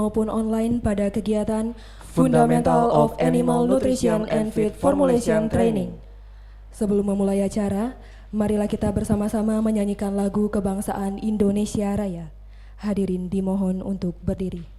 maupun online pada kegiatan Fundamental of Animal Nutrition and Feed Formulation Training. Sebelum memulai acara, marilah kita bersama-sama menyanyikan lagu kebangsaan Indonesia Raya. Hadirin dimohon untuk berdiri.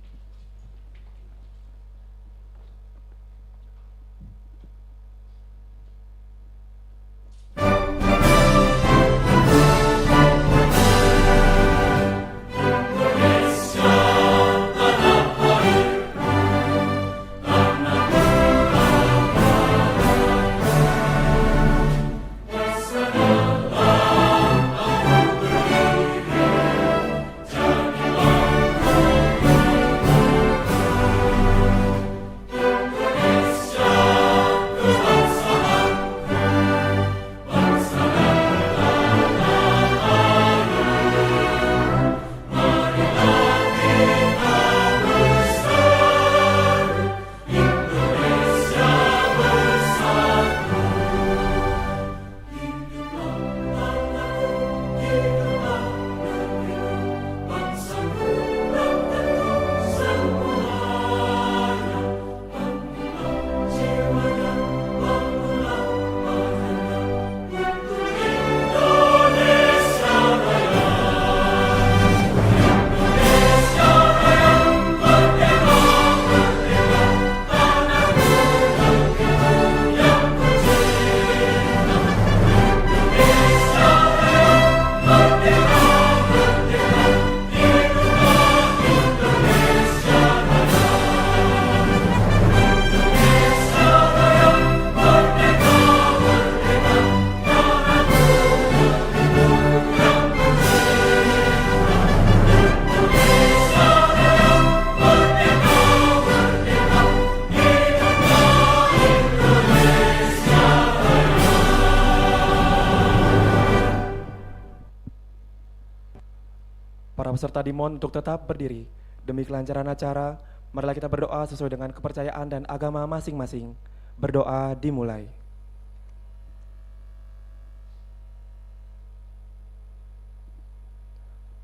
Para peserta dimohon untuk tetap berdiri. Demi kelancaran acara, marilah kita berdoa sesuai dengan kepercayaan dan agama masing-masing. Berdoa dimulai.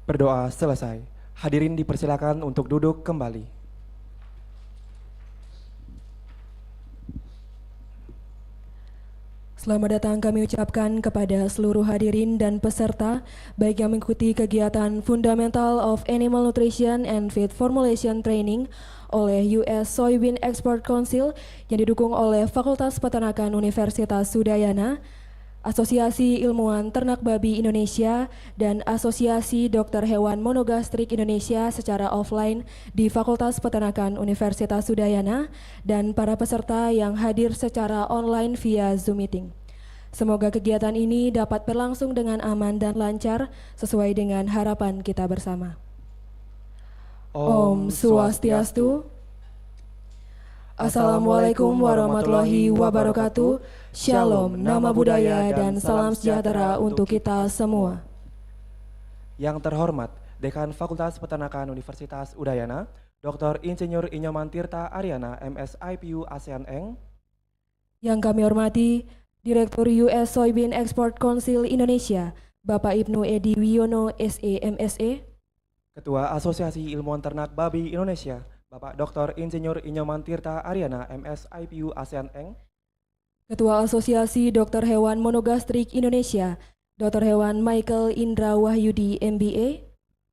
Berdoa selesai. Hadirin dipersilakan untuk duduk kembali. Selamat datang kami ucapkan kepada seluruh hadirin dan peserta, baik yang mengikuti kegiatan Fundamental of Animal Nutrition and Feed Formulation Training oleh US Soybean Export Council yang didukung oleh Fakultas Peternakan Universitas Udayana, Asosiasi Ilmuwan Ternak Babi Indonesia, dan Asosiasi Dokter Hewan Monogastrik Indonesia secara offline di Fakultas Peternakan Universitas Udayana, dan para peserta yang hadir secara online via Zoom Meeting. Semoga kegiatan ini dapat berlangsung dengan aman dan lancar sesuai dengan harapan kita bersama. Om Swastiastu. Assalamualaikum warahmatullahi wabarakatuh. Shalom, nama budaya dan salam sejahtera untuk kita semua. Yang terhormat Dekan Fakultas Peternakan Universitas Udayana, Dr. Insinyur Inyoman Tirta Aryana, MSIPU ASEAN Eng. Yang kami hormati Direktur US Soybean Export Council Indonesia, Bapak Ibnu Edi Wiono, SE MSE. Ketua Asosiasi Ilmuwan Ternak Babi Indonesia, Bapak Dr. Insinyur Inyoman Tirta Aryana, MSIPU ASEAN Eng. Ketua Asosiasi Dokter Hewan Monogastrik Indonesia, Dr. Hewan Michael Indra Wahyudi, MBA.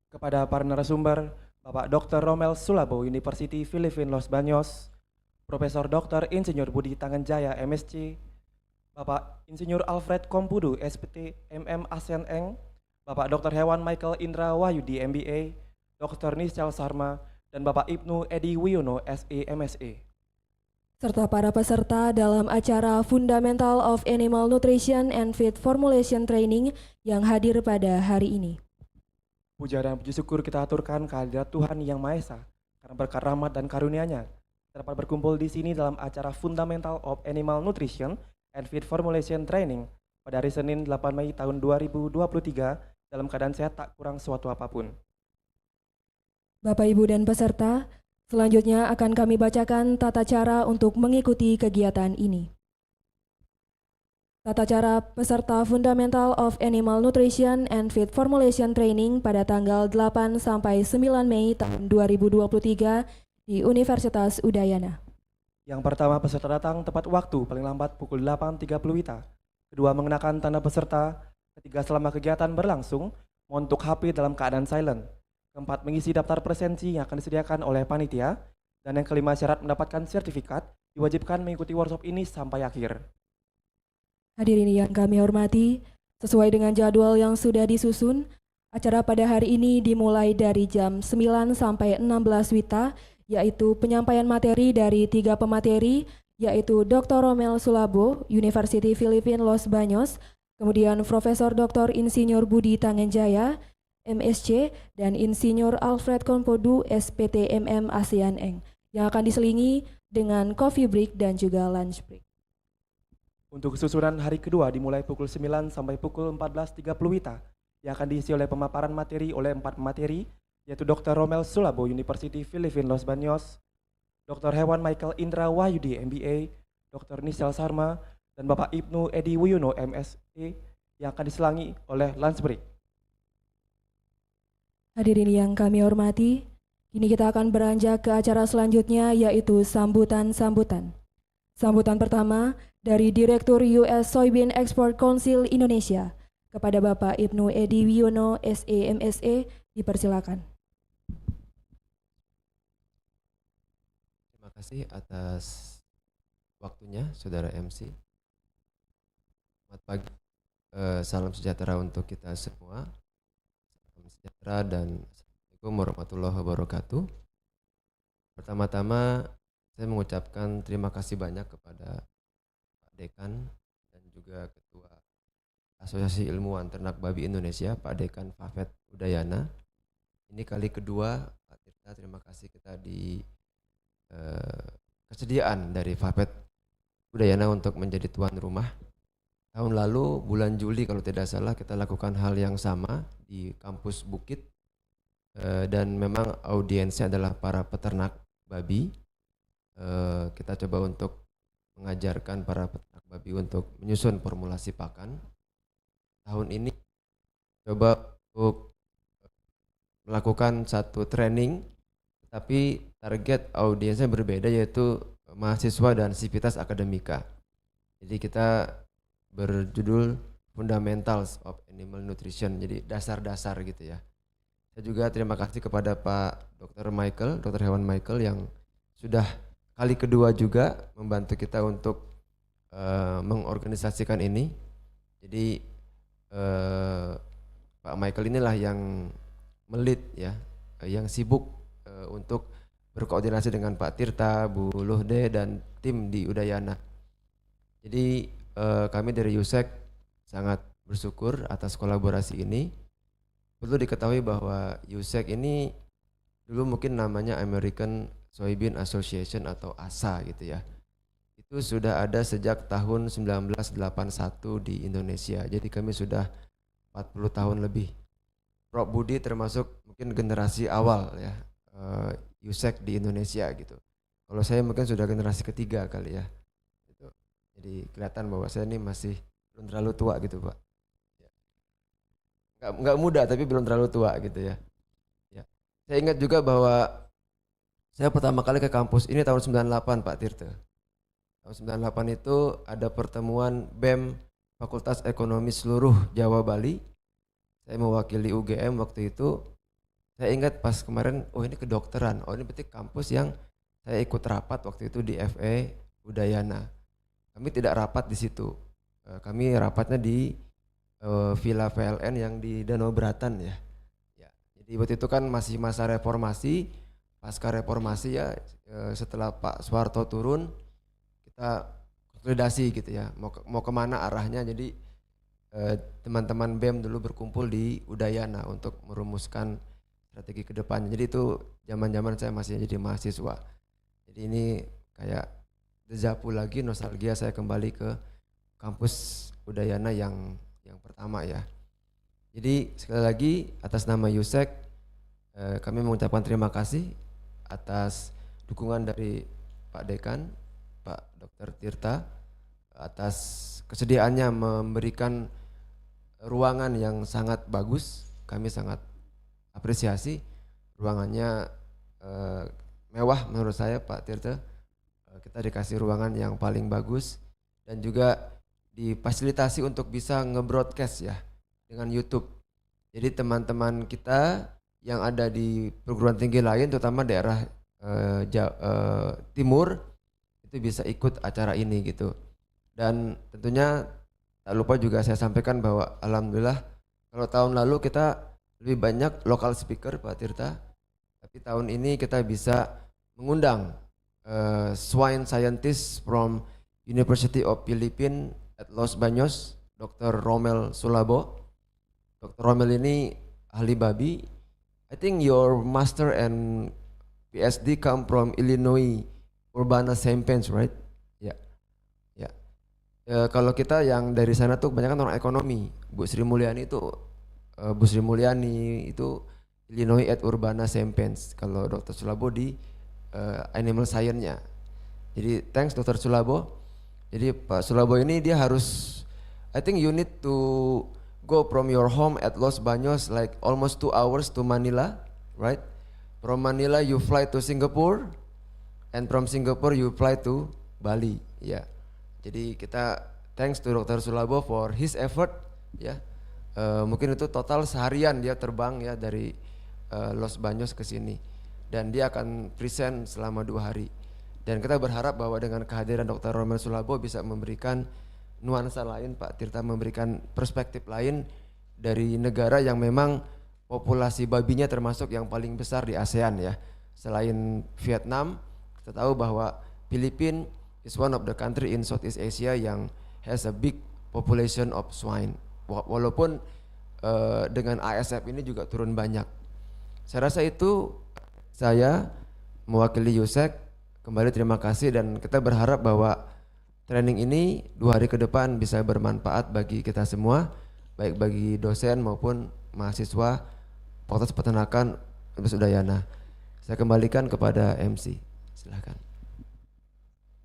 Kepada para narasumber, Bapak Dr. Romel Sulabo, University Philippine Los Baños, Profesor Dr. Insinyur Budi Tanganjaya, MSc, Bapak Insinyur Alfred Kompudu, SPT MM ASEAN Eng, Bapak Dr. Hewan Michael Indra Wahyudi, MBA, Dr. Nischal Sarma, dan Bapak Ibnu Edi Wiono, SE MSE. Serta para peserta dalam acara Fundamental of Animal Nutrition and Feed Formulation Training yang hadir pada hari ini. Puja dan puji syukur kita aturkan kehadirat Tuhan Yang Maha Esa karena berkat rahmat dan karunia-Nya dapat berkumpul di sini dalam acara Fundamental of Animal Nutrition and Feed Formulation Training pada hari Senin 8 Mei tahun 2023 dalam keadaan sehat tak kurang suatu apapun. Bapak, Ibu, dan peserta, selanjutnya akan kami bacakan tata cara untuk mengikuti kegiatan ini. tata cara peserta Fundamental of Animal Nutrition and Feed Formulation Training pada tanggal 8 sampai 9 Mei tahun 2023 di Universitas Udayana. Yang pertama, peserta datang tepat waktu paling lambat pukul 8.30 WITA. Kedua, mengenakan tanda peserta. Ketiga, selama kegiatan berlangsung, menguntuk HP dalam keadaan silent. Keempat, mengisi daftar presensi yang akan disediakan oleh panitia. Dan yang kelima, syarat mendapatkan sertifikat diwajibkan mengikuti workshop ini sampai akhir. Hadirin yang kami hormati, sesuai dengan jadwal yang sudah disusun, acara pada hari ini dimulai dari jam 9 sampai 16 WITA, yaitu penyampaian materi dari 3 pemateri, yaitu Dr. Romel Sulabo, University Philippine Los Baños, kemudian Profesor Dr. Insinyur Budi Tangenjaya, MSc, dan Insinyur Alfred Kompodu, SPTMM ASEAN Eng, yang akan diselingi dengan coffee break dan juga lunch break. Untuk susunan hari kedua dimulai pukul 9 sampai pukul 14.30 WITA, yang akan diisi oleh pemaparan materi oleh 4 pemateri, yaitu Dr. Romel Sulabo, University Philippine Los Baños, Dr. Hewan Michael Indra Wahyudi, MBA, Dr. Nisal Sarma, dan Bapak Ibnu Edi Wiono, MSc, yang akan diselangi oleh lunch break. Hadirin yang kami hormati, kini kita akan beranjak ke acara selanjutnya, yaitu sambutan-sambutan. Sambutan pertama dari Direktur US Soybean Export Council Indonesia kepada Bapak Ibnu Edi Wiono, SE, MSE, dipersilakan. Terima kasih atas waktunya, Saudara MC. Selamat pagi, salam sejahtera untuk kita semua. Salam sejahtera dan Assalamualaikum warahmatullahi wabarakatuh. Pertama-tama, saya mengucapkan terima kasih banyak kepada Pak Dekan dan juga Ketua Asosiasi Ilmuwan Ternak Babi Indonesia, Pak Dekan Fafet Udayana. Ini kali kedua, Pak Tirta, terima kasih kita di kesediaan dari Fafet Udayana untuk menjadi tuan rumah. Tahun lalu bulan Juli kalau tidak salah kita lakukan hal yang sama di kampus Bukit, dan memang audiensnya adalah para peternak babi. Kita coba untuk mengajarkan para peternak babi untuk menyusun formulasi pakan. Tahun ini coba untuk melakukan satu training, tapi target audiensnya berbeda, yaitu mahasiswa dan sivitas akademika. Jadi kita berjudul Fundamentals of Animal Nutrition, jadi dasar-dasar gitu ya. Saya juga terima kasih kepada Pak Dr. Michael, Dr. Hewan Michael yang sudah kali kedua juga membantu kita untuk mengorganisasikan ini. Jadi Pak Michael inilah yang melit ya, yang sibuk untuk berkoordinasi dengan Pak Tirta, Bu Luhde dan tim di Udayana. Jadi kami dari USEC sangat bersyukur atas kolaborasi ini. Perlu diketahui bahwa USEC ini dulu mungkin namanya American Soybean Association atau ASA gitu ya. Itu sudah ada sejak tahun 1981 di Indonesia. Jadi kami sudah 40 tahun lebih. Prof Budi termasuk mungkin generasi awal ya USEC di Indonesia gitu. Kalau saya mungkin sudah generasi ketiga kali ya. Gitu. Jadi kelihatan bahwa saya ini masih belum terlalu tua gitu Pak. Nggak muda tapi belum terlalu tua gitu ya. Saya ingat juga bahwa saya pertama kali ke kampus ini tahun 98 Pak Tirta. Tahun 98 itu ada pertemuan BEM Fakultas Ekonomi seluruh Jawa Bali. Saya mewakili UGM waktu itu. Saya ingat pas kemarin, oh ini kedokteran, oh ini berarti kampus yang saya ikut rapat waktu itu di FE Udayana. Kami tidak rapat di situ. Kami rapatnya di Villa VLN yang di Danau Beratan ya. Jadi waktu itu kan masih masa reformasi. Pasca reformasi ya, setelah Pak Soeharto turun, kita konsolidasi gitu ya, mau kemana arahnya. Jadi teman-teman BEM dulu berkumpul di Udayana untuk merumuskan strategi ke depannya. Jadi itu zaman-zaman saya masih jadi mahasiswa. Jadi ini kayak dejavu lagi, nostalgia saya kembali ke kampus Udayana yang pertama ya. Jadi sekali lagi atas nama USEC kami mengucapkan terima kasih atas dukungan dari Pak Dekan, Pak Dr. Tirta, atas kesediaannya memberikan ruangan yang sangat bagus. Kami sangat apresiasi ruangannya, mewah menurut saya Pak Tirta. Kita dikasih ruangan yang paling bagus dan juga difasilitasi untuk bisa nge-broadcast ya dengan YouTube. Jadi teman-teman kita yang ada di perguruan tinggi lain, terutama daerah timur, itu bisa ikut acara ini gitu. Dan tentunya tak lupa juga saya sampaikan bahwa alhamdulillah kalau tahun lalu kita lebih banyak lokal speaker Pak Tirta, tapi tahun ini kita bisa mengundang swine scientist from University of Philippines at Los Baños, Dr. Romel Sulabo. Dr. Romel ini ahli babi. I think your master and PhD come from Illinois Urbana-Champaign, right? Ya, ya. Kalau kita yang dari sana tuh kebanyakan orang ekonomi. Bu Sri Mulyani itu Illinois at Urbana-Champaign. Kalau Dr. Sulabo di animal science-nya. Jadi thanks Dr. Sulabo. Jadi Pak Sulabo ini dia harus, I think you need to go from your home at Los Baños like almost 2 hours to Manila, right? From Manila you fly to Singapore, and from Singapore you fly to Bali, ya. Jadi kita thanks to Dr. Sulabo for his effort, ya. Mungkin itu total seharian dia terbang ya dari Los Baños ke sini, dan dia akan present selama 2 hari. Dan kita berharap bahwa dengan kehadiran Dr. Romel Sulabo bisa memberikan nuansa lain Pak Tirta, memberikan perspektif lain dari negara yang memang populasi babinya termasuk yang paling besar di ASEAN ya. Selain Vietnam, kita tahu bahwa Filipina is one of the country in Southeast Asia yang has a big population of swine. Walaupun dengan ASF ini juga turun banyak. Saya rasa itu saya mewakili Yusek kembali terima kasih, dan kita berharap bahwa training ini 2 hari ke depan bisa bermanfaat bagi kita semua, baik bagi dosen maupun mahasiswa Fakultas Peternakan Universitas Udayana. Saya kembalikan kepada MC. Silahkan.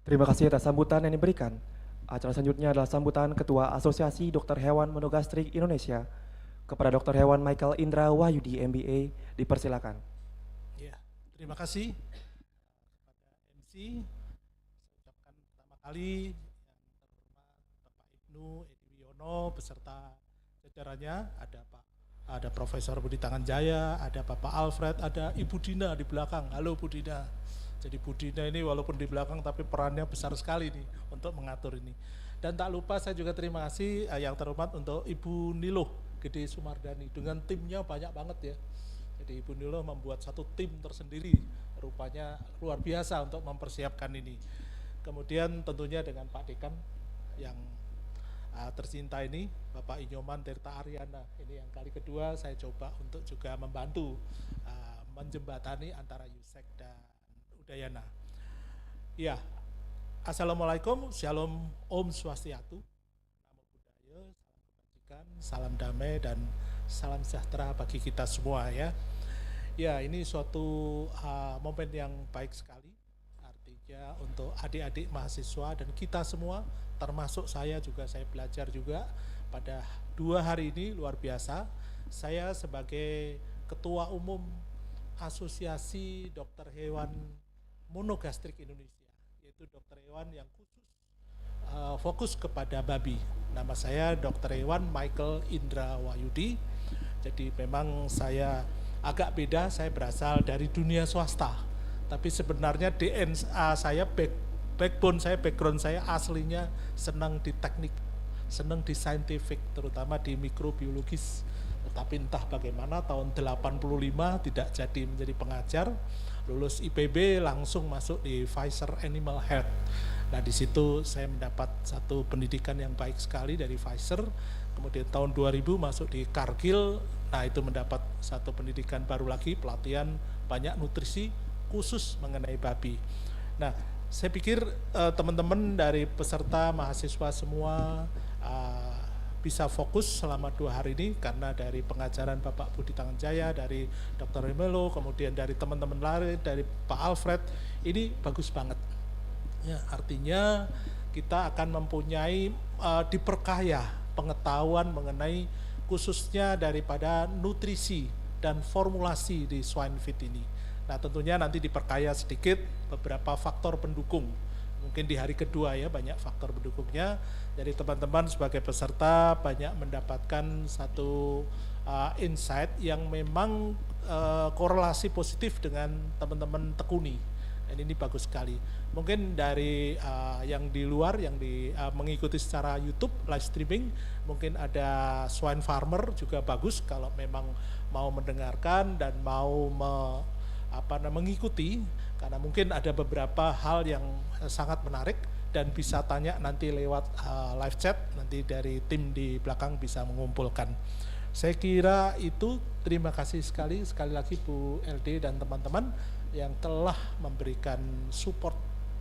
Terima kasih atas sambutan yang diberikan. Acara selanjutnya adalah sambutan Ketua Asosiasi Dokter Hewan Monogastrik Indonesia kepada Dr. Hewan Michael Indra Wahyudi MBA. Dipersilakan. Ya, terima kasih kepada MC. Saya ucapkan pertama kali yang terhormat Bapak Ibnu Edi Wiono beserta jajarannya, ada Profesor Budi Tanganjaya, ada Bapak Alfred, ada Ibu Dina di belakang. Halo Bu Dina. Jadi Bu Dina ini walaupun di belakang tapi perannya besar sekali nih untuk mengatur ini. Dan tak lupa saya juga terima kasih yang terhormat untuk Ibu Niluh Gede Sumardani dengan timnya banyak banget ya. Jadi Ibu Niluh membuat satu tim tersendiri, rupanya luar biasa untuk mempersiapkan ini. Kemudian tentunya dengan Pak Dekan yang tercinta ini, Bapak Inyoman Tirta Aryana. Ini yang kali kedua saya coba untuk juga membantu menjembatani antara Yusek dan Udayana. Ya, Assalamualaikum, Shalom, Om Swastiastu, Namo Buddhaya, salam kebajikan, salam damai, dan salam sejahtera bagi kita semua ya. Ya, ini suatu momen yang baik sekali, artinya untuk adik-adik mahasiswa dan kita semua, termasuk saya juga, saya belajar juga pada 2 hari ini luar biasa. Saya sebagai Ketua Umum Asosiasi Dokter Hewan Monogastrik Indonesia, yaitu dokter hewan yang khusus fokus kepada babi. Nama saya Dr. Hewan Michael Indra Wahyudi. Jadi memang saya agak beda, saya berasal dari dunia swasta, tapi sebenarnya DNA saya, background saya aslinya senang di teknik, senang di scientific, terutama di mikrobiologis. Tetapi entah bagaimana tahun 85 tidak jadi menjadi pengajar, lulus IPB langsung masuk di Pfizer Animal Health. Nah di situ saya mendapat satu pendidikan yang baik sekali dari Pfizer. Kemudian tahun 2000 masuk di Kargil. Nah itu mendapat satu pendidikan baru lagi, pelatihan banyak nutrisi khusus mengenai babi. Nah saya pikir teman-teman dari peserta mahasiswa semua bisa fokus selama 2 hari ini karena dari pengajaran Bapak Budi Tanganjaya, dari Dr. Remelo, kemudian dari teman-teman lain, dari Pak Alfred, ini bagus banget. Ya, artinya kita akan mempunyai diperkaya pengetahuan mengenai khususnya daripada nutrisi dan formulasi di swine feed ini. Nah, tentunya nanti diperkaya sedikit beberapa faktor pendukung. Mungkin di hari kedua ya banyak faktor pendukungnya. Jadi teman-teman sebagai peserta banyak mendapatkan satu insight yang memang korelasi positif dengan teman-teman tekuni. Dan ini bagus sekali. Mungkin dari yang di luar, yang mengikuti secara YouTube live streaming, mungkin ada swine farmer juga bagus kalau memang mau mendengarkan dan mau mengikuti, karena mungkin ada beberapa hal yang sangat menarik dan bisa tanya nanti lewat live chat, nanti dari tim di belakang bisa mengumpulkan. Saya kira itu. Terima kasih sekali lagi Bu LD dan teman-teman yang telah memberikan support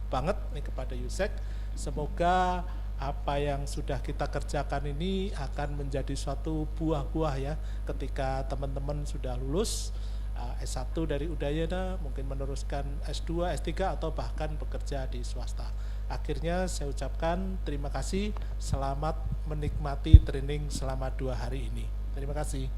banget nih kepada USEC. Semoga apa yang sudah kita kerjakan ini akan menjadi suatu buah-buah ya ketika teman-teman sudah lulus S1 dari Udayana, mungkin meneruskan S2, S3 atau bahkan bekerja di swasta. Akhirnya saya ucapkan terima kasih, selamat menikmati training selama 2 hari ini. Terima kasih.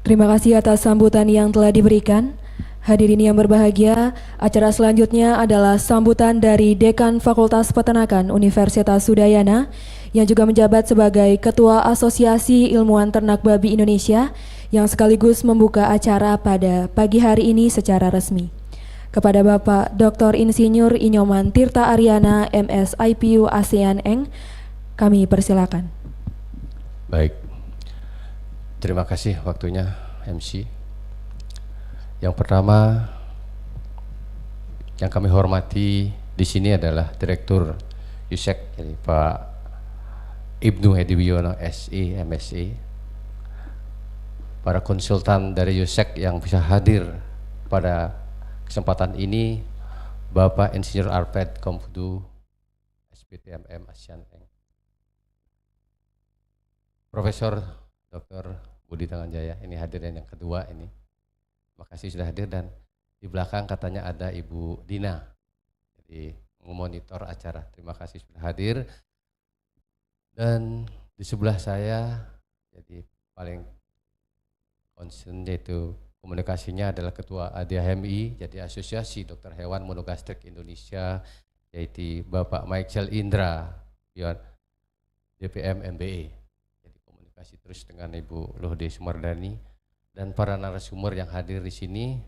Terima kasih atas sambutan yang telah diberikan. Hadirin yang berbahagia, acara selanjutnya adalah sambutan dari Dekan Fakultas Peternakan Universitas Udayana yang juga menjabat sebagai Ketua Asosiasi Ilmuwan Ternak Babi Indonesia yang sekaligus membuka acara pada pagi hari ini secara resmi. Kepada Bapak Dr. Insinyur Inyoman Tirta Aryana, MS IPU ASEAN Eng, kami persilakan. Baik, terima kasih waktunya MC. Yang pertama yang kami hormati di sini adalah Direktur USEC, jadi Pak Ibnu Ediwiono SI MSI, para konsultan dari USEC yang bisa hadir pada kesempatan ini, Bapak Insinyur Alfred Kompudu SPTMM ASEAN Eng, Profesor Dr. Budi Tanganjaya, ini hadirin yang kedua ini. Terima kasih sudah hadir, dan di belakang katanya ada Ibu Dina, jadi memonitor acara. Terima kasih sudah hadir. Dan di sebelah saya, jadi paling concern yaitu komunikasinya adalah Ketua ADHMI, jadi Asosiasi Dokter Hewan Monogastrik Indonesia, yaitu Bapak Michael Indra, DPM MBE. Jadi komunikasi terus dengan Ibu Lohde Sumardani dan para narasumber yang hadir di sini,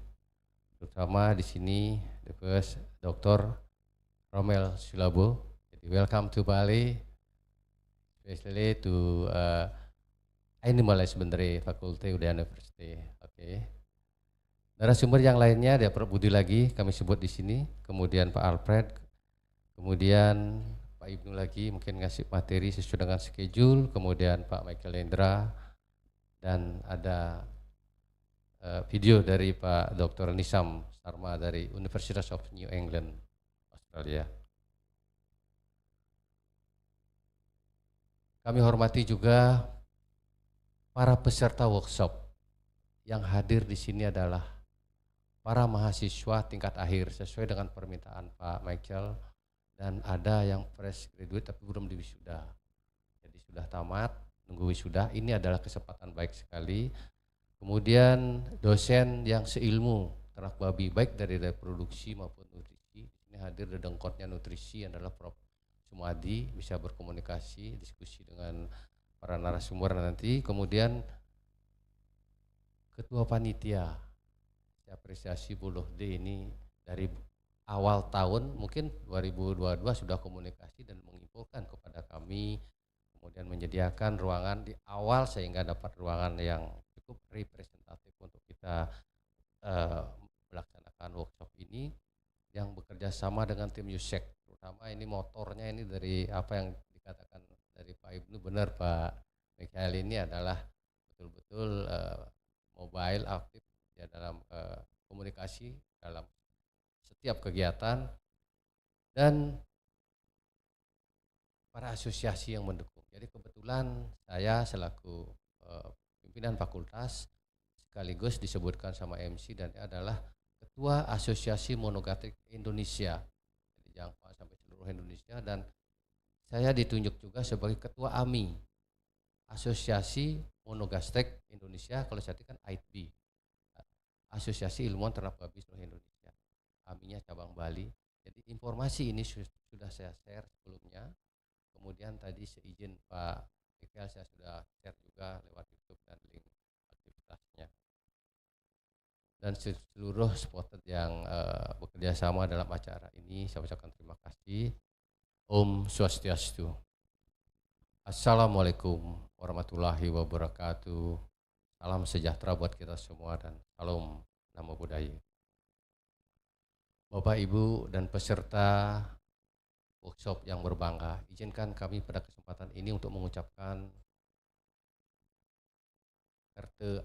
terutama di sini Dr. Romel Sulabo. Jadi welcome to Bali, especially to Animal Husbandry Faculty Udayana University. Oke. Narasumber yang lainnya ada Pak Budi lagi kami sebut di sini, kemudian Pak Alfred, kemudian Pak Ibnu lagi mungkin ngasih materi sesuai dengan schedule, kemudian Pak Michael Indra, dan ada video dari Pak Dr. Nisam Sarma dari Universitas of New England, Australia. Kami hormati juga para peserta workshop yang hadir di sini adalah para mahasiswa tingkat akhir sesuai dengan permintaan Pak Michael, dan ada yang fresh graduate tapi belum diwisuda. Jadi sudah tamat, nunggu wisuda. Ini adalah kesempatan baik sekali. Kemudian dosen yang seilmu ternak babi baik dari reproduksi maupun nutrisi. Ini hadir dedengkotnya nutrisi adalah Prof. Sumadi, bisa berkomunikasi, diskusi dengan para narasumber nanti. Kemudian Ketua Panitia, saya apresiasi Bu Lohde ini dari awal tahun, mungkin 2022 sudah komunikasi dan menginfokan kepada kami, kemudian menyediakan ruangan di awal sehingga dapat ruangan yang cukup representatif untuk kita melaksanakan workshop ini yang bekerja sama dengan tim USEC. Terutama ini motornya ini dari apa yang dikatakan dari Pak Ibnu, benar Pak Michael, ini adalah betul-betul mobile aktif ya dalam komunikasi dalam setiap kegiatan, dan para asosiasi yang mendukung. Jadi kebetulan saya selaku pimpinan fakultas sekaligus disebutkan sama MC, dan adalah Ketua Asosiasi Monogastrik Indonesia. Jadi dijangkau sampai seluruh Indonesia, dan saya ditunjuk juga sebagai Ketua AMI, Asosiasi Monogastek Indonesia, kalau saya kan AITB, Asosiasi Ilmuwan Ternak Babi seluruh Indonesia. AMI-nya cabang Bali. Jadi informasi ini sudah saya share sebelumnya. Kemudian tadi seizin Pak Michael, saya sudah share juga lewat YouTube dan link aktivitasnya. Dan seluruh supporter yang bekerja sama dalam acara ini, saya ucapkan terima kasih. Om Swastiastu. Assalamualaikum warahmatullahi wabarakatuh. Salam sejahtera buat kita semua dan salam namo buddhaya. Bapak, Ibu, dan peserta workshop yang berbangga, izinkan kami pada kesempatan ini untuk mengucapkan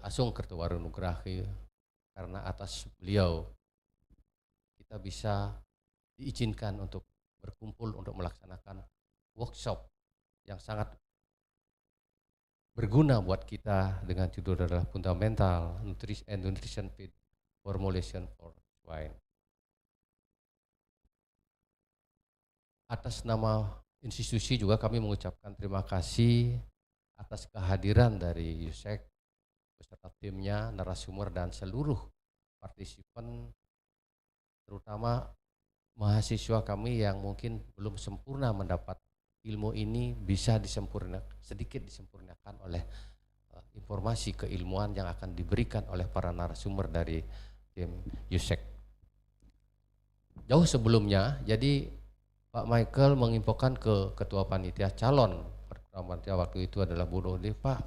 Asung Kertawarunugrahi, karena atas beliau kita bisa diizinkan untuk berkumpul untuk melaksanakan workshop yang sangat berguna buat kita dengan judul adalah Fundamental Nutrition Feed Formulation for Swine. Atas nama institusi juga kami mengucapkan terima kasih atas kehadiran dari USEC beserta timnya, narasumber, dan seluruh partisipan, terutama mahasiswa kami yang mungkin belum sempurna mendapat ilmu ini, bisa sedikit disempurnakan oleh informasi keilmuan yang akan diberikan oleh para narasumber dari tim USEC. Jauh sebelumnya, jadi Pak Michael menginfokan ke Ketua Panitia calon panitia waktu itu adalah Bu Dode, Pak,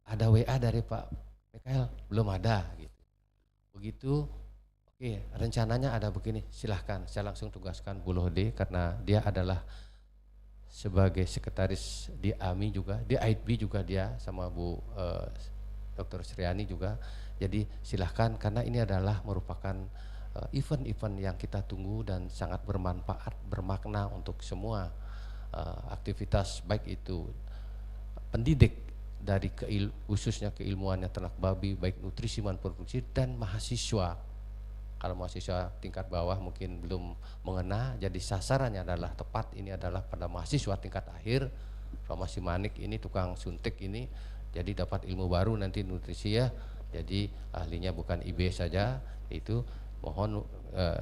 ada WA dari Pak Michael? Belum ada gitu. Begitu, oke, rencananya ada begini, silahkan. Saya langsung tugaskan Bu Dode karena dia adalah sebagai sekretaris di AMI juga, di AITB juga dia, sama Bu Dr. Sriani juga. Jadi silahkan, karena ini adalah merupakan event-event yang kita tunggu dan sangat bermanfaat, bermakna untuk semua aktivitas, baik itu pendidik dari khususnya keilmuannya ternak babi, baik nutrisi maupun produksi, dan mahasiswa. Kalau mahasiswa tingkat bawah mungkin belum mengena, jadi sasarannya adalah tepat, ini adalah pada mahasiswa tingkat akhir. Pak Masih Manik ini tukang suntik ini, jadi dapat ilmu baru nanti nutrisi ya, jadi ahlinya bukan IB saja. Itu mohon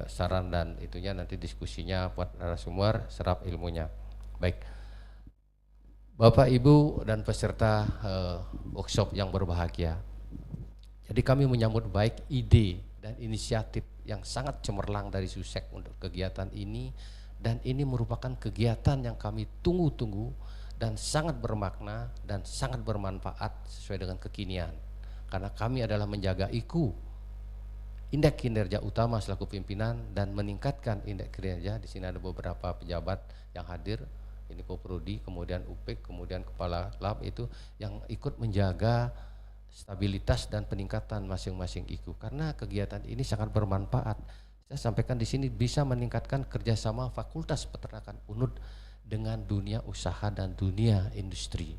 saran dan itunya nanti diskusinya buat narasumber, serap ilmunya. Baik, Bapak, Ibu, dan peserta workshop yang berbahagia. Jadi kami menyambut baik ide dan inisiatif yang sangat cemerlang dari SUSEK untuk kegiatan ini, dan ini merupakan kegiatan yang kami tunggu-tunggu dan sangat bermakna dan sangat bermanfaat sesuai dengan kekinian. Karena kami adalah menjaga IKU, indeks kinerja utama selaku pimpinan, dan meningkatkan indeks kinerja. Di sini ada beberapa pejabat yang hadir, ini Koprodi, kemudian UPIK, kemudian Kepala Lab, itu yang ikut menjaga stabilitas dan peningkatan masing-masing IKU. Karena kegiatan ini sangat bermanfaat. Saya sampaikan di sini bisa meningkatkan kerjasama Fakultas Peternakan UNUD dengan dunia usaha dan dunia industri.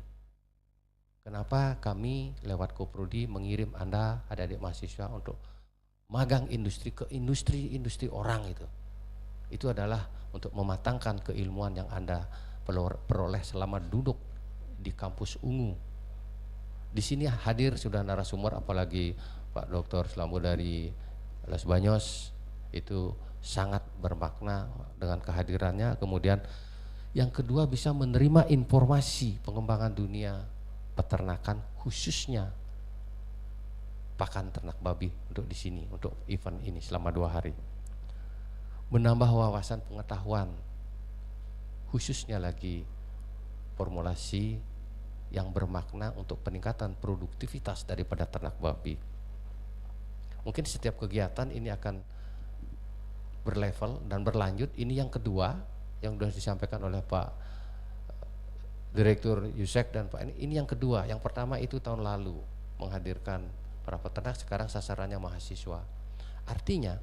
Kenapa kami lewat Koprodi mengirim Anda, adik-adik mahasiswa, untuk magang industri ke industri orang itu adalah untuk mematangkan keilmuan yang Anda peroleh selama duduk di kampus ungu. Di sini hadir sudah narasumber, apalagi Pak Dr. Selamu dari Las Banyos, itu sangat bermakna dengan kehadirannya. Kemudian yang kedua, bisa menerima informasi pengembangan dunia peternakan, khususnya pakan ternak babi untuk di sini, untuk event ini selama 2 hari. Menambah wawasan pengetahuan, khususnya lagi formulasi yang bermakna untuk peningkatan produktivitas daripada ternak babi. Mungkin setiap kegiatan ini akan berlevel dan berlanjut. Ini yang kedua yang sudah disampaikan oleh Pak Direktur Yusek dan Pak ini yang kedua. Yang pertama itu tahun lalu menghadirkan para peternak, sekarang sasarannya mahasiswa. Artinya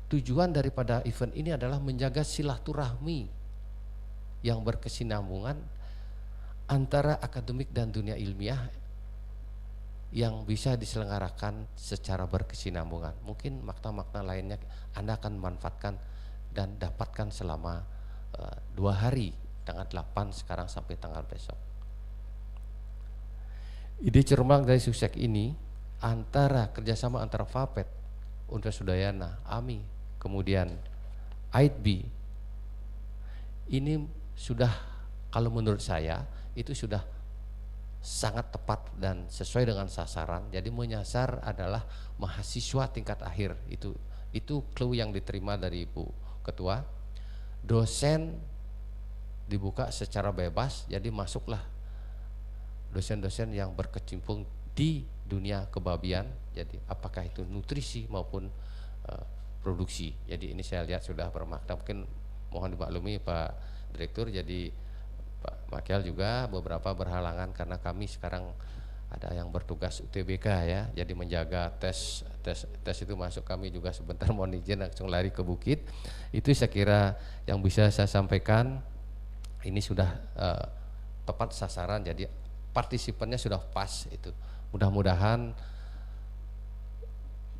tujuan daripada event ini adalah menjaga silaturahmi yang berkesinambungan antara akademik dan dunia ilmiah yang bisa diselenggarakan secara berkesinambungan. Mungkin makna-makna lainnya Anda akan manfaatkan dan dapatkan selama 2 hari, tanggal 8 sekarang sampai tanggal besok. Ide cemerlang dari SUSEK ini kerjasama antara FAPET, Universitas Udayana, AMI, kemudian AIDB, ini sudah, kalau menurut saya itu sudah sangat tepat dan sesuai dengan sasaran. Jadi menyasar adalah mahasiswa tingkat akhir. Itu clue yang diterima dari Ibu Ketua. Dosen dibuka secara bebas, jadi masuklah dosen-dosen yang berkecimpung di dunia kebabian. Jadi apakah itu nutrisi maupun produksi. Jadi ini saya lihat sudah bermakna. Mungkin mohon dimaklumi Pak Direktur, jadi Pak Makial juga beberapa berhalangan karena kami sekarang ada yang bertugas UTBK ya, jadi menjaga tes itu masuk, kami juga sebentar mohon izin langsung lari ke bukit. Itu saya kira yang bisa saya sampaikan. Ini sudah tepat sasaran, jadi partisipannya sudah pas. Itu mudah-mudahan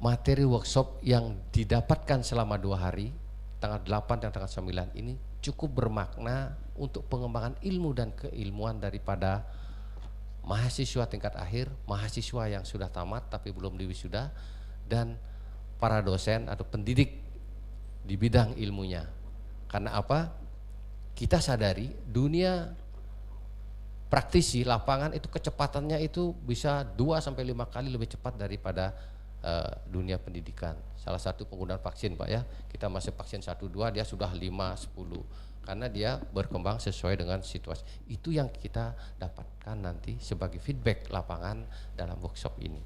materi workshop yang didapatkan selama 2 hari, tanggal 8 dan tanggal 9 ini cukup bermakna untuk pengembangan ilmu dan keilmuan daripada mahasiswa tingkat akhir, mahasiswa yang sudah tamat tapi belum diwisuda, dan para dosen atau pendidik di bidang ilmunya. Karena apa? Kita sadari dunia praktisi lapangan itu kecepatannya itu bisa 2-5 kali lebih cepat daripada dunia pendidikan. Salah satu penggunaan vaksin Pak ya, kita masih vaksin 1-2 dia sudah 5-10 karena dia berkembang sesuai dengan situasi. Itu yang kita dapatkan nanti sebagai feedback lapangan dalam workshop ini.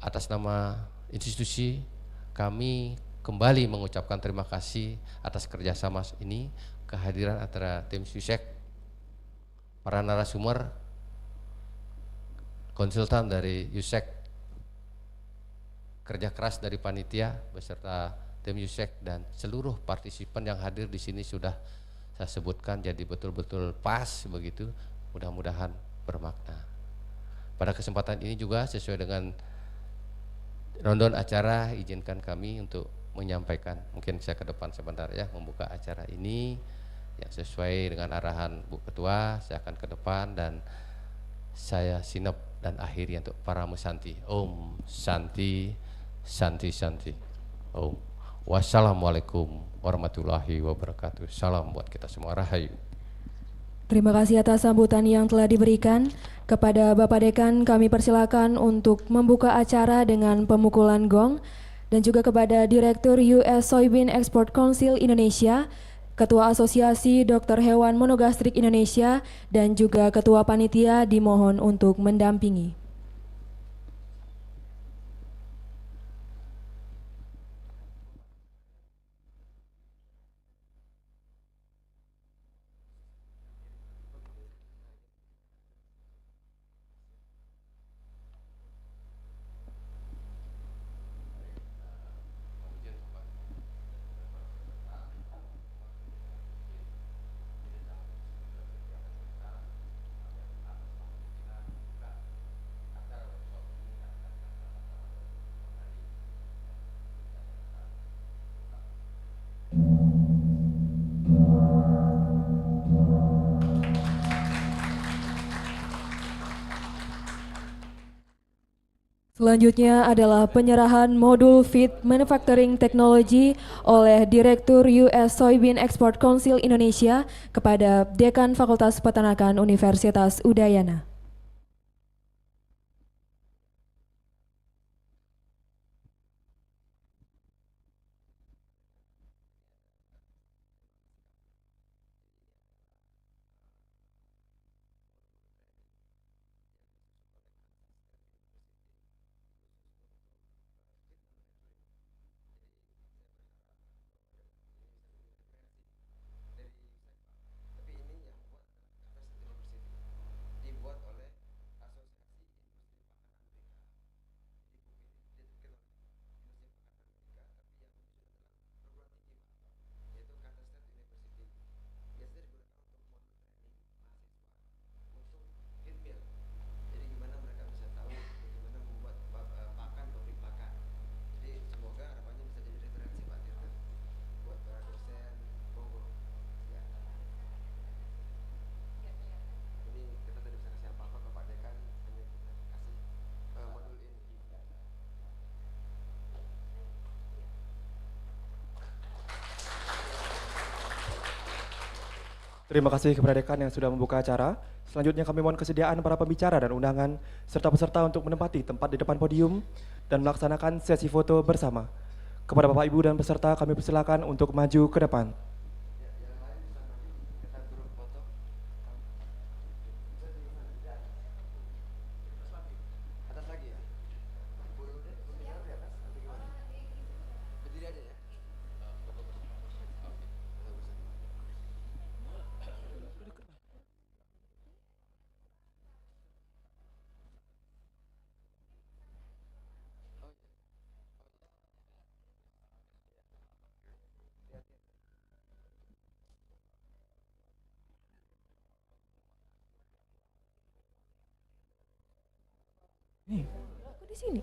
Atas nama institusi kami kembali mengucapkan terima kasih atas kerjasama ini, kehadiran antara tim SUSEK, para narasumber, konsultan dari USEK, kerja keras dari panitia beserta tim USEK dan seluruh partisipan yang hadir di sini sudah saya sebutkan, jadi betul-betul pas begitu. Mudah-mudahan bermakna. Pada kesempatan ini juga sesuai dengan rundown acara, izinkan kami untuk menyampaikan, mungkin saya ke depan sebentar ya, membuka acara ini yang sesuai dengan arahan Bu Ketua. Saya akan ke depan dan saya sinep dan akhiri untuk para musanti. Om Santi Santi Santi. Om. Wassalamualaikum warahmatullahi wabarakatuh. Salam buat kita semua. Rahayu. Terima kasih atas sambutan yang telah diberikan. Kepada Bapak Dekan kami persilakan untuk membuka acara dengan pemukulan gong, dan juga kepada Direktur US Soybean Export Council Indonesia, Ketua Asosiasi Dokter Hewan Monogastrik Indonesia, dan juga Ketua Panitia dimohon untuk mendampingi. Selanjutnya adalah penyerahan modul Feed Manufacturing Technology oleh Direktur US Soybean Export Council Indonesia kepada Dekan Fakultas Peternakan Universitas Udayana. Dibuat Terima kasih kepada dekan yang sudah membuka acara. Selanjutnya kami mohon kesediaan para pembicara dan undangan serta peserta untuk menempati tempat di depan podium dan melaksanakan sesi foto bersama. Kepada Bapak Ibu dan peserta kami persilakan untuk maju ke depan. Aku di sini.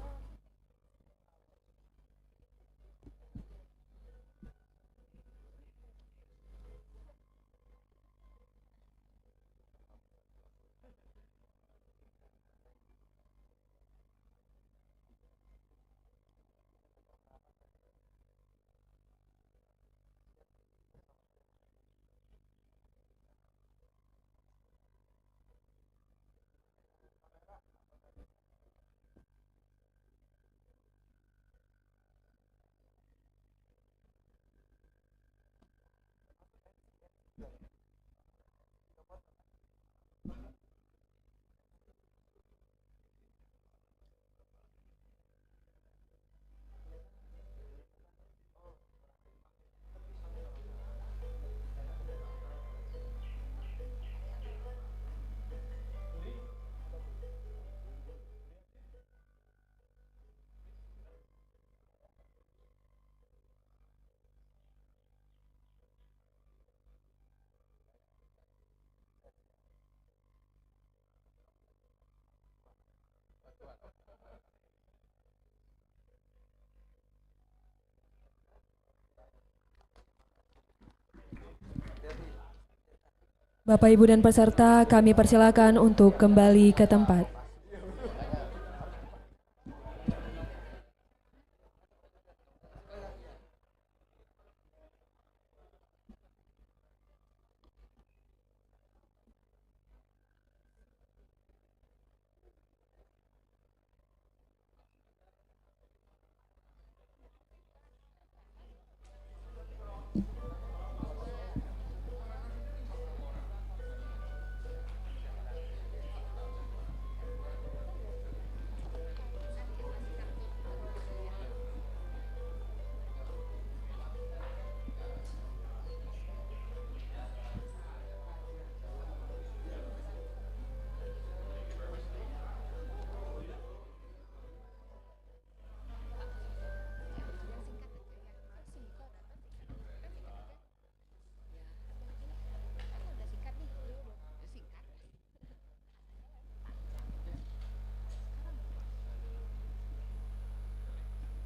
Bapak, Ibu, dan peserta kami persilakan untuk kembali ke tempat.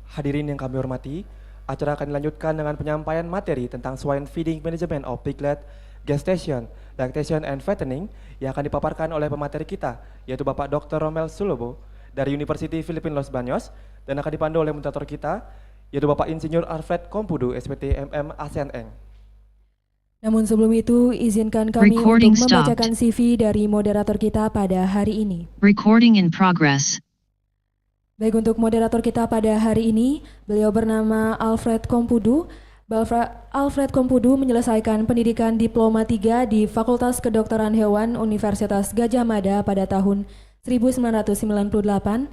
Hadirin yang kami hormati, acara akan dilanjutkan dengan penyampaian materi tentang swine feeding management of piglet, gestation, lactation, and fattening yang akan dipaparkan oleh pemateri kita, yaitu Bapak Dr. Romel Sulobo dari Universitas Los Baños, dan akan dipandu oleh moderator kita, yaitu Bapak Insinyur Alfred Kompudu, SPT MM ASEAN. Namun sebelum itu, izinkan kami Recording untuk membacakan stopped. CV dari moderator kita pada hari ini. Recording in progress. Baik, untuk moderator kita pada hari ini, beliau bernama Alfred Kompudu. Alfred Kompudu menyelesaikan pendidikan Diploma 3 di Fakultas Kedokteran Hewan Universitas Gadjah Mada pada tahun 1998,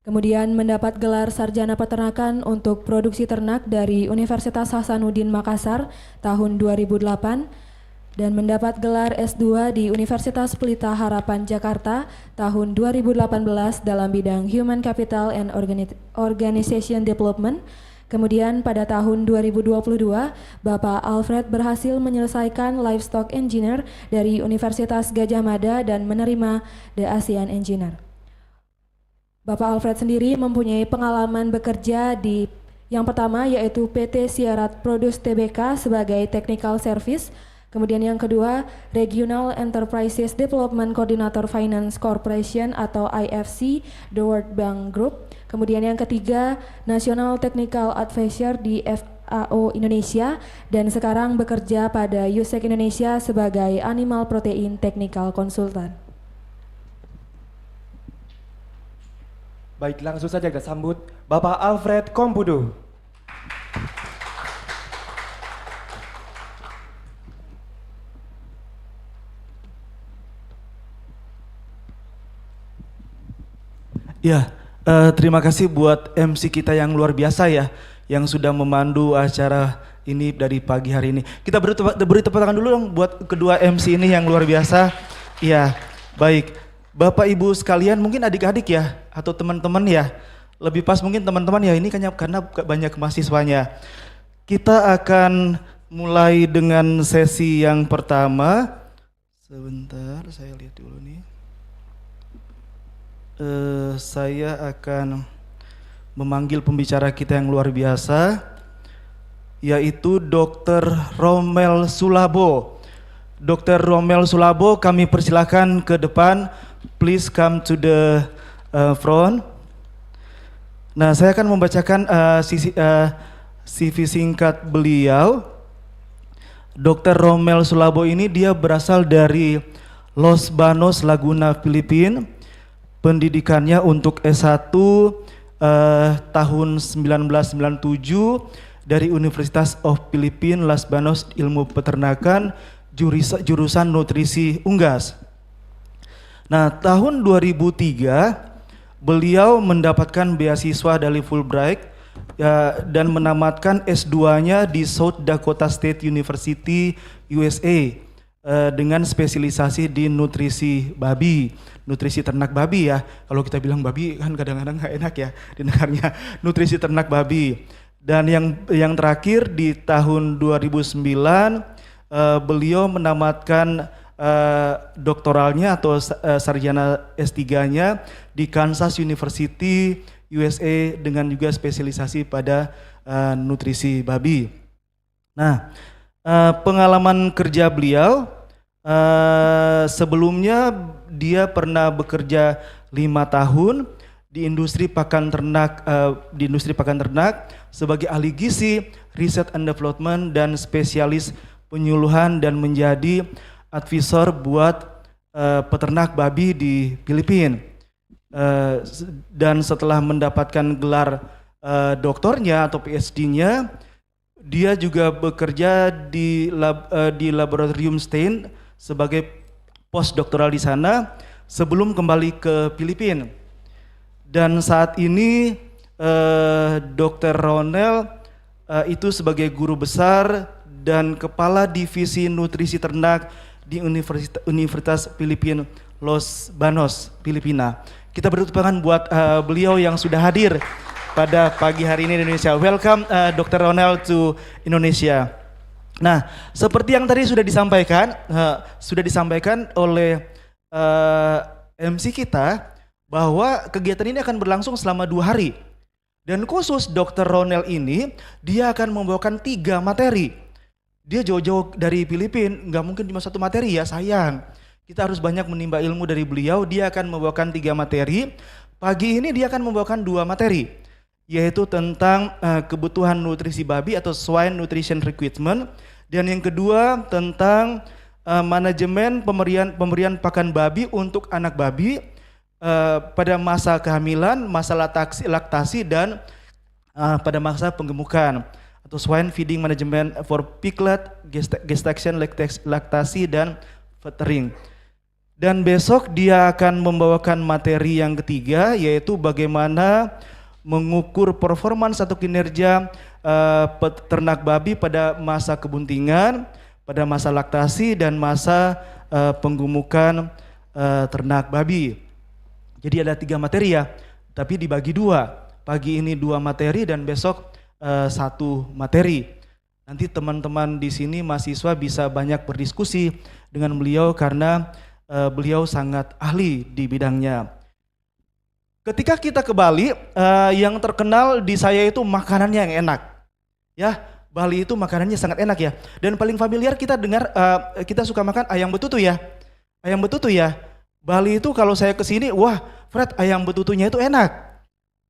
kemudian mendapat gelar Sarjana Peternakan untuk Produksi Ternak dari Universitas Hasanuddin Makassar tahun 2008, dan mendapat gelar S2 di Universitas Pelita Harapan Jakarta tahun 2018 dalam bidang Human Capital and Organization Development. Kemudian pada tahun 2022, Bapak Alfred berhasil menyelesaikan Livestock Engineer dari Universitas Gadjah Mada dan menerima The ASEAN Engineer. Bapak Alfred sendiri mempunyai pengalaman bekerja di yang pertama yaitu PT SIARAN Produce Tbk sebagai Technical Service. Kemudian yang kedua, Regional Enterprises Development Coordinator Finance Corporation atau IFC, The World Bank Group. Kemudian yang ketiga, National Technical Advisor di AO Indonesia dan sekarang bekerja pada USEC Indonesia sebagai Animal Protein Technical Consultant. Baik, langsung saja kita sambut Bapak Alfred Kompudo. Ya, terima kasih buat MC kita yang luar biasa ya, yang sudah memandu acara ini dari pagi hari ini. Kita beri tepuk tangan dulu dong buat kedua MC ini yang luar biasa. Ya, baik. Bapak Ibu sekalian, mungkin adik-adik ya, atau teman-teman ya. Lebih pas mungkin teman-teman ya, ini karena banyak mahasiswanya. Kita akan mulai dengan sesi yang pertama. Sebentar, saya lihat dulu nih. Saya akan memanggil pembicara kita yang luar biasa, yaitu Dr. Romel Sulabo. Dr. Romel Sulabo, kami persilakan ke depan. Please come to the front. Nah, saya akan membacakan CV singkat beliau. Dr. Romel Sulabo ini dia berasal dari Los Banos, Laguna, Filipina. Pendidikannya untuk S1 tahun 1997 dari Universitas of Filipina, Los Banos, Ilmu Peternakan, jurusan Nutrisi Unggas. Nah, tahun 2003 beliau mendapatkan beasiswa dari Fulbright dan menamatkan S2-nya di South Dakota State University, USA. Dengan spesialisasi di nutrisi babi, nutrisi ternak babi ya. Kalau kita bilang babi kan kadang-kadang nggak enak ya didengarnya. Nutrisi ternak babi. Dan yang terakhir di tahun 2009 beliau menamatkan doktoralnya atau sarjana S3-nya di Kansas University, USA dengan juga spesialisasi pada nutrisi babi. Nah, pengalaman kerja beliau, sebelumnya dia pernah bekerja 5 tahun di industri pakan ternak, sebagai ahli gizi, riset and development dan spesialis penyuluhan dan menjadi advisor buat peternak babi di Filipina. Dan setelah mendapatkan gelar doktornya atau PhD-nya, dia juga bekerja di laboratorium Stein sebagai postdoktoral di sana sebelum kembali ke Filipina. Dan saat ini Dr. Ronel itu sebagai guru besar dan kepala divisi nutrisi ternak di Universitas Filipina, Los Banos, Filipina. Kita beri tepuk tangan buat beliau yang sudah hadir pada pagi hari ini di Indonesia. Welcome Dr. Ronel to Indonesia. Nah, seperti yang tadi sudah disampaikan oleh MC kita bahwa kegiatan ini akan berlangsung selama 2 hari. Dan khusus Dr. Ronel ini dia akan membawakan 3 materi. Dia jauh-jauh dari Filipina, nggak mungkin cuma 1 materi ya, sayang. Kita harus banyak menimba ilmu dari beliau. Dia akan membawakan 3 materi. Pagi ini dia akan membawakan 2 materi, yaitu tentang kebutuhan nutrisi babi atau swine nutrition requirement, dan yang kedua tentang manajemen pemberian pakan babi untuk anak babi pada masa kehamilan, masa laktasi dan pada masa penggemukan, atau swine feeding management for piglet, gestation, laktasi dan feeding. Dan besok dia akan membawakan materi yang ketiga, yaitu bagaimana mengukur performance atau kinerja peternak babi pada masa kebuntingan, pada masa laktasi dan masa penggemukan ternak babi. Jadi ada 3 materi ya, tapi dibagi 2. Pagi ini 2 materi dan besok 1 materi. Nanti teman-teman di sini mahasiswa bisa banyak berdiskusi dengan beliau karena beliau sangat ahli di bidangnya. Ketika kita ke Bali, yang terkenal di saya itu makanannya yang enak. Ya, Bali itu makanannya sangat enak ya. Dan paling familiar kita dengar, kita suka makan ayam betutu ya. Ayam betutu ya. Bali itu kalau saya ke sini, wah Fred, ayam betutunya itu enak.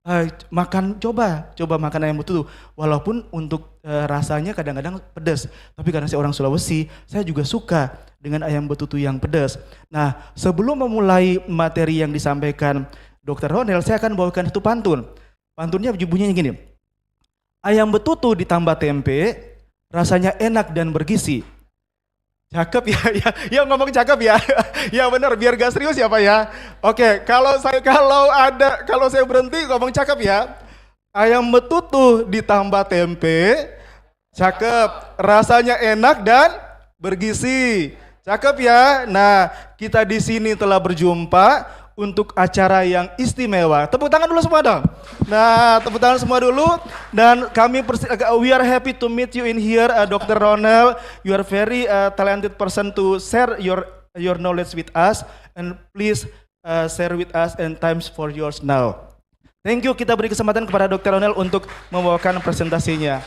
coba makan ayam betutu. Walaupun untuk rasanya kadang-kadang pedas, tapi karena saya orang Sulawesi, saya juga suka dengan ayam betutu yang pedas. Nah, sebelum memulai materi yang disampaikan Dr. Ronel, saya akan bawakan satu pantun. Pantunnya bunyinya gini. Ayam betutu ditambah tempe, rasanya enak dan bergizi. Cakep ya, ya ngomong cakep ya. Ya benar, biar gak serius ya Pak ya. Oke, kalau saya berhenti ngomong cakep ya. Ayam betutu ditambah tempe, cakep. Rasanya enak dan bergizi. Cakep ya. Nah, kita di sini telah berjumpa untuk acara yang istimewa. Tepuk tangan dulu semua dong. Nah, tepuk tangan semua dulu. Dan we are happy to meet you in here, Dr. Ronel. You are very talented person to share your knowledge with us. And please share with us and times for yours now. Thank you. Kita beri kesempatan kepada Dr. Ronel untuk membawakan presentasinya.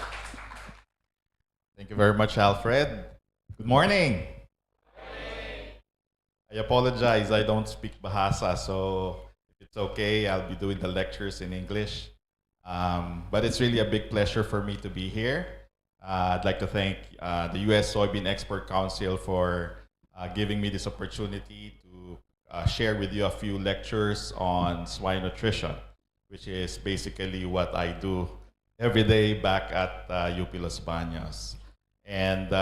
Thank you very much, Alfred. Good morning. I apologize, I don't speak Bahasa, so if it's okay, I'll be doing the lectures in English. But it's really a big pleasure for me to be here. I'd like to thank the U.S. Soybean Export Council for giving me this opportunity to share with you a few lectures on swine nutrition, which is basically what I do every day back at UP Los Baños. And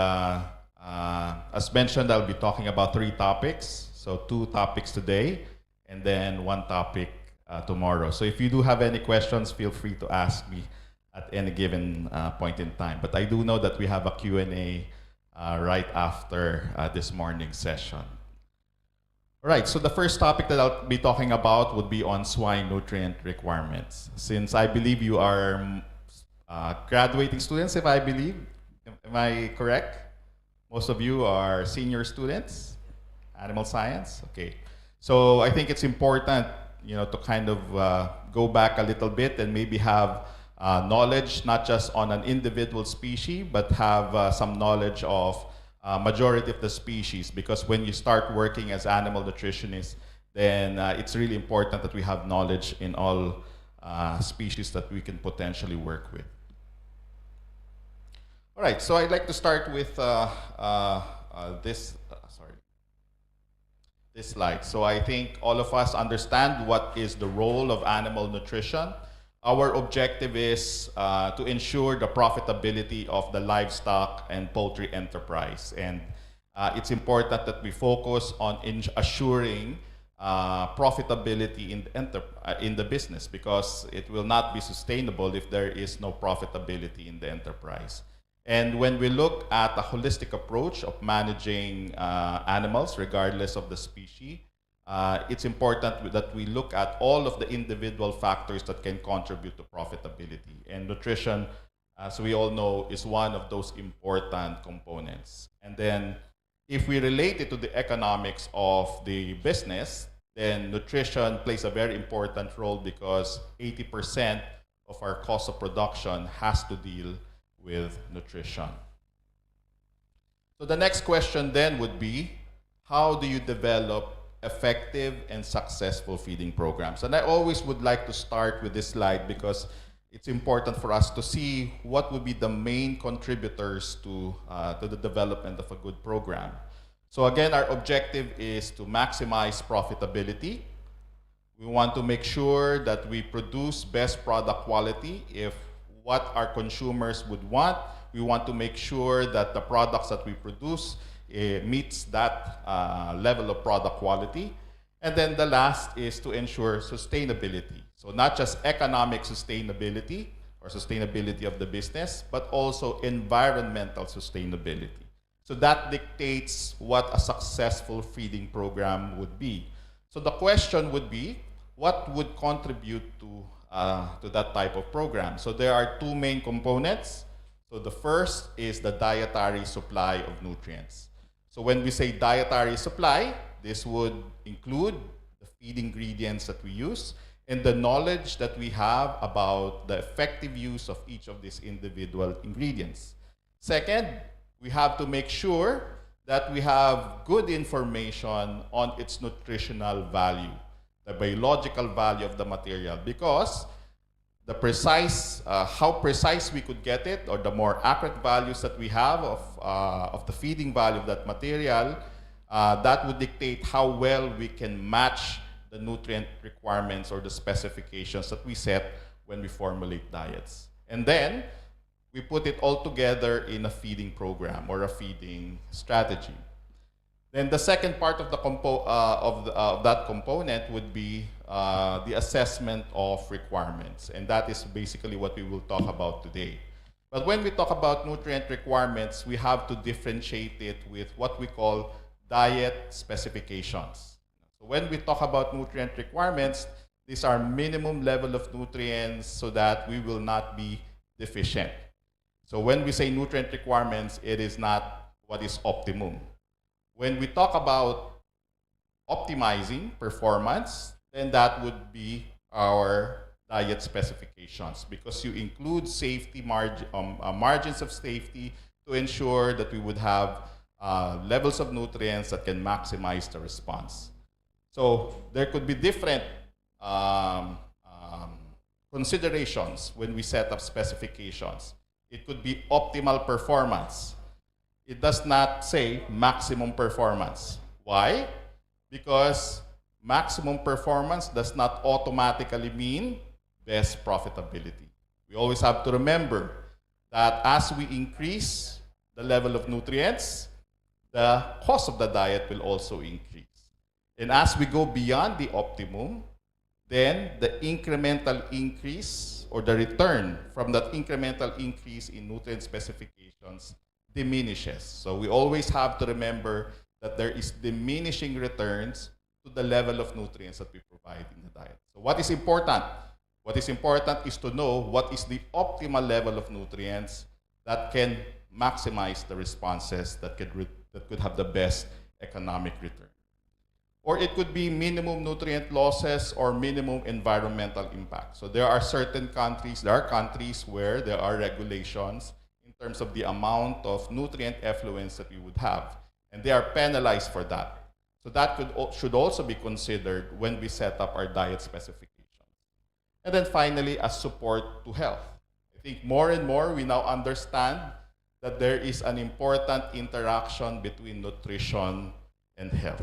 as mentioned, I'll be talking about 3 topics. So 2 topics today, and then 1 topic tomorrow. So if you do have any questions, feel free to ask me at any given point in time. But I do know that we have a Q&A right after this morning's session. All right, so the first topic that I'll be talking about would be on swine nutrient requirements. Since I believe you are graduating students, if I believe, am I correct? Most of you are senior students, animal science. Okay, so I think it's important, to kind of go back a little bit and maybe have knowledge not just on an individual species, but have some knowledge of majority of the species. Because when you start working as animal nutritionists, then it's really important that we have knowledge in all species that we can potentially work with. All right, so I'd like to start with this slide. So I think all of us understand what is the role of animal nutrition. Our objective is to ensure the profitability of the livestock and poultry enterprise. And it's important that we focus on assuring profitability in the business, because it will not be sustainable if there is no profitability in the enterprise. And when we look at a holistic approach of managing animals, regardless of the species, it's important that we look at all of the individual factors that can contribute to profitability. And nutrition, as we all know, is one of those important components. And then if we relate it to the economics of the business, then nutrition plays a very important role, because 80% of our cost of production has to deal with nutrition. So the next question then would be, how do you develop effective and successful feeding programs? And I always would like to start with this slide, because it's important for us to see what would be the main contributors to the development of a good program. So again, our objective is to maximize profitability. We want to make sure that we produce best product quality. If what our consumers would want, we want to make sure that the products that we produce meets that level of product quality. And then the last is to ensure sustainability. So not just economic sustainability or sustainability of the business, but also environmental sustainability. So that dictates what a successful feeding program would be. So the question would be, what would contribute to that type of program? So there are 2 main components. So the first is the dietary supply of nutrients. So when we say dietary supply, this would include the feed ingredients that we use and the knowledge that we have about the effective use of each of these individual ingredients. Second, we have to make sure that we have good information on its nutritional value, the biological value of the material, because the precise, how precise we could get it, or the more accurate values that we have of the feeding value of that material, that would dictate how well we can match the nutrient requirements or the specifications that we set when we formulate diets. And then we put it all together in a feeding program or a feeding strategy. Then the second part of that component would be the assessment of requirements, and that is basically what we will talk about today. But when we talk about nutrient requirements, we have to differentiate it with what we call diet specifications. So when we talk about nutrient requirements, these are minimum level of nutrients so that we will not be deficient. So when we say nutrient requirements, it is not what is optimum. When we talk about optimizing performance, then that would be our diet specifications, because you include safety margins of safety to ensure that we would have levels of nutrients that can maximize the response. So there could be different considerations when we set up specifications. It could be optimal performance. It does not say maximum performance. Why? Because maximum performance does not automatically mean best profitability. We always have to remember that as we increase the level of nutrients, the cost of the diet will also increase. And as we go beyond the optimum, then the incremental increase or the return from that incremental increase in nutrient specifications diminishes. So we always have to remember that there is diminishing returns to the level of nutrients that we provide in the diet. So what is important? What is important is to know what is the optimal level of nutrients that can maximize the responses that could have the best economic return. Or it could be minimum nutrient losses or minimum environmental impact. So there are countries where there are regulations in terms of the amount of nutrient effluents that we would have, and they are penalized for that. So that should also be considered when we set up our diet specifications. And then finally, as support to health. I think more and more we now understand that there is an important interaction between nutrition and health.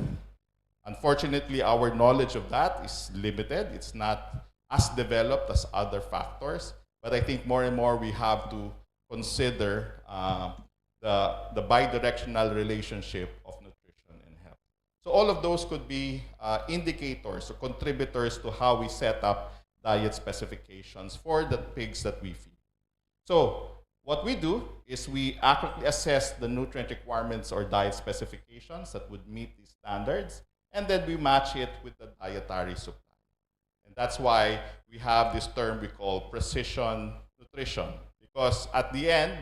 Unfortunately, our knowledge of that is limited. It's not as developed as other factors, but I think more and more we have to consider the bidirectional relationship of nutrition and health. So all of those could be indicators or contributors to how we set up diet specifications for the pigs that we feed. So what we do is we accurately assess the nutrient requirements or diet specifications that would meet these standards, and then we match it with the dietary supply. And that's why we have this term we call precision nutrition, because at the end,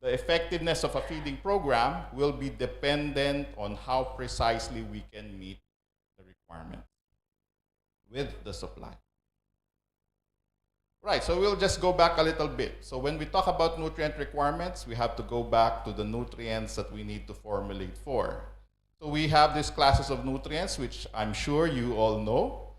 the effectiveness of a feeding program will be dependent on how precisely we can meet the requirement with the supply. Right, so we'll just go back a little bit. So when we talk about nutrient requirements, we have to go back to the nutrients that we need to formulate for. So we have these classes of nutrients, which I'm sure you all know.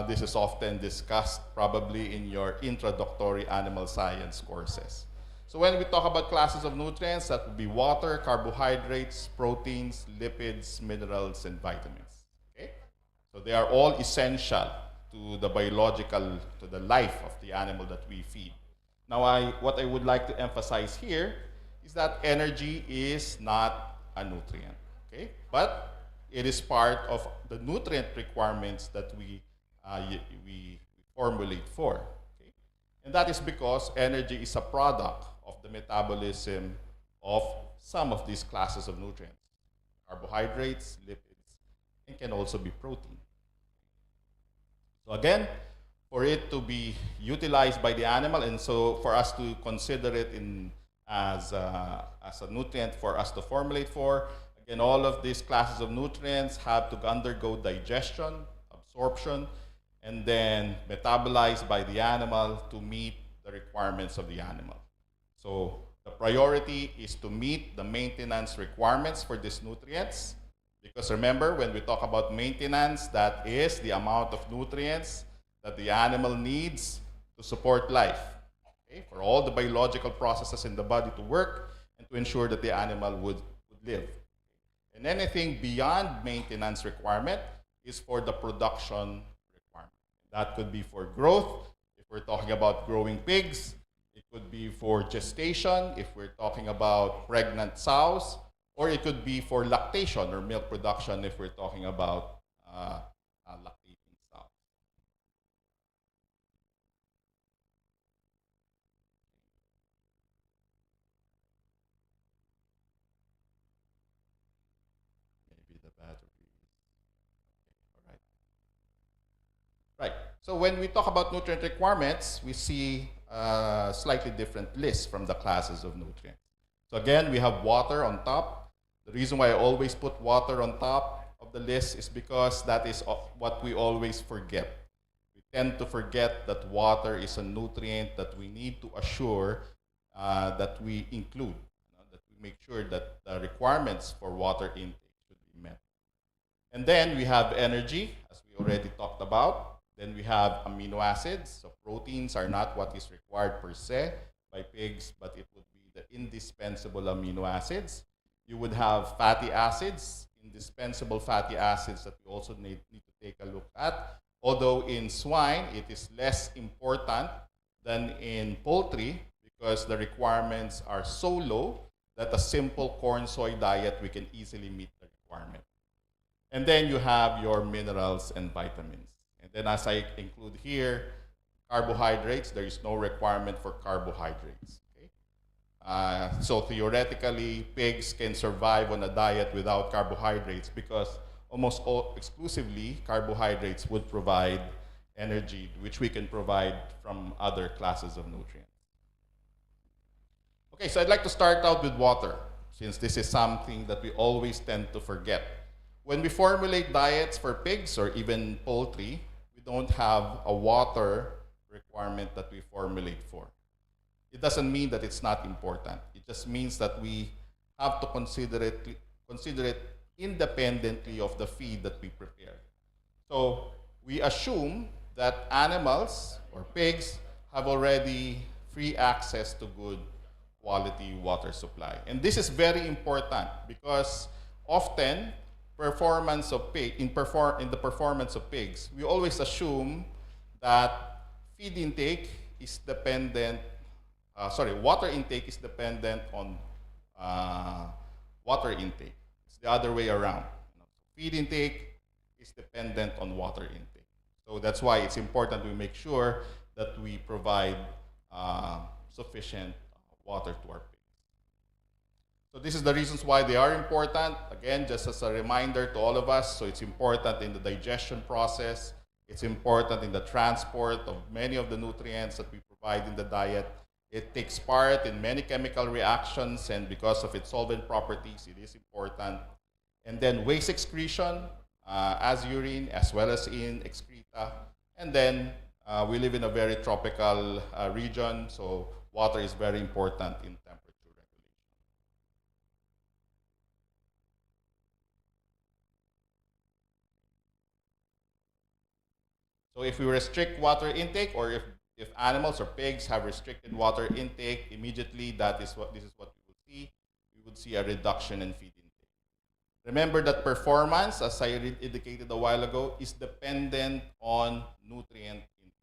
This is often discussed probably in your introductory animal science courses. So when we talk about classes of nutrients, that would be water, carbohydrates, proteins, lipids, minerals, and vitamins. Okay? So they are all essential to the to the life of the animal that we feed. Now, what I would like to emphasize here is that energy is not a nutrient. Okay? But it is part of the nutrient requirements that we formulate for. Okay? And that is because energy is a product of the metabolism of some of these classes of nutrients. Carbohydrates, lipids, and can also be protein. So again, for it to be utilized by the animal, and so for us to consider it as a nutrient for us to formulate for, again, all of these classes of nutrients have to undergo digestion, absorption, and then metabolized by the animal to meet the requirements of the animal. So the priority is to meet the maintenance requirements for these nutrients, because remember, when we talk about maintenance, that is the amount of nutrients that the animal needs to support life, okay, for all the biological processes in the body to work and to ensure that the animal would live. And anything beyond maintenance requirement is for the production requirement. That could be for growth, if we're talking about growing pigs. It could be for gestation, if we're talking about pregnant sows, or it could be for lactation or milk production if we're talking about lactating sows. Maybe the battery. All right. Right. So when we talk about nutrient requirements, we see a slightly different list from the classes of nutrients. So again, we have water on top. The reason why I always put water on top of the list is because that is what we always forget. We tend to forget that water is a nutrient that we need to assure that we include, that we make sure that the requirements for water intake should be met. And then we have energy, as we already talked about. Then we have amino acids. So proteins are not what is required per se by pigs, but it would be the indispensable amino acids. You would have fatty acids, indispensable fatty acids that we also need to take a look at. Although in swine, it is less important than in poultry because the requirements are so low that a simple corn soy diet, we can easily meet the requirement. And then you have your minerals and vitamins. And then as I include here, carbohydrates, there is no requirement for carbohydrates. Okay? So theoretically, pigs can survive on a diet without carbohydrates because almost exclusively carbohydrates would provide energy, which we can provide from other classes of nutrients. Okay, so I'd like to start out with water, since this is something that we always tend to forget. When we formulate diets for pigs or even poultry, we don't have a water requirement that we formulate for. It doesn't mean that it's not important. It just means that we have to consider it independently of the feed that we prepare. So we assume that animals or pigs have already free access to good quality water supply. And this is very important because often in the performance of pigs, we always assume that feed intake is dependent, water intake is dependent on water intake. It's the other way around. Feed intake is dependent on water intake. So that's why it's important we make sure that we provide sufficient water to our pigs. So this is the reasons why they are important. Again, just as a reminder to all of us, so it's important in the digestion process. It's important in the transport of many of the nutrients that we provide in the diet. It takes part in many chemical reactions, and because of its solvent properties, it is important. And then waste excretion, as urine, as well as in excreta. And then we live in a very tropical region, so water is very important in temperature regulation. So if we restrict water intake, or if animals or pigs have restricted water intake, immediately this is what we would see. We would see a reduction in feed intake. Remember that performance, as I indicated a while ago, is dependent on nutrient intake.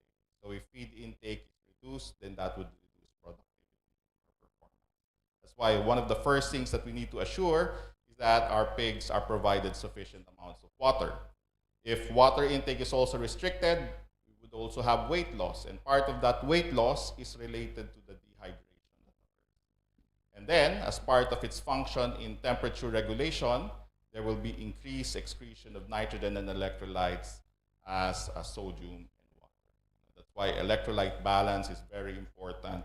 So if feed intake is reduced, then that would reduce productivity or performance. That's why one of the first things that we need to assure is that our pigs are provided sufficient amounts of water. If water intake is also restricted, we would also have weight loss, and part of that weight loss is related to the dehydration that occurs. And then, as part of its function in temperature regulation, there will be increased excretion of nitrogen and electrolytes as sodium and water. That's why electrolyte balance is very important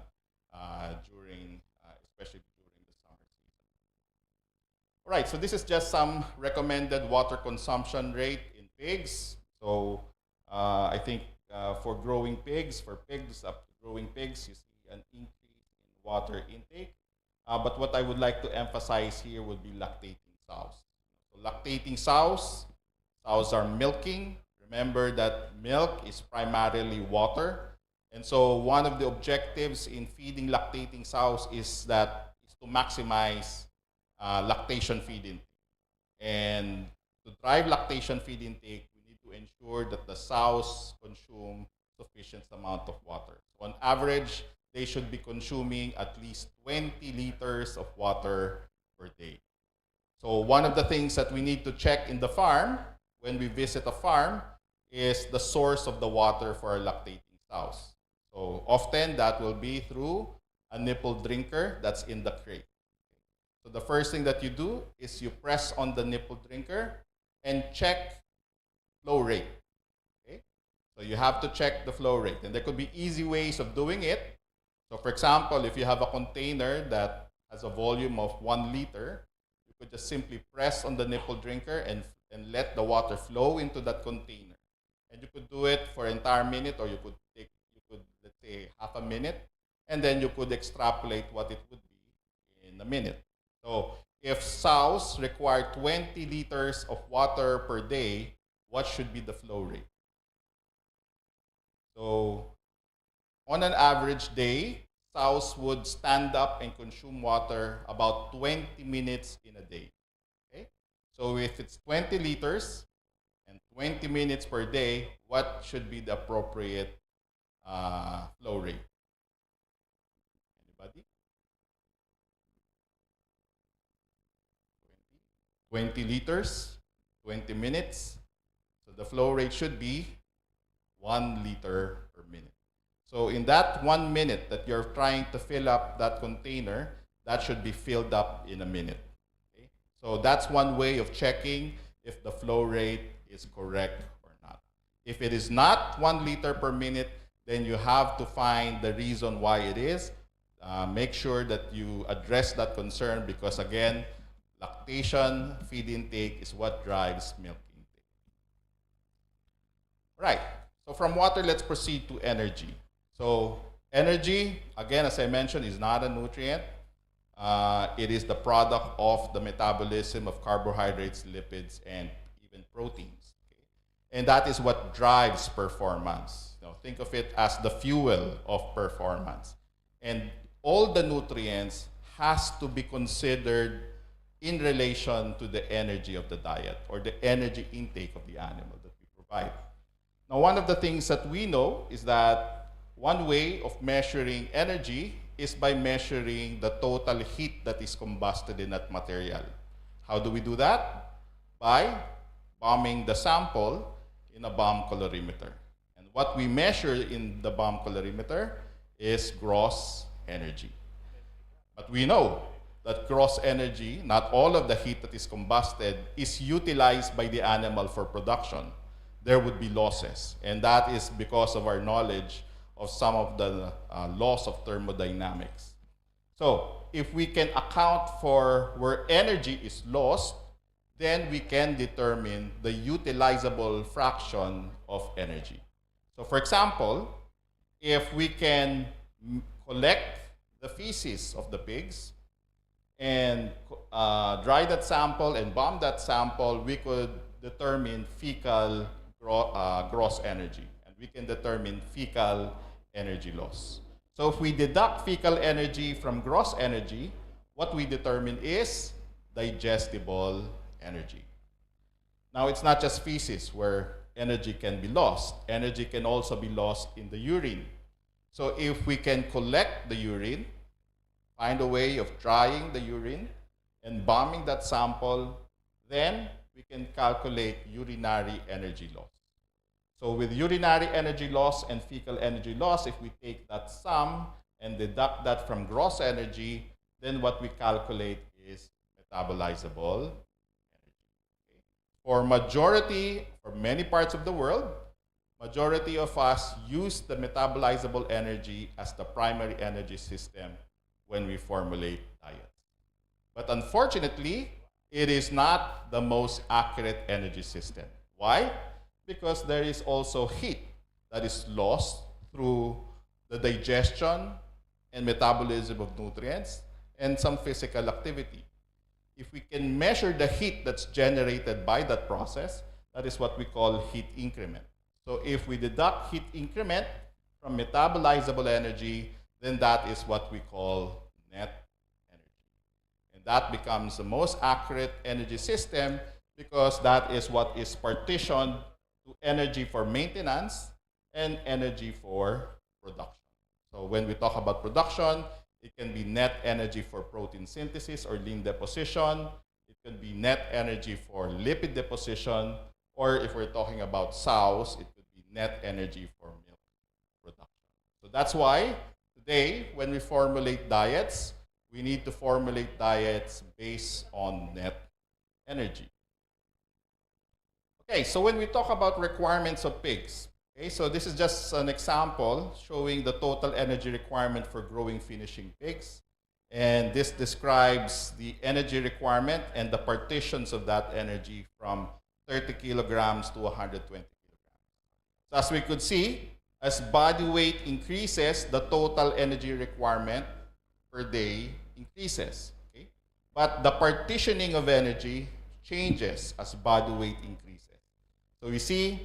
especially during the summer season. All right, so this is just some recommended water consumption rate in pigs. So I think for growing pigs, up to growing pigs, you see an increase in water intake. But what I would like to emphasize here would be lactating sows. So lactating sows are milking. Remember that milk is primarily water. And so one of the objectives in feeding lactating sows is to maximize lactation feed intake. And to drive lactation feed intake, we need to ensure that the sows consume sufficient amount of water. So on average, they should be consuming at least 20 liters of water per day. So one of the things that we need to check in the farm when we visit a farm is the source of the water for our lactating sows. So often that will be through a nipple drinker that's in the crate. So the first thing that you do is you press on the nipple drinker and check flow rate. Okay? So you have to check the flow rate. And there could be easy ways of doing it. So for example, if you have a container that has a volume of 1 liter, you could just simply press on the nipple drinker and let the water flow into that container. And you could do it for an entire minute, or you could let's say half a minute, and then you could extrapolate what it would be in a minute. So if sows require 20 liters of water per day, what should be the flow rate? So on an average day, sows would stand up and consume water about 20 minutes in a day. Okay? So if it's 20 liters and 20 minutes per day, what should be the appropriate flow rate? Anybody? 20 liters, 20 minutes. So the flow rate should be 1 liter per minute. So in that 1 minute that you're trying to fill up that container, that should be filled up in a minute. Okay? So that's one way of checking if the flow rate is correct or not. If it is not 1 liter per minute, then you have to find the reason why it is. Make sure that you address that concern, because again, lactation feed intake is what drives milk intake. Right. So from water, let's proceed to energy. So energy, again, as I mentioned, is not a nutrient. It is the product of the metabolism of carbohydrates, lipids, and even proteins. Okay? And that is what drives performance. Think of it as the fuel of performance. And all the nutrients has to be considered in relation to the energy of the diet, or the energy intake of the animal that we provide. Now, one of the things that we know is that one way of measuring energy is by measuring the total heat that is combusted in that material. How do we do that? By bombing the sample in a bomb calorimeter. And what we measure in the bomb calorimeter is gross energy. But we know that gross energy, not all of the heat that is combusted, is utilized by the animal for production. There would be losses, and that is because of our knowledge of some of the laws of thermodynamics. So if we can account for where energy is lost, then we can determine the utilizable fraction of energy. So for example, if we can collect the feces of the pigs and dry that sample and bomb that sample, we could determine fecal gross energy, and we can determine fecal energy loss. So if we deduct fecal energy from gross energy, what we determine is digestible energy. Now, it's not just feces where energy can be lost. Energy can also be lost in the urine. So if we can collect the urine, find a way of drying the urine and bombing that sample, then we can calculate urinary energy loss. So with urinary energy loss and fecal energy loss, if we take that sum and deduct that from gross energy, then what we calculate is metabolizable energy. Okay? For many parts of the world, majority of us use the metabolizable energy as the primary energy system when we formulate diets. But unfortunately, it is not the most accurate energy system. Why? Because there is also heat that is lost through the digestion and metabolism of nutrients and some physical activity. If we can measure the heat that's generated by that process, that is what we call heat increment. So if we deduct heat increment from metabolizable energy, then that is what we call net energy. And that becomes the most accurate energy system because that is what is partitioned to energy for maintenance and energy for production. So when we talk about production, it can be net energy for protein synthesis or lean deposition. It can be net energy for lipid deposition, or if we're talking about sows, it could be net energy for milk production. So that's why today, when we formulate diets, we need to formulate diets based on net energy. Okay, so when we talk about requirements of pigs, okay, so this is just an example showing the total energy requirement for growing finishing pigs. And this describes the energy requirement and the partitions of that energy from 30 kilograms to 120 kilograms. So as we could see, as body weight increases, the total energy requirement per day increases. Okay? But the partitioning of energy changes as body weight increases. So we see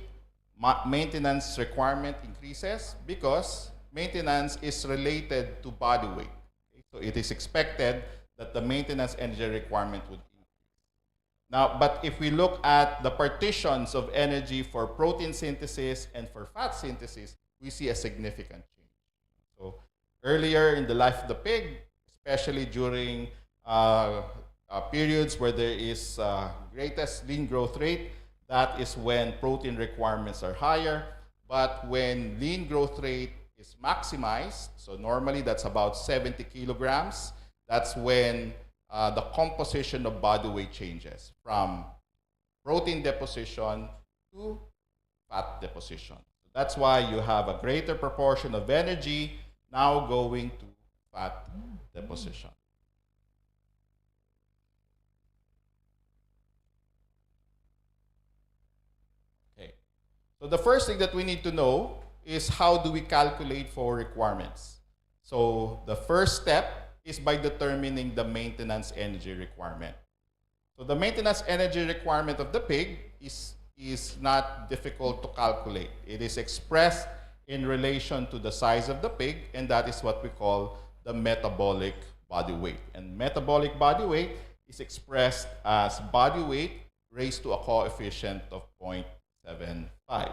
maintenance requirement increases because maintenance is related to body weight. Okay? So it is expected that the maintenance energy requirement would increase. Now, but if we look at the partitions of energy for protein synthesis and for fat synthesis, we see a significant change. So earlier in the life of the pig, especially during periods where there is greatest lean growth rate, that is when protein requirements are higher. But when lean growth rate is maximized, so normally that's about 70 kilograms, that's when the composition of body weight changes from protein deposition to fat deposition. That's why you have a greater proportion of energy now going to fat deposition. Okay. So the first thing that we need to know is how do we calculate for requirements. So the first step is by determining the maintenance energy requirement. So the maintenance energy requirement of the pig is not difficult to calculate. It is expressed in relation to the size of the pig, and that is what we call the metabolic body weight. And metabolic body weight is expressed as body weight raised to a coefficient of 0.75.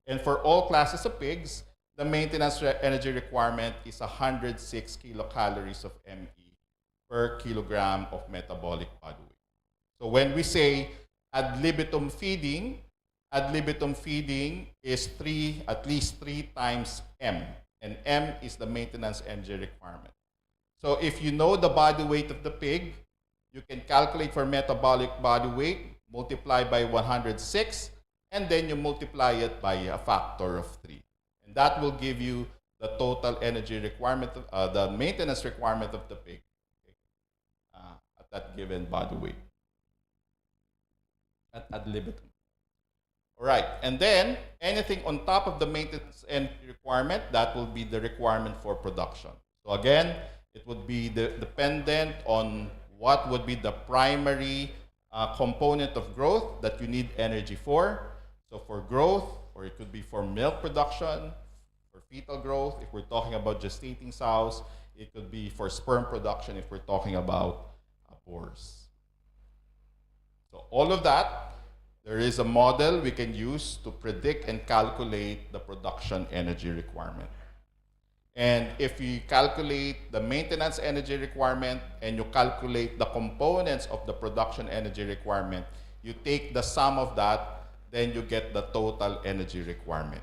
And for all classes of pigs, the maintenance energy requirement is 106 kilocalories of ME per kilogram of metabolic body weight. So when we say ad libitum feeding is at least 3 times M, and M is the maintenance energy requirement. So if you know the body weight of the pig, you can calculate for metabolic body weight, multiply by 106, and then you multiply it by a factor of 3. And that will give you the total energy requirement, the maintenance requirement of the pig, okay, at that given body weight. At ad libitum. All right, and then anything on top of the maintenance energy requirement, that will be the requirement for production. So again, it would be dependent on what would be the primary component of growth that you need energy for. So for growth, or it could be for milk production, for fetal growth, if we're talking about gestating sows, it could be for sperm production if we're talking about boars. So all of that, there is a model we can use to predict and calculate the production energy requirement. And if you calculate the maintenance energy requirement and you calculate the components of the production energy requirement, you take the sum of that, then you get the total energy requirement.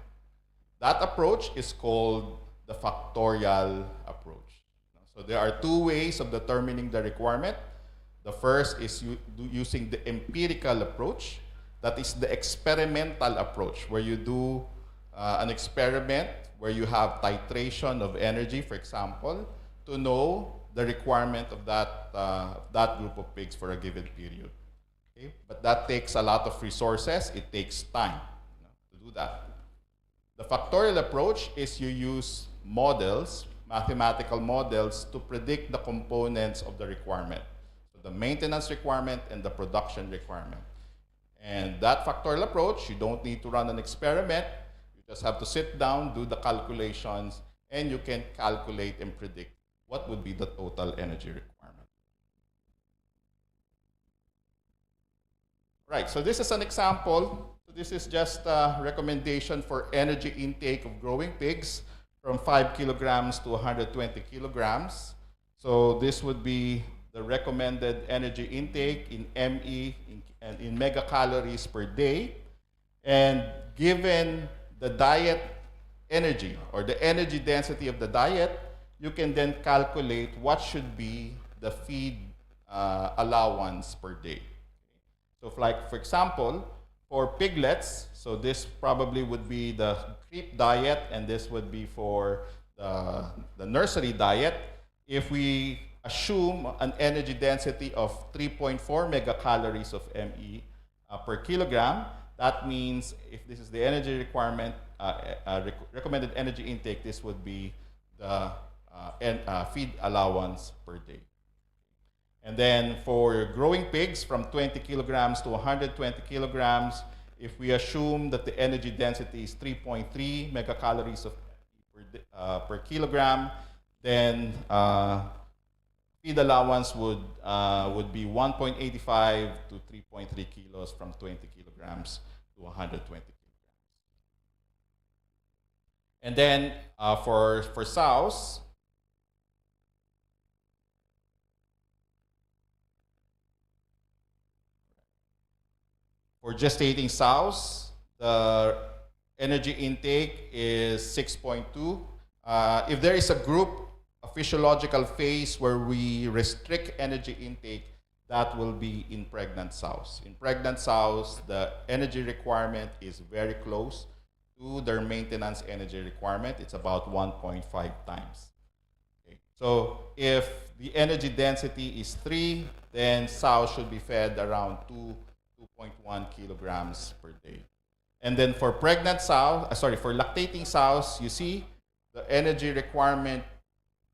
That approach is called the factorial approach. So there are 2 ways of determining the requirement. The first is using the empirical approach. That is the experimental approach, where you do an experiment where you have titration of energy, for example, to know the requirement of that group of pigs for a given period. Okay? But that takes a lot of resources. It takes time to do that. The factorial approach is you use models, mathematical models, to predict the components of the requirement. The maintenance requirement and the production requirement. And that factorial approach, you don't need to run an experiment. You just have to sit down, do the calculations, and you can calculate and predict what would be the total energy requirement. Right, so this is an example. So this is just a recommendation for energy intake of growing pigs from 5 kilograms to 120 kilograms. So this would be the recommended energy intake in ME and in megacalories per day. And given the diet energy or the energy density of the diet, you can then calculate what should be the feed allowance per day. So for example, for piglets, so this probably would be the creep diet, and this would be for the nursery diet. If we assume an energy density of 3.4 megacalories of ME per kilogram, that means if this is the energy requirement, recommended energy intake, this would be the feed allowance per day. And then for growing pigs from 20 kilograms to 120 kilograms, if we assume that the energy density is 3.3 megacalories of per kilogram, then feed allowance would be 1.85 to 3.3 kilos from 20 kilograms to 120 kilograms. And then for sows, for gestating sows, the energy intake is 6.2. If there is a group, a physiological phase where we restrict energy intake, that will be in pregnant sows. In pregnant sows, the energy requirement is very close to their maintenance energy requirement. It's about 1.5 times. Okay. So if the energy density is 3, then sows should be fed around 2.1 kilograms per day. And then for pregnant sows, for lactating sows, you see the energy requirement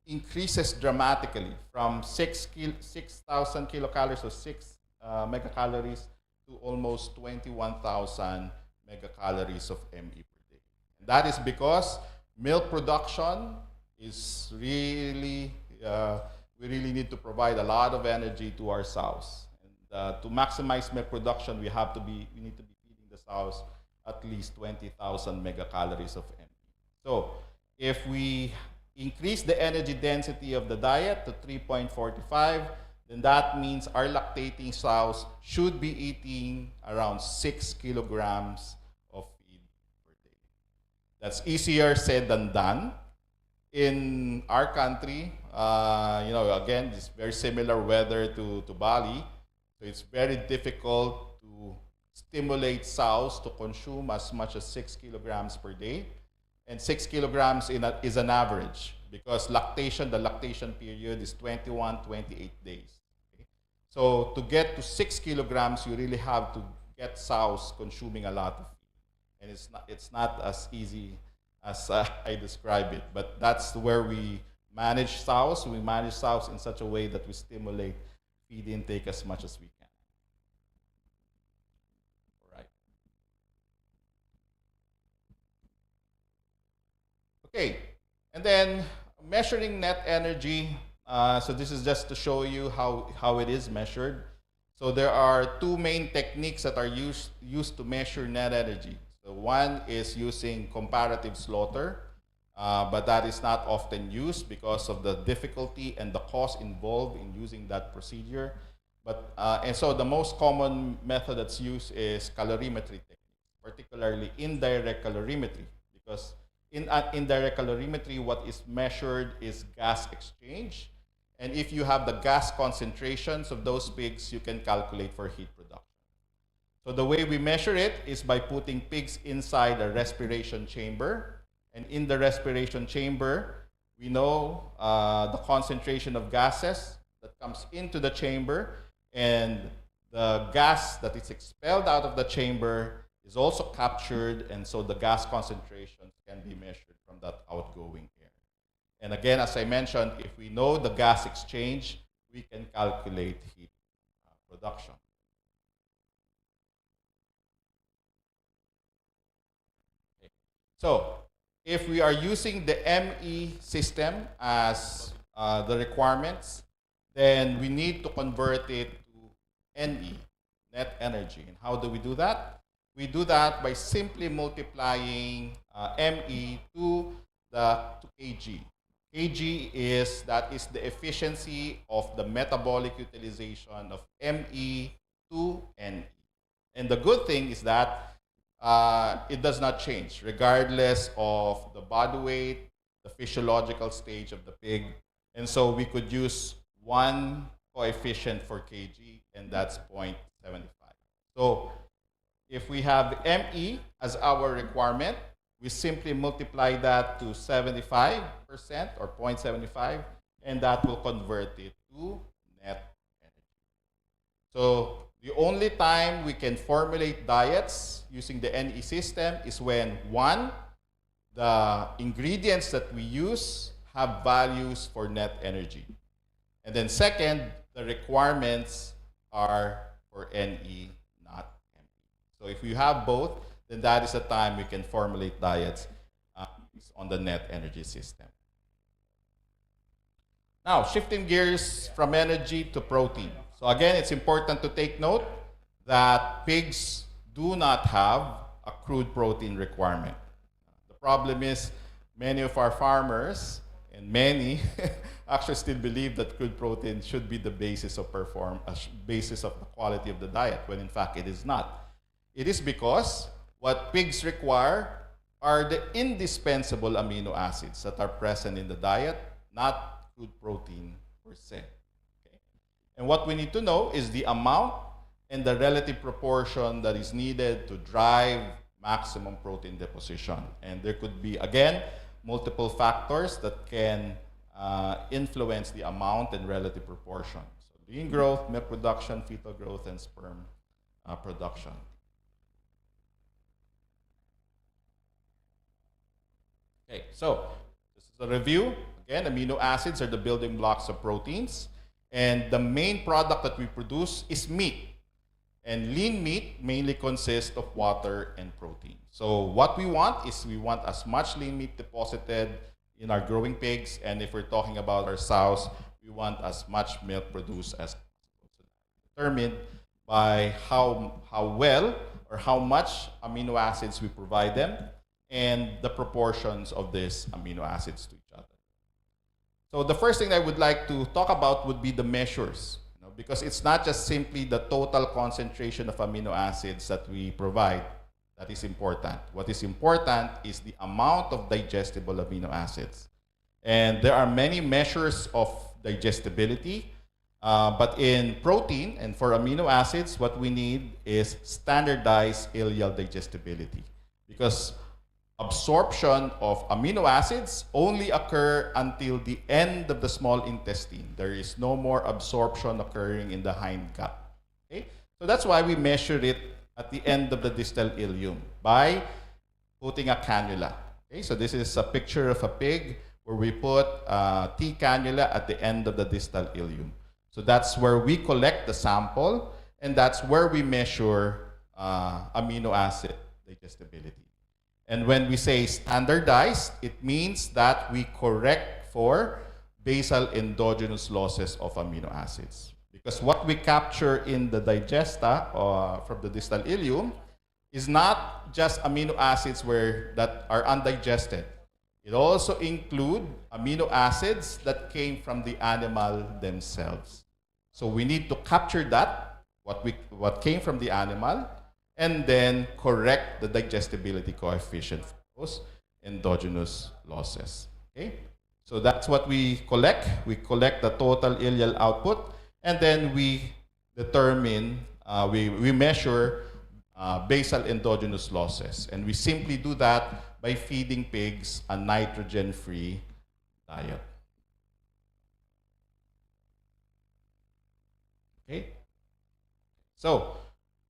increases dramatically from 6,000 kilocalories or 6 megacalories to almost 21,000 megacalories of ME per day. And that is because milk production is really, we really need to provide a lot of energy to our sows. And to maximize milk production, we need to be feeding the sows at least 20,000 megacalories of ME. So if we increase the energy density of the diet to 3.45, then that means our lactating sows should be eating around 6 kilograms of feed per day. That's easier said than done. In our country, again, it's very similar weather to Bali, so it's very difficult to stimulate sows to consume as much as 6 kilograms per day. And 6 kilograms is an average because the lactation period is 21, 28 days. Okay? So to get to 6 kilograms, you really have to get sows consuming a lot of feed. And it's not as easy as I describe it, but that's where we manage sows. We manage sows in such a way that we stimulate feed intake as much as we can. Okay, and then measuring net energy. So this is just to show you how it is measured. So there are two main techniques that are used to measure net energy. So one is using comparative slaughter, but that is not often used because of the difficulty and the cost involved in using that procedure. And so the most common method that's used is calorimetry technique, particularly indirect calorimetry, because in indirect calorimetry, what is measured is gas exchange. And if you have the gas concentrations of those pigs, you can calculate for heat production. So the way we measure it is by putting pigs inside a respiration chamber. And in the respiration chamber, we know the concentration of gases that comes into the chamber, and the gas that is expelled out of the chamber is also captured, and so the gas concentrations can be measured from that outgoing air. And again, as I mentioned, if we know the gas exchange, we can calculate heat production. Okay. So, if we are using the ME system as the requirements, then we need to convert it to NE, net energy. And how do we do that? We do that by simply multiplying ME to kg. Kg is the efficiency of the metabolic utilization of Me to Ne. And the good thing is that it does not change regardless of the body weight, the physiological stage of the pig. And so we could use one coefficient for kg, and that's 0.75. So if we have Me as our requirement, we simply multiply that to 75% or 0.75, and that will convert it to net energy. So the only time we can formulate diets using the NE system is when, one, the ingredients that we use have values for net energy. And then second, the requirements are for NE, not ME. So if you have both, then that is the time we can formulate diets on the net energy system. Now, shifting gears from energy to protein. So again, it's important to take note that pigs do not have a crude protein requirement. The problem is many of our farmers, and many actually still believe that crude protein should be the basis of basis of the quality of the diet, when in fact it is not. It is because what pigs require are the indispensable amino acids that are present in the diet, not crude protein per se. Okay? And what we need to know is the amount and the relative proportion that is needed to drive maximum protein deposition. And there could be, again, multiple factors that can influence the amount and relative proportion. So lean growth, milk production, fetal growth, and sperm production. Okay, so this is a review. Again, amino acids are the building blocks of proteins. And the main product that we produce is meat. And lean meat mainly consists of water and protein. So what we want is we want as much lean meat deposited in our growing pigs. And if we're talking about our sows, we want as much milk produced as possible. So determined by how well or how much amino acids we provide them, and the proportions of these amino acids to each other. So the first thing I would like to talk about would be the measures, because it's not just simply the total concentration of amino acids that we provide that is important. What is important is the amount of digestible amino acids. And there are many measures of digestibility, but in protein and for amino acids, what we need is standardized ileal digestibility, because absorption of amino acids only occur until the end of the small intestine. There is no more absorption occurring in the hind gut. Okay? So that's why we measure it at the end of the distal ileum by putting a cannula. Okay? So this is a picture of a pig where we put a T cannula at the end of the distal ileum. So that's where we collect the sample, and that's where we measure amino acid digestibility. And when we say standardized, it means that we correct for basal endogenous losses of amino acids. Because what we capture in the digesta from the distal ileum is not just amino acids that are undigested. It also includes amino acids that came from the animal themselves. So we need to capture that, what came from the animal, and then correct the digestibility coefficient for those endogenous losses. Okay? So that's what we collect. We collect the total ileal output, and then we determine, we measure basal endogenous losses. And we simply do that by feeding pigs a nitrogen-free diet. Okay? So,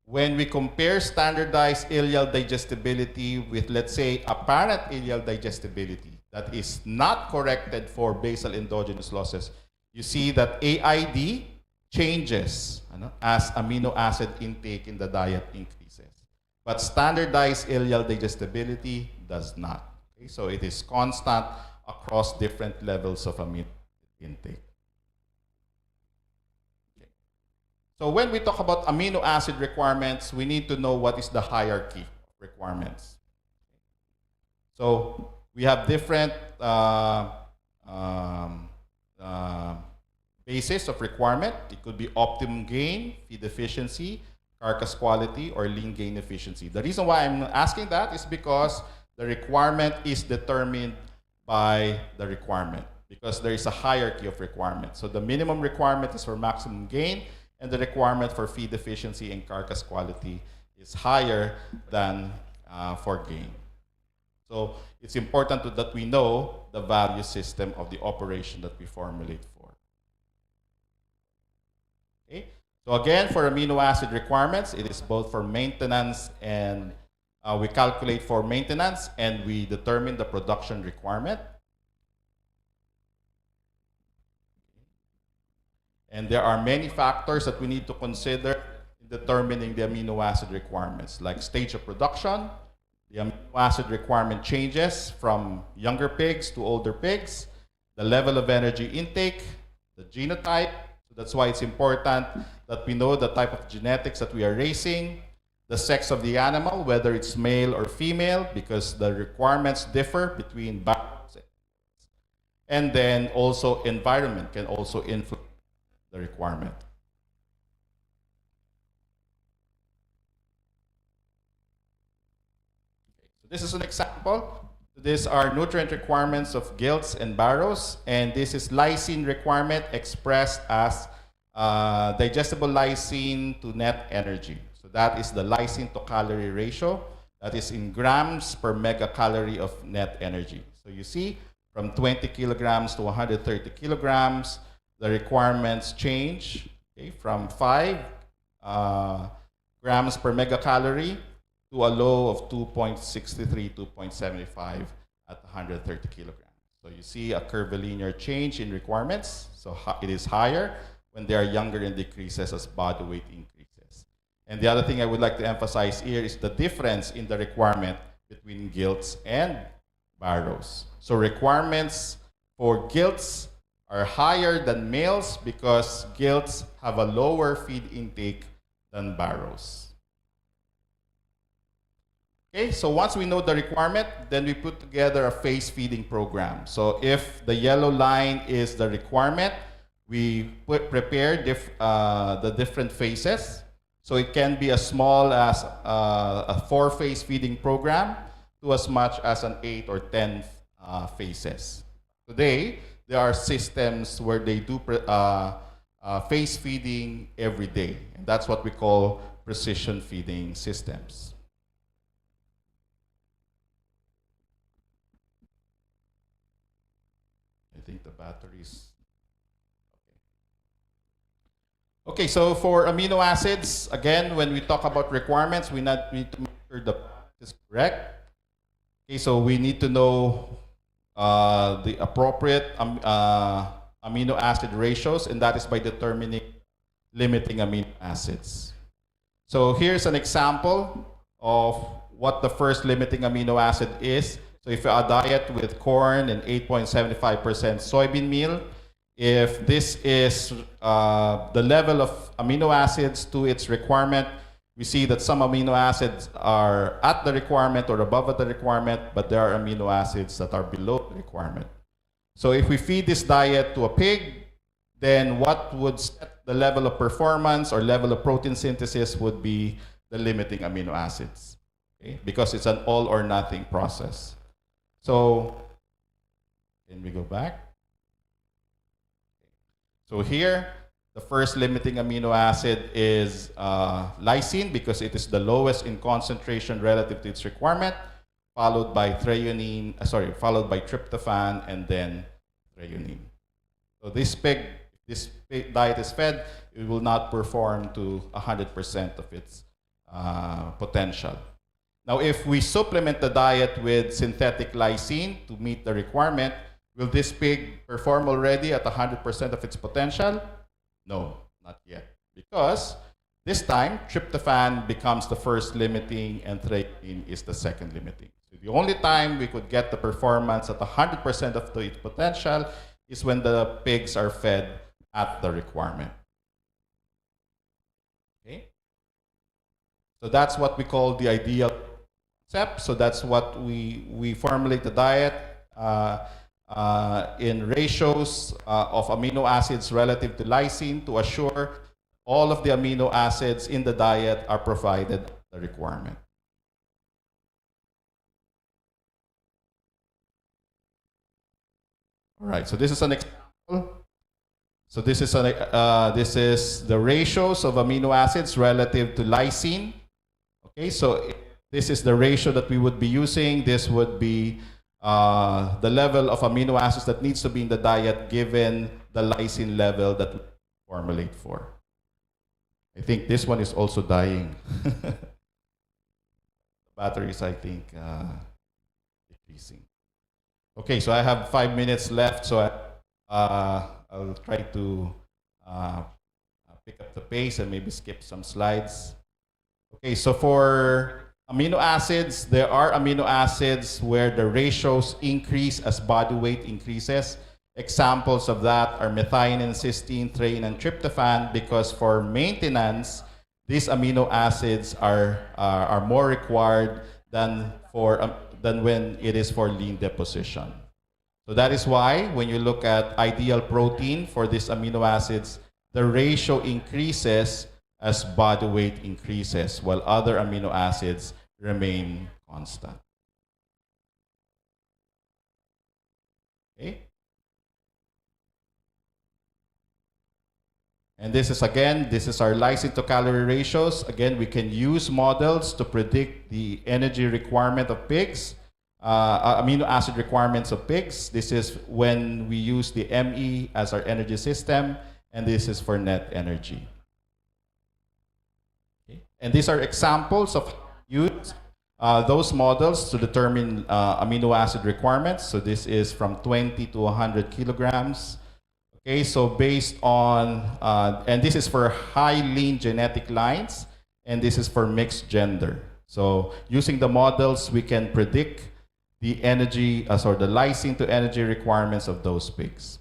when we compare standardized ileal digestibility with, let's say, apparent ileal digestibility that is not corrected for basal endogenous losses, you see that AID changes as amino acid intake in the diet increases. But standardized ileal digestibility does not. Okay? So it is constant across different levels of amino intake. Okay. So when we talk about amino acid requirements, we need to know what is the hierarchy of requirements. So we have different basis of requirement. It could be optimum gain, feed efficiency, carcass quality, or lean gain efficiency. The reason why I'm asking that is because the requirement is determined by the requirement, because there is a hierarchy of requirements. So the minimum requirement is for maximum gain, and the requirement for feed efficiency and carcass quality is higher than for gain. So it's important that we know the value system of the operation that we formulate for. Okay? So again, for amino acid requirements, it is both for maintenance and we calculate for maintenance and we determine the production requirement. And there are many factors that we need to consider in determining the amino acid requirements, like stage of production. The amino acid requirement changes from younger pigs to older pigs, the level of energy intake, the genotype. So that's why it's important that we know the type of genetics that we are raising, the sex of the animal, whether it's male or female, because the requirements differ between barrows. And then also environment can also influence the requirement. This is an example. These are nutrient requirements of gilts and barrows, and this is lysine requirement expressed as digestible lysine to net energy. So that is the lysine to calorie ratio. That is in grams per megacalorie of net energy. So you see, from 20 kilograms to 130 kilograms, the requirements change, okay, from 5 grams per megacalorie to a low of 2.63, 2.75 at 130 kilograms. So you see a curvilinear change in requirements. So it is higher when they are younger and decreases as body weight increases. And the other thing I would like to emphasize here is the difference in the requirement between gilts and barrows. So requirements for gilts are higher than males because gilts have a lower feed intake than barrows. Okay, so once we know the requirement, then we put together a phase feeding program. So if the yellow line is the requirement, we prepare the different phases. So it can be as small as a 4-phase feeding program to as much as an 8 or 10 phases. Today, there are systems where they do phase feeding every day. And that's what we call precision feeding systems. I think the batteries. Okay, so for amino acids, again, when we talk about requirements, we need to make sure the balance is correct. Okay, so we need to know the appropriate amino acid ratios, and that is by determining limiting amino acids. So here's an example of what the first limiting amino acid is. So if you have a diet with corn and 8.75% soybean meal, if this is the level of amino acids to its requirement, we see that some amino acids are at the requirement or above the requirement, but there are amino acids that are below the requirement. So if we feed this diet to a pig, then what would set the level of performance or level of protein synthesis would be the limiting amino acids, okay? Because it's an all or nothing process. So, can we go back? So here, the first limiting amino acid is lysine because it is the lowest in concentration relative to its requirement, followed by followed by tryptophan and then threonine. So this pig diet is fed, it will not perform to 100% of its potential. Now, if we supplement the diet with synthetic lysine to meet the requirement, will this pig perform already at 100% of its potential? No, not yet. Because this time, tryptophan becomes the first limiting and threonine is the second limiting. So So the only time we could get the performance at 100% of the potential is when the pigs are fed at the requirement. Okay? So that's what we call the ideal concept. So that's what we formulate the diet in ratios of amino acids relative to lysine to assure all of the amino acids in the diet are provided at the requirement. All right, so this is an example. So this is the ratios of amino acids relative to lysine. Okay, so this is the ratio that we would be using. This would be the level of amino acids that needs to be in the diet given the lysine level that we formulate for. I think this one is also dying. The battery is, I think, decreasing. Okay, so I have 5 minutes left, so I'll try to pick up the pace and maybe skip some slides. Okay, so for amino acids, there are amino acids where the ratios increase as body weight increases. Examples of that are methionine, cysteine, threonine, and tryptophan, because for maintenance, these amino acids are more required than when it is for lean deposition. So that is why when you look at ideal protein for these amino acids, the ratio increases as body weight increases, while other amino acids remain constant. Okay? And this is our lysine to calorie ratios. Again, we can use models to predict the energy requirement of pigs, amino acid requirements of pigs. This is when we use the ME as our energy system, and this is for net energy. Okay. And these are examples of use those models to determine amino acid requirements. So this is from 20 to 100 kilograms. Okay, so based on, and this is for high lean genetic lines, and this is for mixed gender. So using the models, we can predict the energy, the lysine to energy requirements of those pigs.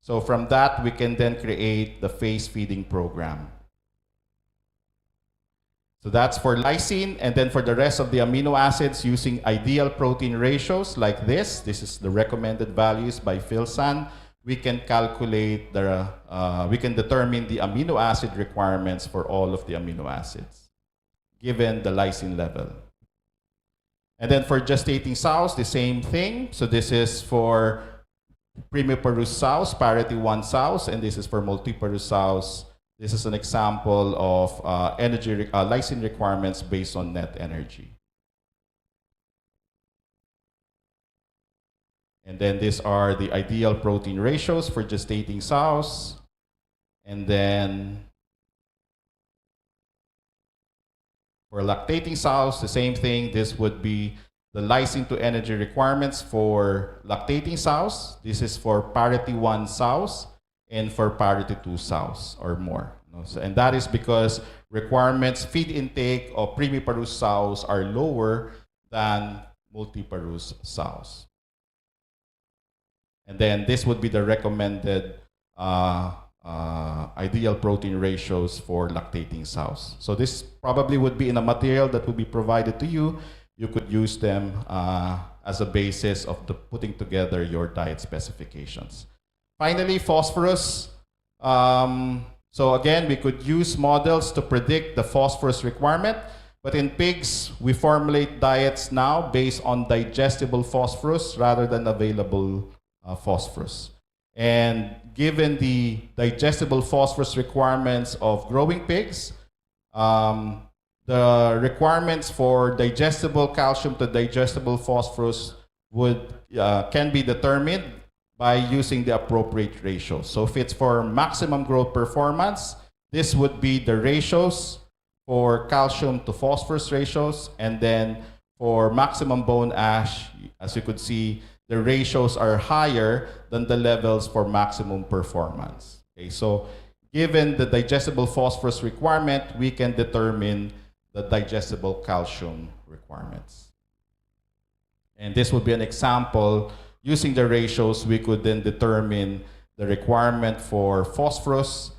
So from that, we can then create the phase feeding program. So that's for lysine, and then for the rest of the amino acids, using ideal protein ratios like this. This is the recommended values by Philsan. We can calculate we can determine the amino acid requirements for all of the amino acids, given the lysine level. And then for gestating sows, the same thing. So this is for primiparous sows, parity 1 sows, and this is for multiparous sows. This is an example of lysine requirements based on net energy. And then these are the ideal protein ratios for gestating sows. And then for lactating sows, the same thing. This would be the lysine to energy requirements for lactating sows. This is for parity 1 sows and for parity 2 sows or more. And that is because requirements, feed intake of primiparous sows are lower than multiparous sows. And then this would be the recommended ideal protein ratios for lactating sows. So this probably would be in a material that will be provided to you. You could use them as a basis of putting together your diet specifications. Finally, phosphorus. So again, we could use models to predict the phosphorus requirement. But in pigs, we formulate diets now based on digestible phosphorus rather than available phosphorus. And given the digestible phosphorus requirements of growing pigs, the requirements for digestible calcium to digestible phosphorus can be determined by using the appropriate ratio. So if it's for maximum growth performance, this would be the ratios for calcium to phosphorus ratios, and then for maximum bone ash, as you could see, the ratios are higher than the levels for maximum performance. Okay, so given the digestible phosphorus requirement, we can determine the digestible calcium requirements. And this would be an example. Using the ratios, we could then determine the requirement for phosphorus,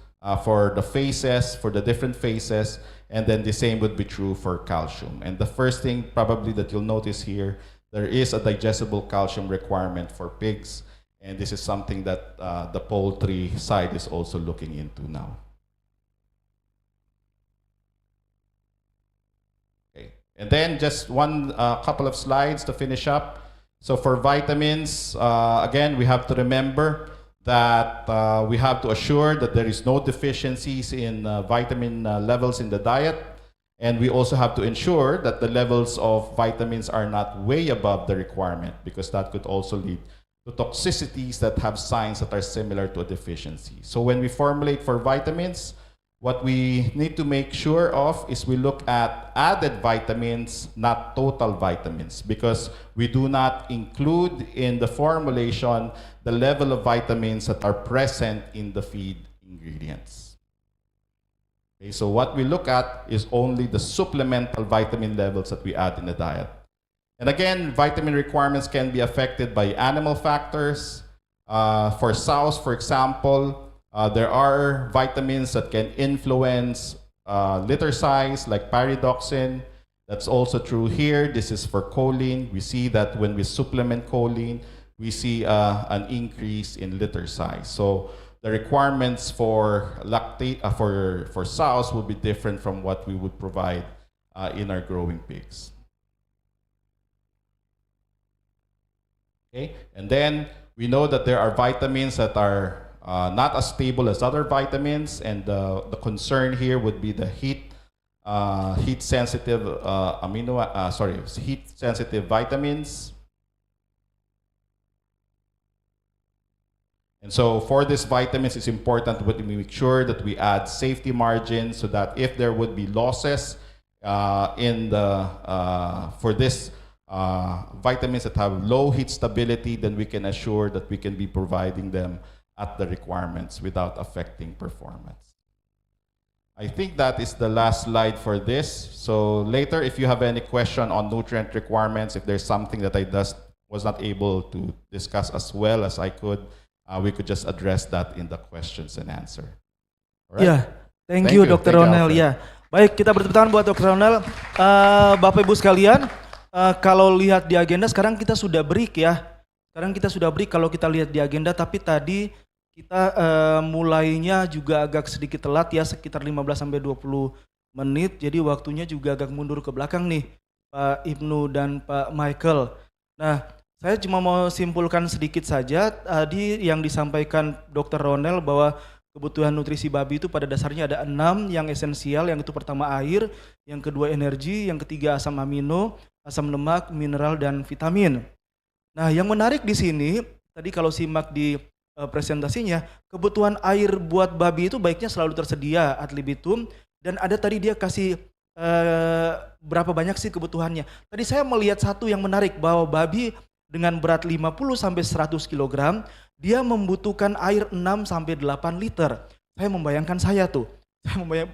for the phases, for the different phases, and then the same would be true for calcium. And the first thing probably that you'll notice here, there is a digestible calcium requirement for pigs, and this is something that the poultry side is also looking into now. Okay. And then just one couple of slides to finish up. So for vitamins, again, we have to remember that we have to assure that there is no deficiencies in vitamin levels in the diet. And we also have to ensure that the levels of vitamins are not way above the requirement, because that could also lead to toxicities that have signs that are similar to a deficiency. So when we formulate for vitamins, what we need to make sure of is we look at added vitamins, not total vitamins, because we do not include in the formulation the level of vitamins that are present in the feed ingredients. Okay, so what we look at is only the supplemental vitamin levels that we add in the diet. And again, vitamin requirements can be affected by animal factors. For sows, for example, there are vitamins that can influence litter size, like pyridoxine. That's also true here. This is for choline. We see that when we supplement choline, we see an increase in litter size. So the requirements for lactate for sows will be different from what we would provide in our growing pigs. Okay, and then we know that there are vitamins that are not as stable as other vitamins, and the concern here would be the heat-sensitive heat-sensitive vitamins. And so for these vitamins, it's important that we make sure that we add safety margins so that if there would be losses for this vitamins that have low heat stability, then we can assure that we can be providing them at the requirements without affecting performance. I think that is the last slide for this. So later, if you have any question on nutrient requirements, if there's something that I was not able to discuss as well as I could, we could just address that in the questions and answer. Alright? Ya, thank you Dr. Ronel. Ya, baik, kita bertepuk tangan buat Dr. Ronel. Bapak Ibu sekalian, kalau lihat di agenda sekarang kita sudah break ya. Sekarang kita sudah break kalau kita lihat di agenda, tapi tadi kita mulainya juga agak sedikit telat ya, sekitar 15-20 menit. Jadi waktunya juga agak mundur ke belakang nih, Pak Ibnu dan Pak Michael. Nah, saya cuma mau simpulkan sedikit saja tadi yang disampaikan Dr. Ronel bahwa kebutuhan nutrisi babi itu pada dasarnya ada 6 yang esensial. Yang itu pertama air, yang kedua energi, yang ketiga asam amino, asam lemak, mineral, dan vitamin. Nah, yang menarik di sini, tadi kalau simak di presentasinya, kebutuhan air buat babi itu baiknya selalu tersedia ad libitum, dan ada tadi dia kasih berapa banyak sih kebutuhannya. Tadi saya melihat satu yang menarik, bahwa babi dengan berat 50-100 kg, dia membutuhkan air 6-8 liter. Saya membayangkan saya tuh,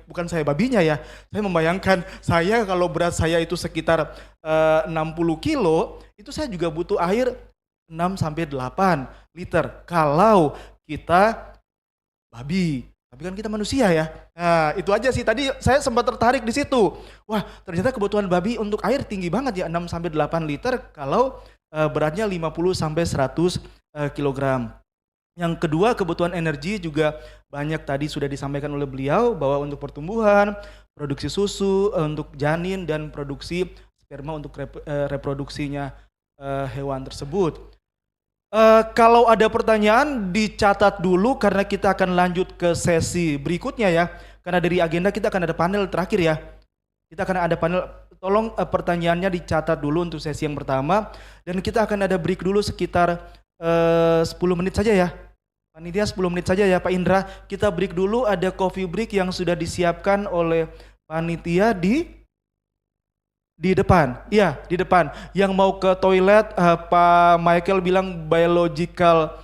bukan saya babinya ya, saya membayangkan saya kalau berat saya itu sekitar 60 kilo, itu saya juga butuh air 6-8 liter kalau kita babi. Tapi kan kita manusia ya. Nah, itu aja sih, tadi saya sempat tertarik di situ. Wah, ternyata kebutuhan babi untuk air tinggi banget ya, 6-8 liter kalau beratnya 50-100 kg. Yang kedua, kebutuhan energi juga banyak tadi sudah disampaikan oleh beliau, bahwa untuk pertumbuhan, produksi susu, untuk janin, dan produksi sperma untuk reproduksinya hewan tersebut. Kalau ada pertanyaan dicatat dulu karena kita akan lanjut ke sesi berikutnya ya. Karena dari agenda kita akan ada panel terakhir ya. Kita akan ada panel, tolong pertanyaannya dicatat dulu untuk sesi yang pertama. Dan kita akan ada break dulu sekitar 10 menit saja ya. Panitia 10 menit saja ya Pak Indra. Kita break dulu, ada coffee break yang sudah disiapkan oleh panitia di depan. Iya, di depan. Yang mau ke toilet, Pak Michael bilang biological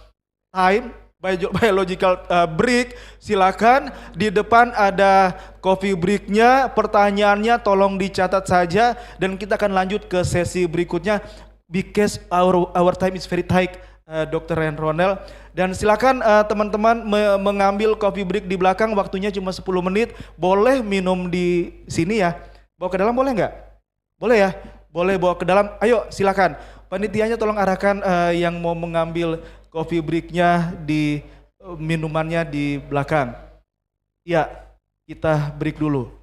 time, biological break, silakan. Di depan ada coffee breaknya, pertanyaannya tolong dicatat saja, dan kita akan lanjut ke sesi berikutnya. because our time is very tight, Dr. Ronel. Dan silakan teman-teman mengambil coffee break di belakang, waktunya cuma 10 menit. Boleh minum di sini ya. Bawa ke dalam boleh nggak? Boleh ya? Boleh bawa ke dalam. Ayo silakan. Panitianya tolong arahkan yang mau mengambil coffee breaknya di minumannya di belakang. Ya, kita break dulu.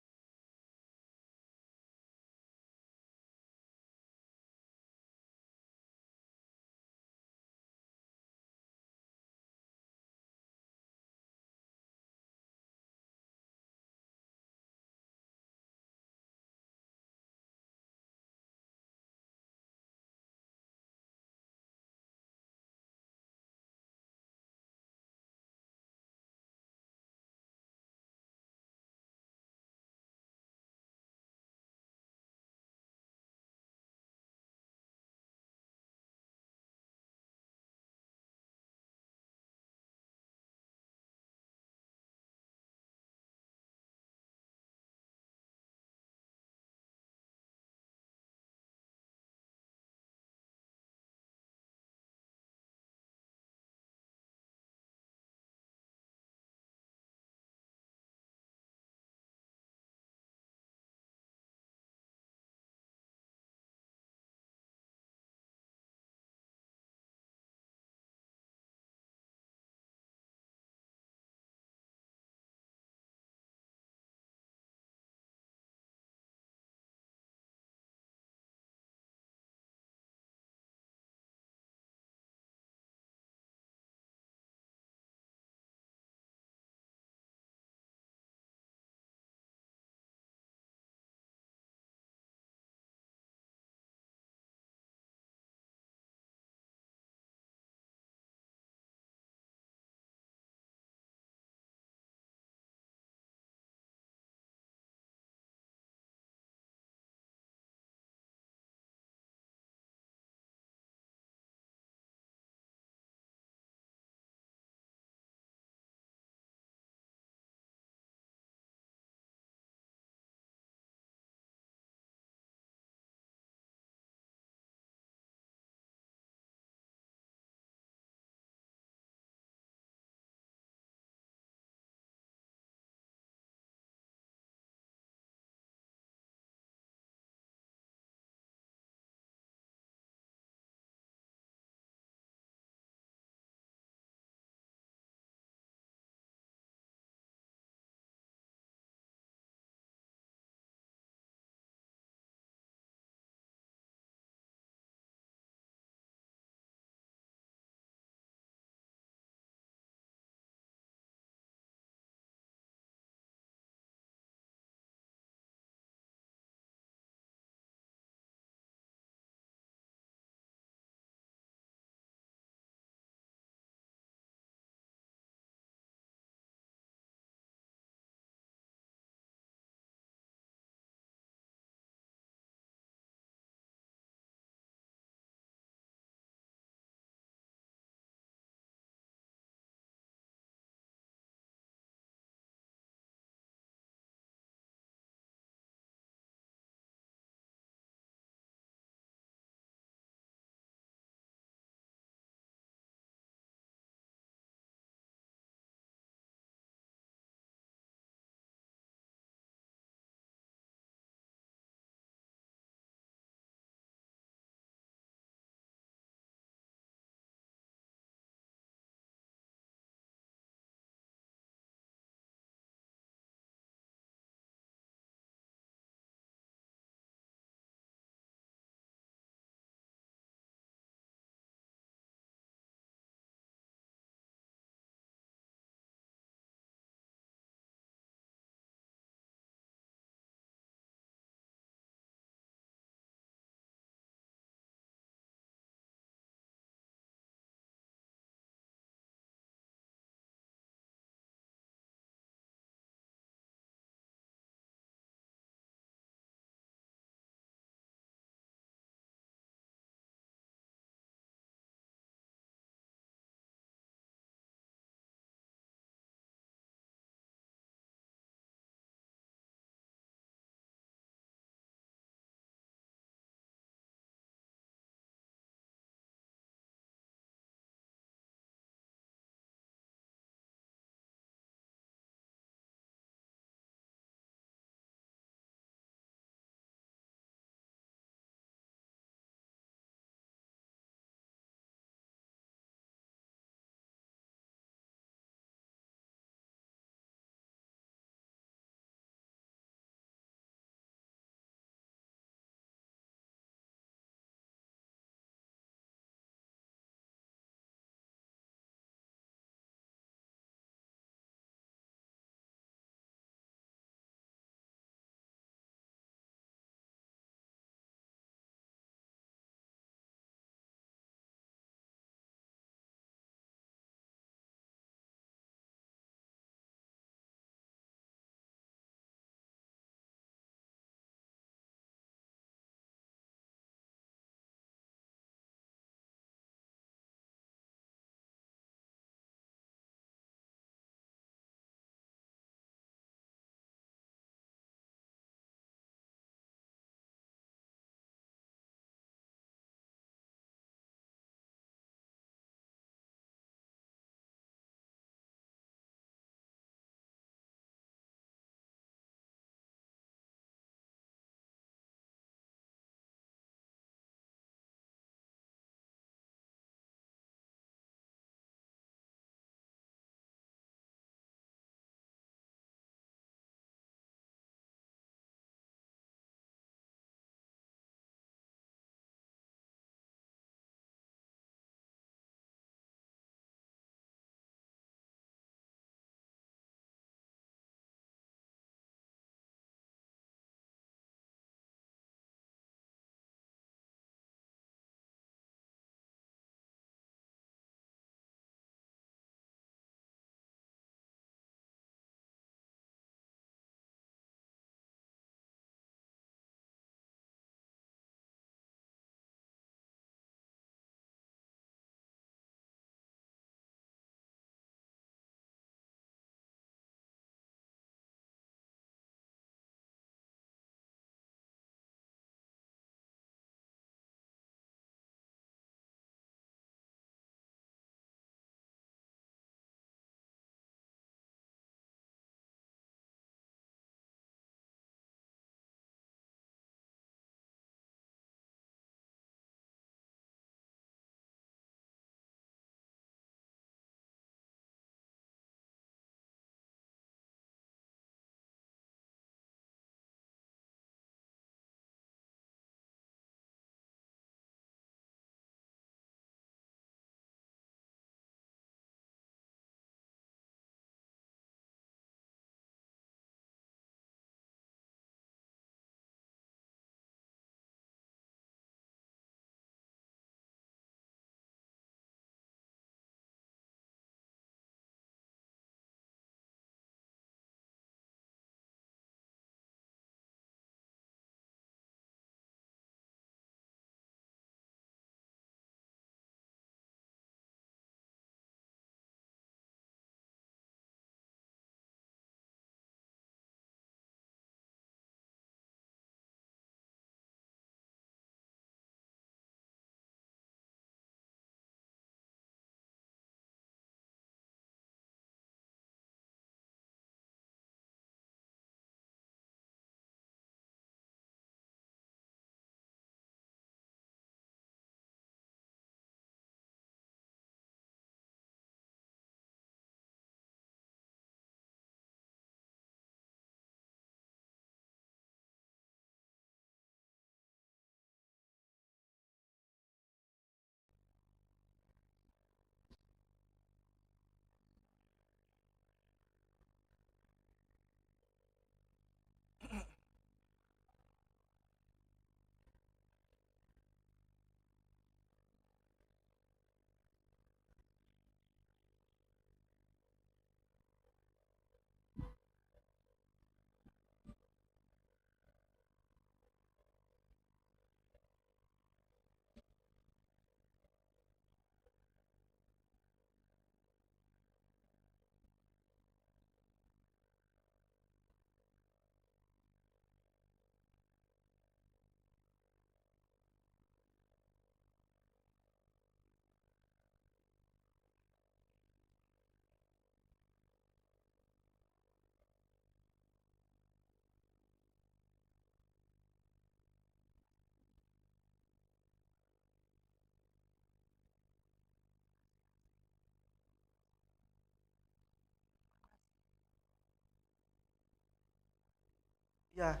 Ya,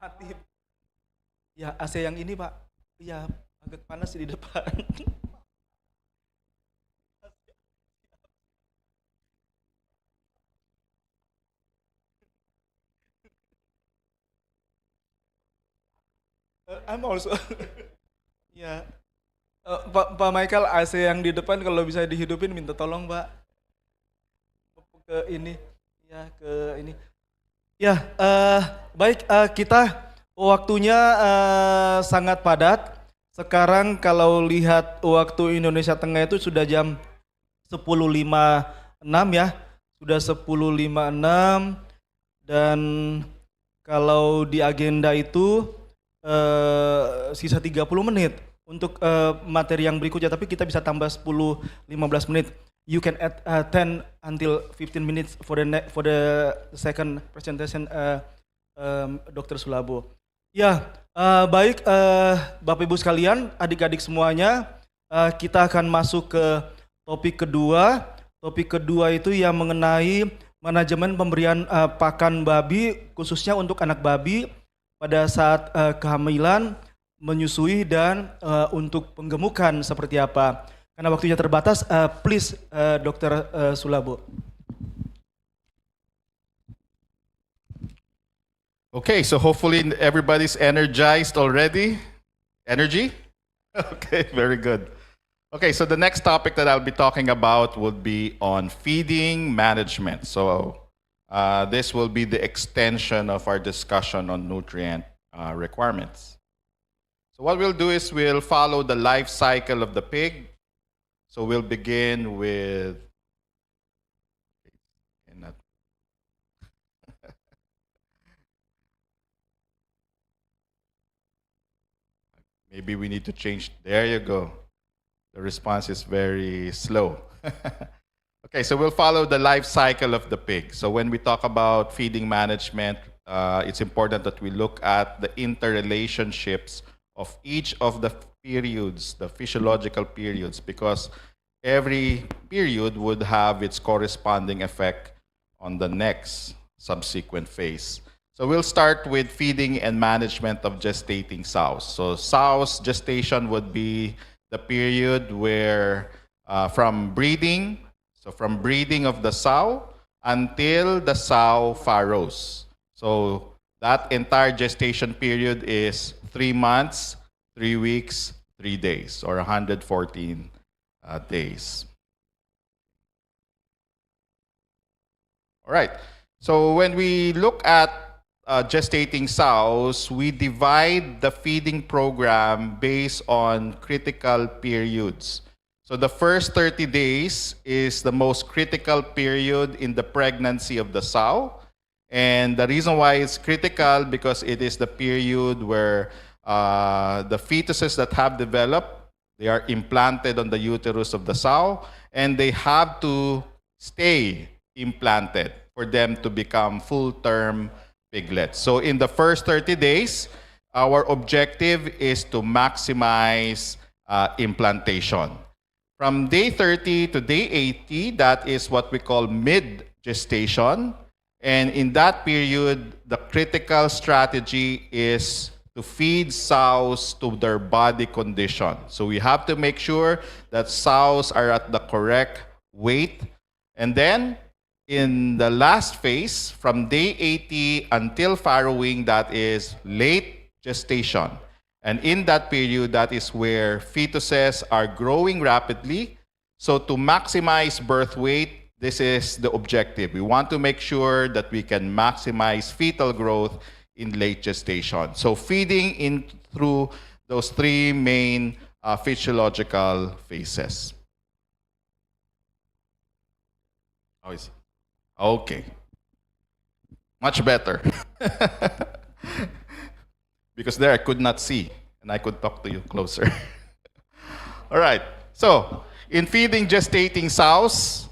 mati. Ya, AC yang ini, Pak. Ya, agak panas di depan. I'm also. Ya. Pak Michael, AC yang di depan kalau bisa dihidupin minta tolong, Pak. Ke ini. Ya, ke ini. Ya, baik, kita waktunya sangat padat. Sekarang kalau lihat waktu Indonesia Tengah itu sudah jam 10.56 ya. Sudah 10.56 dan kalau di agenda itu sisa 30 menit untuk materi yang berikutnya, tapi kita bisa tambah 10-15 menit. You can add 10 until 15 minutes for the second presentation, Dr. Sulabo. Ya, baik, Bapak Ibu sekalian, adik-adik semuanya, kita akan masuk ke topik kedua. Topik kedua itu yang mengenai manajemen pemberian pakan babi, khususnya untuk anak babi pada saat kehamilan, menyusui, dan untuk penggemukan seperti apa. Karena waktunya terbatas, please Dr. Sulabo. Okay, so hopefully everybody's energized already. Energy? Okay, very good. Okay, so the next topic that I'll be talking about would be on feeding management. So this will be the extension of our discussion on nutrient requirements. So what we'll do is we'll follow the life cycle of the pig. So we'll begin with maybe we need to change. There you go. The response is very slow. Okay, so we'll follow the life cycle of the pig. So when we talk about feeding management, it's important that we look at the interrelationships of each of the periods, the physiological periods, because every period would have its corresponding effect on the next subsequent phase. So we'll start with feeding and management of gestating sows. So sows gestation would be the period where from breeding of the sow until the sow farrows. So that entire gestation period is 3 months, 3 weeks, 3 days, or 114 days. All right. So when we look at gestating sows, we divide the feeding program based on critical periods. So the first 30 days is the most critical period in the pregnancy of the sow. And the reason why it's critical because it is the period where the fetuses that have developed, they are implanted on the uterus of the sow, and they have to stay implanted for them to become full-term piglets. So in the first 30 days, our objective is to maximize implantation. From day 30 to day 80, that is what we call mid-gestation. And in that period, the critical strategy is to feed sows to their body condition. So we have to make sure that sows are at the correct weight. And then in the last phase, from day 80 until farrowing, that is late gestation. And in that period, that is where fetuses are growing rapidly. So to maximize birth weight, this is the objective. We want to make sure that we can maximize fetal growth in late gestation. So feeding in through those 3 main physiological phases. How is it? Okay. Much better. Because there I could not see and I could talk to you closer. All right. So in feeding gestating sows,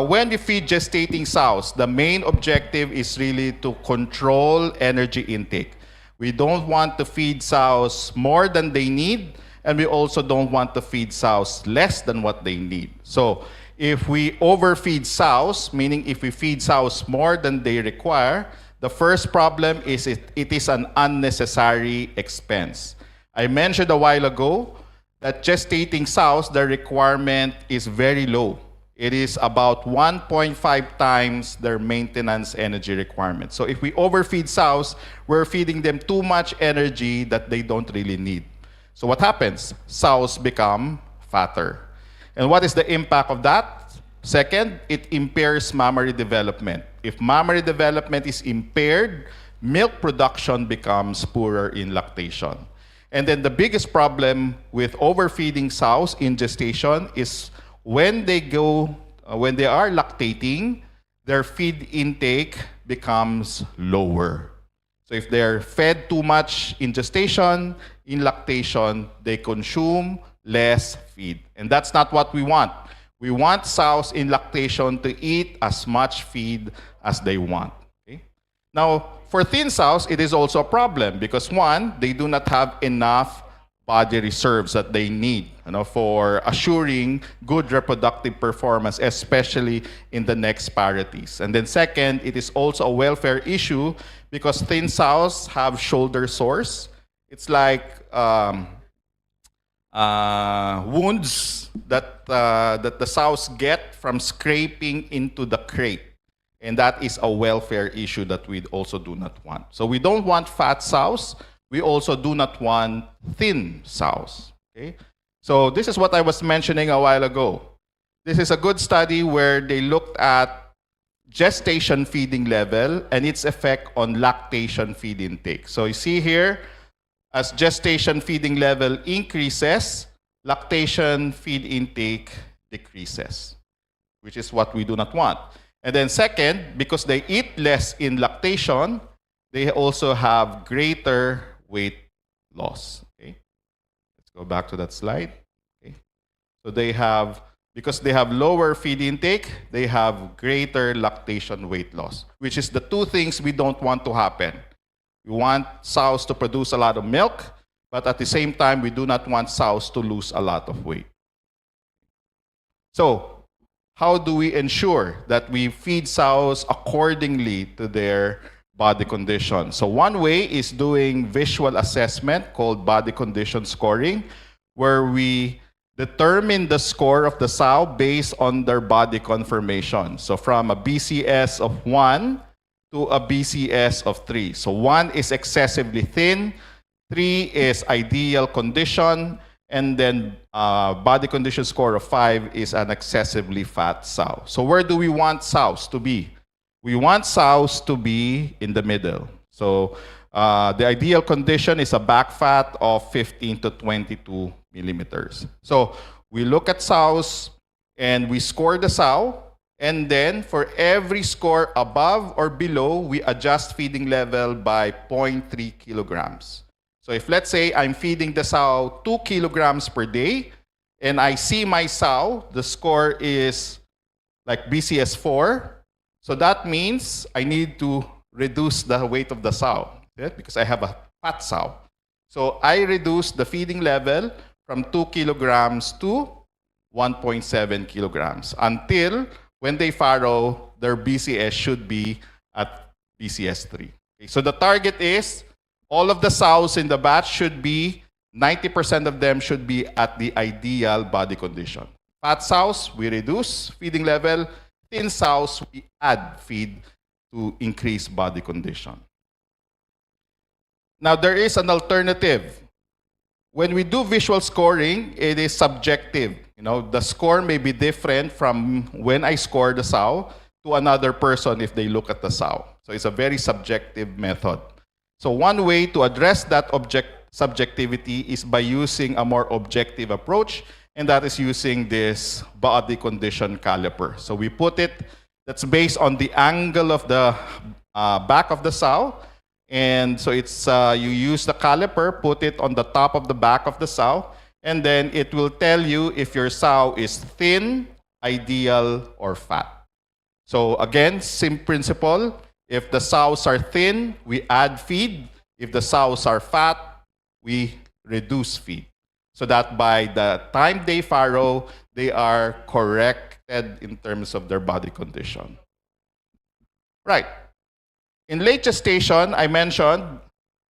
when we feed gestating sows, the main objective is really to control energy intake. We don't want to feed sows more than they need, and we also don't want to feed sows less than what they need. So if we overfeed sows, meaning if we feed sows more than they require, The first problem is it is an unnecessary expense. I mentioned a while ago that gestating sows, the requirement is very low. It is about 1.5 times their maintenance energy requirement. So if we overfeed sows, we're feeding them too much energy that they don't really need. So what happens? Sows become fatter. And what is the impact of that? Second, it impairs mammary development. If mammary development is impaired, milk production becomes poorer in lactation. And then the biggest problem with overfeeding sows in gestation is when they are lactating, their feed intake becomes lower. So if they're fed too much in gestation, in lactation, they consume less feed. And that's not what we want. We want sows in lactation to eat as much feed as they want. Okay? Now, for thin sows, it is also a problem because one, they do not have enough body reserves that they need, for assuring good reproductive performance, especially in the next parities. And then second, it is also a welfare issue because thin sows have shoulder sores. It's like wounds that the sows get from scraping into the crate. And that is a welfare issue that we also do not want. So we don't want fat sows. We also do not want thin sows. Okay? So this is what I was mentioning a while ago. This is a good study where they looked at gestation feeding level and its effect on lactation feed intake. So you see here, as gestation feeding level increases, lactation feed intake decreases, which is what we do not want. And then second, because they eat less in lactation, they also have greater weight loss. Okay? Let's go back to that slide. Okay? So because they have lower feed intake, they have greater lactation weight loss, which is the two things we don't want to happen. We want sows to produce a lot of milk, but at the same time, we do not want sows to lose a lot of weight. So, how do we ensure that we feed sows accordingly to their body condition? So one way is doing visual assessment called body condition scoring, where we determine the score of the sow based on their body conformation. So from a BCS of 1 to a BCS of 3. So 1 is excessively thin, 3 is ideal condition, and then body condition score of 5 is an excessively fat sow. So where do we want sows to be? We want sows to be in the middle. So the ideal condition is a back fat of 15 to 22 millimeters. So we look at sows and we score the sow, and then for every score above or below, we adjust feeding level by 0.3 kilograms. So if let's say I'm feeding the sow 2 kilograms per day, and I see my sow, the score is like BCS 4, so that means I need to reduce the weight of the sow, because I have a fat sow. So I reduce the feeding level from 2 kilograms to 1.7 kilograms until when they farrow, their BCS should be at BCS 3. Okay, so the target is all of the sows in the batch should be, 90% of them should be at the ideal body condition. Fat sows, we reduce feeding level. Thin sows, we add feed to increase body condition. Now, there is an alternative. When we do visual scoring, it is subjective. The score may be different from when I score the sow to another person if they look at the sow. So it's a very subjective method. So one way to address that subjectivity is by using a more objective approach, and that is using this body condition caliper. So we put it, that's based on the angle of the back of the sow, and so it's you use the caliper, put it on the top of the back of the sow, and then it will tell you if your sow is thin, ideal, or fat. So again, same principle. If the sows are thin, we add feed. If the sows are fat, we reduce feed. So that by the time they farrow, they are corrected in terms of their body condition. Right. In late gestation, I mentioned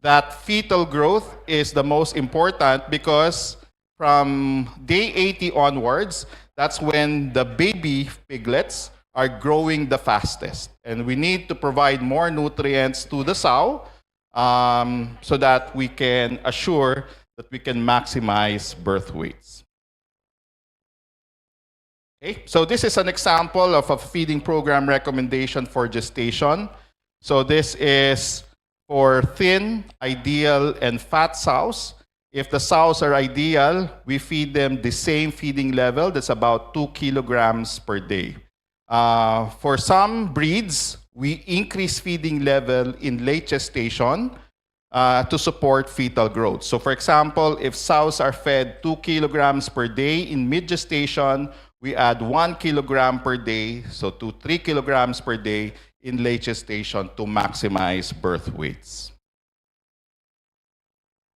that fetal growth is the most important because from day 80 onwards, that's when the baby piglets are growing the fastest. And we need to provide more nutrients to the sow so that we can assure that we can maximize birth weights. Okay, so this is an example of a feeding program recommendation for gestation. So this is for thin, ideal, and fat sows. If the sows are ideal, we feed them the same feeding level. That's about 2 kilograms per day. For some breeds, we increase feeding level in late gestation to support fetal growth. So for example, if sows are fed 2 kilograms per day in mid-gestation, we add 1 kilogram per day, so to 3 kilograms per day in late gestation to maximize birth weights.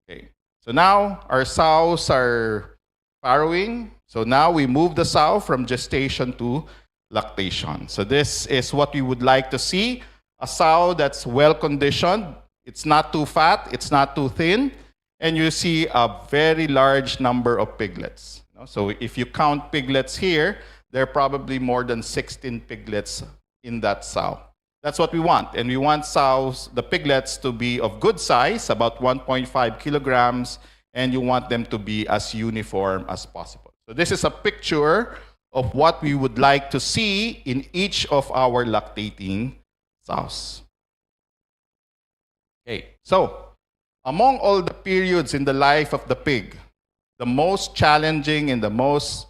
Okay, so now our sows are farrowing. So now we move the sow from gestation to lactation. So this is what we would like to see. A sow that's well conditioned. It's not too fat, it's not too thin, and you see a very large number of piglets. So if you count piglets here, there are probably more than 16 piglets in that sow. That's what we want. And we want sows, the piglets, to be of good size, about 1.5 kilograms, and you want them to be as uniform as possible. So this is a picture of what we would like to see in each of our lactating sows. Okay, so among all the periods in the life of the pig, the most challenging and the most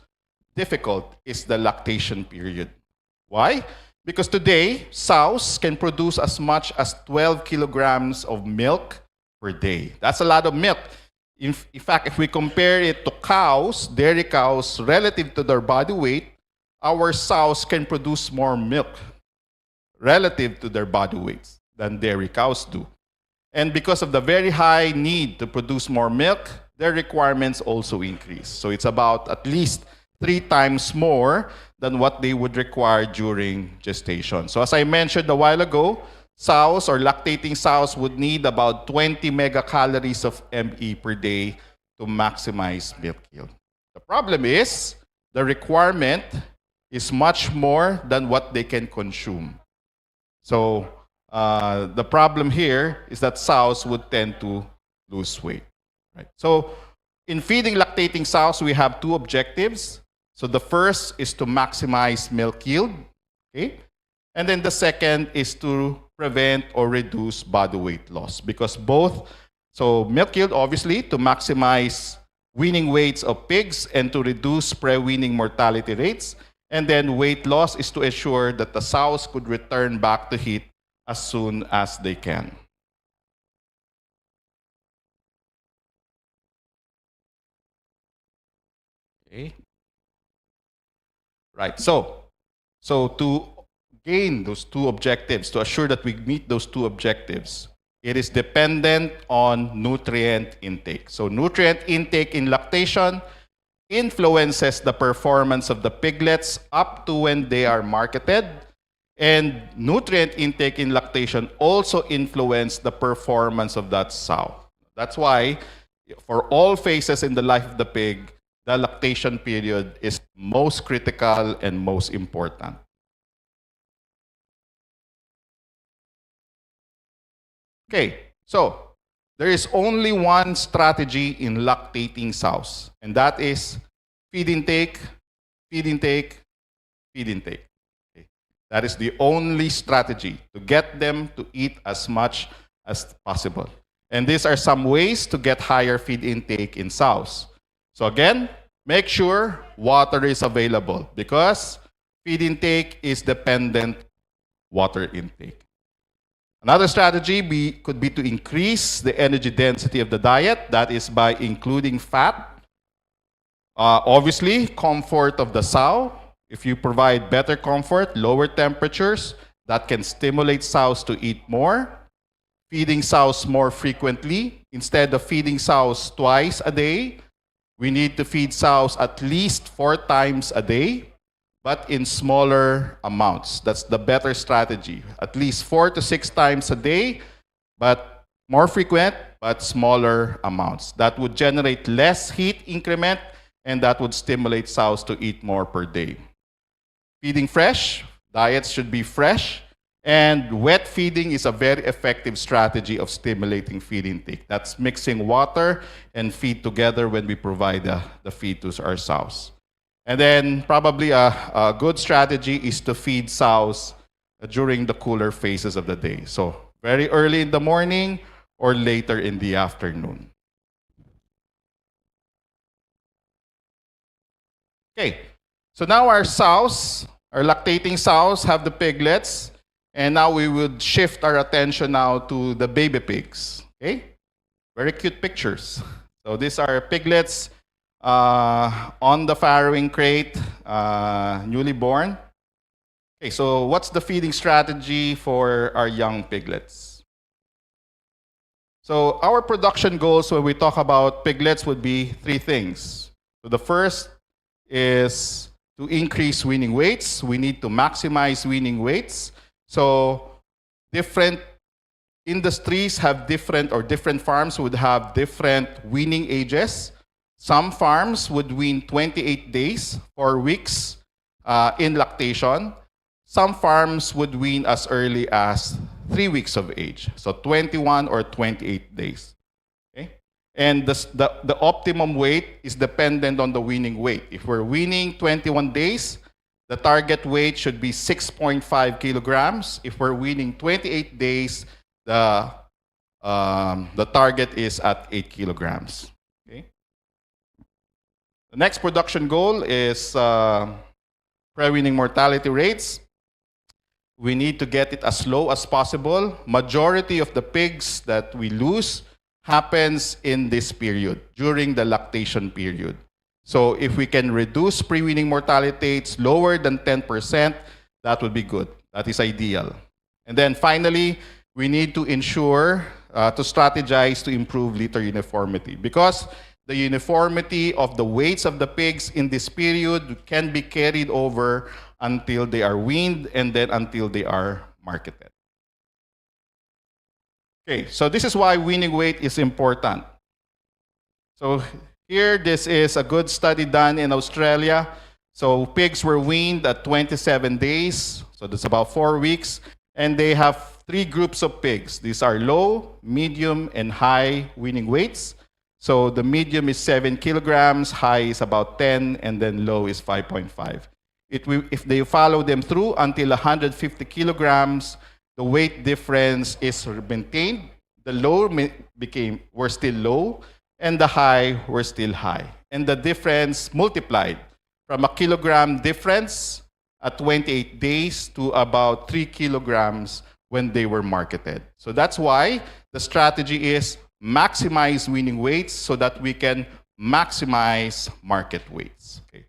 difficult is the lactation period. Why? Because today, sows can produce as much as 12 kilograms of milk per day. That's a lot of milk. In fact, if we compare it to cows, dairy cows, relative to their body weight, our sows can produce more milk relative to their body weights than dairy cows do. And because of the very high need to produce more milk, their requirements also increase. So it's about at least 3 times more than what they would require during gestation. So as I mentioned a while ago, sows or lactating sows would need about 20 megacalories of ME per day to maximize milk yield. The problem is the requirement is much more than what they can consume. So the problem here is that sows would tend to lose weight. Right? So in feeding lactating sows, we have 2 objectives. So the first is to maximize milk yield, okay? And then the second is to prevent or reduce body weight loss, because both, so milk yield obviously to maximize weaning weights of pigs and to reduce pre-weaning mortality rates, and then weight loss is to ensure that the sows could return back to heat as soon as they can. Okay. Right, so to gain those 2 objectives, to assure that we meet those 2 objectives, it is dependent on nutrient intake. So nutrient intake in lactation influences the performance of the piglets up to when they are marketed, and nutrient intake in lactation also influences the performance of that sow. That's why for all phases in the life of the pig, the lactation period is most critical and most important. Okay, so there is only one strategy in lactating sows, and that is feed intake, feed intake, feed intake. Okay. That is the only strategy to get them to eat as much as possible. And these are some ways to get higher feed intake in sows. So again, make sure water is available, because feed intake is dependent water intake. Another strategy could be to increase the energy density of the diet. That is by including fat. Obviously, comfort of the sow. If you provide better comfort, lower temperatures, that can stimulate sows to eat more. Feeding sows more frequently. Instead of feeding sows twice a day, we need to feed sows at least 4 times a day. but in smaller amounts. That's the better strategy. At least 4 to 6 times a day, but more frequent, but smaller amounts. That would generate less heat increment, and that would stimulate sows to eat more per day. Feeding fresh, diets should be fresh, and wet feeding is a very effective strategy of stimulating feed intake. That's mixing water and feed together when we provide the feed to our sows. And then probably a good strategy is to feed sows during the cooler phases of the day. So very early in the morning or later in the afternoon. Okay, so now our sows, our lactating sows have the piglets, and now we would shift our attention now to the baby pigs. Okay, very cute pictures. So these are piglets on the farrowing crate, newly born. Okay, so what's the feeding strategy for our young piglets? So our production goals when we talk about piglets would be 3 things. So the first is to increase weaning weights. We need to maximize weaning weights. So different industries have different farms would have different weaning ages. Some farms would wean 28 days, 4 weeks in lactation. Some farms would wean as early as 3 weeks of age, so 21 or 28 days. Okay? And the optimum weight is dependent on the weaning weight. If we're weaning 21 days, the target weight should be 6.5 kilograms. If we're weaning 28 days, the target is at 8 kilograms. Okay? The next production goal is pre-weaning mortality rates. We need to get it as low as possible. Majority of the pigs that we lose happens in this period, during the lactation period. So if we can reduce pre-weaning mortality rates lower than 10%, that would be good. That is ideal. And then finally, we need to ensure, to strategize to improve litter uniformity, because the uniformity of the weights of the pigs in this period can be carried over until they are weaned and then until they are marketed. Okay, so this is why weaning weight is important. So here, this is a good study done in Australia. So pigs were weaned at 27 days, so that's about 4 weeks, and they have 3 groups of pigs. These are low, medium, and high weaning weights. So the medium is 7 kilograms, high is about 10, and then low is 5.5. If they follow them through until 150 kilograms, the weight difference is maintained. The low were still low, and the high were still high. And the difference multiplied from a kilogram difference at 28 days to about 3 kilograms when they were marketed. So that's why the strategy is maximize weaning weights so that we can maximize market weights. Okay.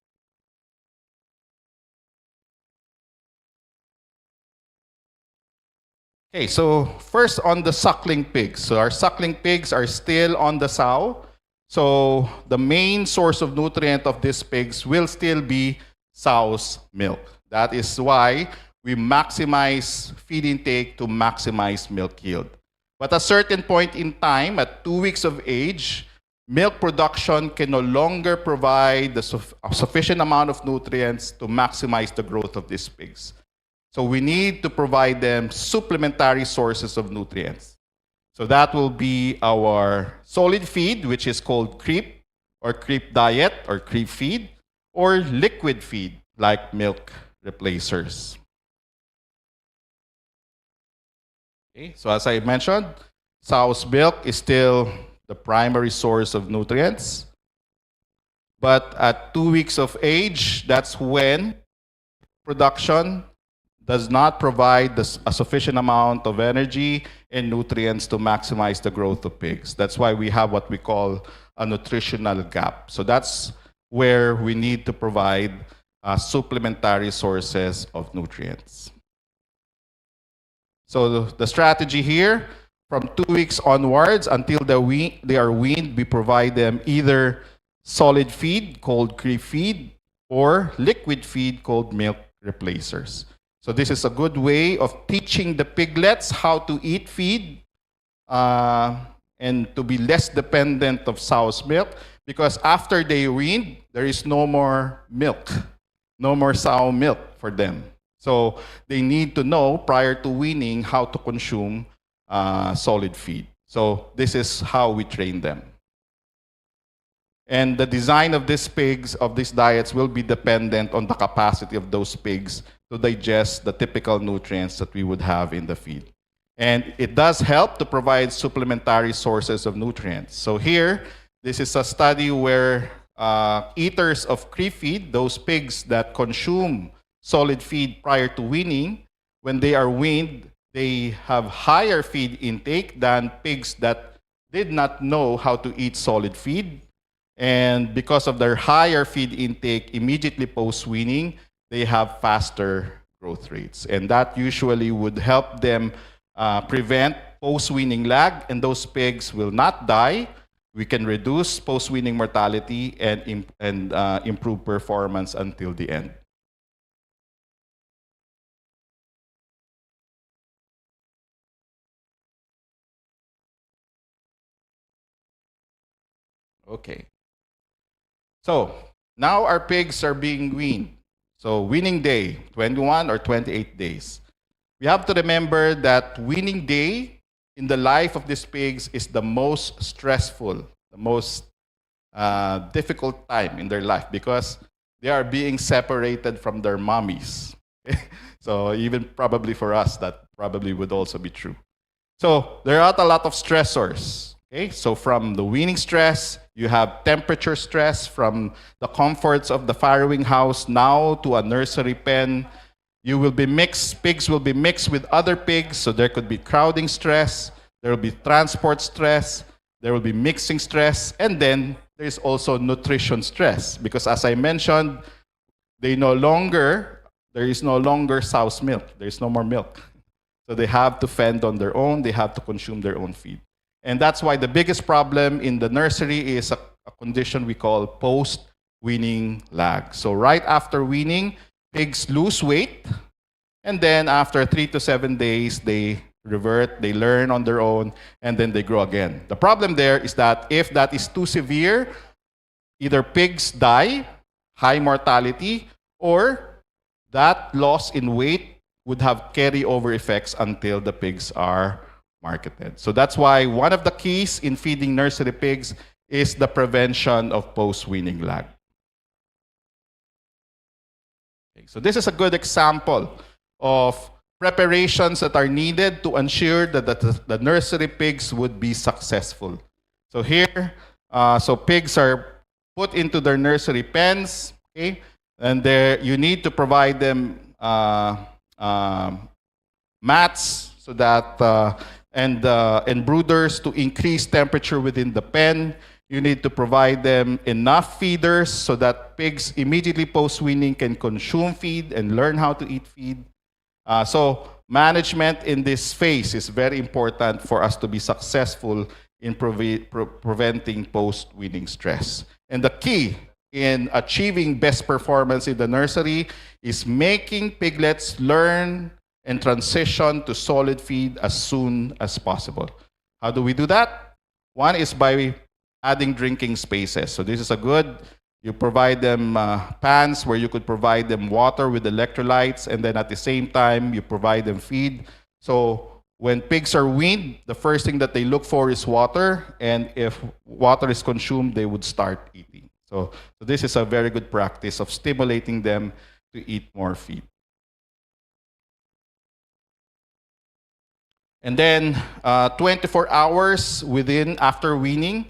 Okay, so first on the suckling pigs. So our suckling pigs are still on the sow. So the main source of nutrient of these pigs will still be sow's milk. That is why we maximize feed intake to maximize milk yield. But at a certain point in time, at 2 weeks of age, milk production can no longer provide a sufficient amount of nutrients to maximize the growth of these pigs. So we need to provide them supplementary sources of nutrients. So that will be our solid feed, which is called creep, or creep diet, or creep feed, or liquid feed, like milk replacers. Okay, so as I mentioned, sow's milk is still the primary source of nutrients. But at 2 weeks of age, that's when production does not provide a sufficient amount of energy and nutrients to maximize the growth of pigs. That's why we have what we call a nutritional gap. So that's where we need to provide supplementary sources of nutrients. So the strategy here, from 2 weeks onwards until they are weaned, we provide them either solid feed called creep feed or liquid feed called milk replacers. So this is a good way of teaching the piglets how to eat feed and to be less dependent of sow's milk, because after they wean, there is no more milk, no more sow milk for them. So they need to know prior to weaning how to consume solid feed. So this is how we train them. And the design of these pigs, of these diets, will be dependent on the capacity of those pigs to digest the typical nutrients that we would have in the feed. And it does help to provide supplementary sources of nutrients. So here, this is a study where eaters of creep feed, those pigs that consume solid feed prior to weaning, when they are weaned, they have higher feed intake than pigs that did not know how to eat solid feed. And because of their higher feed intake immediately post-weaning, they have faster growth rates. And that usually would help them prevent post-weaning lag, and those pigs will not die. We can reduce post-weaning mortality and improve performance until the end. Okay. So now our pigs are being weaned. So weaning day, 21 or 28 days. We have to remember that weaning day in the life of these pigs is the most stressful, the most difficult time in their life, because they are being separated from their mommies. So even probably for us, that probably would also be true. So there are a lot of stressors. Okay? So from the weaning stress, you have temperature stress from the comforts of the farrowing house now to a nursery pen. You will be mixed, pigs will be mixed with other pigs, so there could be crowding stress, there will be transport stress, there will be mixing stress, and then there is also nutrition stress, because as I mentioned, there is no longer sow's milk, there is no more milk. So they have to fend on their own, they have to consume their own feed. And that's why the biggest problem in the nursery is a condition we call post-weaning lag. So right after weaning, pigs lose weight, and then after 3 to 7 days, they revert, they learn on their own, and then they grow again. The problem there is that if that is too severe, either pigs die, high mortality, or that loss in weight would have carryover effects until the pigs are marketed. So that's why one of the keys in feeding nursery pigs is the prevention of post-weaning lag. Okay, so this is a good example of preparations that are needed to ensure that the nursery pigs would be successful. So here, so pigs are put into their nursery pens, okay? And there you need to provide them mats so that and brooders to increase temperature within the pen. You need to provide them enough feeders so that pigs immediately post-weaning can consume feed and learn how to eat feed. So management in this phase is very important for us to be successful in preventing post-weaning stress. And the key in achieving best performance in the nursery is making piglets learn and transition to solid feed as soon as possible. How do we do that? One is by adding drinking spaces. So this is a good, you provide them pans where you could provide them water with electrolytes, and then at the same time, you provide them feed. So when pigs are weaned, the first thing that they look for is water, and if water is consumed, they would start eating. So this is a very good practice of stimulating them to eat more feed. And then 24 hours after weaning,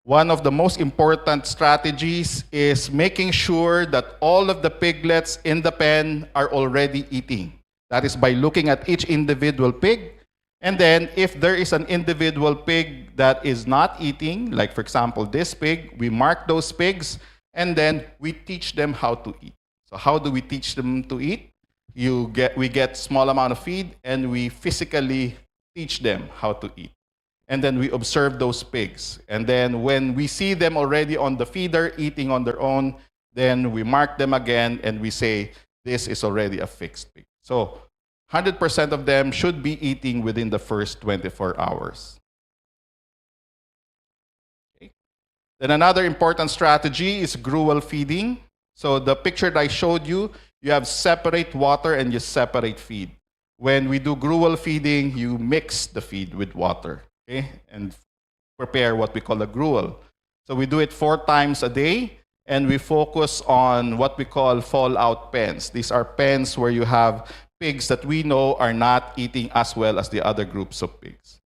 one of the most important strategies is making sure that all of the piglets in the pen are already eating. That is by looking at each individual pig. And then if there is an individual pig that is not eating, like for example this pig, we mark those pigs and then we teach them how to eat. So how do we teach them to eat? We get small amount of feed and we physically teach them how to eat. And then we observe those pigs. And then when we see them already on the feeder eating on their own, then we mark them again, and we say this is already a fixed pig. So 100% of them should be eating within the first 24 hours. Okay. Then another important strategy is gruel feeding. So the picture that I showed you, you have separate water and you separate feed. When we do gruel feeding, you mix the feed with water, okay, and prepare what we call a gruel. So we do it 4 times a day, and we focus on what we call fallout pens. These are pens where you have pigs that we know are not eating as well as the other groups of pigs.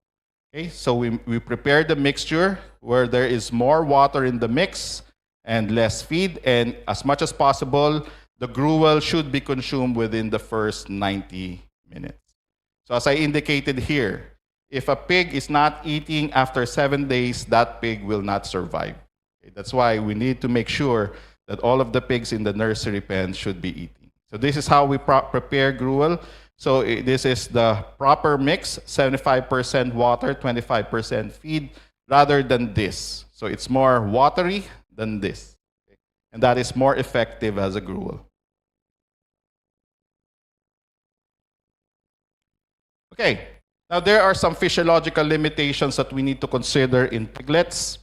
Okay, so we prepare the mixture where there is more water in the mix and less feed, and as much as possible, the gruel should be consumed within the first 90 minutes. So as I indicated here, if a pig is not eating after 7 days, that pig will not survive. Okay, that's why we need to make sure that all of the pigs in the nursery pen should be eating. So this is how we prepare gruel. So this is the proper mix, 75% water, 25% feed, rather than this. So it's more watery than this. Okay? And that is more effective as a gruel. Okay, now there are some physiological limitations that we need to consider in piglets.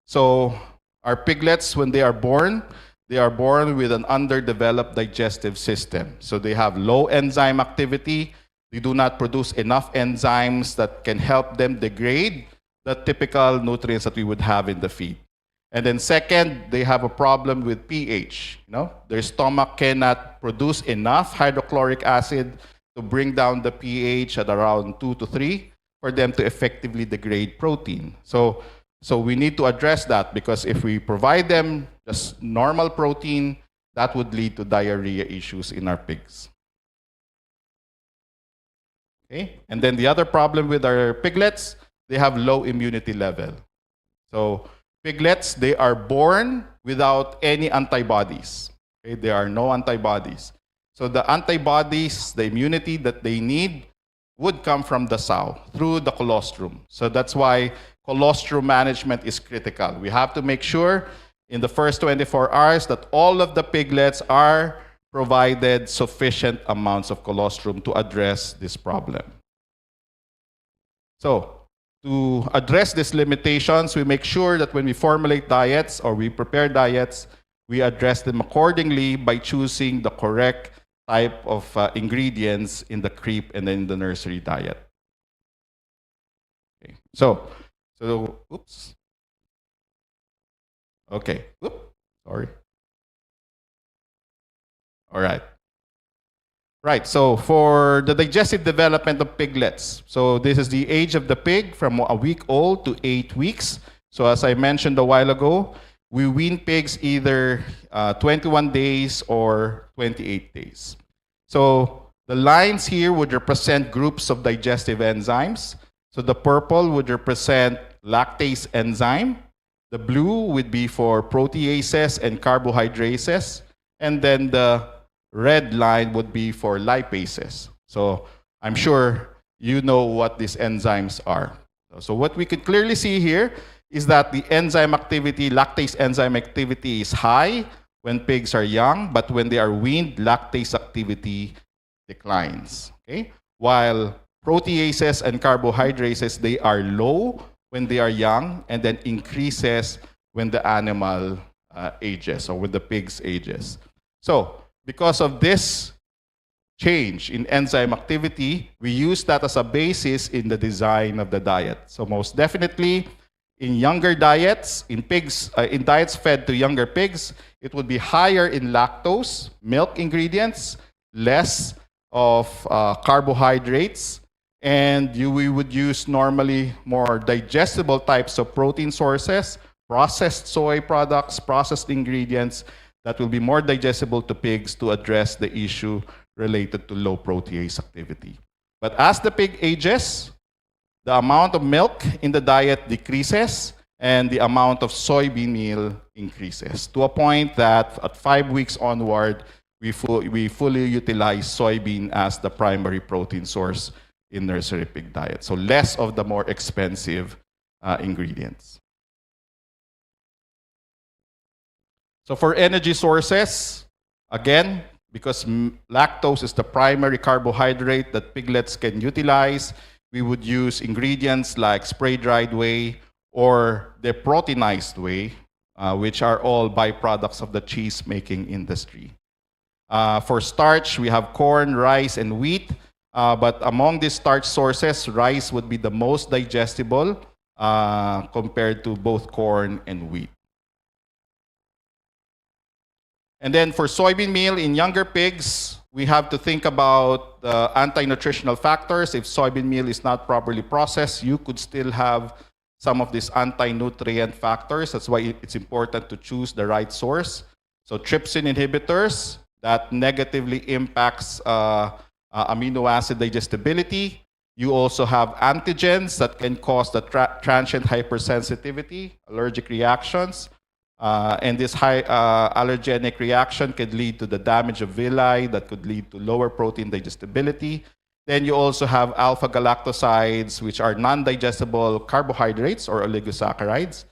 So our piglets, when they are born with an underdeveloped digestive system. So they have low enzyme activity. They do not produce enough enzymes that can help them degrade the typical nutrients that we would have in the feed. And then second, they have a problem with pH. Their stomach cannot produce enough hydrochloric acid to bring down the pH at around 2 to 3 for them to effectively degrade protein. So we need to address that, because if we provide them just normal protein, that would lead to diarrhea issues in our pigs. Okay? And then the other problem with our piglets, they have low immunity level. So piglets, they are born without any antibodies. Okay? There are no antibodies. So the antibodies, the immunity that they need, would come from the sow through the colostrum. So that's why colostrum management is critical. We have to make sure in the first 24 hours that all of the piglets are provided sufficient amounts of colostrum to address this problem. So to address these limitations, we make sure that when we formulate diets or we prepare diets, we address them accordingly by choosing the correct type of ingredients in the creep and then in the nursery diet. Okay. So oops. Okay. Sorry. All right. Right. So for the digestive development of piglets, so this is the age of the pig from a week old to 8 weeks. So as I mentioned a while ago, we wean pigs either 21 days or 28 days. So the lines here would represent groups of digestive enzymes. So the purple would represent lactase enzyme. The blue would be for proteases and carbohydrases. And then the red line would be for lipases. So I'm sure you know what these enzymes are. So what we could clearly see here is that the enzyme activity, lactase enzyme activity is high when pigs are young, but when they are weaned, lactase activity declines. Okay? While proteases and carbohydrases, they are low when they are young and then increases when the animal ages or when the pig's ages. So because of this change in enzyme activity, we use that as a basis in the design of the diet. So most definitely, in younger diets, in diets fed to younger pigs, it would be higher in lactose, milk ingredients, less of carbohydrates, and we would use normally more digestible types of protein sources, processed soy products, processed ingredients that will be more digestible to pigs to address the issue related to low protease activity. But as the pig ages, the amount of milk in the diet decreases and the amount of soybean meal increases to a point that at 5 weeks onward, we fully utilize soybean as the primary protein source in nursery pig diet. So less of the more expensive ingredients. So for energy sources, again, because lactose is the primary carbohydrate that piglets can utilize, we would use ingredients like spray-dried whey or the proteinized whey, which are all byproducts of the cheese-making industry. For starch, we have corn, rice, and wheat. But among these starch sources, rice would be the most digestible compared to both corn and wheat. And then for soybean meal in younger pigs, we have to think about the anti-nutritional factors. If soybean meal is not properly processed, you could still have some of these anti-nutrient factors. That's why it's important to choose the right source. So trypsin inhibitors, that negatively impacts amino acid digestibility. You also have antigens that can cause the transient hypersensitivity, allergic reactions. And this high allergenic reaction could lead to the damage of villi that could lead to lower protein digestibility. Then you also have alpha galactosides, which are non-digestible carbohydrates or oligosaccharides.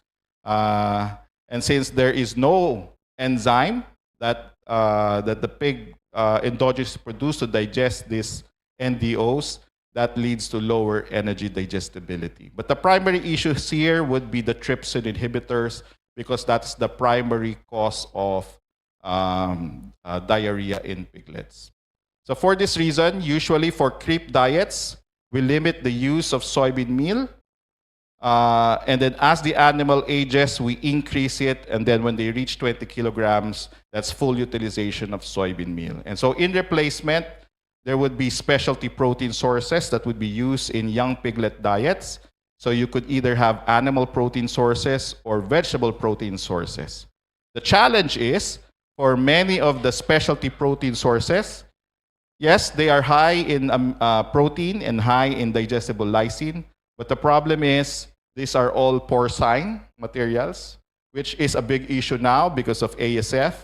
And since there is no enzyme that the pig endogenously produce to digest these NDOs, that leads to lower energy digestibility. But the primary issues here would be the trypsin inhibitors, because that's the primary cause of diarrhea in piglets. So for this reason, usually for creep diets, we limit the use of soybean meal. And then as the animal ages, we increase it. And then when they reach 20 kilograms, that's full utilization of soybean meal. And so in replacement, there would be specialty protein sources that would be used in young piglet diets. So you could either have animal protein sources or vegetable protein sources. The challenge is, for many of the specialty protein sources, yes, they are high in protein and high in digestible lysine, but the problem is these are all porcine materials, which is a big issue now because of ASF.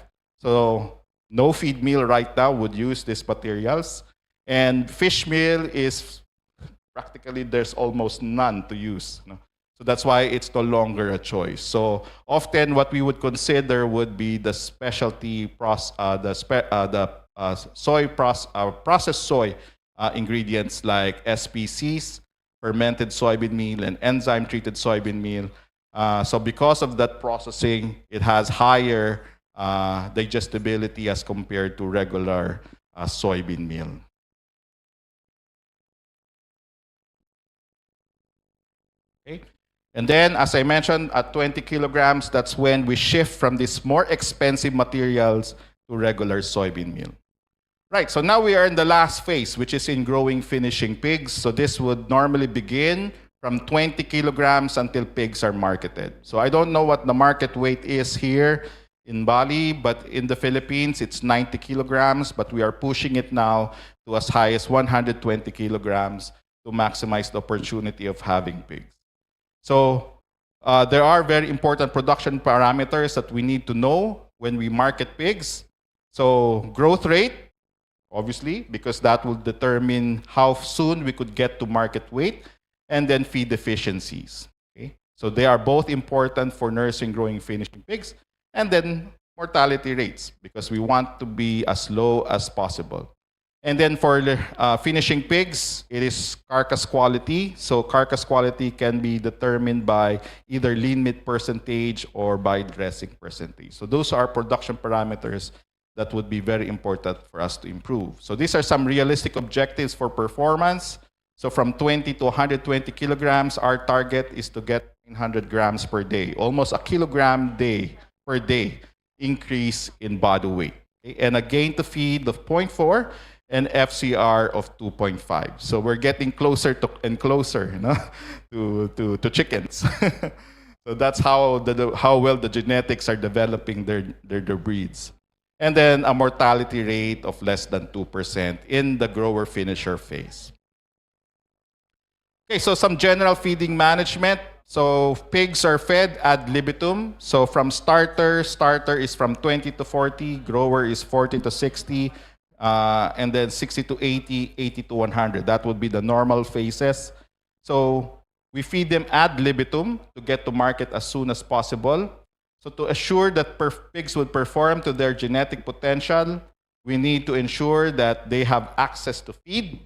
So no feed meal right now would use these materials. And fish meal is practically there's almost none to use. So that's why it's no longer a choice. So often what we would consider would be the specialty processed soy ingredients like SPCs, fermented soybean meal, and enzyme-treated soybean meal. So because of that processing, it has higher digestibility as compared to regular soybean meal. Okay. And then, as I mentioned, at 20 kilograms, that's when we shift from these more expensive materials to regular soybean meal. Right, so now we are in the last phase, which is in growing finishing pigs. So this would normally begin from 20 kilograms until pigs are marketed. So I don't know what the market weight is here in Bali, but in the Philippines, it's 90 kilograms, but we are pushing it now to as high as 120 kilograms to maximize the opportunity of having pigs. So there are very important production parameters that we need to know when we market pigs. So growth rate, obviously, because that will determine how soon we could get to market weight, and then feed efficiencies. Okay? So they are both important for nursing, growing, finishing pigs, and then mortality rates, because we want to be as low as possible. And then for finishing pigs, it is carcass quality. So carcass quality can be determined by either lean meat percentage or by dressing percentage. So those are production parameters that would be very important for us to improve. So these are some realistic objectives for performance. So from 20 to 120 kilograms, our target is to get 100 grams per day, almost a kilogram per day increase in body weight. Okay? And a gain to feed of 0.4 and FCR of 2.5. So we're getting closer and closer, to chickens. So that's how well the genetics are developing their breeds. And then a mortality rate of less than 2% in the grower-finisher phase. Okay, so some general feeding management. So pigs are fed ad libitum. So from starter is from 20 to 40, grower is 40 to 60, and then 60 to 80, 80 to 100. That would be the normal phases. So we feed them ad libitum to get to market as soon as possible. So to assure that pigs would perform to their genetic potential, we need to ensure that they have access to feed,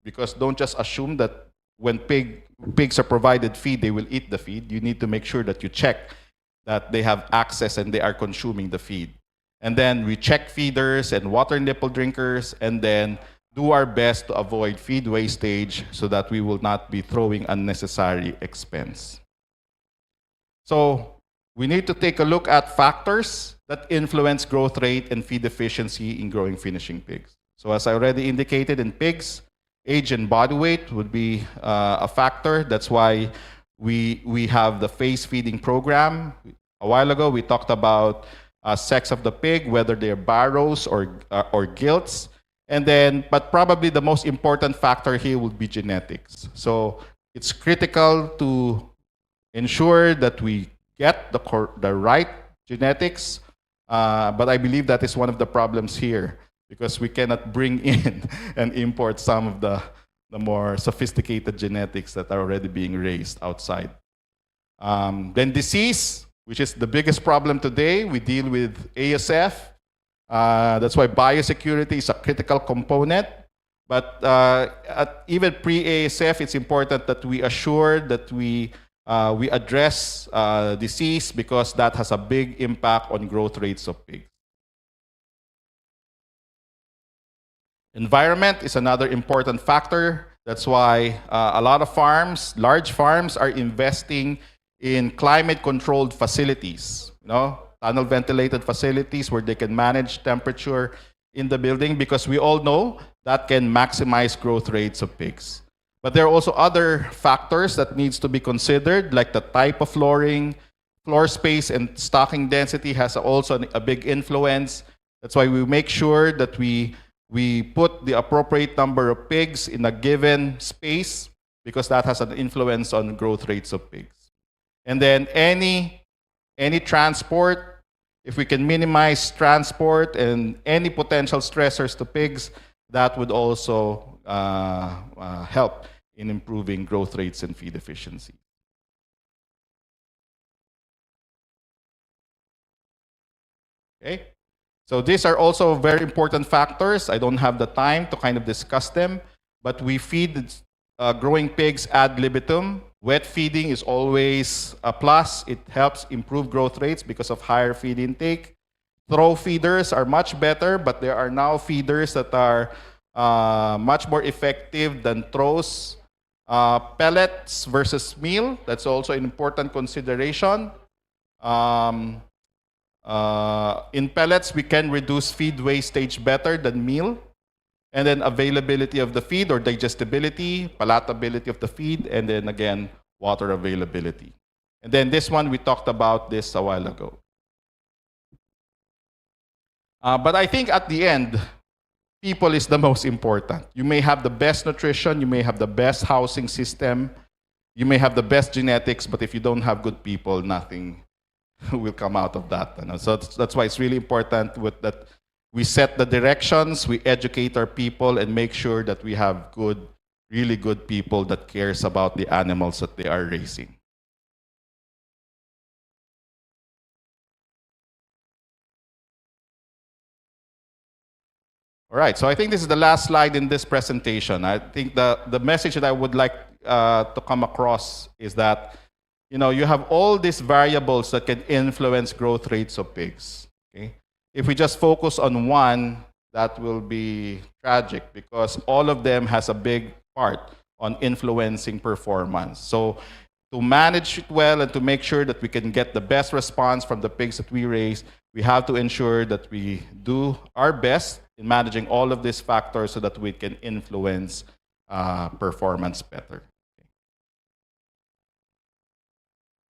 because don't just assume that when pigs are provided feed, they will eat the feed. You need to make sure that you check that they have access and they are consuming the feed. And then we check feeders and water nipple drinkers, and then do our best to avoid feed wastage so that we will not be throwing unnecessary expense. So we need to take a look at factors that influence growth rate and feed efficiency in growing finishing pigs. So as I already indicated, in pigs, age and body weight would be a factor. That's why we have the phase feeding program. A while ago, we talked about sex of the pig, whether they're barrows or gilts. And then, but probably the most important factor here would be genetics. So it's critical to ensure that we get the right genetics. But I believe that is one of the problems here, because we cannot bring in and import some of the more sophisticated genetics that are already being raised outside. Then disease, which is the biggest problem today. We deal with ASF. That's why biosecurity is a critical component. But even pre-ASF, it's important that we assure that we address disease, because that has a big impact on growth rates of pigs. Environment is another important factor. That's why a lot of farms, large farms, are investing in climate-controlled facilities, tunnel ventilated facilities where they can manage temperature in the building, because we all know that can maximize growth rates of pigs. But there are also other factors that needs to be considered, like the type of flooring, floor space, and stocking density has also a big influence. That's why we make sure that we put the appropriate number of pigs in a given space, because that has an influence on growth rates of pigs. And then any transport, if we can minimize transport and any potential stressors to pigs, that would also help in improving growth rates and feed efficiency. Okay, so these are also very important factors. I don't have the time to kind of discuss them, but we feed growing pigs ad libitum. Wet feeding is always a plus. It helps improve growth rates because of higher feed intake. Throw feeders are much better, but there are now feeders that are much more effective than throws. Pellets versus meal, that's also an important consideration. In pellets, we can reduce feed wastage better than meal. And then availability of the feed, or digestibility, palatability of the feed, and then again, water availability. And then this one, we talked about this a while ago. But I think at the end, people is the most important. You may have the best nutrition, you may have the best housing system, you may have the best genetics, but if you don't have good people, nothing will come out of that. So that's why it's really important that we set the directions, we educate our people, and make sure that we have good, really good people that cares about the animals that they are raising. All right, so I think this is the last slide in this presentation. I think the message that I would like to come across is that you have all these variables that can influence growth rates of pigs. Okay? If we just focus on one, that will be tragic, because all of them has a big part on influencing performance. So to manage it well and to make sure that we can get the best response from the pigs that we raise, we have to ensure that we do our best in managing all of these factors so that we can influence performance better.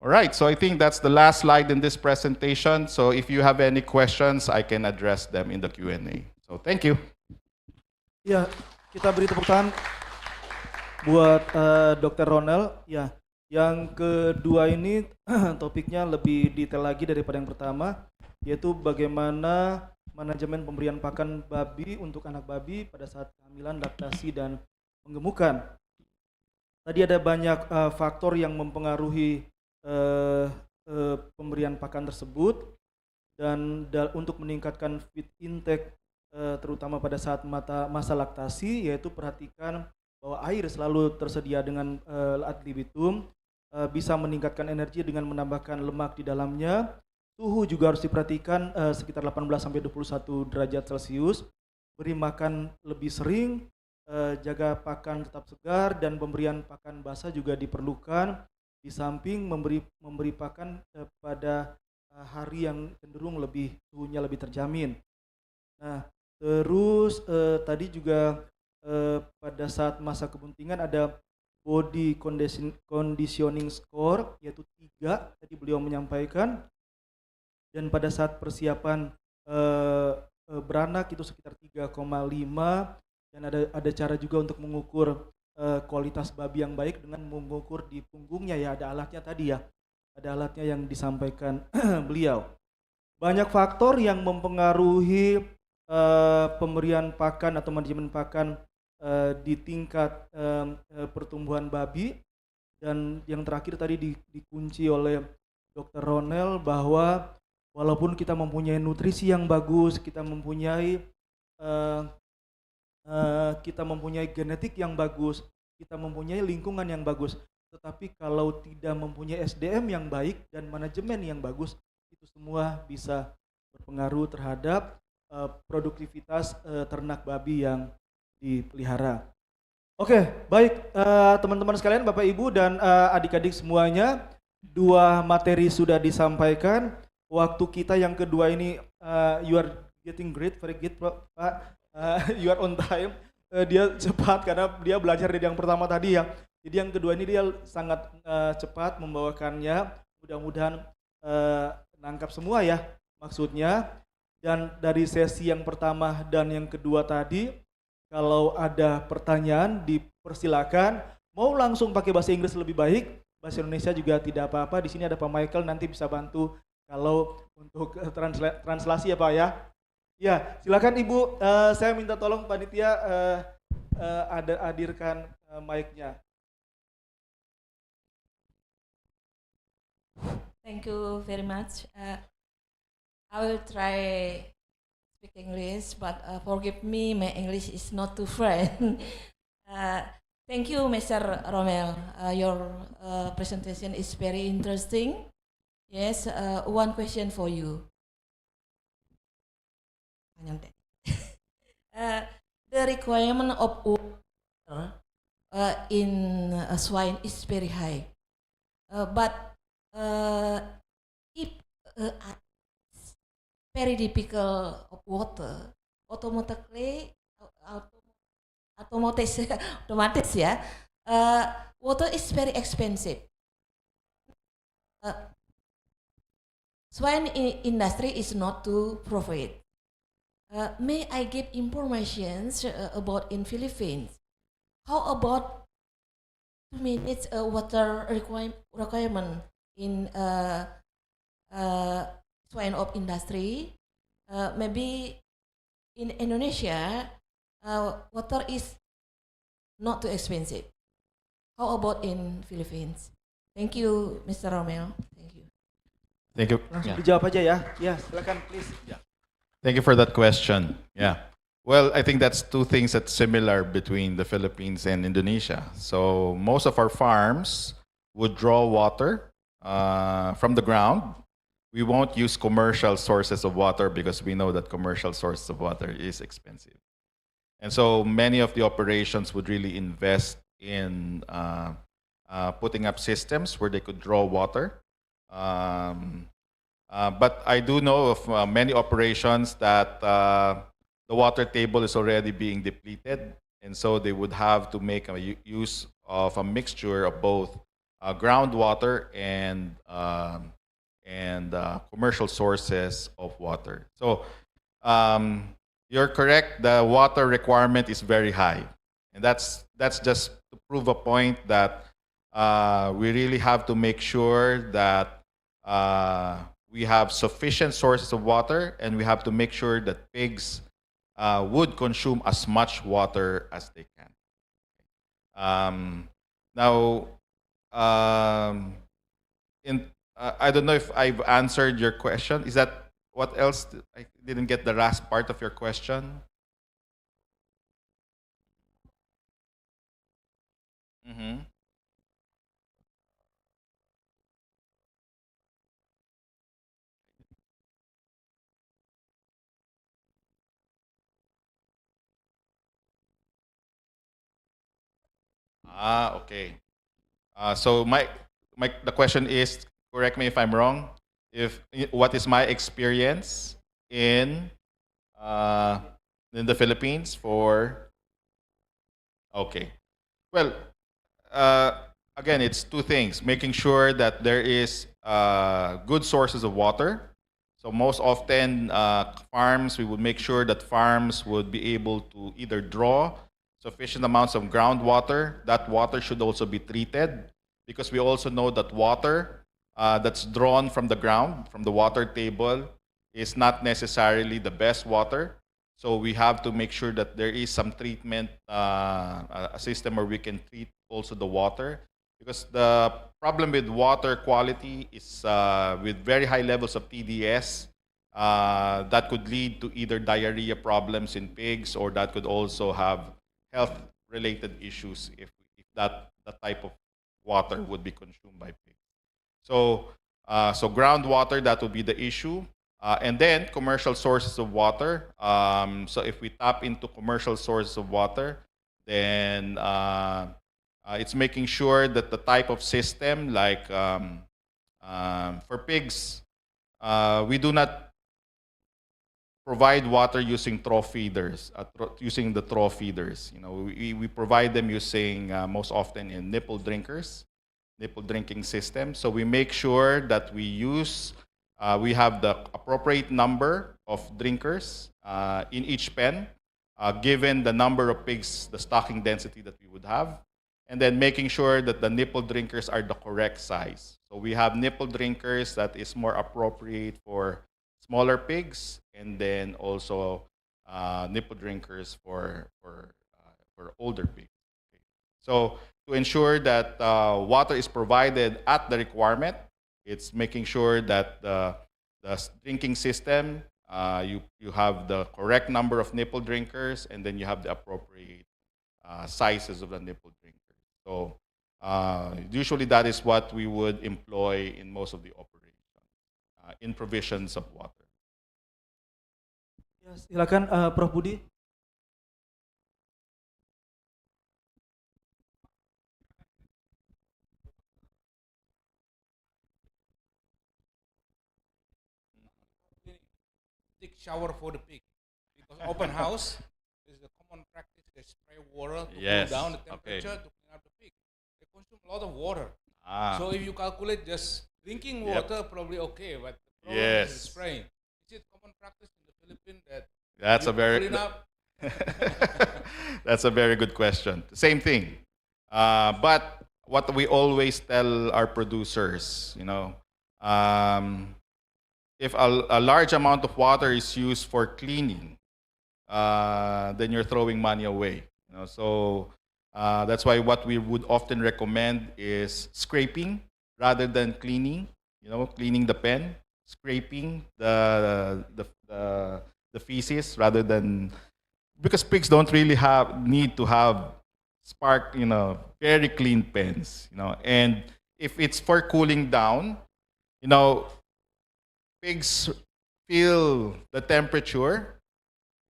All right, so I think that's the last slide in this presentation. So if you have any questions, I can address them in the Q&A. So thank you. Ya, kita beri tepuk tangan buat Dr. Ronel. Ya, yang kedua ini topiknya lebih detail lagi daripada yang pertama, yaitu bagaimana manajemen pemberian pakan babi untuk anak babi pada saat kehamilan, laktasi, dan penggemukan. Tadi ada banyak faktor yang mempengaruhi pemberian pakan tersebut, dan untuk meningkatkan feed intake terutama pada saat masa laktasi, yaitu perhatikan bahwa air selalu tersedia dengan ad libitum, bisa meningkatkan energi dengan menambahkan lemak di dalamnya. Suhu juga harus diperhatikan sekitar 18-21 derajat Celcius. Beri makan lebih sering, jaga pakan tetap segar, dan pemberian pakan basah juga diperlukan. Di samping memberi pakan pada hari yang cenderung suhunya lebih terjamin. Nah, terus tadi juga pada saat masa kebuntingan ada body conditioning score, yaitu 3 tadi beliau menyampaikan, dan pada saat persiapan beranak itu sekitar 3,5, dan ada cara juga untuk mengukur kualitas babi yang baik dengan mengukur di punggungnya, ya ada alatnya tadi ya, ada alatnya yang disampaikan beliau. Banyak faktor yang mempengaruhi pemberian pakan atau manajemen pakan di tingkat pertumbuhan babi, dan yang terakhir tadi dikunci oleh Dr. Ronel bahwa walaupun kita mempunyai nutrisi yang bagus, kita mempunyai genetik yang bagus, kita mempunyai lingkungan yang bagus, tetapi kalau tidak mempunyai SDM yang baik dan manajemen yang bagus, itu semua bisa berpengaruh terhadap produktivitas ternak babi yang dipelihara. Oke, baik teman-teman sekalian, Bapak Ibu dan adik-adik semuanya, 2 materi sudah disampaikan. Waktu kita yang kedua ini, you are getting great, very good Pak, you are on time. Dia cepat karena dia belajar dari yang pertama tadi ya. Jadi yang kedua ini dia sangat cepat membawakannya. Mudah-mudahan nangkap semua ya maksudnya. Dan dari sesi yang pertama dan yang kedua tadi, kalau ada pertanyaan dipersilakan. Mau langsung pakai bahasa Inggris lebih baik, bahasa Indonesia juga tidak apa-apa. Di sini ada Pak Michael, nanti bisa bantu kalau untuk translasi ya Pak ya. Ya, silakan Ibu. Saya minta tolong panitia hadirkan mic-nya. Thank you very much. I will try speak English, but forgive me, my English is not too fluent. Thank you, Mr. Romel. Your presentation is very interesting. Yes, one question for you. The requirement of water in swine is very high, but if very difficult of water, automatically otomatis ya, water is very expensive. Swine industry is not to profit. May I give information about in Philippines? How about to manage water requirement in swine of industry? Maybe in Indonesia, water is not too expensive. How about in Philippines? Thank you, Mr. Romel. Thank you. Thank you. Langsung Yeah. dijawab aja ya. Ya, silakan please. Thank you for that question. Yeah. Well, I think that's two things that's similar between the Philippines and Indonesia. So most of our farms would draw water from the ground. We won't use commercial sources of water because we know that commercial sources of water is expensive. And so many of the operations would really invest in putting up systems where they could draw water. But I do know of many operations that the water table is already being depleted, and so they would have to make a use of a mixture of both groundwater and commercial sources of water. So you're correct. The water requirement is very high, and that's just to prove a point that we really have to make sure that we have sufficient sources of water, and we have to make sure that pigs would consume as much water as they can. Now, in I don't know if I've answered your question. Is that what else? I didn't get the last part of your question. Mm-hmm. Ah, okay. So the question is, correct me if I'm wrong, if what is my experience in uh, in the Philippines for, okay. Well, again, it's two things: making sure that there is good sources of water. So most often, farms, we would make sure that farms would be able to either draw sufficient amounts of groundwater. That water should also be treated, because we also know that water that's drawn from the ground, from the water table, is not necessarily the best water. So we have to make sure that there is some treatment, a system where we can treat also the water, because the problem with water quality is with very high levels of TDS, that could lead to either diarrhea problems in pigs, or that could also have health-related issues if that type of water would be consumed by pigs. So groundwater, that would be the issue. And then commercial sources of water. So if we tap into commercial sources of water, then it's making sure that the type of system, like for pigs, we do not provide water using trough feeders, using the trough feeders. You know, we provide them using most often in nipple drinkers, nipple drinking system. So we make sure that we have the appropriate number of drinkers in each pen, given the number of pigs, the stocking density that we would have, and then making sure that the nipple drinkers are the correct size. So we have nipple drinkers that is more appropriate for smaller pigs, and then also nipple drinkers for older pigs. Okay. So to ensure that water is provided at the requirement, it's making sure that the drinking system, you have the correct number of nipple drinkers, and then you have the appropriate sizes of the nipple drinkers. So usually that is what we would employ in most of the operations, in provisions of water. Ya, silakan Prof Budi. Take shower for the pig, because open house is the common practice. They spray water to Yes, cool down the okay. temperature to clean up the pig. They consume a lot of water. Ah, So if you calculate just drinking Yep. water, probably okay, but the problem Yes. is spraying. Is it common practice in the Philippines that that's you a very clean up? that's a very good question. Same thing. But what we always tell our producers, if a large amount of water is used for cleaning, then you're throwing money away. So that's why what we would often recommend is scraping rather than cleaning. Cleaning the pen, scraping the feces rather than, because pigs don't really need to have very clean pens. And if it's for cooling down, pigs feel the temperature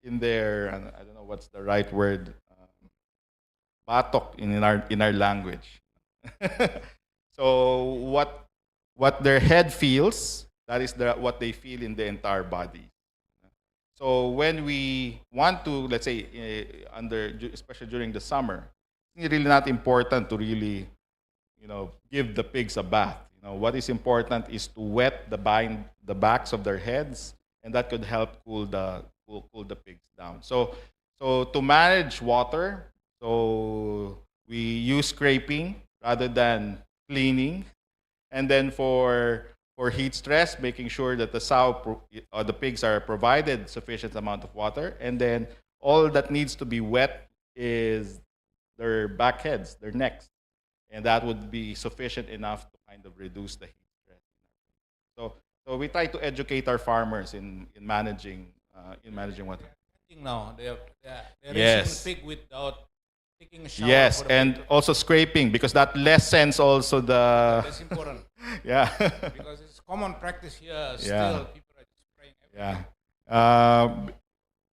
in their, I don't know what's the right word, batok in our language. So what their head feels, that is what they feel in the entire body. So when we want to, let's say, especially during the summer, it's really not important to really, give the pigs a bath. What is important is to wet the backs of their heads, and that could help cool the pigs down. So to manage water, so we use scraping rather than cleaning, and then for heat stress, making sure that the pigs are provided sufficient amount of water, and then all that needs to be wet is their back heads, their necks, and that would be sufficient enough to kind of reduce the heat stress. So we try to educate our farmers in managing water. Now they're Yes. raising pig without taking a shower. Yes, for the and pig. also scraping, because that lessens also the That's important yeah. because it's common practice here. Yeah. Still, people are just spraying everything. Yeah.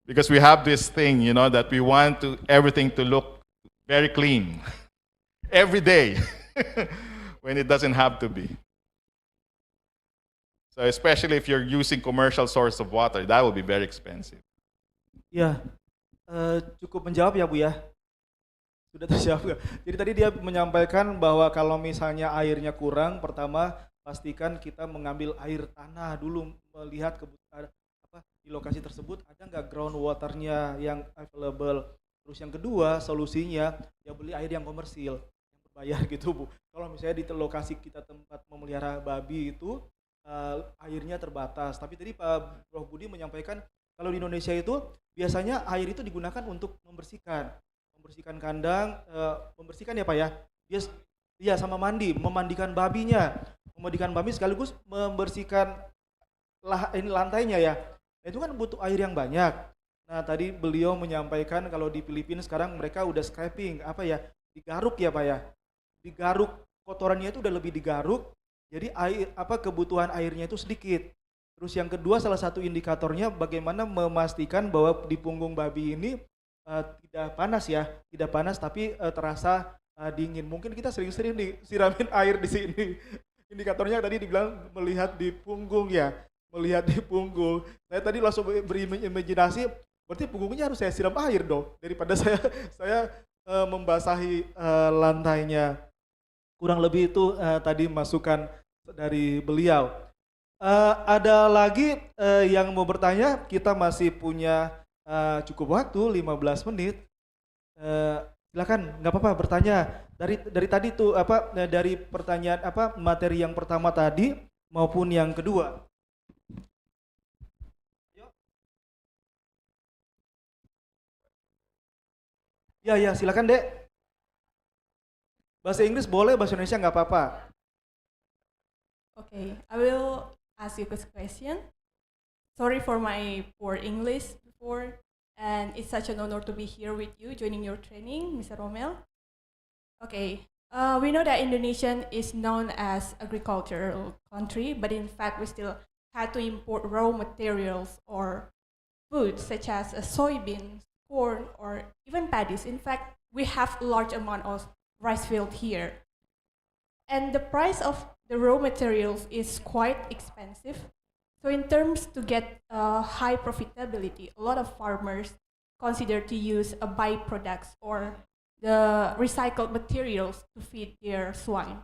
Because we have this thing, that we want everything to look very clean every day when it doesn't have to be. So especially if you're using commercial source of water, that will be very expensive. Ya, cukup menjawab ya Bu ya. Sudah terjawab nggak? Jadi tadi dia menyampaikan bahwa kalau misalnya airnya kurang, pertama pastikan kita mengambil air tanah dulu, melihat kebutuhan di lokasi tersebut ada nggak groundwaternya yang available. Terus yang kedua solusinya ya beli air yang komersil, yang berbayar gitu Bu. Kalau misalnya di lokasi kita tempat memelihara babi itu airnya terbatas. Tapi tadi Pak Prof Budi menyampaikan kalau di Indonesia itu biasanya air itu digunakan untuk membersihkan kandang, membersihkan ya Pak ya. Dia sama memandikan babinya, memandikan babi sekaligus membersihkan lantainya ya. Nah, itu kan butuh air yang banyak. Nah tadi beliau menyampaikan kalau di Filipina sekarang mereka udah scraping, digaruk ya Pak ya. Digaruk, kotorannya itu udah lebih digaruk. Jadi kebutuhan airnya itu sedikit. Terus yang kedua salah satu indikatornya bagaimana memastikan bahwa di punggung babi ini tidak panas tapi terasa dingin. Mungkin kita sering-sering disiramin air di sini. Indikatornya tadi dibilang melihat di punggung ya, melihat di punggung. Saya tadi langsung berimajinasi, berarti punggungnya harus saya siram air dong daripada saya membasahi lantainya. Kurang lebih itu tadi masukan dari beliau. Ada lagi yang mau bertanya? Kita masih punya cukup waktu 15 menit. Silakan, nggak apa-apa bertanya. Dari tadi tuh dari pertanyaan materi yang pertama tadi maupun yang kedua. Ya, silakan Dek. Bahasa Inggris boleh, bahasa Indonesia nggak apa-apa. Okay, I will ask you a question. Sorry for my poor English before, and it's such an honor to be here with you, joining your training, Mr. Romel. Okay, we know that Indonesia is known as agricultural country, but in fact we still had to import raw materials or food such as soybeans, corn, or even paddies. In fact, we have a large amount of rice field here. And the price of the raw materials is quite expensive. So in terms to get high profitability, a lot of farmers consider to use a byproducts or the recycled materials to feed their swine.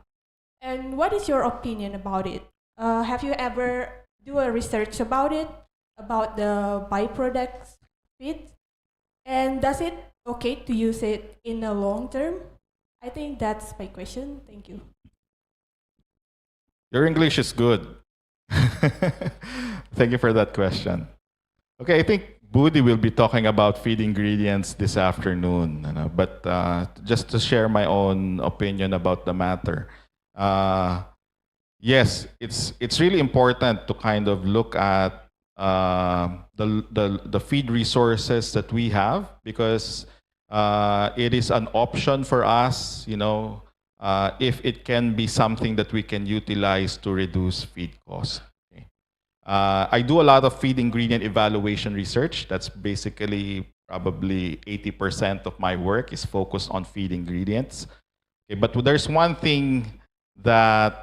And what is your opinion about it? Have you ever do a research about it, about the byproducts feed? And does it okay to use it in the long term? I think that's my question. Thank you. Your English is good. Thank you for that question. Okay, I think Budi will be talking about feed ingredients this afternoon, but just to share my own opinion about the matter. Yes, it's really important to kind of look at the feed resources that we have, because it is an option for us, if it can be something that we can utilize to reduce feed costs. Okay. I do a lot of feed ingredient evaluation research. That's basically probably 80% of my work is focused on feed ingredients. Okay, but there's one thing that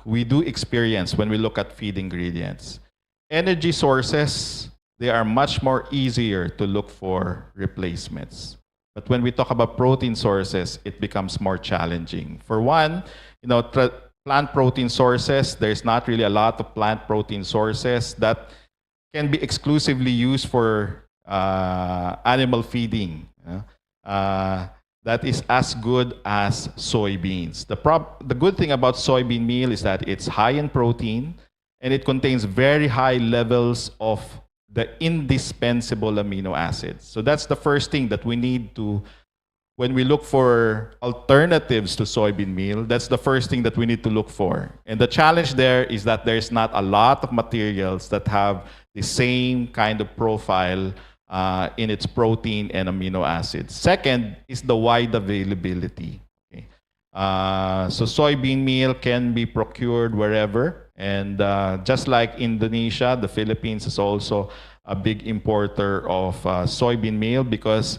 we do experience when we look at feed ingredients. Energy sources, they are much more easier to look for replacements. But when we talk about protein sources, it becomes more challenging. For one, plant protein sources, there's not really a lot of plant protein sources that can be exclusively used for animal feeding. That is as good as soybeans. The good thing about soybean meal is that it's high in protein and it contains very high levels of the indispensable amino acids. So that's the first thing that we need to when we look for alternatives to soybean meal, that's the first thing that we need to look for. And the challenge there is that there's not a lot of materials that have the same kind of profile in its protein and amino acids. Second is the wide availability. Okay. So soybean meal can be procured wherever. And just like Indonesia, the Philippines is also a big importer of soybean meal because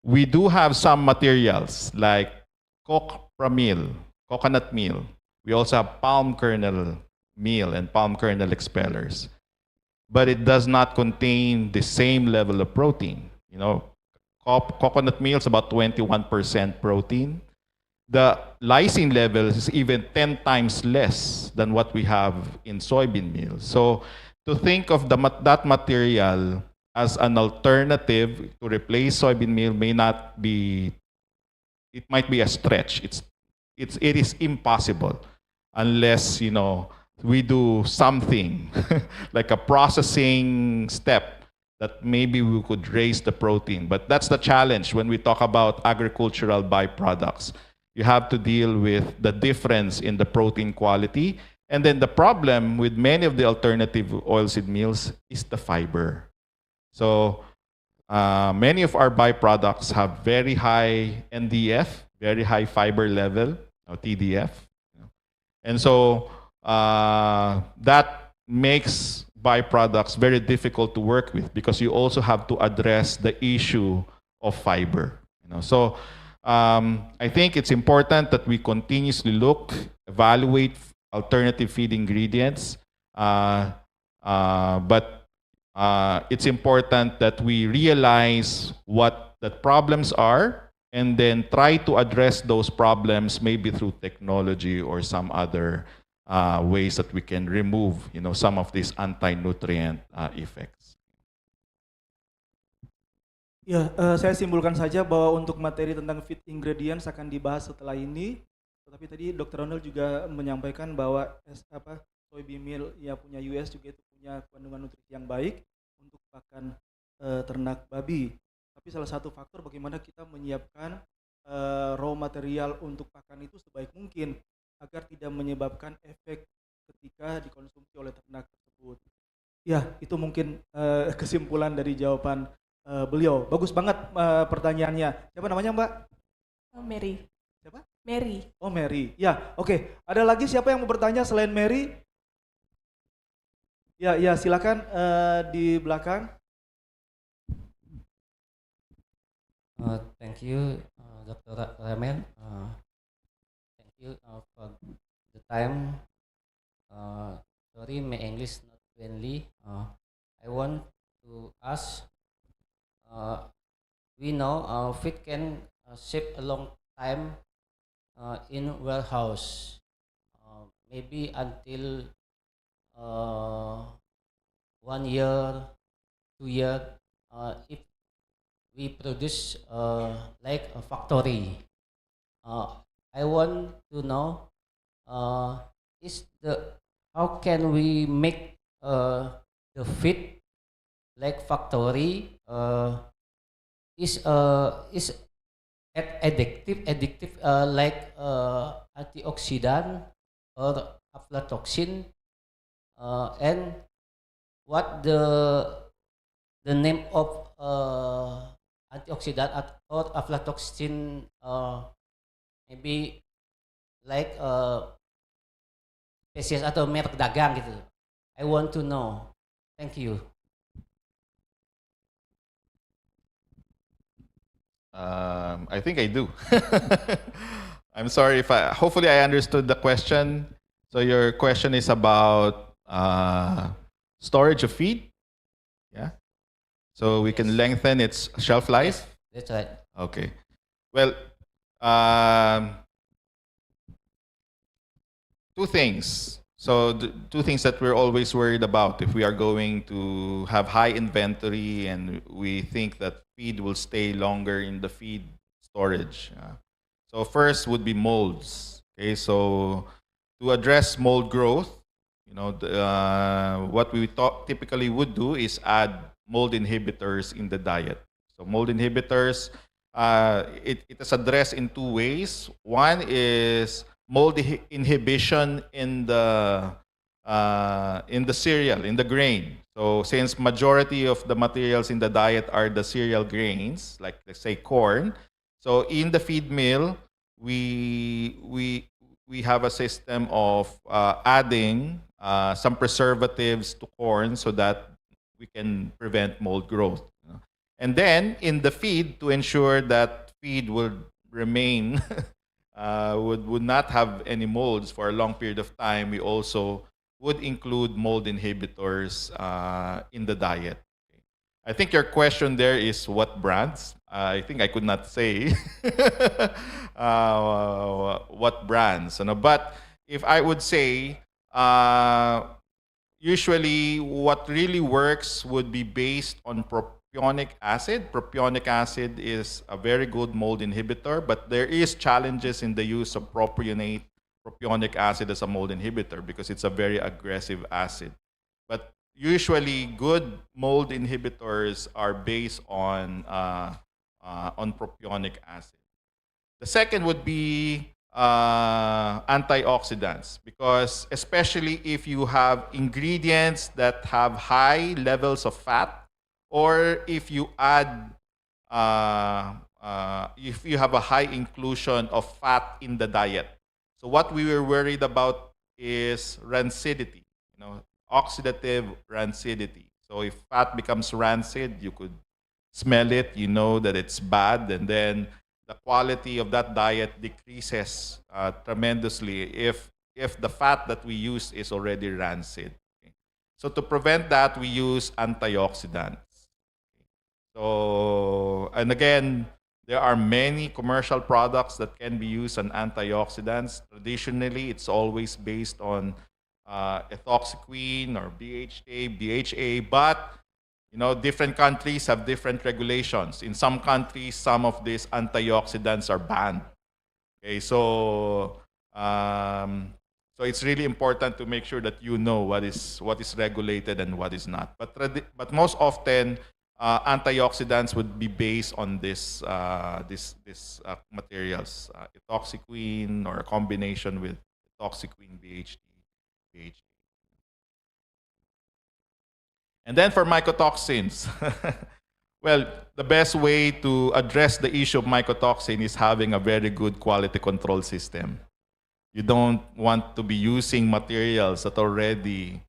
we do have some materials like copra meal, coconut meal. We also have palm kernel meal and palm kernel expellers. But it does not contain the same level of protein. You know, coconut meal is about 21% protein. The lysine level is even 10 times less than what we have in soybean meal. So to think of that material as an alternative to replace soybean meal may not be, it might be a stretch. It is impossible unless, you know, we do something like a processing step that maybe we could raise the protein. But that's the challenge when we talk about agricultural byproducts. You have to deal with the difference in the protein quality. And then the problem with many of the alternative oilseed meals is the fiber. So many of our byproducts have very high NDF, very high fiber level, or TDF. And so that makes byproducts very difficult to work with because you also have to address the issue of fiber. You know? So I think it's important that we continuously look, evaluate alternative feed ingredients, but it's important that we realize what the problems are and then try to address those problems maybe through technology or some other ways that we can remove, you know, some of these anti-nutrient effects. Ya, saya simpulkan saja bahwa untuk materi tentang feed ingredients akan dibahas setelah ini. Tetapi tadi Dr. Ronald juga menyampaikan bahwa soybean meal yang punya US juga itu punya kandungan nutrisi yang baik untuk pakan ternak babi. Tapi salah satu faktor bagaimana kita menyiapkan raw material untuk pakan itu sebaik mungkin agar tidak menyebabkan efek ketika dikonsumsi oleh ternak tersebut. Ya, itu mungkin kesimpulan dari jawaban beliau. Bagus banget pertanyaannya. Siapa namanya, Mbak? Mary. Siapa? Mary. Oh, Mary. Ya, oke. Ada lagi siapa yang mau bertanya selain Mary? Ya, silakan di belakang. Thank you, Dr. Ramel. Thank you for the time. Sorry, my English not friendly. I want to ask. We know feed can save a long time in warehouse, maybe until 1 year, 2 years. If we produce like a factory, I want to know how can we make the feed like factory is addictive like antioxidant or aflatoxin, and what the name of antioxidant or aflatoxin, maybe like spesies atau merek dagang gitu. I want to know. Thank you. I think I do. I'm sorry if hopefully I understood the question. So your question is about storage of feed? Yeah? So we can lengthen its shelf life? Yes, that's right. Okay. Well, two things. So the two things that we're always worried about if we are going to have high inventory and we think that feed will stay longer in the feed storage. So first would be molds. Okay, so to address mold growth, you know, what we typically would do is add mold inhibitors in the diet. So mold inhibitors it is addressed in two ways. One is mold inhibition in the cereal, in the grain. So since majority of the materials in the diet are the cereal grains, like let's say corn, so in the feed mill, we have a system of adding some preservatives to corn so that we can prevent mold growth. And then in the feed, to ensure that feed would remain, would not have any molds for a long period of time, we also would include mold inhibitors in the diet. I think your question there is what brands? I think I could not say what brands. But if I would say, usually what really works would be based on propionic acid. Propionic acid is a very good mold inhibitor, but there is challenges in the use of propionic acid as a mold inhibitor because it's a very aggressive acid. But usually good mold inhibitors are based on propionic acid. The second would be antioxidants, because especially if you have ingredients that have high levels of fat, or if you add if you have a high inclusion of fat in the diet. So what we were worried about is rancidity, oxidative rancidity. So if fat becomes rancid, you could smell it, you know that it's bad, and then the quality of that diet decreases tremendously if the fat that we use is already rancid. Okay. So to prevent that, we use antioxidants. So, and again, there are many commercial products that can be used on antioxidants. Traditionally, it's always based on ethoxyquin or BHA, but different countries have different regulations. In some countries, some of these antioxidants are banned. Okay, so it's really important to make sure that you know what is regulated and what is not. But most often, antioxidants would be based on this materials, ethoxyquin or a combination with ethoxyquin, BHA. And then for mycotoxins, well, the best way to address the issue of mycotoxin is having a very good quality control system. You don't want to be using materials that are already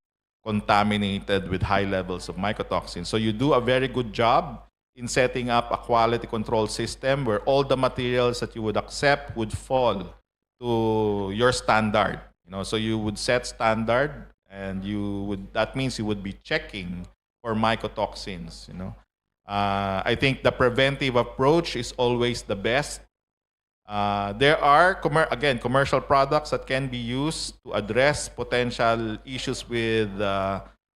contaminated with high levels of mycotoxin. So you do a very good job in setting up a quality control system where all the materials that you would accept would fall to your standard. So you would set standard, and that means you would be checking for mycotoxins. I think the preventive approach is always the best. There are commercial products that can be used to address potential issues with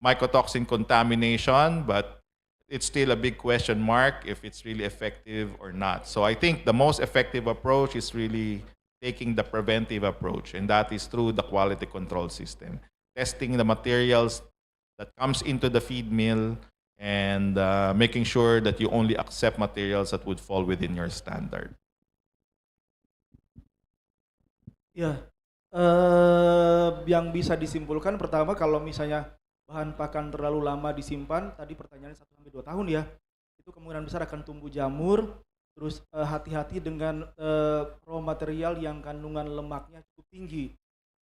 mycotoxin contamination, but it's still a big question mark if it's really effective or not. So I think the most effective approach is really taking the preventive approach, and that is through the quality control system. Testing the materials that comes into the feed mill and making sure that you only accept materials that would fall within your standard. Ya, yang bisa disimpulkan pertama, kalau misalnya bahan pakan terlalu lama disimpan, tadi pertanyaannya 1-2 tahun ya, itu kemungkinan besar akan tumbuh jamur. Terus hati-hati dengan raw material yang kandungan lemaknya cukup tinggi.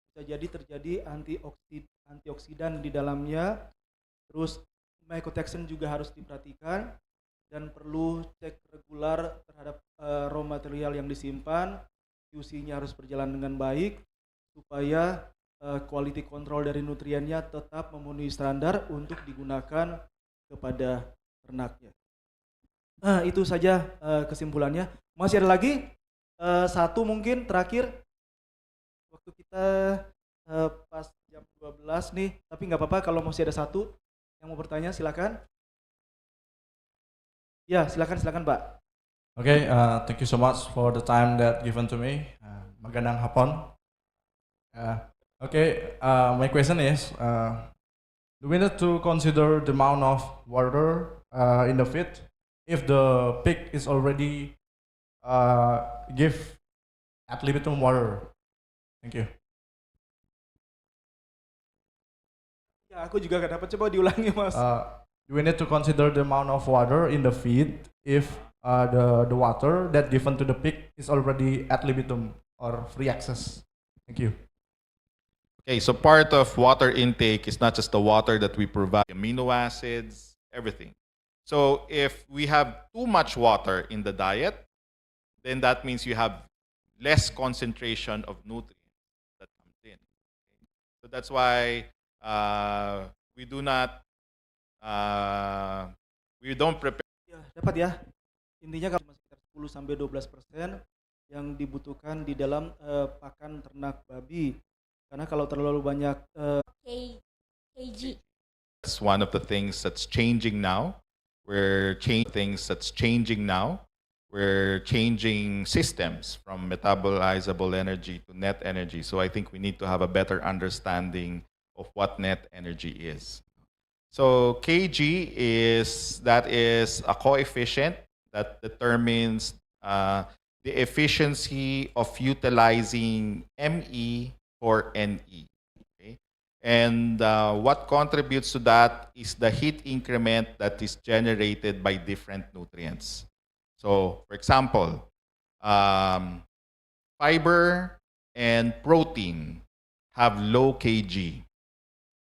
Bisa jadi terjadi antioksidan di dalamnya. Terus mycotoxin juga harus diperhatikan dan perlu cek regular terhadap raw material yang disimpan. QC-nya harus berjalan dengan baik supaya quality control dari nutriennya tetap memenuhi standar untuk digunakan kepada ternaknya. Nah, itu saja kesimpulannya. Masih ada lagi satu mungkin terakhir. Waktu kita pas jam 12 nih, tapi nggak apa-apa kalau masih ada satu yang mau bertanya, silakan. Ya, silakan Pak. Okay, thank you so much for the time that given to me. Magandang hapon. My question is, do we need to consider the amount of water in the feed if the pig is already give ad libitum water. Thank you. Ya, aku juga gak dapat, coba diulangi Mas. We need to consider the amount of water in the feed if the water that given to the pig is already ad libitum or free access. Thank you. Okay, so part of water intake is not just the water that we provide, amino acids, everything. So if we have too much water in the diet, then that means you have less concentration of nutrients that comes in. So that's why we don't prepare. Ya, dapat ya. Intinya kalau sekitar 10-12% yang dibutuhkan di dalam pakan ternak babi. Karena kalau terlalu banyak kg. That's one of the things that's changing now. We're changing systems from metabolizable energy to net energy. So I think we need to have a better understanding of what net energy is. So kg is a coefficient that determines the efficiency of utilizing Me for Ne. Okay? And what contributes to that is the heat increment that is generated by different nutrients. So, for example, fiber and protein have low Kg.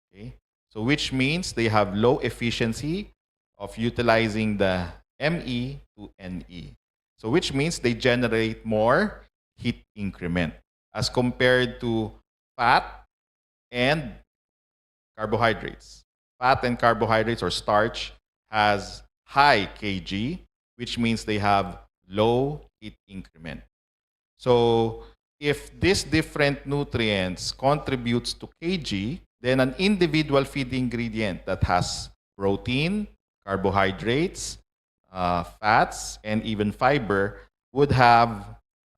Okay? So, which means they have low efficiency of utilizing the Me to Ne. So, which means they generate more heat increment as compared to fat and carbohydrates. Fat and carbohydrates or starch has high Kg, which means they have low heat increment. So if these different nutrients contributes to Kg, then an individual feed ingredient that has protein, carbohydrates, fats, and even fiber would have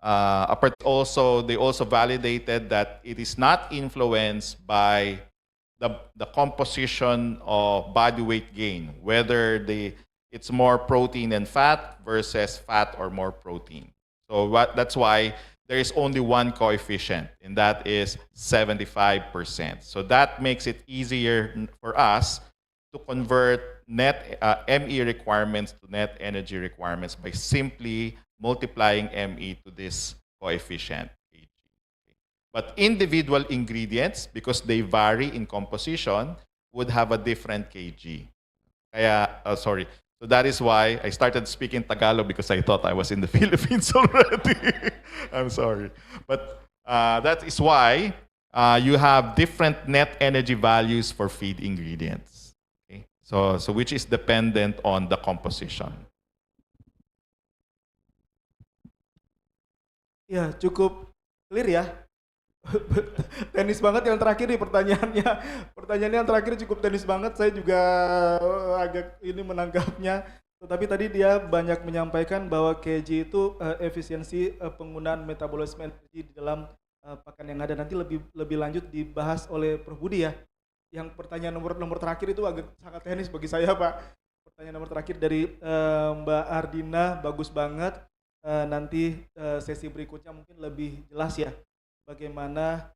they also validated that it is not influenced by the composition of body weight gain, whether it's more protein and fat versus fat or more protein. So that's why there is only one coefficient, and that is 75%. So that makes it easier for us to convert net Me requirements to net energy requirements by simply multiplying Me to this coefficient, Kg. But individual ingredients, because they vary in composition, would have a different Kg. So that is why I started speaking Tagalog, because I thought I was in the Philippines already. I'm sorry. But that is why you have different net energy values for feed ingredients. Okay? So which is dependent on the composition. Ya, cukup clear ya. Tenis banget yang terakhir nih pertanyaannya. Pertanyaannya yang terakhir cukup tenis banget. Saya juga agak ini menangkapnya. Tetapi tadi dia banyak menyampaikan bahwa KG itu efisiensi penggunaan metabolisme energi di dalam pakan yang ada. Nanti lebih lanjut dibahas oleh Prof. Budi ya. Yang pertanyaan nomor terakhir itu agak sangat teknis bagi saya, Pak. Pertanyaan nomor terakhir dari Mbak Ardina, bagus banget. Nanti sesi berikutnya mungkin lebih jelas ya bagaimana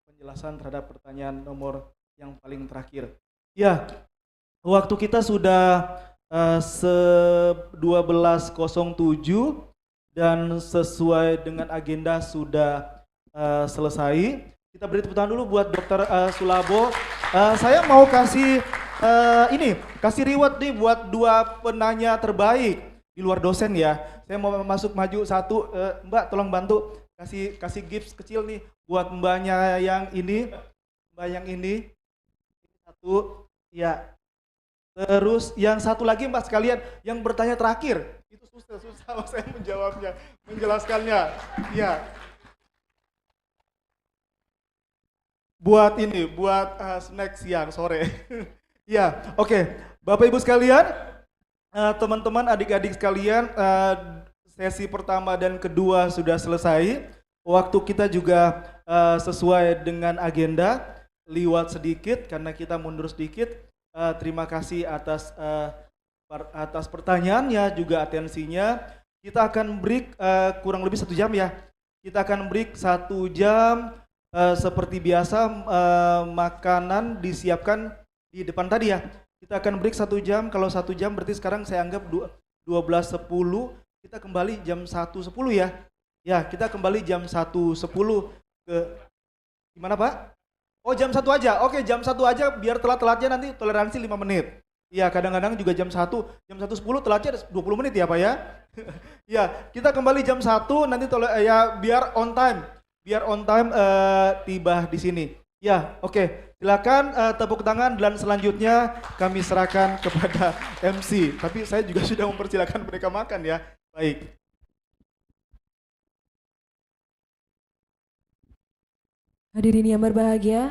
penjelasan terhadap pertanyaan nomor yang paling terakhir. Ya, waktu kita sudah 12.07 dan sesuai dengan agenda sudah selesai. Kita beri tepuk tangan dulu buat Dr. Sulabo. Saya mau kasih kasih reward nih buat 2 penanya terbaik di luar dosen ya. Saya mau masuk maju satu, Mbak tolong bantu kasih gift kecil nih buat mbaknya yang ini, mbak yang ini. Satu, ya. Terus yang satu lagi Mbak sekalian yang bertanya terakhir. Itu susah saya menjawabnya, menjelaskannya. Ya. Buat ini, buat snack siang sore. Ya, oke. Bapak Ibu sekalian, teman-teman, adik-adik sekalian, sesi pertama dan kedua sudah selesai. Waktu kita juga sesuai dengan agenda, liwat sedikit karena kita mundur sedikit. Terima kasih atas pertanyaannya, juga atensinya. Kita akan break kurang lebih 1 jam ya. Kita akan break 1 jam. Seperti biasa makanan disiapkan di depan tadi ya. Kita akan break 1 jam. Kalau 1 jam berarti sekarang saya anggap 12.10. Kita kembali jam 1.10 ya. Ya, kita kembali jam 1.10 ke gimana Pak? Oh jam 1 aja. Oke jam 1 aja biar telat-telatnya nanti toleransi 5 menit. Iya kadang-kadang juga jam 1.10 telatnya 20 menit ya Pak ya. Ya kita kembali jam 1 nanti ya biar on time. Biar on time tiba di sini. Ya oke. Silakan tepuk tangan dan selanjutnya kami serahkan kepada MC. Tapi saya juga sudah mempersilakan mereka makan ya. Baik. Hadirin yang berbahagia,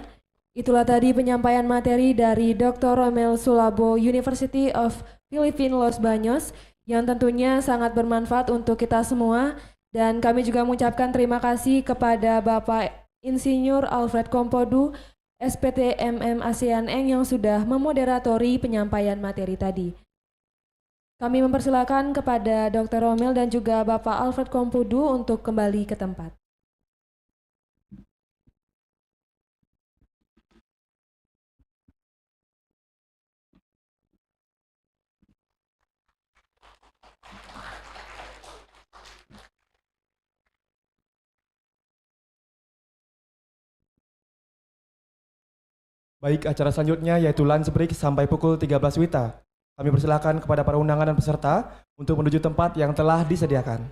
itulah tadi penyampaian materi dari Dr. Romel Sulabo, University of Philippines Los Baños, yang tentunya sangat bermanfaat untuk kita semua. Dan kami juga mengucapkan terima kasih kepada Bapak Insinyur Alfred Kompodu, SPT MM ASEAN Eng yang sudah memoderatori penyampaian materi tadi. Kami mempersilakan kepada Dr. Romel dan juga Bapak Alfred Kompodu untuk kembali ke tempat. Baik, acara selanjutnya yaitu lunch break sampai pukul 13 WITA. Kami persilakan kepada para undangan dan peserta untuk menuju tempat yang telah disediakan.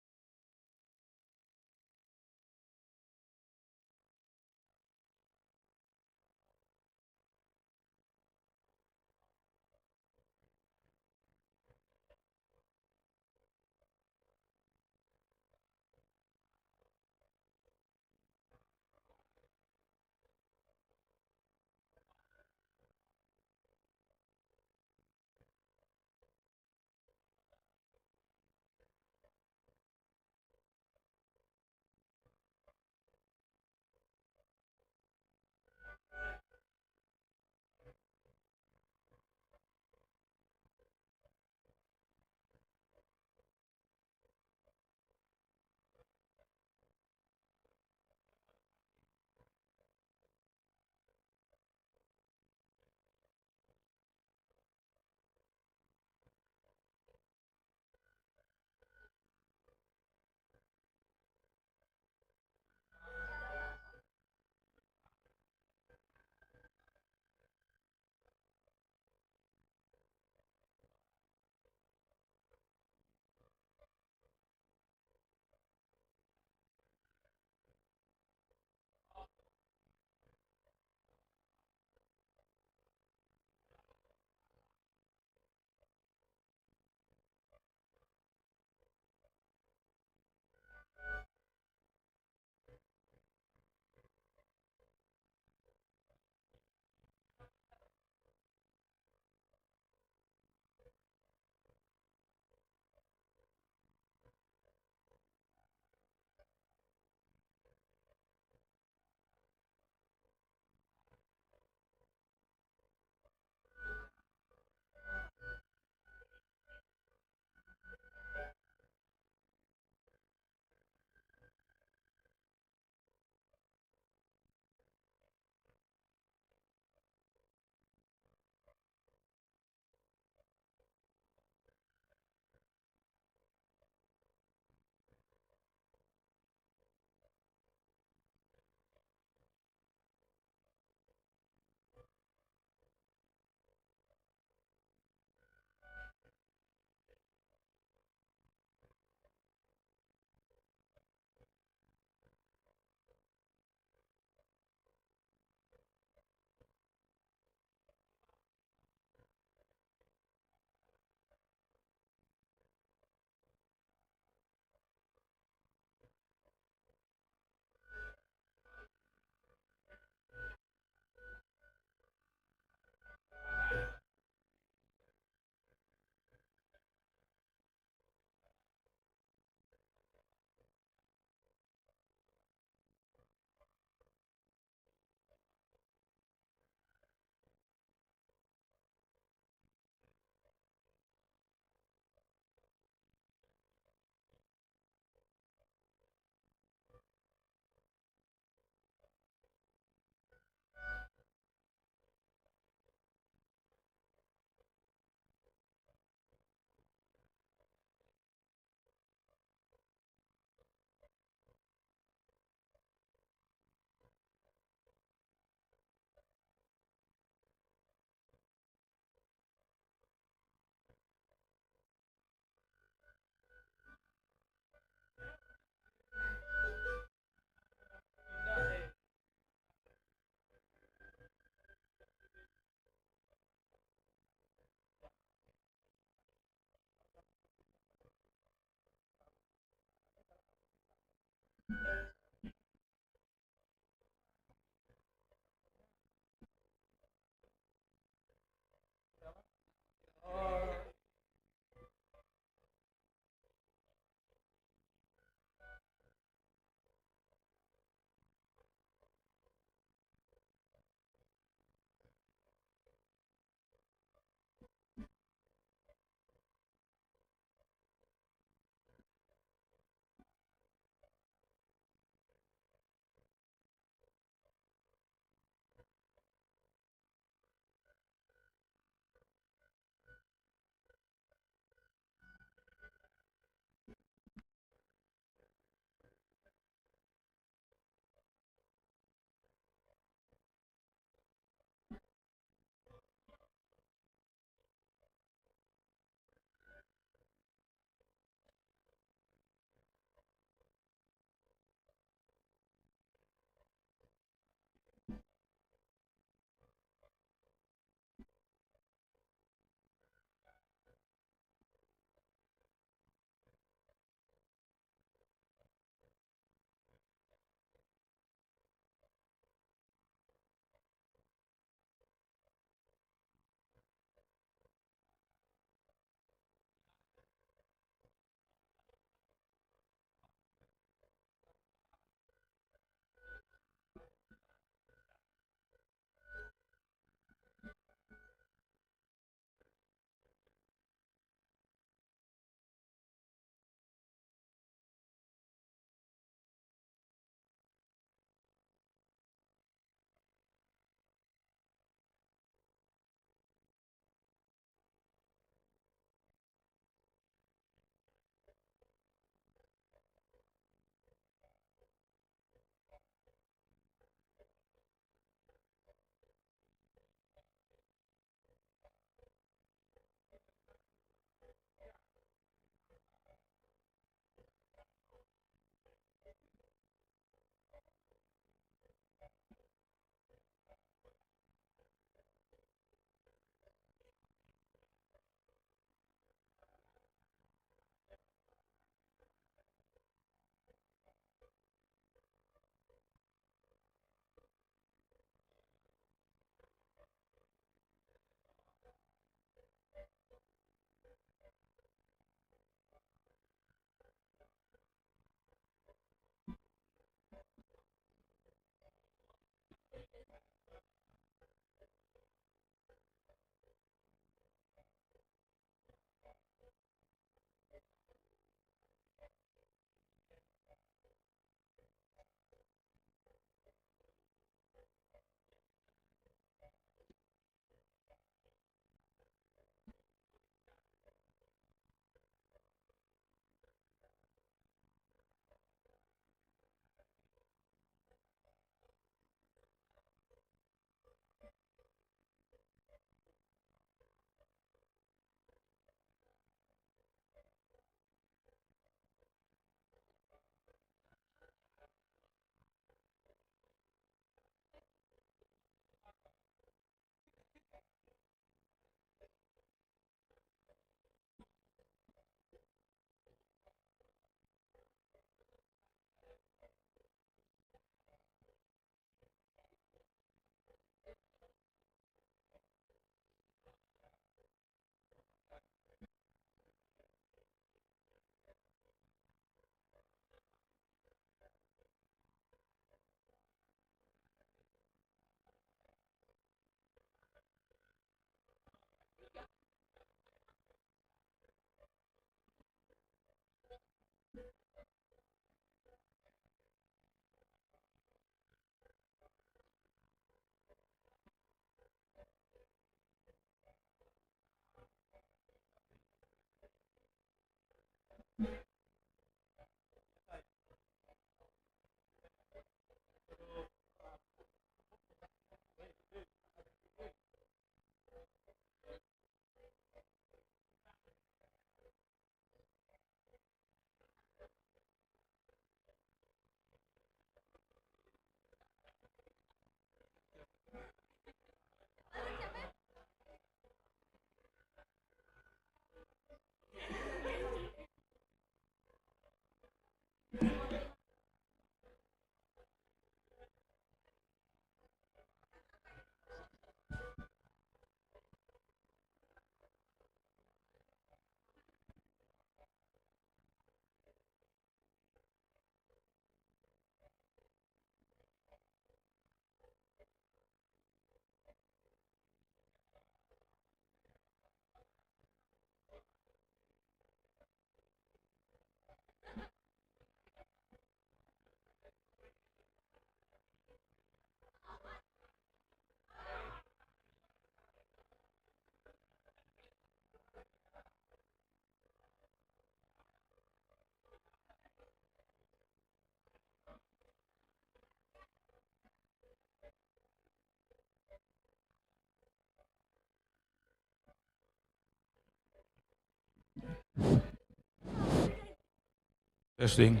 Testing.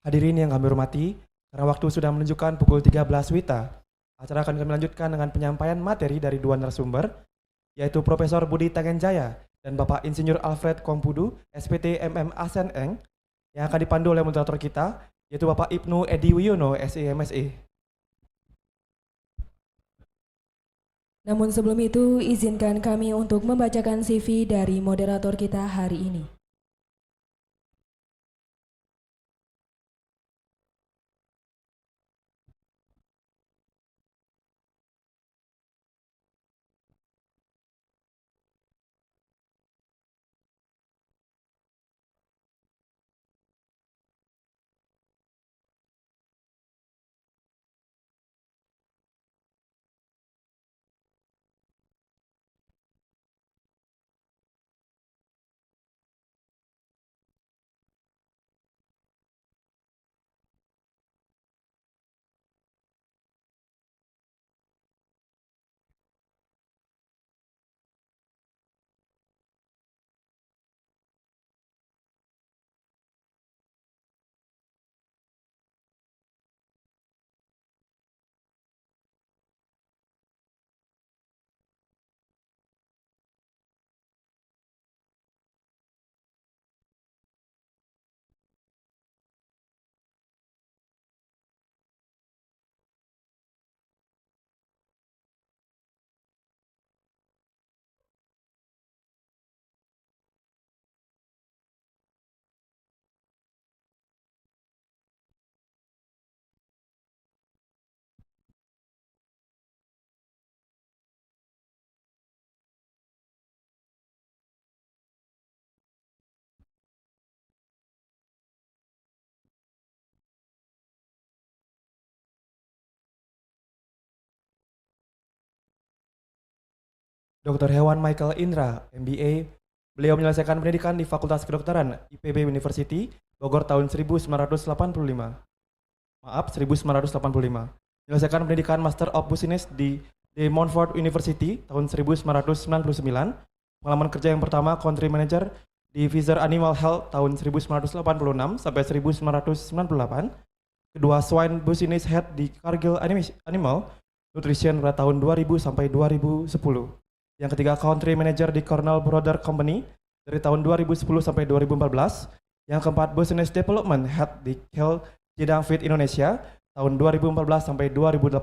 Hadirin yang kami hormati, karena waktu sudah menunjukkan pukul 13 WITA, acara akan kami lanjutkan dengan penyampaian materi dari dua narasumber, yaitu Profesor Budi Tangenjaya dan Bapak Insinyur Alfred Kompudu, SPT MM Aseneng, yang akan dipandu oleh moderator kita, yaitu Bapak Ibnu Edi Wiono, SIMSE. Namun sebelum itu, izinkan kami untuk membacakan CV dari moderator kita hari ini. Dr. Hewan Michael Indra, MBA. Beliau menyelesaikan pendidikan di Fakultas Kedokteran IPB University, Bogor tahun 1985. Maaf, 1985. Menyelesaikan pendidikan Master of Business di De Montfort University tahun 1999. Pengalaman kerja yang pertama Country Manager di Pfizer Animal Health tahun 1986 sampai 1998. Kedua Swine Business Head di Cargill Animal Nutrition pada tahun 2000 sampai 2010. Yang ketiga Country Manager di Cornell Brother Company dari tahun 2010 sampai 2014. Yang keempat Business Development Head di Kell Jedang Feed Indonesia tahun 2014 sampai 2018.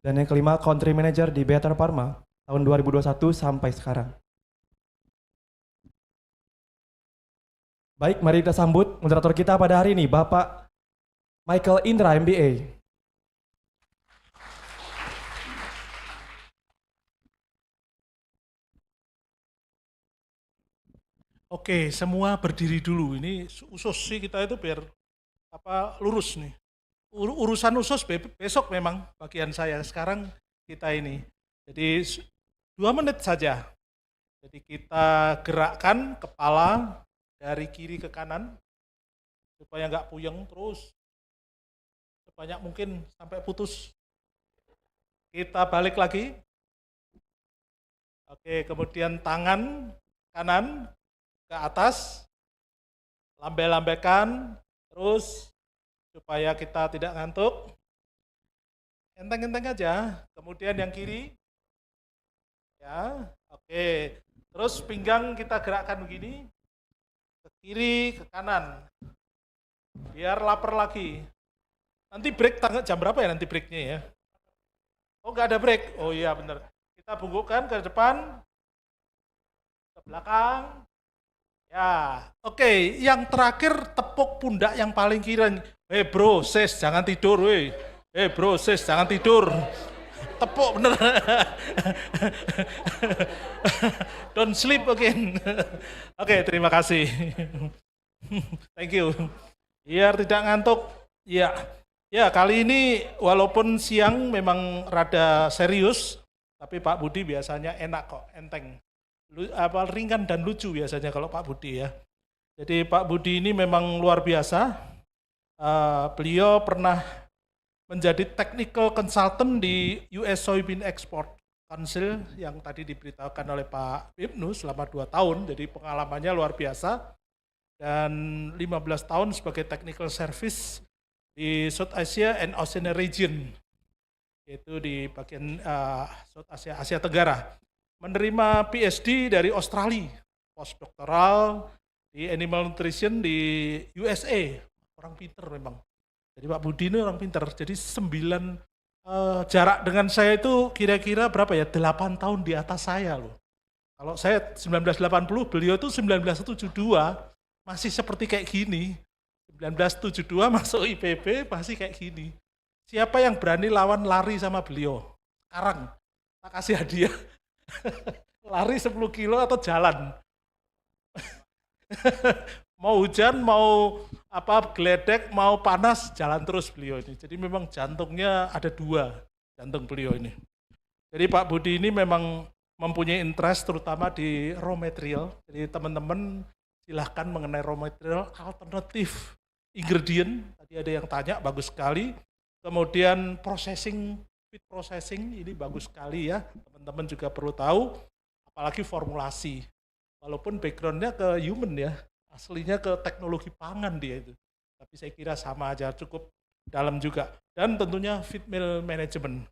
Dan yang kelima Country Manager di Better Pharma tahun 2021 sampai sekarang. Baik, mari kita sambut moderator kita pada hari ini, Bapak Michael Indra, MBA. Oke, semua berdiri dulu. Ini usus sih kita itu biar lurus nih. urusan usus besok memang bagian saya. Sekarang kita ini. Jadi 2 menit saja. Jadi kita gerakkan kepala dari kiri ke kanan supaya nggak puyeng terus. Sebanyak mungkin sampai putus. Kita balik lagi. Oke, kemudian tangan kanan ke atas. Lambai-lambaikan terus supaya kita tidak ngantuk. Enteng-enteng aja. Kemudian yang kiri. Ya, oke. Terus pinggang kita gerakkan begini, ke kiri, ke kanan. Biar lapar lagi. Nanti break jam berapa ya nanti breaknya ya? Oh nggak ada break? Oh iya benar. Kita bungkukkan ke depan, ke belakang. Ya, oke. Yang terakhir tepuk pundak yang paling kiri. Bro, sis jangan tidur, weh. Bro, sis jangan tidur. Tepuk bener. Don't sleep again. Oke, terima kasih. Thank you. Biar tidak ngantuk. Ya, ya kali ini walaupun siang memang rada serius, tapi Pak Budi biasanya enak kok, enteng. Ringan dan lucu biasanya kalau Pak Budi ya. Jadi Pak Budi ini memang luar biasa. Beliau pernah menjadi technical consultant di US Soybean Export Council yang tadi diberitakan oleh Pak Ibnu selama 2 tahun, jadi pengalamannya luar biasa. Dan 15 tahun sebagai technical service di South Asia and Oceania region, yaitu di bagian South Asia, Asia Tenggara. Menerima PhD dari Australia, postdoktoral di Animal Nutrition di USA. Orang pinter memang. Jadi Pak Budi ini orang pinter. Jadi 9 jarak dengan saya itu kira-kira berapa ya? 8 tahun di atas saya loh. Kalau saya 1980, beliau itu 1972 masih seperti kayak gini. 1972 masuk IPB masih kayak gini. Siapa yang berani lawan lari sama beliau? Sekarang tak kasih hadiah. Lari 10 kilo atau jalan. Mau hujan, mau geledek, mau panas, jalan terus beliau ini. Jadi memang jantungnya ada 2, jantung beliau ini. Jadi Pak Budi ini memang mempunyai interest terutama di raw material. Jadi teman-teman silahkan mengenai raw material, alternatif ingredient. Tadi ada yang tanya, bagus sekali. Kemudian processing, feed processing, ini bagus sekali ya. Teman-teman juga perlu tahu, apalagi formulasi. Walaupun background-nya ke human ya. Aslinya ke teknologi pangan dia itu. Tapi saya kira sama aja, cukup dalam juga. Dan tentunya feed mill management.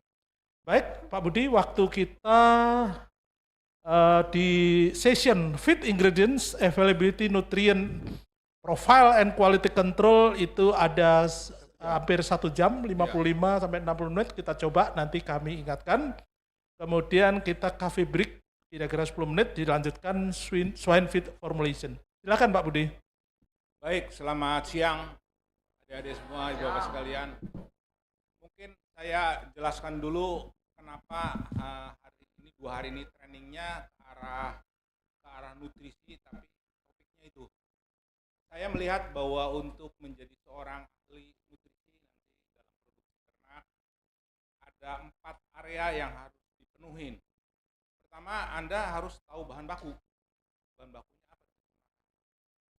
Baik, Pak Budi, waktu kita di session feed ingredients, availability, nutrient, profile, and quality control itu ada hampir 1 jam, 55 sampai 60 menit. Kita coba, nanti kami ingatkan. Kemudian kita coffee break, kira-kira 10 menit, dilanjutkan swine feed formulation. Silakan Pak Budi. Baik, selamat siang adik-adik semua, ibu bapak sekalian. Mungkin saya jelaskan dulu kenapa hari ini 2 hari ini trainingnya ke arah nutrisi, tapi topiknya itu. Saya melihat bahwa untuk menjadi seorang ahli nutrisi nanti dalam produksi ternak ada 4 area yang harus dipenuhin. Pertama, Anda harus tahu bahan baku. Bahan bakunya apa?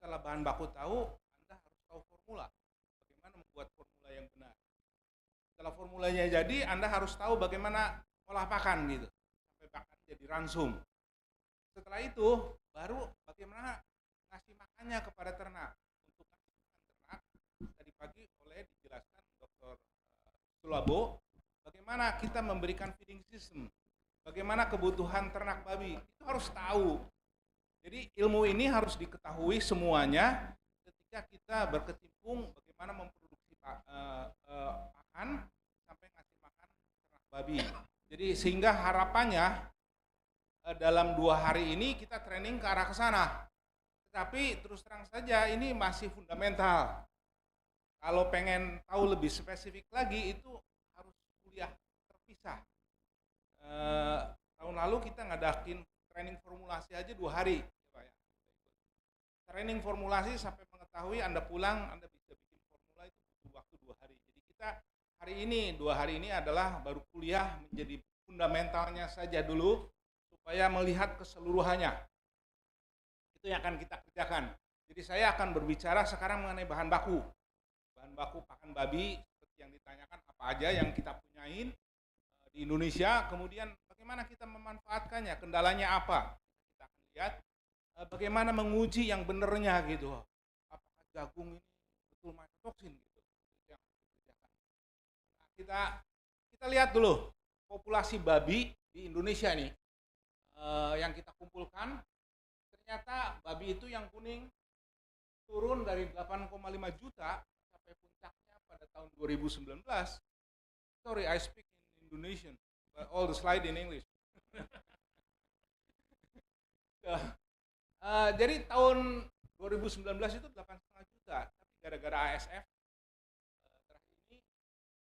Setelah bahan baku tahu, Anda harus tahu formula. Bagaimana membuat formula yang benar. Setelah formulanya jadi, Anda harus tahu bagaimana olah pakan gitu. Sampai pakan jadi ransum. Setelah itu, baru bagaimana ngasih makannya kepada ternak. Untuk ngasih makan ternak, tadi pagi oleh dijelaskan Dr. Sulabo, bagaimana kita memberikan feeding system. Bagaimana kebutuhan ternak babi. Itu harus tahu. Jadi ilmu ini harus diketahui semuanya ketika kita berkecimpung bagaimana memproduksi pakan sampai ngasih makan ternak babi. Jadi sehingga harapannya dalam 2 hari ini kita training ke arah ke sana. Tetapi terus terang saja ini masih fundamental. Kalau pengen tahu lebih spesifik lagi itu harus kuliah terpisah. Tahun lalu kita ngadakin training formulasi aja 2 hari. Training formulasi sampai mengetahui Anda pulang, Anda bisa bikin formula itu butuh waktu 2 hari. Jadi kita kita hari ini, 2 hari ini adalah baru kuliah menjadi fundamentalnya saja dulu, supaya melihat keseluruhannya. Itu yang akan kita kerjakan. Jadi saya akan berbicara sekarang mengenai bahan baku. Bahan baku pakan babi, seperti yang ditanyakan apa aja yang kita punyain di Indonesia, kemudian bagaimana kita memanfaatkannya, kendalanya apa. Kita akan lihat bagaimana menguji yang benernya gitu. Apakah jagung ini betul mycotoxin gitu. Itu yang dikerjakan. Nah, kita lihat dulu populasi babi di Indonesia nih. Yang kita kumpulkan, ternyata babi itu yang kuning turun dari 8,5 juta sampai puncaknya pada tahun 2019. Sorry, I speak in Indonesian, but all the slide in English. Jadi tahun 2019 itu 8,5 juta, tapi gara-gara ASF terakhir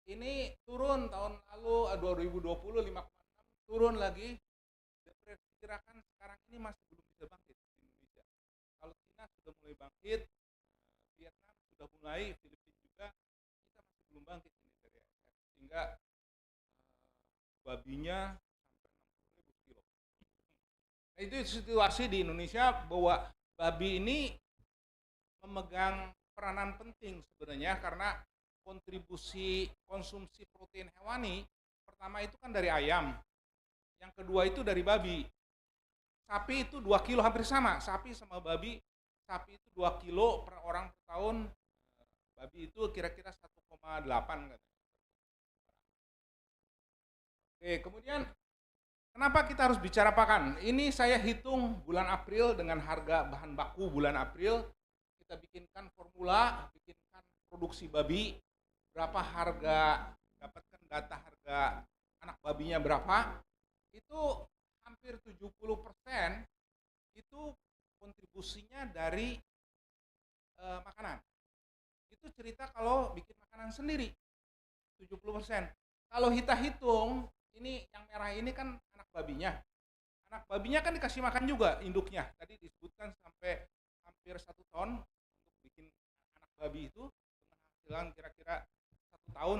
ini turun tahun lalu 2020 5,6 turun lagi. Diperkirakan sekarang ini masih belum bisa bangkit di Indonesia. Kalau China sudah mulai bangkit, Vietnam sudah mulai, Filipina juga, kita masih belum bangkit ini dari ASF. Sehingga babinya sampai 60.000 kilo. Nah, itu situasi di Indonesia bahwa babi ini memegang peranan penting sebenarnya karena kontribusi konsumsi protein hewani pertama itu kan dari ayam, yang kedua itu dari babi. Sapi itu 2 kilo hampir sama, sapi sama babi. Sapi itu 2 kilo per orang per tahun, babi itu kira-kira 1,8 katanya. Oke, kemudian kenapa kita harus bicara pakan? Ini saya hitung bulan April dengan harga bahan baku bulan April. Kita bikinkan formula, bikinkan produksi babi, berapa harga, dapatkan data harga anak babinya berapa. Itu hampir 70% itu kontribusinya dari makanan. Itu cerita kalau bikin makanan sendiri, 70%. Kalau kita hitung, ini yang merah ini kan anak babinya. Anak babinya kan dikasih makan juga induknya. Tadi disebutkan sampai hampir 1 ton untuk bikin anak babi itu dengan hasilan kira-kira 1 tahun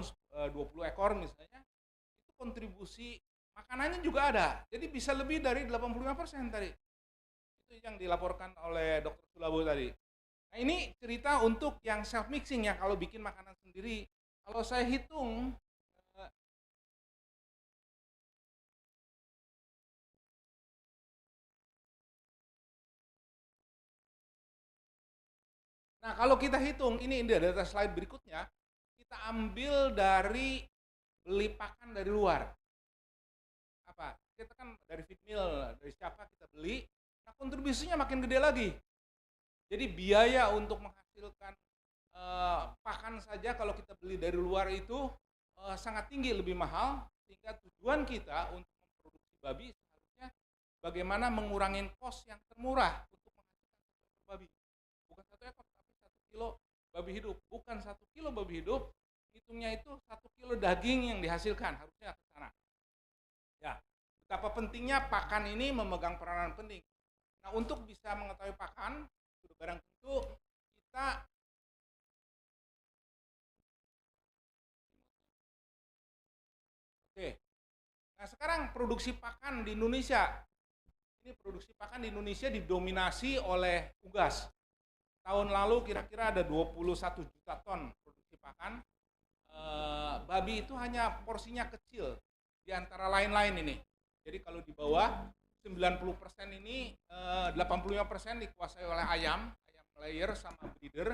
20 ekor misalnya. Itu kontribusi makanannya juga ada. Jadi bisa lebih dari 85% tadi. Itu yang dilaporkan oleh Dr. Sulabo tadi. Nah, ini cerita untuk yang self mixing ya, kalau bikin makanan sendiri. Kalau saya hitung nah, kalau kita hitung, ini data slide berikutnya, kita ambil dari beli pakan dari luar. Apa? Kita kan dari feed mill, dari siapa kita beli, nah kontribusinya makin gede lagi. Jadi biaya untuk menghasilkan pakan saja kalau kita beli dari luar itu sangat tinggi, lebih mahal, sehingga tujuan kita untuk memproduksi babi seharusnya bagaimana mengurangi kos yang termurah untuk menghasilkan 1 ekor babi. Bukan 1 ekor, tapi 1 kilo babi hidup. Bukan 1 kilo babi hidup, hitungnya itu 1 kilo daging yang dihasilkan, harusnya ke sana. Ya, betapa pentingnya pakan ini memegang peranan penting. Nah, untuk bisa mengetahui pakan, sudah barang tentu kita Oke. Nah, sekarang produksi pakan di Indonesia. Ini produksi pakan di Indonesia didominasi oleh unggas. Tahun lalu kira-kira ada 21 juta ton produksi pakan. Babi itu hanya porsinya kecil di antara lain-lain ini. Jadi kalau di bawah 90% ini 85% dikuasai oleh ayam layer sama breeder.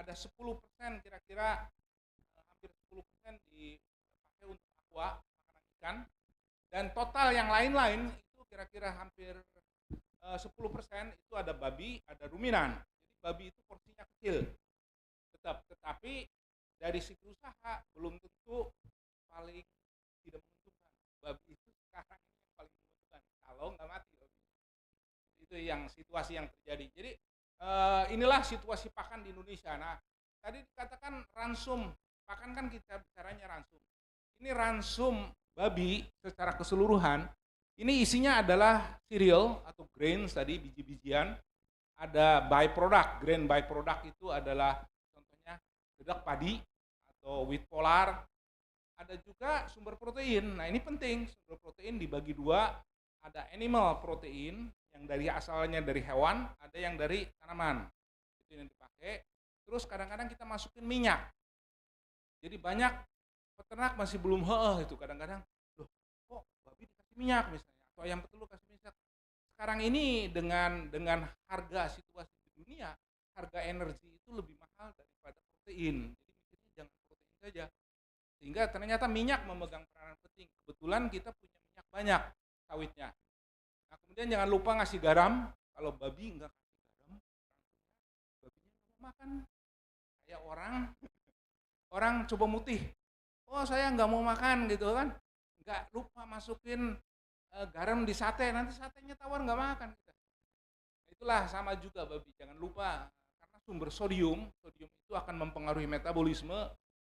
Ada 10% kira-kira hampir 10% dipakai untuk aqua, makanan ikan. Dan total yang lain-lain itu kira-kira hampir 10% itu ada babi, ada ruminan. Jadi babi itu porsinya kecil. Tetapi dari segi usaha belum tentu paling tidak menguntungkan. Babi itu sekarang ini yang paling menguntungkan. Kalau nggak mati babi. Itu yang situasi yang terjadi. Jadi inilah situasi pakan di Indonesia. Nah, tadi dikatakan ransum. Pakan kan kita bicaranya ransum. Ini ransum babi secara keseluruhan. Ini isinya adalah cereal atau grains tadi, biji-bijian. Ada byproduct. Grain byproduct itu adalah contohnya dedak padi atau wheat polar. Ada juga sumber protein. Nah ini penting, sumber protein dibagi dua. Ada animal protein yang dari asalnya dari hewan, ada yang dari tanaman. Itu yang dipakai. Terus kadang-kadang kita masukin minyak. Jadi banyak peternak masih belum itu kadang-kadang, loh kok babi dikasih minyak misalnya, atau ayam petelur kasih minyak. Sekarang ini dengan harga situasi di dunia, harga energi itu lebih mahal daripada protein. Jadi mikirnya jangan protein saja. Sehingga ternyata minyak memegang peranan penting. Kebetulan kita punya minyak banyak sawitnya. Nah, kemudian jangan lupa ngasih garam. Kalau babi enggak kasih garam, babinya nggak mau makan. Kayak orang coba mutih. Oh saya nggak mau makan gitu kan. Nggak lupa masukin garam di sate, nanti satenya tawar nggak makan. Itulah sama juga babi. Jangan lupa, karena sumber sodium itu akan mempengaruhi metabolisme,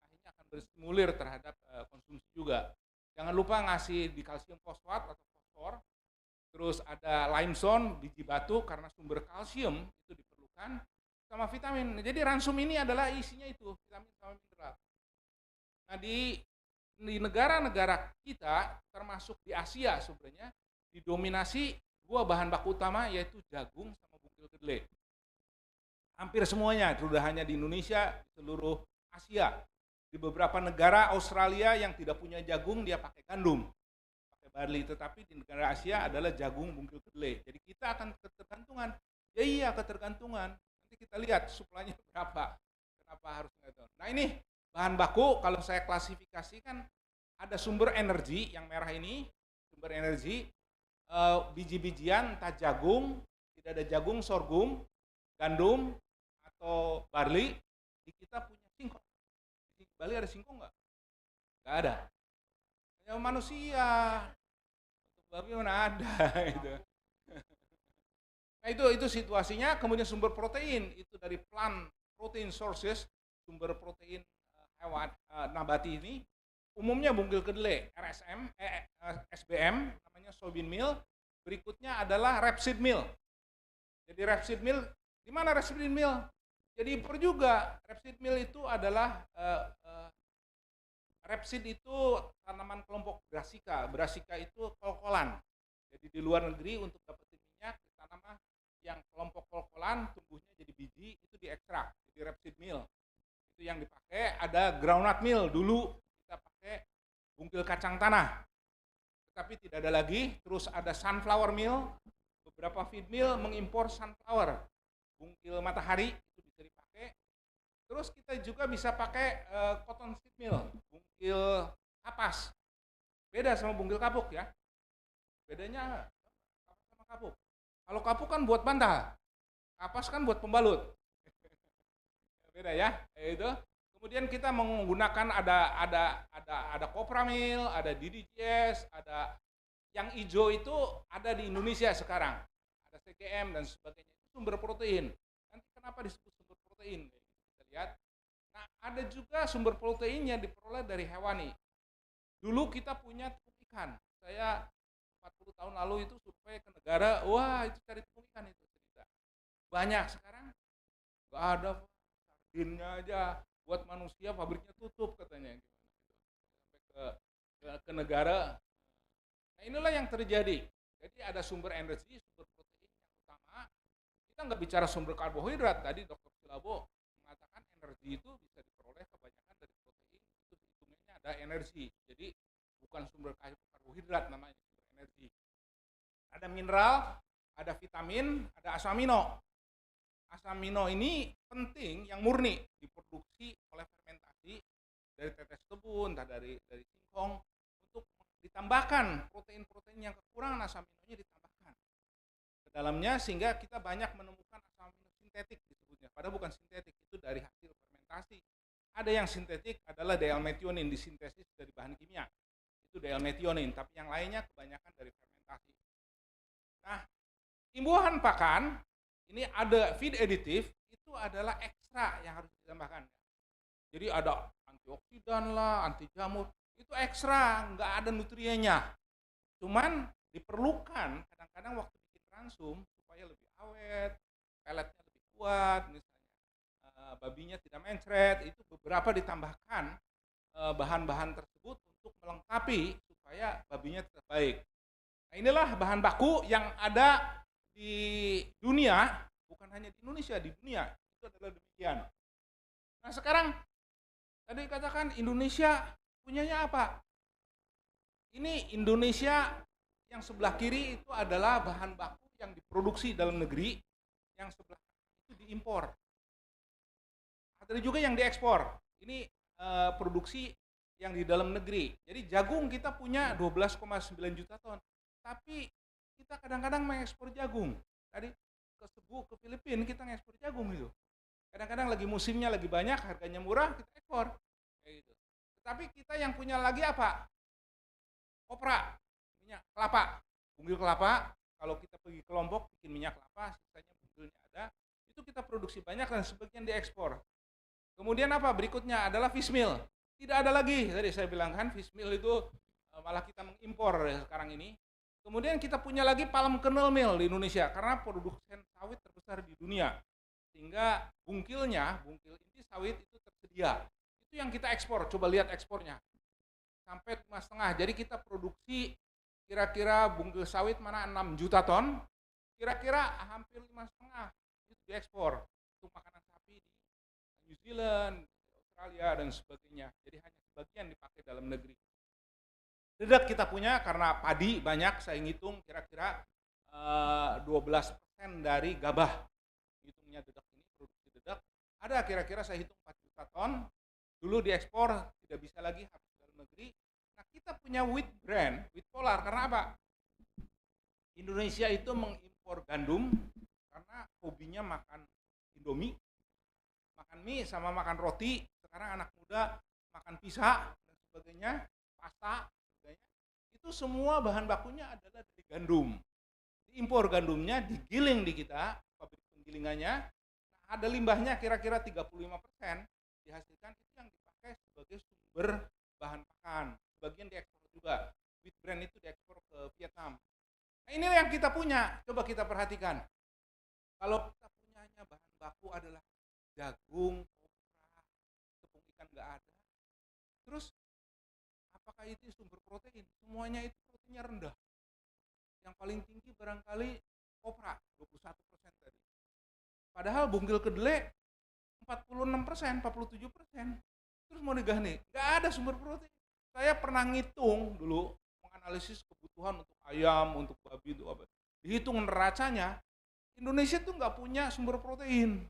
akhirnya akan berstimulir terhadap konsumsi juga. Jangan lupa ngasih di kalsium fosfat atau fosfor. Terus ada limestone, biji batu, karena sumber kalsium itu diperlukan, sama vitamin. Jadi ransum ini adalah isinya itu, vitamin sama mineral. Nah di negara-negara kita, termasuk di Asia sebenarnya, didominasi dua bahan baku utama, yaitu jagung sama bungkil kedelai. Hampir semuanya, sudah hanya di Indonesia, di seluruh Asia. Di beberapa negara Australia yang tidak punya jagung, dia pakai gandum, pakai barley. Tetapi di negara Asia adalah jagung bungkil kedelai. Jadi kita akan ketergantungan. Ya iya, ketergantungan. Nanti kita lihat suplainya berapa. Kenapa harus gitu. Nah ini bahan baku, kalau saya klasifikasikan, ada sumber energi yang merah ini, sumber energi, biji-bijian, entah jagung, tidak ada jagung, sorghum, gandum, atau barley. Di kita punya singkong. Di Bali ada singkong nggak? Nggak ada. Hanya manusia. Untuk babi mana ada gitu. Nah itu situasinya. Kemudian sumber protein itu dari plant protein sources, sumber protein hewan nabati ini. Umumnya bungkil kedelai, SBM, namanya soybean meal. Berikutnya adalah rapeseed meal. Jadi rapeseed meal, di mana rapeseed meal? Jadi impor juga. Rapeseed meal itu adalah rapeseed itu tanaman kelompok Brassica. Brassica itu kol-kolan. Jadi di luar negeri untuk dapetin minyak, tanaman yang kelompok kol-kolan tumbuhnya jadi biji, itu diekstrak. Jadi rapeseed meal. Itu yang dipakai. Ada groundnut meal, dulu kita pakai bungkil kacang tanah. Tetapi tidak ada lagi. Terus ada sunflower meal. Beberapa feed mill mengimpor sunflower. Bungkil matahari itu bisa dipakai. Terus kita juga bisa pakai cotton seed mill, bungkil kapas. Beda sama bungkil kapuk ya. Bedanya kapas sama kapuk. Kalau kapuk kan buat bantal, kapas kan buat pembalut. Beda ya. Itu. Kemudian kita menggunakan ada Copra Mill, ada DDGS, ada yang hijau itu ada di Indonesia sekarang. Ada CGM dan sebagainya. Itu sumber protein. Nanti kenapa disebut sumber protein? Kita lihat. Nah, ada juga sumber protein yang diperoleh dari hewani. Dulu kita punya tepung ikan. Saya 40 tahun lalu itu survei ke negara, wah itu cari tepung ikan itu cerita. Banyak sekarang nggak ada, sardinnya aja buat manusia pabriknya tutup katanya. Sampai ke negara. Nah inilah yang terjadi. Jadi ada sumber energi, sumber protein yang utama. Kita nggak bicara sumber karbohidrat. Tadi Dr. Silabo mengatakan energi itu bisa diperoleh kebanyakan dari protein. Itu hitungannya ada energi. Jadi bukan sumber karbohidrat namanya, sumber energi. Ada mineral, ada vitamin, ada asam amino. Asam amino ini penting, yang murni diproduksi oleh fermentasi dari tetes tebu, entah dari singkong, untuk ditambahkan protein-protein yang kekurangan asam aminonya ditambahkan ke dalamnya, sehingga kita banyak menemukan asam amino sintetik disebutnya. Padahal bukan sintetik, itu dari hasil fermentasi. Ada yang sintetik adalah D-L-methionin, disintesis dari bahan kimia. Itu D-L-methionin, tapi yang lainnya kebanyakan dari fermentasi. Nah, imbuhan pakan ini ada feed additive, itu adalah ekstra yang harus ditambahkan. Jadi ada antioksidan lah, anti jamur, itu ekstra, nggak ada nutriennya. Cuman diperlukan kadang-kadang waktu bikin ransum supaya lebih awet, peletnya lebih kuat misalnya, babinya tidak mencret, itu beberapa ditambahkan bahan-bahan tersebut untuk melengkapi supaya babinya tetap baik. Nah, inilah bahan baku yang ada di dunia, bukan hanya di Indonesia, di dunia itu adalah demikian. Nah sekarang tadi katakan Indonesia punyanya apa? Ini Indonesia yang sebelah kiri itu adalah bahan baku yang diproduksi dalam negeri, yang sebelah kanan itu diimpor. Ada juga yang diekspor. Ini produksi yang di dalam negeri. Jadi jagung kita punya 12,9 juta ton. Tapi kita kadang-kadang mengekspor jagung. Tadi ke Cebu, ke Filipina kita ngekspor jagung itu. Kadang-kadang lagi musimnya lagi banyak, harganya murah, kita ekspor. Kayak gitu. Tetapi kita yang punya lagi apa? Kopra, minyak kelapa, bunggil kelapa. Kalau kita pergi ke Lombok bikin minyak kelapa, sisanya bunggilnya ada. Itu kita produksi banyak dan sebagian diekspor. Kemudian apa? Berikutnya adalah fish meal. Tidak ada lagi, tadi saya bilang kan, fish meal itu malah kita mengimpor sekarang ini. Kemudian kita punya lagi palm kernel mill di Indonesia karena produsen sawit terbesar di dunia. Sehingga bungkil inti sawit itu tersedia. Itu yang kita ekspor, coba lihat ekspornya. Sampai 5,5. Jadi kita produksi kira-kira bungkil sawit mana 6 juta ton, kira-kira hampir 5,5 itu diekspor untuk makanan sapi di New Zealand, Australia dan sebagainya. Jadi hanya sebagian dipakai dalam negeri. Dedak kita punya karena padi banyak, saya ngitung kira-kira 12% dari gabah. Hitungnya dedak ini, produksi dedak. Ada kira-kira saya hitung 4 juta ton. Dulu diekspor, tidak bisa lagi habis dalam negeri. Nah kita punya wheat brand, wheat polar, karena apa? Indonesia itu mengimpor gandum karena hobinya makan Indomie, makan mie sama makan roti. Sekarang anak muda makan pizza dan sebagainya, pasta. Itu semua bahan bakunya adalah dari gandum. Diimpor gandumnya, digiling di kita, pabrik penggilingannya. Nah, ada limbahnya kira-kira 35% dihasilkan, itu yang dipakai sebagai sumber bahan pakan. Sebagian diekspor juga. Wheat brand itu diekspor ke Vietnam. Nah, ini yang kita punya. Coba kita perhatikan. Kalau kita punyanya bahan baku adalah jagung, kopra, tepung ikan nggak ada. Terus apakah itu sumber protein? Semuanya itu proteinnya rendah. Yang paling tinggi barangkali kopra, 21% tadi. Padahal bunggil kedelai 46%, 47%. Terus mau digani, nggak ada sumber protein. Saya pernah ngitung dulu, menganalisis kebutuhan untuk ayam, untuk babi, untuk apa. Dihitung neracanya, Indonesia tuh nggak punya sumber protein.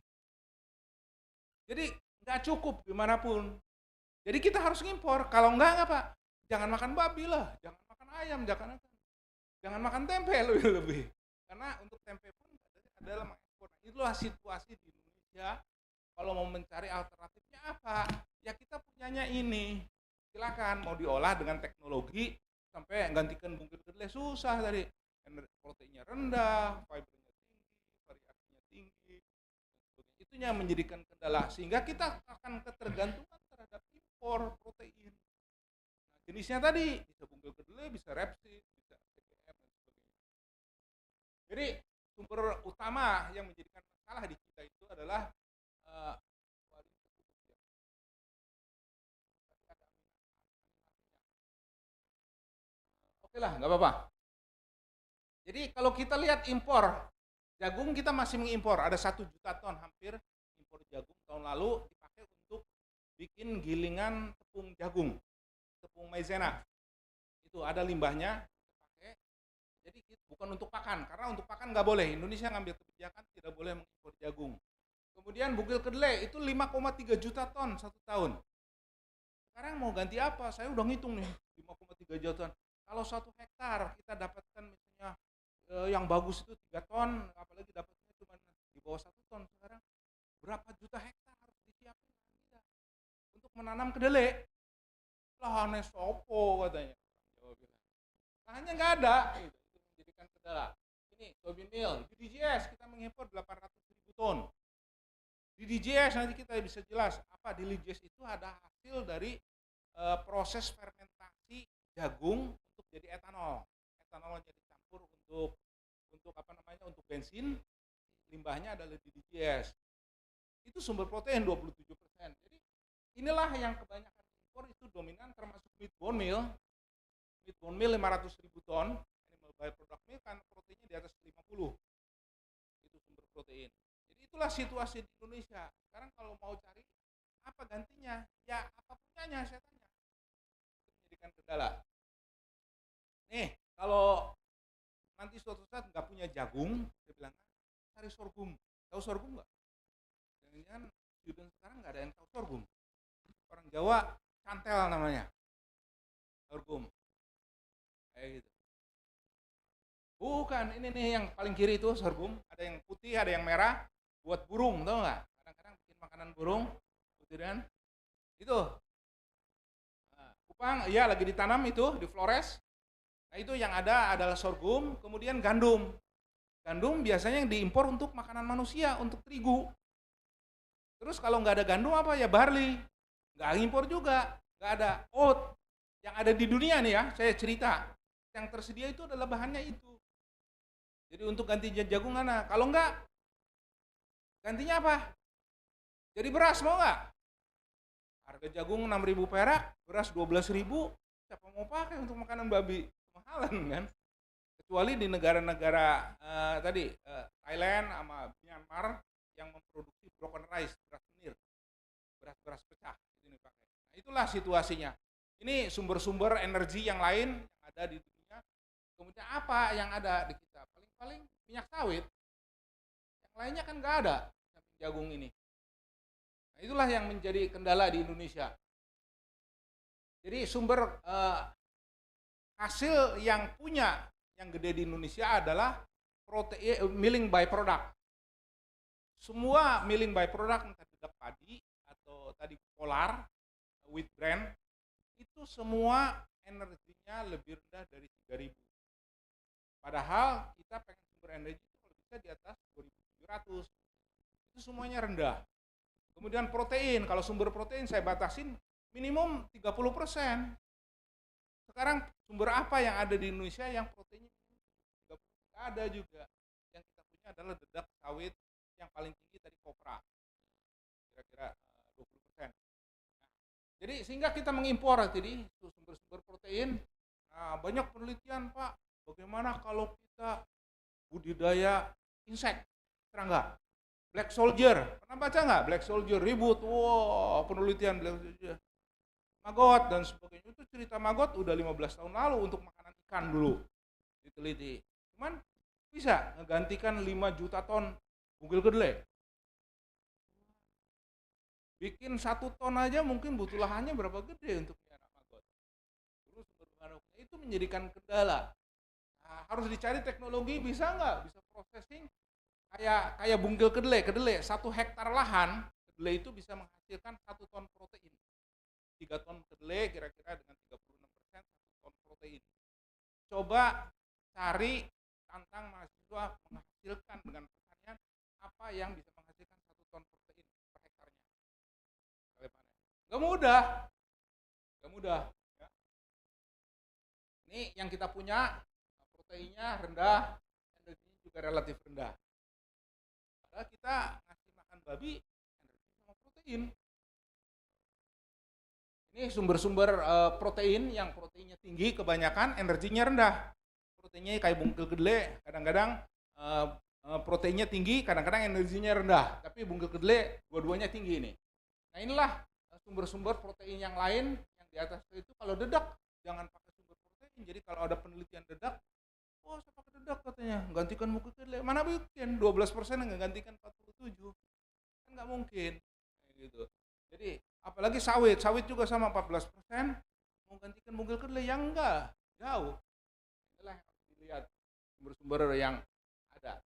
Jadi nggak cukup gimana pun. Jadi kita harus ngimpor. Kalau nggak apa? Jangan makan babi lah, jangan makan ayam, jangan makan tempe lebih. Karena untuk tempe pun adalah mengekspor. Itulah situasi di Indonesia. Kalau mau mencari alternatifnya apa? Ya kita punyanya ini. Silakan mau diolah dengan teknologi sampai gantikan bungkil kedelai susah tadi. Proteinnya rendah, fibernya tinggi, variasinya tinggi. Itu yang menjadikan kendala sehingga kita akan ketergantungan terhadap impor protein. Jenisnya tadi bisa bungkil kedelai, bisa rapeseed, bisa TPM dan sebagainya. Jadi sumber utama yang menjadikan masalah di kita itu adalah oke lah, nggak apa-apa. Jadi kalau kita lihat impor jagung, kita masih mengimpor ada 1 juta ton hampir impor jagung tahun lalu dipakai untuk bikin gilingan tepung jagung. Tepung maizena itu ada limbahnya pakai. Jadi bukan untuk pakan, karena untuk pakan nggak boleh. Indonesia ngambil kebijakan tidak boleh mengimpor jagung. Kemudian bungkil kedelai itu 5,3 juta ton 1 tahun. Sekarang mau ganti apa? Saya udah ngitung nih 5,3 juta ton. Kalau 1 hektar kita dapatkan misalnya yang bagus itu 3 ton, apalagi dapatnya cuma di bawah 1 ton. Sekarang berapa juta hektar harus disiapkan untuk menanam kedelai? Lahannya sopo katanya. Lahannya nggak ada, itu menjadikan kendala. Ini soybean meal, di DJS kita mengimpor 800.000 ton. Di DJS nanti kita bisa jelas apa di DJS itu ada hasil dari proses fermentasi jagung untuk jadi etanol. Etanolnya dicampur untuk apa namanya untuk bensin, limbahnya adalah di DJS. Itu sumber protein 27%. Jadi inilah yang kebanyakan impor itu dominan, termasuk meat bone meal. Meat bone meal 500.000 ton, animal byproduct meal kan proteinnya di atas 50. Itu sumber protein. Jadi itulah situasi di Indonesia. Sekarang kalau mau cari apa gantinya, ya apa punyanya saya tanya. Itu menjadikan kendala. Nih, kalau nanti suatu saat nggak punya jagung, saya bilang, cari sorghum. Tahu sorghum nggak? Jangan-jangan student sekarang nggak ada yang tahu sorghum. Orang Jawa cantel namanya, sorghum. Kayak gitu. Bukan, ini nih yang paling kiri itu sorghum. Ada yang putih, ada yang merah. Buat burung, tahu nggak? Kadang-kadang bikin makanan burung, putiran. Itu. Nah, kupang, iya lagi ditanam itu di Flores. Nah itu yang ada adalah sorghum, kemudian gandum. Gandum biasanya yang diimpor untuk makanan manusia, untuk terigu. Terus kalau nggak ada gandum apa ya barley. Nggak impor juga, nggak ada oat. Yang ada di dunia nih ya, saya cerita. Yang tersedia itu adalah bahannya itu. Jadi untuk ganti jagung mana? Kalau enggak, gantinya apa? Jadi beras mau nggak? Harga jagung 6.000 perak, beras 12.000. Siapa mau pakai untuk makanan babi? Mahalan kan? Kecuali di negara-negara Thailand sama Myanmar yang memproduksi broken rice, beras menir, beras pecah. Itu dipakai. Nah, itulah situasinya. Ini sumber-sumber energi yang lain yang ada di dunia. Kemudian apa yang ada di kita? Paling-paling minyak sawit. Yang lainnya kan nggak ada samping jagung ini. Nah, itulah yang menjadi kendala di Indonesia. Jadi sumber hasil yang punya yang gede di Indonesia adalah protein milling byproduct. Semua milling byproduct entah dedak padi atau tadi polar, wheat bran, itu semua energinya lebih rendah dari 3.000. Padahal kita pengen sumber energi itu kalau bisa di atas 2.700. Itu semuanya rendah. Kemudian protein, kalau sumber protein saya batasin minimum 30%. Sekarang sumber apa yang ada di Indonesia yang proteinnya 30%? Ada juga. Yang kita punya adalah dedak sawit yang paling tinggi tadi kopra. Kira-kira 20%. Nah, jadi sehingga kita mengimpor tadi sumber-sumber protein. Nah, banyak penelitian Pak, bagaimana kalau kita budidaya insek, serangga. Black Soldier, pernah baca nggak? Black Soldier ribut, wow, penelitian Black Soldier. Maggot dan sebagainya, itu cerita maggot udah 15 tahun lalu untuk makanan ikan dulu diteliti. Cuman bisa ngegantikan 5 juta ton bugil kedelai. Bikin 1 ton aja mungkin butuh lahannya berapa gede untuk miara maggot. Terus itu menjadikan kendala. Nah, harus dicari teknologi, bisa nggak? Bisa processing kayak bungkil kedelai 1 hektar lahan, kedelai itu bisa menghasilkan 1 ton protein. 3 ton kedelai kira-kira dengan 36% 1 ton protein. Coba cari, tantang mahasiswa menghasilkan dengan pertanian apa yang bisa menghasilkan 1 ton protein per hektarnya. Gak mudah. Ya. Ini yang kita punya, proteinnya rendah, energinya juga relatif rendah. Padahal kita ngasih makan babi, energi sama protein. Ini sumber-sumber protein yang proteinnya tinggi, kebanyakan energinya rendah. Proteinnya kayak bungkil kedelai, kadang-kadang proteinnya tinggi, kadang-kadang energinya rendah. Tapi bungkil kedelai dua-duanya tinggi nih. Nah inilah sumber-sumber protein yang lain yang di atas itu. Kalau dedak, jangan pakai sumber protein. Jadi kalau ada penelitian dedak, oh saya pakai dedak katanya, gantikan bungkil kedelai. Mana bikin 12% yang gantikan 47? Kan nggak mungkin. Kayak gitu. Jadi apalagi sawit juga sama 14%, mau gantikan bungkil kedelai yang enggak, jauh. Inilah yang harus dilihat sumber-sumber yang ada.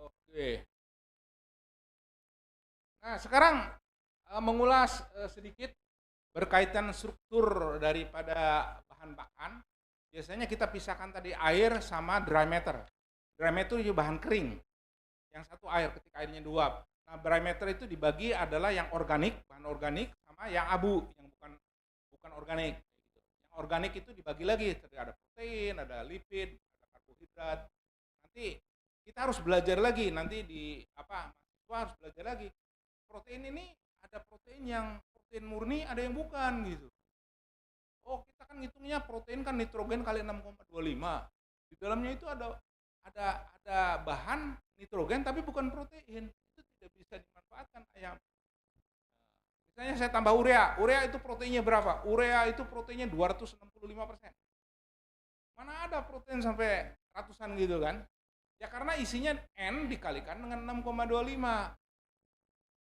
Oke. Nah sekarang mengulas sedikit berkaitan struktur daripada bahan bakan. Biasanya kita pisahkan tadi air sama dry matter. Dry matter itu bahan kering. Yang satu air ketika airnya diuap. Nah, dry matter itu dibagi adalah yang organik, bahan organik, sama yang abu, yang bukan organik. Yang organik itu dibagi lagi, ada protein, ada lipid, ada karbohidrat. karbohidrat. Nanti kita harus belajar lagi, nanti di mahasiswa harus belajar lagi. Protein ini ada protein yang protein murni, ada yang bukan gitu. Oh, kita kan ngitungnya protein kan nitrogen kali 6,25. Di dalamnya itu ada bahan nitrogen tapi bukan protein. Itu tidak bisa dimanfaatkan ayam. Misalnya saya tambah urea itu proteinnya berapa? Urea itu proteinnya 265%. Mana ada protein sampai ratusan gitu kan? Ya karena isinya N dikalikan dengan 6,25.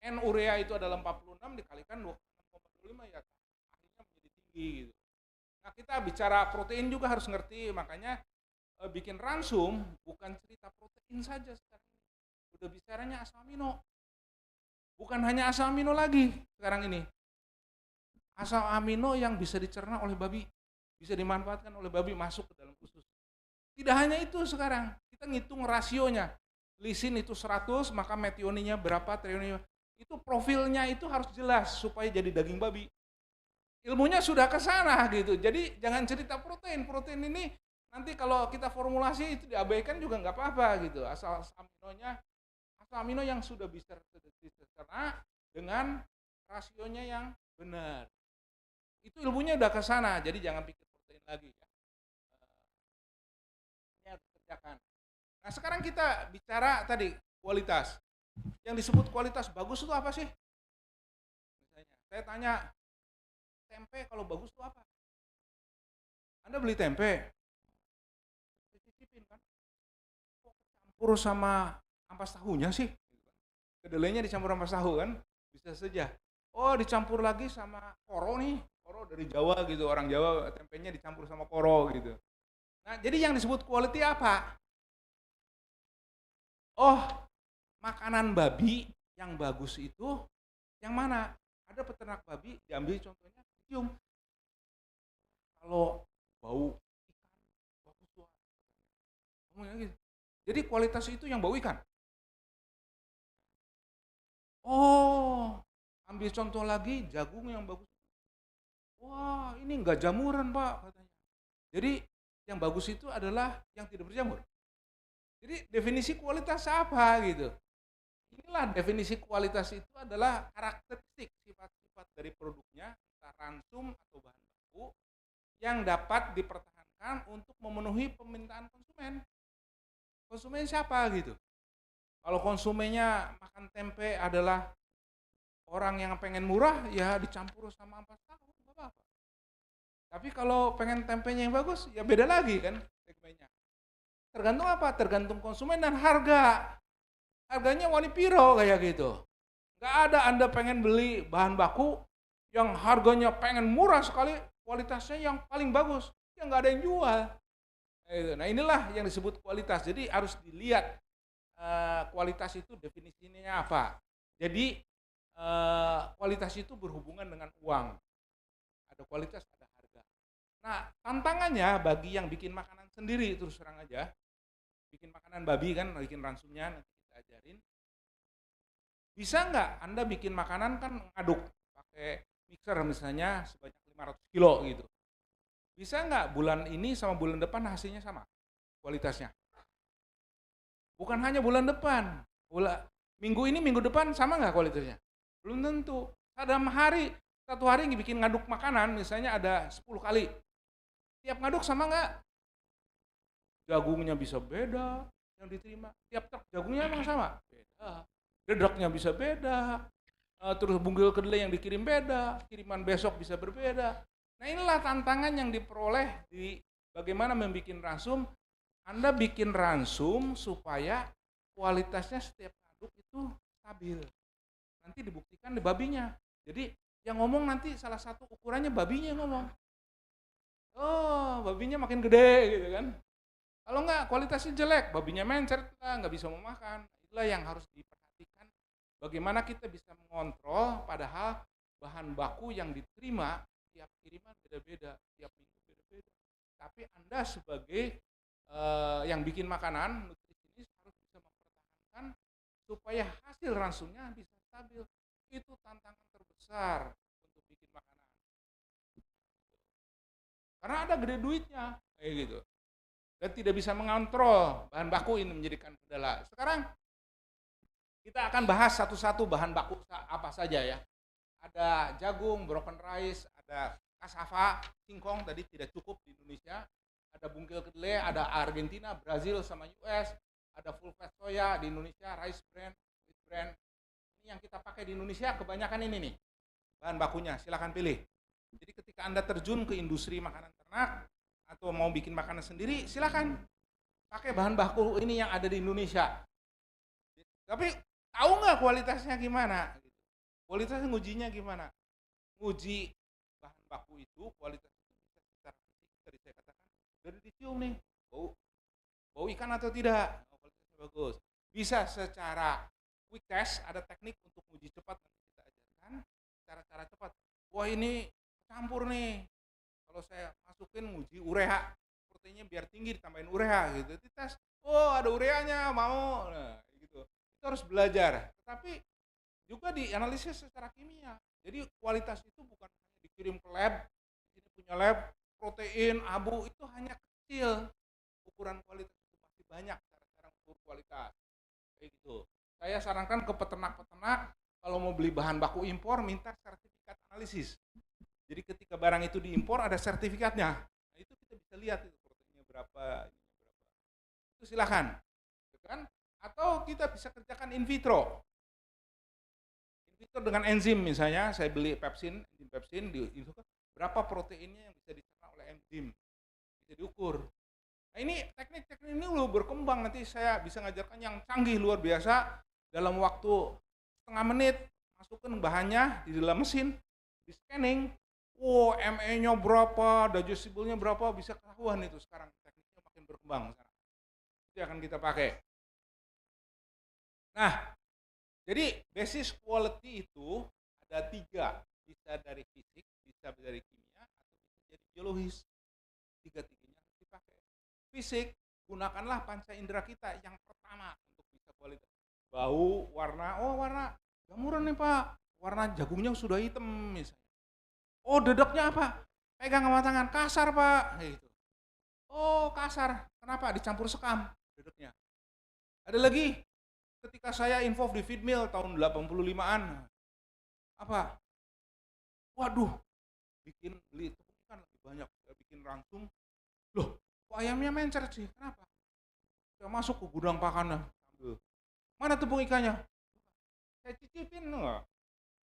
N urea itu adalah 46 dikalikan 6,25 ya akhirnya menjadi tinggi gitu. Nah kita bicara protein juga harus ngerti, makanya bikin ransum bukan cerita protein saja sekarang ini. Udah bicaranya asam amino. Bukan hanya asam amino lagi sekarang ini. Asam amino yang bisa dicerna oleh babi, bisa dimanfaatkan oleh babi masuk ke dalam usus. Tidak hanya itu sekarang, kita ngitung rasionya. Lisin itu 100, maka metioninnya berapa, trionina. Itu profilnya itu harus jelas supaya jadi daging babi. Ilmunya sudah ke sana gitu. Jadi jangan cerita protein. Protein ini nanti kalau kita formulasi itu diabaikan juga nggak apa-apa gitu. Asal amino yang sudah bisa dicerna dengan rasionya yang benar. Itu ilmunya udah ke sana. Jadi jangan pikir protein lagi ya. Kerjakan. Nah sekarang kita bicara tadi kualitas. Yang disebut kualitas bagus itu apa sih? Misalnya, saya tanya, tempe kalau bagus itu apa? Anda beli tempe, cicipin kan? Kok campur sama ampas tahunya sih? Kedelainya dicampur ampas tahu kan? Bisa saja. Oh dicampur lagi sama koro nih, koro dari Jawa gitu, orang Jawa tempenya dicampur sama koro gitu. Nah, jadi yang disebut quality apa? Oh, makanan babi yang bagus itu yang mana? Ada peternak babi, diambil contohnya, cium. Kalau bau ikan, bagus tuh. Gitu. Jadi kualitas itu yang bau ikan. Oh, ambil contoh lagi, jagung yang bagus. Wah, ini enggak jamuran, Pak, katanya. Jadi yang bagus itu adalah yang tidak berjamur. Jadi definisi kualitas apa gitu? Inilah definisi kualitas itu adalah karakteristik sifat-sifat dari produknya, entah ransum atau bahan baku, yang dapat dipertahankan untuk memenuhi permintaan konsumen. Konsumen siapa gitu? Kalau konsumennya makan tempe adalah orang yang pengen murah, ya dicampur sama ampas tahu, nggak apa-apa. Tapi kalau pengen tempenya yang bagus, ya beda lagi kan segmennya. Tergantung apa? Tergantung konsumen dan harga. Harganya wani piro kayak gitu. Nggak ada Anda pengen beli bahan baku yang harganya pengen murah sekali, kualitasnya yang paling bagus. Ya nggak ada yang jual. Nah inilah yang disebut kualitas. Jadi harus dilihat kualitas itu definisinya apa. Jadi kualitas itu berhubungan dengan uang. Ada kualitas, ada harga. Nah, tantangannya bagi yang bikin makanan sendiri, terus terang aja, bikin makanan babi kan, bikin ransumnya, nanti kita ajarin. Bisa nggak Anda bikin makanan kan ngaduk, pakai mixer misalnya sebanyak 500 kilo gitu. Bisa nggak bulan ini sama bulan depan hasilnya sama kualitasnya? Bukan hanya bulan depan, minggu ini, minggu depan sama nggak kualitasnya? Belum tentu. Satu hari bikin ngaduk makanan, misalnya ada 10 kali. Tiap ngaduk sama nggak? Jagungnya bisa beda yang diterima. Tiap truk jagungnya emang sama? Beda. Dedeknya bisa beda. Terus bunggil kedelai yang dikirim beda. Kiriman besok bisa berbeda. Nah inilah tantangan yang diperoleh di bagaimana membuat ransum. Anda bikin ransum supaya kualitasnya setiap ngaduk itu stabil. Nanti dibuktikan di babinya. Jadi yang ngomong nanti salah satu ukurannya babinya yang ngomong. Oh, babinya makin gede gitu kan. Kalau enggak kualitasnya jelek, babinya mencret lah, nggak bisa memakan. Itulah yang harus diperhatikan. Bagaimana kita bisa mengontrol padahal bahan baku yang diterima tiap kiriman beda-beda, tiap minggu beda-beda. Tapi Anda sebagai yang bikin makanan, nutrisinis harus bisa mempertahankan supaya hasil ransumnya bisa stabil. Itu tantangan terbesar untuk bikin makanan. Karena ada gede duitnya, kayak gitu. dan tidak bisa mengontrol bahan baku ini menjadikan kendala. Sekarang kita akan bahas satu-satu bahan baku apa saja ya. Ada jagung, broken rice, ada cassava, singkong tadi tidak cukup di Indonesia. Ada bungkil kedelai, ada Argentina, Brazil sama US, ada full fat soya di Indonesia, rice bran, wheat bran. Ini yang kita pakai di Indonesia kebanyakan ini nih bahan bakunya. Silakan pilih. Jadi ketika Anda terjun ke industri makanan ternak atau mau bikin makanan sendiri, silakan pakai bahan baku ini yang ada di Indonesia. Tapi tahu nggak kualitasnya gimana? Kualitasnya ngujinya gimana? Nguji bahan baku itu kualitas itu bisa secara fisik tadi saya katakan dari dicium nih bau ikan atau tidak, kualitasnya bagus. Bisa secara quick test, ada teknik untuk uji cepat nanti kita ajarkan cara-cara cepat. Wah ini campur nih, kalau saya masukin nguji urea, proteinnya biar tinggi ditambahin urea gitu, dites, oh ada ureanya mau, nah gitu. Itu harus belajar, tetapi juga dianalisis secara kimia. Jadi kualitas itu bukan hanya dikirim ke lab, ini punya lab, protein, abu itu hanya kecil, ukuran kualitas itu pasti banyak cara-cara ukur kualitas, kayak gitu. Saya sarankan ke peternak-peternak kalau mau beli bahan baku impor minta sertifikat analisis. Jadi ketika barang itu diimpor ada sertifikatnya. Nah, itu kita bisa lihat itu proteinnya berapa, ininya berapa. Itu silakan, kan? Atau kita bisa kerjakan in vitro. In vitro dengan enzim misalnya, saya beli enzim pepsin itu berapa proteinnya yang bisa dicerna oleh enzim. Bisa diukur. Nah, ini teknik-teknik ini loh berkembang, nanti saya bisa ngajarkan yang canggih luar biasa dalam waktu setengah menit, masukkan bahannya di dalam mesin, di scanning, wow ME-nya berapa, digestible-nya berapa, bisa ketahuan itu sekarang, tekniknya makin berkembang. Itu akan kita pakai. Nah, jadi basis quality itu ada 3, bisa dari fisik, bisa dari kimia, atau bisa dari biologis. 3-tiganya harus dipakai. Fisik, gunakanlah panca indera kita yang pertama untuk bisa kualitas. Bau, warna, oh warna jamuran nih Pak, warna jagungnya sudah hitam misalnya. Oh dedeknya apa? Pegang sama tangan, kasar Pak, kayak gitu. Oh kasar, kenapa? Dicampur sekam dedeknya. Ada lagi, ketika saya involve di feed mill tahun 85-an, apa? Waduh, beli tepung ikan lebih banyak, saya bikin langsung. Loh, kok ayamnya mencer sih? Kenapa? Saya masuk ke gudang pakannya, ambil. Mana tepung ikannya? Saya cicipin enggak?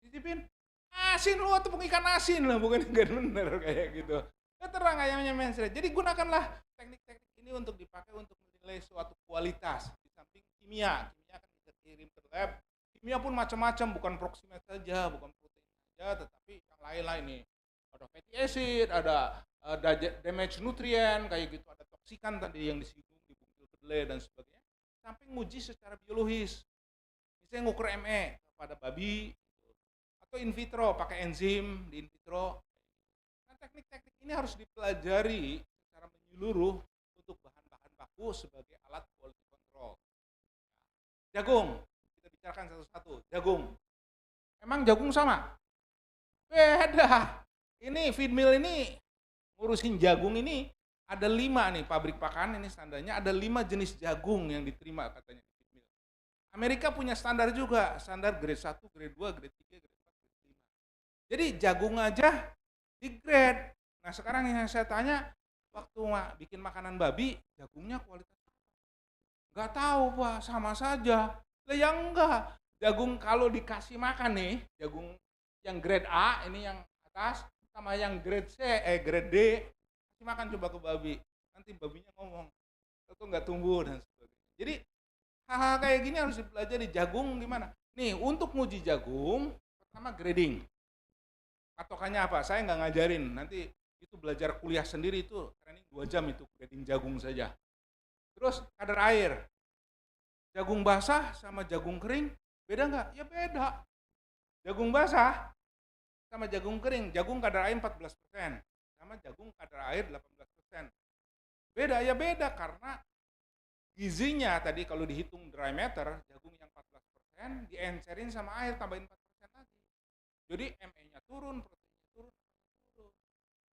Cicipin, asin lu, tepung ikan asin lah, bukan ikan bener kayak gitu. Ya terang ayamnya mencer. Jadi gunakanlah teknik-teknik ini untuk dipakai untuk menilai suatu kualitas. Di samping kimia kan bisa kirim ke lab. Kimia pun macam-macam, bukan proximate saja, bukan protein saja, tetapi yang lain-lain nih. Ada fatty acid, ada damage nutrient kayak gitu, ada toksikan tadi yang disinggung di bungkil kedelai dan sebagainya. Sampai nguji secara biologis, misalnya ngukur ME pada babi, atau in vitro pakai enzim di in vitro. Nah, teknik-teknik ini harus dipelajari secara menyeluruh untuk bahan-bahan baku sebagai alat quality control. Jagung, kita bicarakan satu-satu. Jagung, emang jagung sama? Beda. Ini feed mill ini ngurusin jagung ini. Ada 5 nih pabrik pakan, ini standarnya ada 5 jenis jagung yang diterima katanya di feed mill. Amerika punya standar juga, standar grade 1, grade 2, grade 3, grade 4, grade 5. Jadi jagung aja di grade. Nah sekarang yang saya tanya, waktu bikin makanan babi, jagungnya kualitas apa? Nggak tahu Pak, sama saja. Lah ya enggak, jagung kalau dikasih makan nih, jagung yang grade A, ini yang atas, sama yang grade C, grade D, makan coba ke babi, nanti babinya ngomong atau nggak tumbuh dan sebagainya. Jadi hal-hal kayak gini harus dipelajari. Jagung gimana? Nih untuk nguji jagung, pertama grading. Patokannya apa? Saya nggak ngajarin, nanti itu belajar kuliah sendiri, itu training 2 jam itu grading jagung saja. Terus kadar air, jagung basah sama jagung kering beda nggak? Ya beda. Jagung basah sama jagung kering, jagung kadar air 14%. Sama jagung kadar air 18%. Beda ya beda karena gizinya tadi kalau dihitung dry matter, jagung yang 14% diencerin sama air tambahin 4% lagi. Jadi ME-nya turun, proteinnya turun.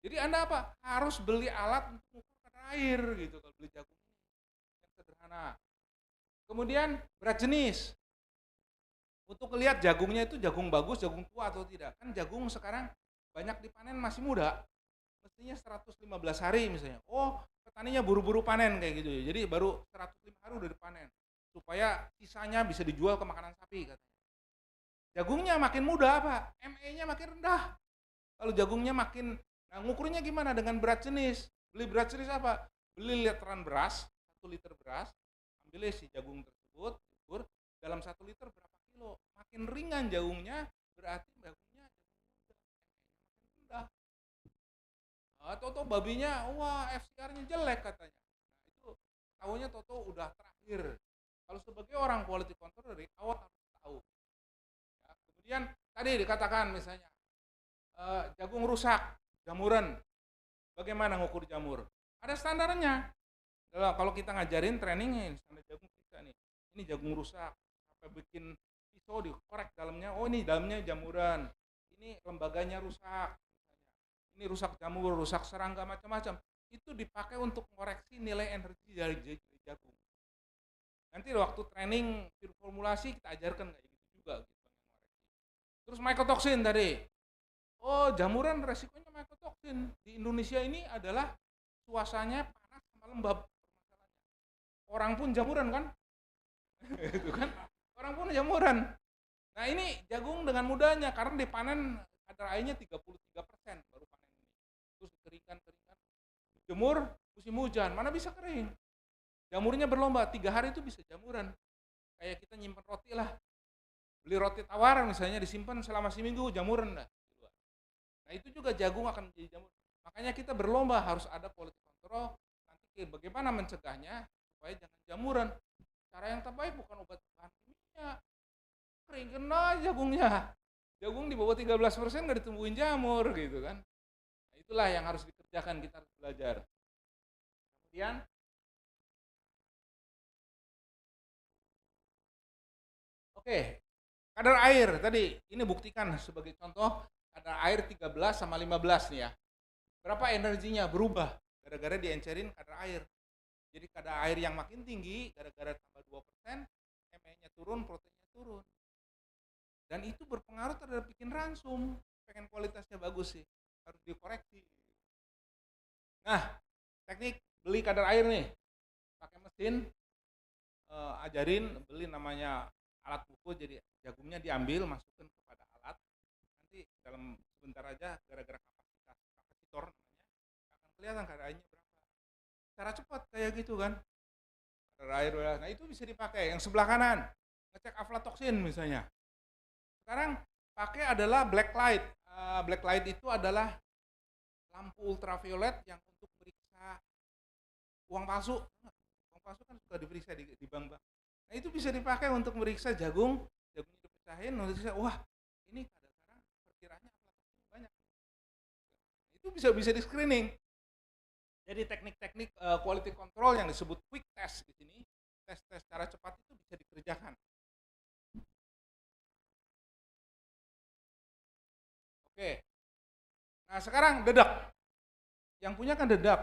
Jadi Anda apa? Harus beli alat untuk mengukur kadar air gitu kalau beli jagung ini yang sederhana. Kemudian berat jenis. Untuk lihat jagungnya itu jagung bagus, jagung tua atau tidak. Kan jagung sekarang banyak dipanen masih muda. Mestinya 115 hari misalnya. Oh, petaninya buru-buru panen kayak gitu ya. Jadi baru 105 hari udah dipanen. Supaya sisanya bisa dijual ke makanan sapi katanya. Jagungnya makin muda apa? ME-nya makin rendah. Kalau jagungnya makin, nah ngukurnya gimana? Dengan berat jenis. Beli berat jenis apa? Beli literan beras, 1 liter beras, ambil si jagung tersebut, ukur, dalam 1 liter berapa kilo. Makin ringan jagungnya, berarti jagungnya makin rendah. Toto babinya, wah FCR-nya jelek katanya. Nah itu tahunya Toto udah terakhir. Kalau sebagai orang quality control dari awal harus tahu. Ya, kemudian tadi dikatakan misalnya, jagung rusak, jamuran. Bagaimana ngukur jamur? Ada standarnya. Kalau kita ngajarin training, standar jagung kita nih. Ini jagung rusak, sampai bikin pisau dikorek dalamnya. Oh ini dalamnya jamuran. Ini lembaganya rusak. Ini rusak jamur, rusak serangga macam-macam. Itu dipakai untuk mengoreksi nilai energi dari jagung. Nanti waktu training formulasi kita ajarkan kayak gitu juga. Gitu. Terus mycotoxin tadi. Oh jamuran resikonya mycotoxin. Di Indonesia ini adalah suasananya panas sama lembab. Orang pun jamuran kan? Itu kan? Orang pun jamuran. Nah ini jagung dengan mudahnya karena dipanen kadar airnya 33% baru panen ini. Terus dikeringkan, dijemur musim hujan, mana bisa kering? Jamurnya berlomba, 3 hari itu bisa jamuran. Kayak kita nyimpan roti lah. Beli roti tawar misalnya disimpan selama seminggu, jamuran dah. Nah itu juga jagung akan menjadi jamur. Makanya kita berlomba harus ada quality control. Nanti bagaimana mencegahnya supaya jangan jamuran. Cara yang terbaik bukan obat bahan kimia. Keringkan aja jagungnya. Jagung di bawah 13% nggak ditumbuhin jamur gitu kan. Nah, itulah yang harus dikerjakan, kita harus belajar. Kemudian oke, kadar air tadi ini buktikan sebagai contoh kadar air 13 sama 15 nih ya. Berapa energinya berubah gara-gara diencerin kadar air. Jadi kadar air yang makin tinggi gara-gara tambah 2%, ME-nya turun, proteinnya turun. Dan itu berpengaruh terhadap bikin ransum. Pengen kualitasnya bagus sih, harus dikoreksi. Nah, teknik beli kadar air nih. Pakai mesin, ajarin beli namanya alat ukur, jadi jagungnya diambil, masukkan kepada alat. Nanti dalam sebentar aja gara-gara kapasitor namanya, akan kelihatan kadar airnya berapa. Cara cepat kayak gitu kan. Kadar air, nah itu bisa dipakai. Yang sebelah kanan, ngecek aflatoksin misalnya. Sekarang pakai adalah black light. Black light itu adalah lampu ultraviolet yang untuk meriksa uang palsu. Uang palsu kan suka diperiksa di bank-bank. Nah itu bisa dipakai untuk meriksa jagungnya dipecahin, meriksa, wah ini kadang-kadang perkiraannya banyak. Itu bisa di screening. Jadi teknik-teknik quality control yang disebut quick test di sini, tes secara cepat itu bisa dikerjakan. Oke, nah sekarang dedak. Yang punya kan dedak.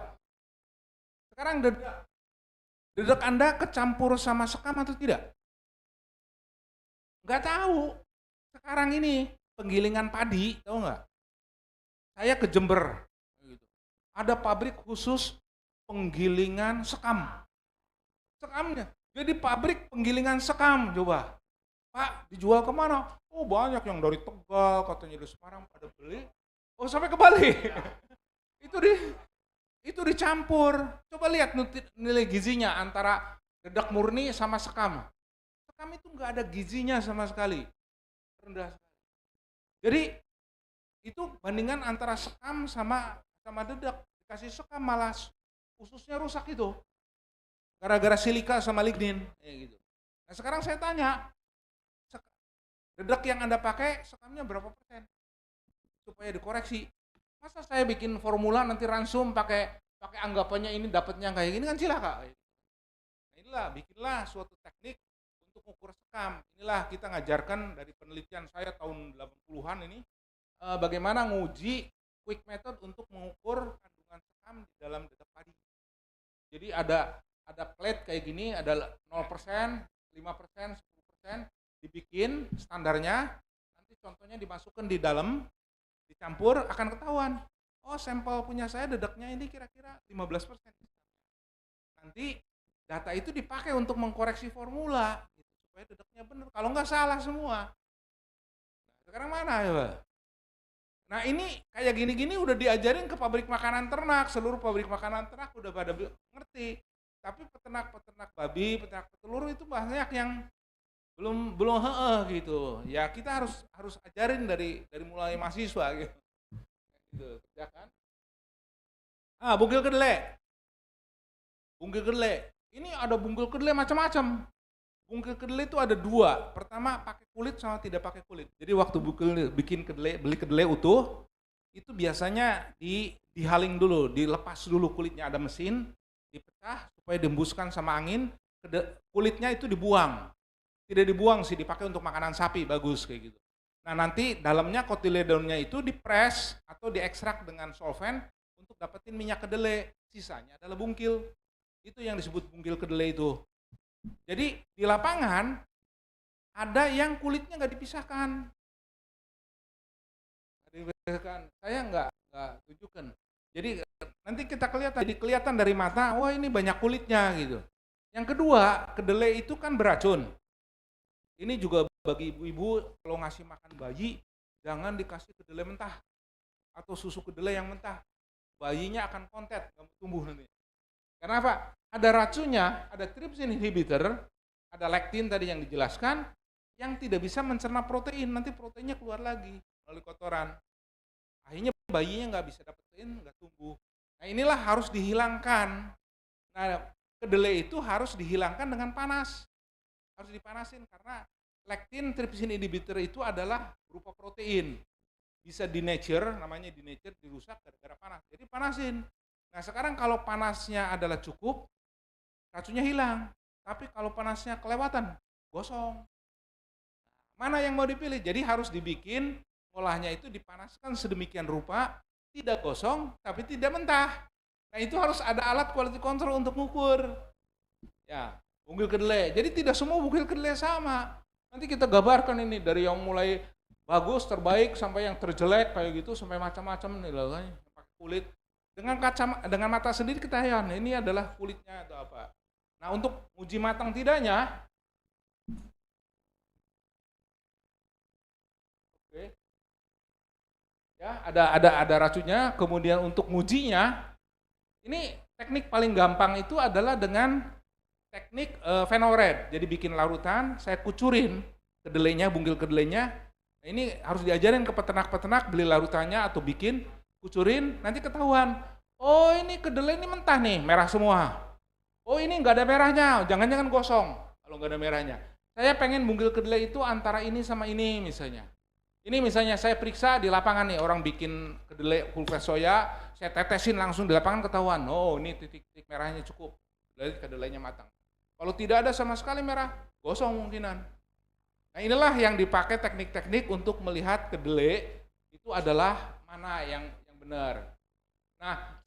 Sekarang dedak Anda kecampur sama sekam atau tidak? Nggak tahu. Sekarang ini penggilingan padi, tahu nggak? Saya ke Jember. Ada pabrik khusus penggilingan sekam. Sekamnya. Jadi pabrik penggilingan sekam, coba. Pak, dijual kemana? Oh banyak yang dari Tegal, katanya dari Semarang pada beli. Oh sampai ke Bali. itu dicampur. Coba lihat nilai gizinya antara dedak murni sama sekam. Sekam itu nggak ada gizinya sama sekali. Rendah sekali. Jadi itu bandingan antara sekam sama dedak. Dikasih sekam malah ususnya rusak itu. Gara-gara silika sama lignin. Gitu. Nah sekarang saya tanya, dedak yang Anda pakai sekamnya berapa persen? Supaya dikoreksi. Masa saya bikin formula nanti ransum pakai anggapannya ini dapatnya kayak gini kan silahkan. Nah, inilah bikinlah suatu teknik untuk mengukur sekam. Inilah kita ngajarkan dari penelitian saya tahun 80-an ini bagaimana nguji quick method untuk mengukur kandungan sekam di dalam dedak padi. Jadi ada plate kayak gini, ada 0%, 5%, 10%, dibikin standarnya, nanti contohnya dimasukkan di dalam, dicampur, akan ketahuan. Oh, sampel punya saya dedeknya ini kira-kira 15%. Nanti data itu dipakai untuk mengkoreksi formula, gitu, supaya dedeknya benar. Kalau nggak salah semua. Nah, sekarang mana ya, Pak? Nah ini kayak gini-gini udah diajarin ke pabrik makanan ternak, seluruh pabrik makanan ternak udah pada ngerti. Tapi peternak-peternak babi, peternak petelur itu banyak yang belum gitu. Ya kita harus ajarin dari mulai mahasiswa gitu. Gitu, ya kan? Bungkil kedelai. Bungkil kedelai. Ini ada bungkil kedelai macam-macam. Bungkil kedelai itu ada dua. Pertama pakai kulit sama tidak pakai kulit. Jadi waktu bikin kedelai, beli kedelai utuh, itu biasanya dihaling dulu, dilepas dulu kulitnya, ada mesin, dipecah supaya dihembuskan sama angin, kulitnya itu dibuang. Tidak dibuang sih, dipakai untuk makanan sapi, bagus kayak gitu. Nah nanti dalamnya kotiledonnya itu dipres atau diekstrak dengan solvent untuk dapetin minyak kedelai. Sisanya adalah bungkil. Itu yang disebut bungkil kedelai itu. Jadi di lapangan ada yang kulitnya nggak dipisahkan. Saya nggak tunjukkan. Jadi nanti kita kelihatan dari mata, wah ini banyak kulitnya gitu. Yang kedua, kedelai itu kan beracun. Ini juga bagi ibu-ibu kalau ngasih makan bayi, jangan dikasih kedelai mentah atau susu kedelai yang mentah. Bayinya akan kontet, nggak tumbuh nanti. Karena apa? Ada racunnya, ada trypsin inhibitor, ada lektin tadi yang dijelaskan, yang tidak bisa mencerna protein, nanti proteinnya keluar lagi melalui kotoran. Akhirnya bayinya nggak bisa dapetin, nggak tumbuh. Nah inilah harus dihilangkan. Nah kedelai itu harus dihilangkan dengan panas, harus dipanasin karena lektin trypsin inhibitor itu adalah berupa protein, bisa denature, namanya denature, dirusak gara-gara panas. Jadi panasin. Nah sekarang kalau panasnya adalah cukup, racunnya hilang. Tapi kalau panasnya kelewatan, gosong. Mana yang mau dipilih? Jadi harus dibikin, olahnya itu dipanaskan sedemikian rupa, tidak gosong, tapi tidak mentah. Nah itu harus ada alat quality control untuk mengukur. Ya, bungkil kedelai. Jadi tidak semua bungkil kedelai sama. Nanti kita gambarkan ini dari yang mulai bagus, terbaik, sampai yang terjelek kayak gitu, sampai macam-macam nih lah, pakai kulit. Dengan mata sendiri kita lihat, ini adalah kulitnya atau apa. Nah untuk uji matang tidaknya, oke, ya ada racunnya. Kemudian untuk ngujinya, ini teknik paling gampang itu adalah dengan teknik phenol red. Jadi bikin larutan, saya kucurin kedelainya, bungkil kedelainya. Nah, ini harus diajarin ke peternak-peternak, beli larutannya atau bikin, kucurin, nanti ketahuan. Oh ini kedelai ini mentah nih, merah semua. Oh ini nggak ada merahnya, jangan-jangan gosong kalau nggak ada merahnya. Saya pengen bungkil kedelai itu antara ini sama ini misalnya. Ini misalnya saya periksa di lapangan nih, orang bikin kedelai kulkas soya, saya tetesin langsung di lapangan ketahuan. Oh ini titik-titik merahnya cukup, berarti kedelainya matang. Kalau tidak ada sama sekali merah, gosong mungkinan. Nah inilah yang dipakai teknik-teknik untuk melihat kedelai itu adalah mana yang benar. Nah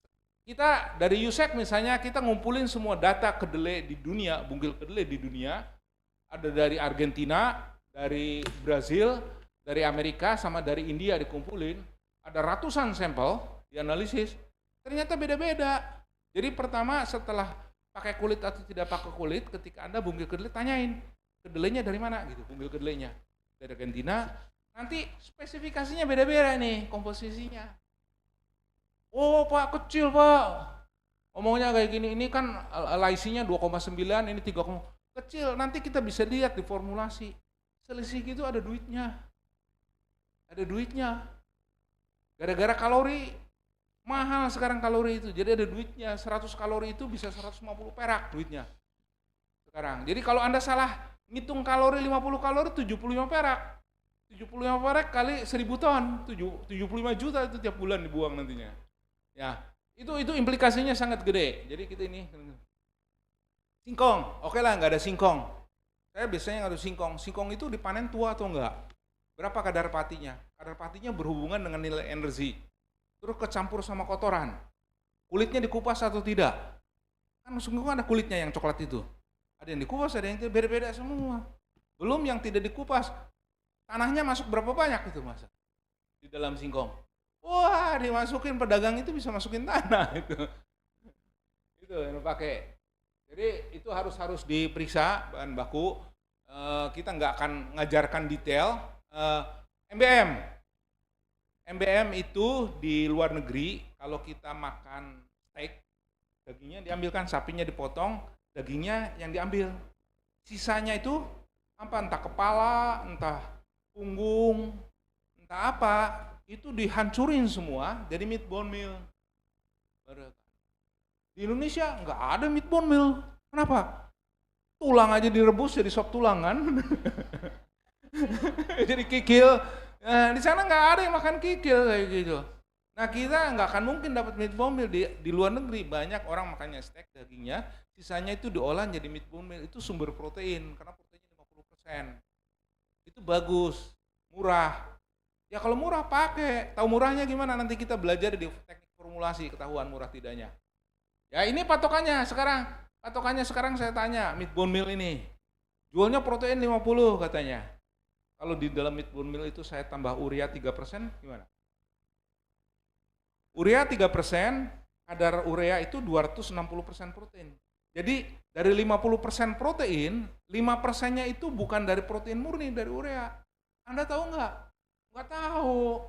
kita dari USEC misalnya, kita ngumpulin semua data kedelai di dunia, bungkil kedelai di dunia, ada dari Argentina, dari Brazil, dari Amerika, sama dari India dikumpulin, ada ratusan sampel dianalisis, ternyata beda-beda. Jadi pertama setelah pakai kulit atau tidak pakai kulit, ketika Anda bungkil kedelai, tanyain, kedelainya dari mana gitu, bungkil kedelainya. Dari Argentina, nanti spesifikasinya beda-beda nih, komposisinya. Oh Pak, kecil Pak. Ngomongnya kayak gini, ini kan LIC-nya 2,9, ini 3, kecil. Nanti kita bisa lihat di formulasi. Selisih gitu ada duitnya. Ada duitnya. Gara-gara kalori, mahal sekarang kalori itu. Jadi ada duitnya, 100 kalori itu bisa 150 perak duitnya. Sekarang. Jadi kalau Anda salah ngitung kalori 50 kalori 75 perak. 75 perak kali 1000 ton, 75 juta itu tiap bulan dibuang nantinya. Ya, itu implikasinya sangat gede. Jadi kita ini singkong, oke lah nggak ada singkong. Saya biasanya nggak ada singkong. Singkong itu dipanen tua atau enggak? Berapa kadar patinya? Kadar patinya berhubungan dengan nilai energi. Terus kecampur sama kotoran. Kulitnya dikupas atau tidak? Kan sungguh ada kulitnya yang coklat itu. Ada yang dikupas, ada yang tidak, beda-beda semua. Belum yang tidak dikupas, tanahnya masuk berapa banyak itu Mas? Di dalam singkong. Wah, dimasukin pedagang itu bisa masukin tanah itu. Itu yang pakai. Jadi itu harus diperiksa bahan baku. Kita nggak akan ngajarkan detail. MBM itu di luar negeri kalau kita makan steak, dagingnya diambilkan, sapinya dipotong, dagingnya yang diambil. Sisanya itu apa, entah kepala, entah punggung, entah apa, itu dihancurin semua jadi meat bone meal. Di Indonesia nggak ada meat bone meal. Kenapa? Tulang aja direbus jadi sop tulang kan. Jadi kikil. Nah, di sana nggak ada yang makan kikil kayak gitu. Nah, kita nggak akan mungkin dapat meat bone meal di luar negeri. Banyak orang makannya steak dagingnya, sisanya itu diolah jadi meat bone meal. Itu sumber protein karena proteinnya 50%. Itu bagus, murah. Ya kalau murah pakai. Tahu murahnya gimana? Nanti kita belajar di teknik formulasi, ketahuan murah tidaknya. Ya ini patokannya sekarang. Patokannya sekarang saya tanya, meat bone meal ini. Jualnya protein 50 katanya. Kalau di dalam meat bone meal itu saya tambah urea 3%, gimana? Urea 3%, kadar urea itu 260% protein. Jadi dari 50% protein, 5%-nya itu bukan dari protein murni, dari urea. Anda tahu nggak? Nggak tahu.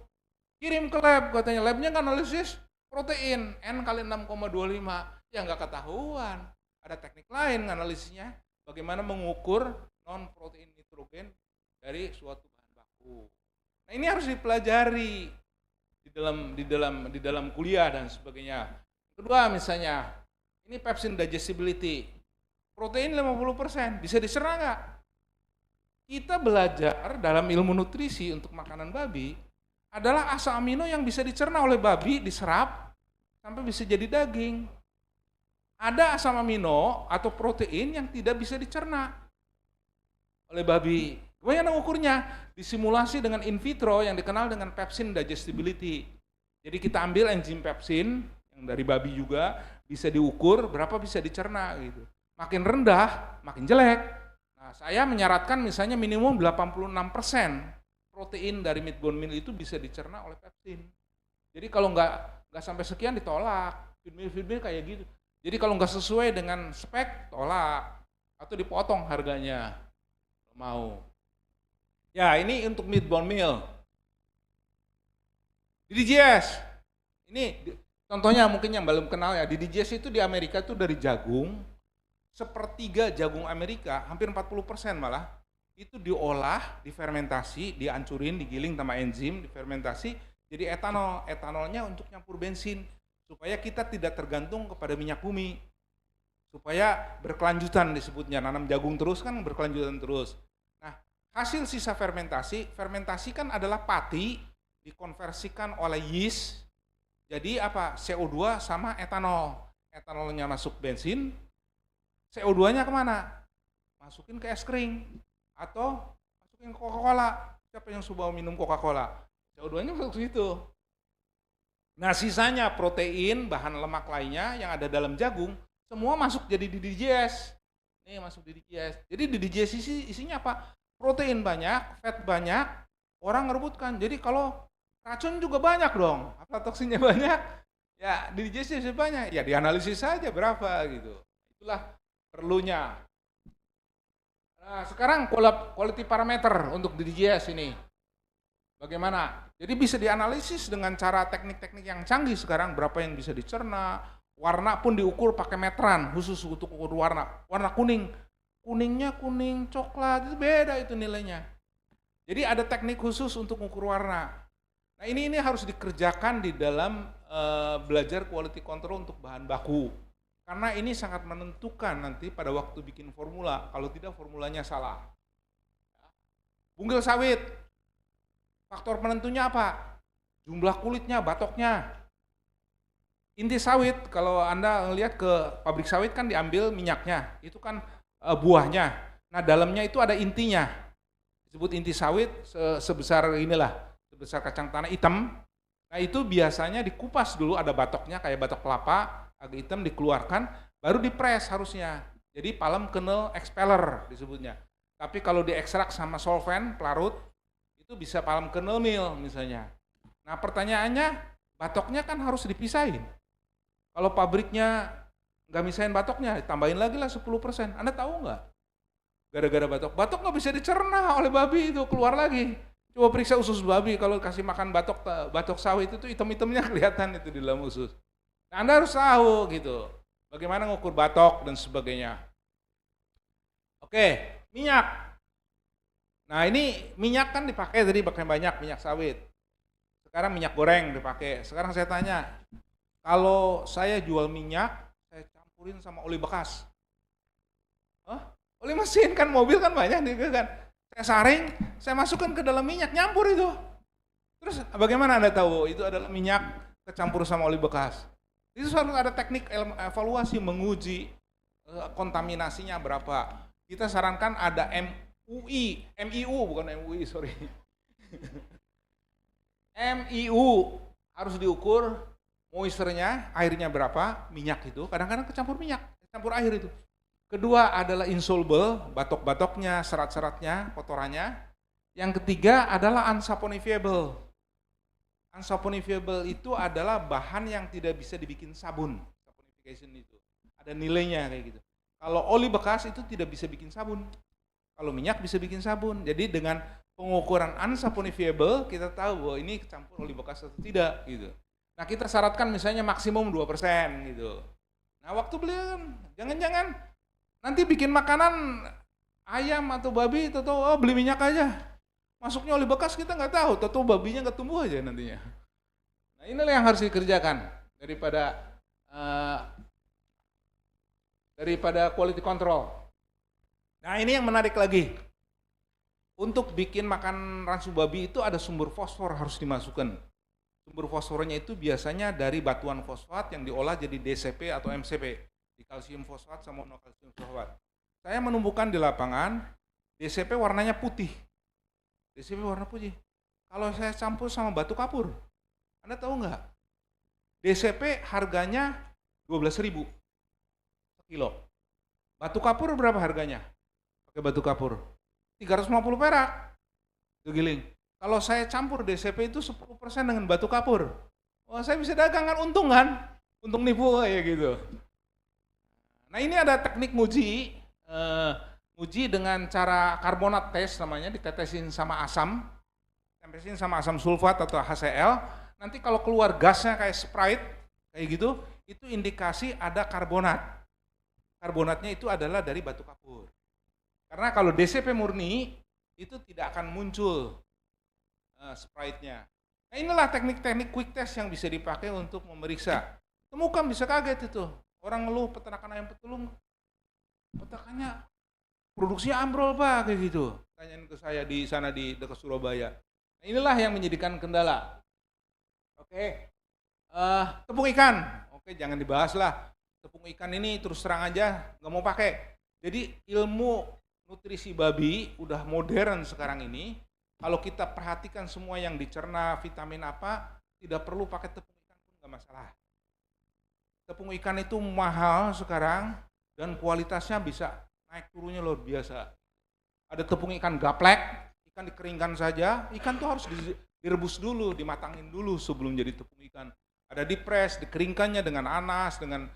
Kirim ke lab, katanya labnya kan analisis protein, N kali 6,25. Ya nggak ketahuan. Ada teknik lain analisisnya, bagaimana mengukur non-protein nitrogen dari suatu bahan baku. Nah ini harus dipelajari di dalam kuliah dan sebagainya. Kedua misalnya, ini pepsin digestibility. Protein 50%, bisa dicerna nggak? Kita belajar dalam ilmu nutrisi untuk makanan babi, adalah asam amino yang bisa dicerna oleh babi, diserap, sampai bisa jadi daging. Ada asam amino atau protein yang tidak bisa dicerna oleh babi. Bagaimana ukurnya? Disimulasi dengan in vitro yang dikenal dengan pepsin digestibility. Jadi kita ambil enzim pepsin yang dari babi juga, bisa diukur berapa bisa dicerna gitu. Makin rendah, makin jelek. Nah, saya menyarankan misalnya minimum 86% protein dari meat bone meal itu bisa dicerna oleh pepsin. Jadi kalau nggak sampai sekian ditolak. Feed meal kayak gitu. Jadi kalau nggak sesuai dengan spek, tolak. Atau dipotong harganya. Mau. Ya, ini untuk meat bone meal. DDGS. Ini contohnya mungkin yang belum kenal ya. DDGS itu di Amerika itu dari jagung. Sepertiga jagung Amerika, hampir 40% malah. Itu diolah, difermentasi, dihancurin, digiling sama enzim, difermentasi. Jadi etanol. Etanolnya untuk nyampur bensin. Supaya kita tidak tergantung kepada minyak bumi. Supaya berkelanjutan disebutnya, nanam jagung terus kan berkelanjutan terus. Nah, hasil sisa fermentasi kan adalah pati, dikonversikan oleh yeast, jadi apa? CO2 sama etanol. Etanolnya masuk bensin, CO2-nya kemana? Masukin ke es krim, atau masukin ke Coca-Cola. Siapa yang suka minum Coca-Cola? CO2-nya masuk ke situ. Nah sisanya protein, bahan lemak lainnya yang ada dalam jagung, semua masuk jadi DDGS. Ini masuk DDGS. Jadi DDGS isinya apa? Protein banyak, fat banyak, orang ngerebutkan. Jadi kalau racun juga banyak dong, aflatoksinnya banyak, ya DDGS bisa banyak. Ya dianalisis saja berapa gitu. Itulah perlunya. Nah sekarang quality parameter untuk DDGS ini. Bagaimana? Jadi bisa dianalisis dengan cara teknik-teknik yang canggih sekarang, berapa yang bisa dicerna, warna pun diukur pakai meteran khusus untuk ukur warna. Warna kuning, kuningnya kuning coklat, itu beda itu nilainya. Jadi ada teknik khusus untuk ukur warna. Nah ini harus dikerjakan di dalam belajar quality control untuk bahan baku. Karena ini sangat menentukan nanti pada waktu bikin formula, kalau tidak formulanya salah. Bunggil sawit. Faktor penentunya apa? Jumlah kulitnya, batoknya. Inti sawit, kalau Anda ngelihat ke pabrik sawit kan diambil minyaknya, itu kan buahnya. Nah dalamnya itu ada intinya. Disebut inti sawit sebesar inilah, sebesar kacang tanah hitam. Nah itu biasanya dikupas dulu, ada batoknya kayak batok kelapa, agak hitam dikeluarkan, baru dipres harusnya. Jadi palm kernel expeller disebutnya. Tapi kalau diekstrak sama solvent, pelarut, itu bisa palm kernel meal misalnya. Nah pertanyaannya, batoknya kan harus dipisahin. Kalau pabriknya nggak misahin batoknya, tambahin lagi lah 10%. Anda tahu nggak? Gara-gara batok nggak bisa dicerna oleh babi itu, keluar lagi. Coba periksa usus babi, kalau kasih makan batok sawit itu hitam-hitamnya kelihatan itu di dalam usus. Nah, Anda harus tahu gitu, bagaimana ngukur batok dan sebagainya. Oke, minyak. Nah ini minyak kan dipakai tadi pakai banyak minyak sawit. Sekarang minyak goreng dipakai. Sekarang saya tanya, kalau saya jual minyak, saya campurin sama oli bekas. Hah? Oli mesin kan, mobil kan banyak nih kan. Saya saring, saya masukkan ke dalam minyak, nyampur itu. Terus bagaimana Anda tahu itu adalah minyak kecampur sama oli bekas? Itu harus ada teknik evaluasi menguji kontaminasinya berapa. Kita sarankan ada MIU bukan MUI, sorry. MIU harus diukur moisture-nya, airnya berapa, minyak itu, kadang-kadang kecampur minyak, kecampur air itu. Kedua adalah insoluble, batok-batoknya, serat-seratnya, kotorannya. Yang ketiga adalah unsaponifiable. Unsaponifiable itu adalah bahan yang tidak bisa dibikin sabun. Saponification itu. Ada nilainya kayak gitu. Kalau oli bekas itu tidak bisa bikin sabun. Kalau minyak bisa bikin sabun. Jadi dengan pengukuran unsaponifiable kita tahu bahwa ini kecampur oli bekas atau tidak gitu. Nah, kita syaratkan misalnya maksimum 2% gitu. Nah, waktu beli jangan-jangan nanti bikin makanan ayam atau babi atau beli minyak aja. Masuknya oli bekas kita nggak tahu, atau babinya nggak tumbuh aja nantinya. Nah, inilah yang harus dikerjakan daripada quality control. Nah, ini yang menarik lagi. Untuk bikin makan ransu babi itu ada sumber fosfor harus dimasukkan. Sumber fosfornya itu biasanya dari batuan fosfat yang diolah jadi DCP atau MCP, di kalsium fosfat sama monokalsium fosfat. Saya menemukan di lapangan DCP warnanya putih. DCP warna putih. Kalau saya campur sama batu kapur, Anda tahu nggak? DCP harganya 12.000 kilo. Batu kapur berapa harganya? Pakai batu kapur 350 perak. Itu giling. Kalau saya campur DCP itu 10% dengan batu kapur. Wah, saya bisa dagang kan, untung kan? Untung nipu kayak gitu. Nah, ini ada teknik nguji dengan cara karbonat tes namanya, ditetesin sama asam. Tetesin sama asam sulfat atau HCl. Nanti kalau keluar gasnya kayak Sprite kayak gitu, itu indikasi ada karbonat. Karbonatnya itu adalah dari batu kapur. Karena kalau DCP murni, itu tidak akan muncul Sprite-nya. Nah, inilah teknik-teknik quick test yang bisa dipakai untuk memeriksa. Temukan bisa kaget itu. Orang ngeluh peternakan ayam petulung, peternakannya produksinya ambrol Pak, kayak gitu. Tanyain ke saya di sana di dekat Surabaya. Nah, inilah yang menjadikan kendala. Oke, tepung ikan. Oke, jangan dibahas lah. Tepung ikan ini terus terang aja nggak mau pakai. Jadi ilmu nutrisi babi udah modern sekarang ini. Kalau kita perhatikan semua yang dicerna, vitamin apa, tidak perlu pakai tepung ikan pun nggak masalah. Tepung ikan itu mahal sekarang dan kualitasnya bisa naik turunnya luar biasa. Ada tepung ikan gaplek, ikan dikeringkan saja, ikan tuh harus direbus dulu, dimatangin dulu sebelum jadi tepung ikan. Ada dipres, dikeringkannya dengan anas, dengan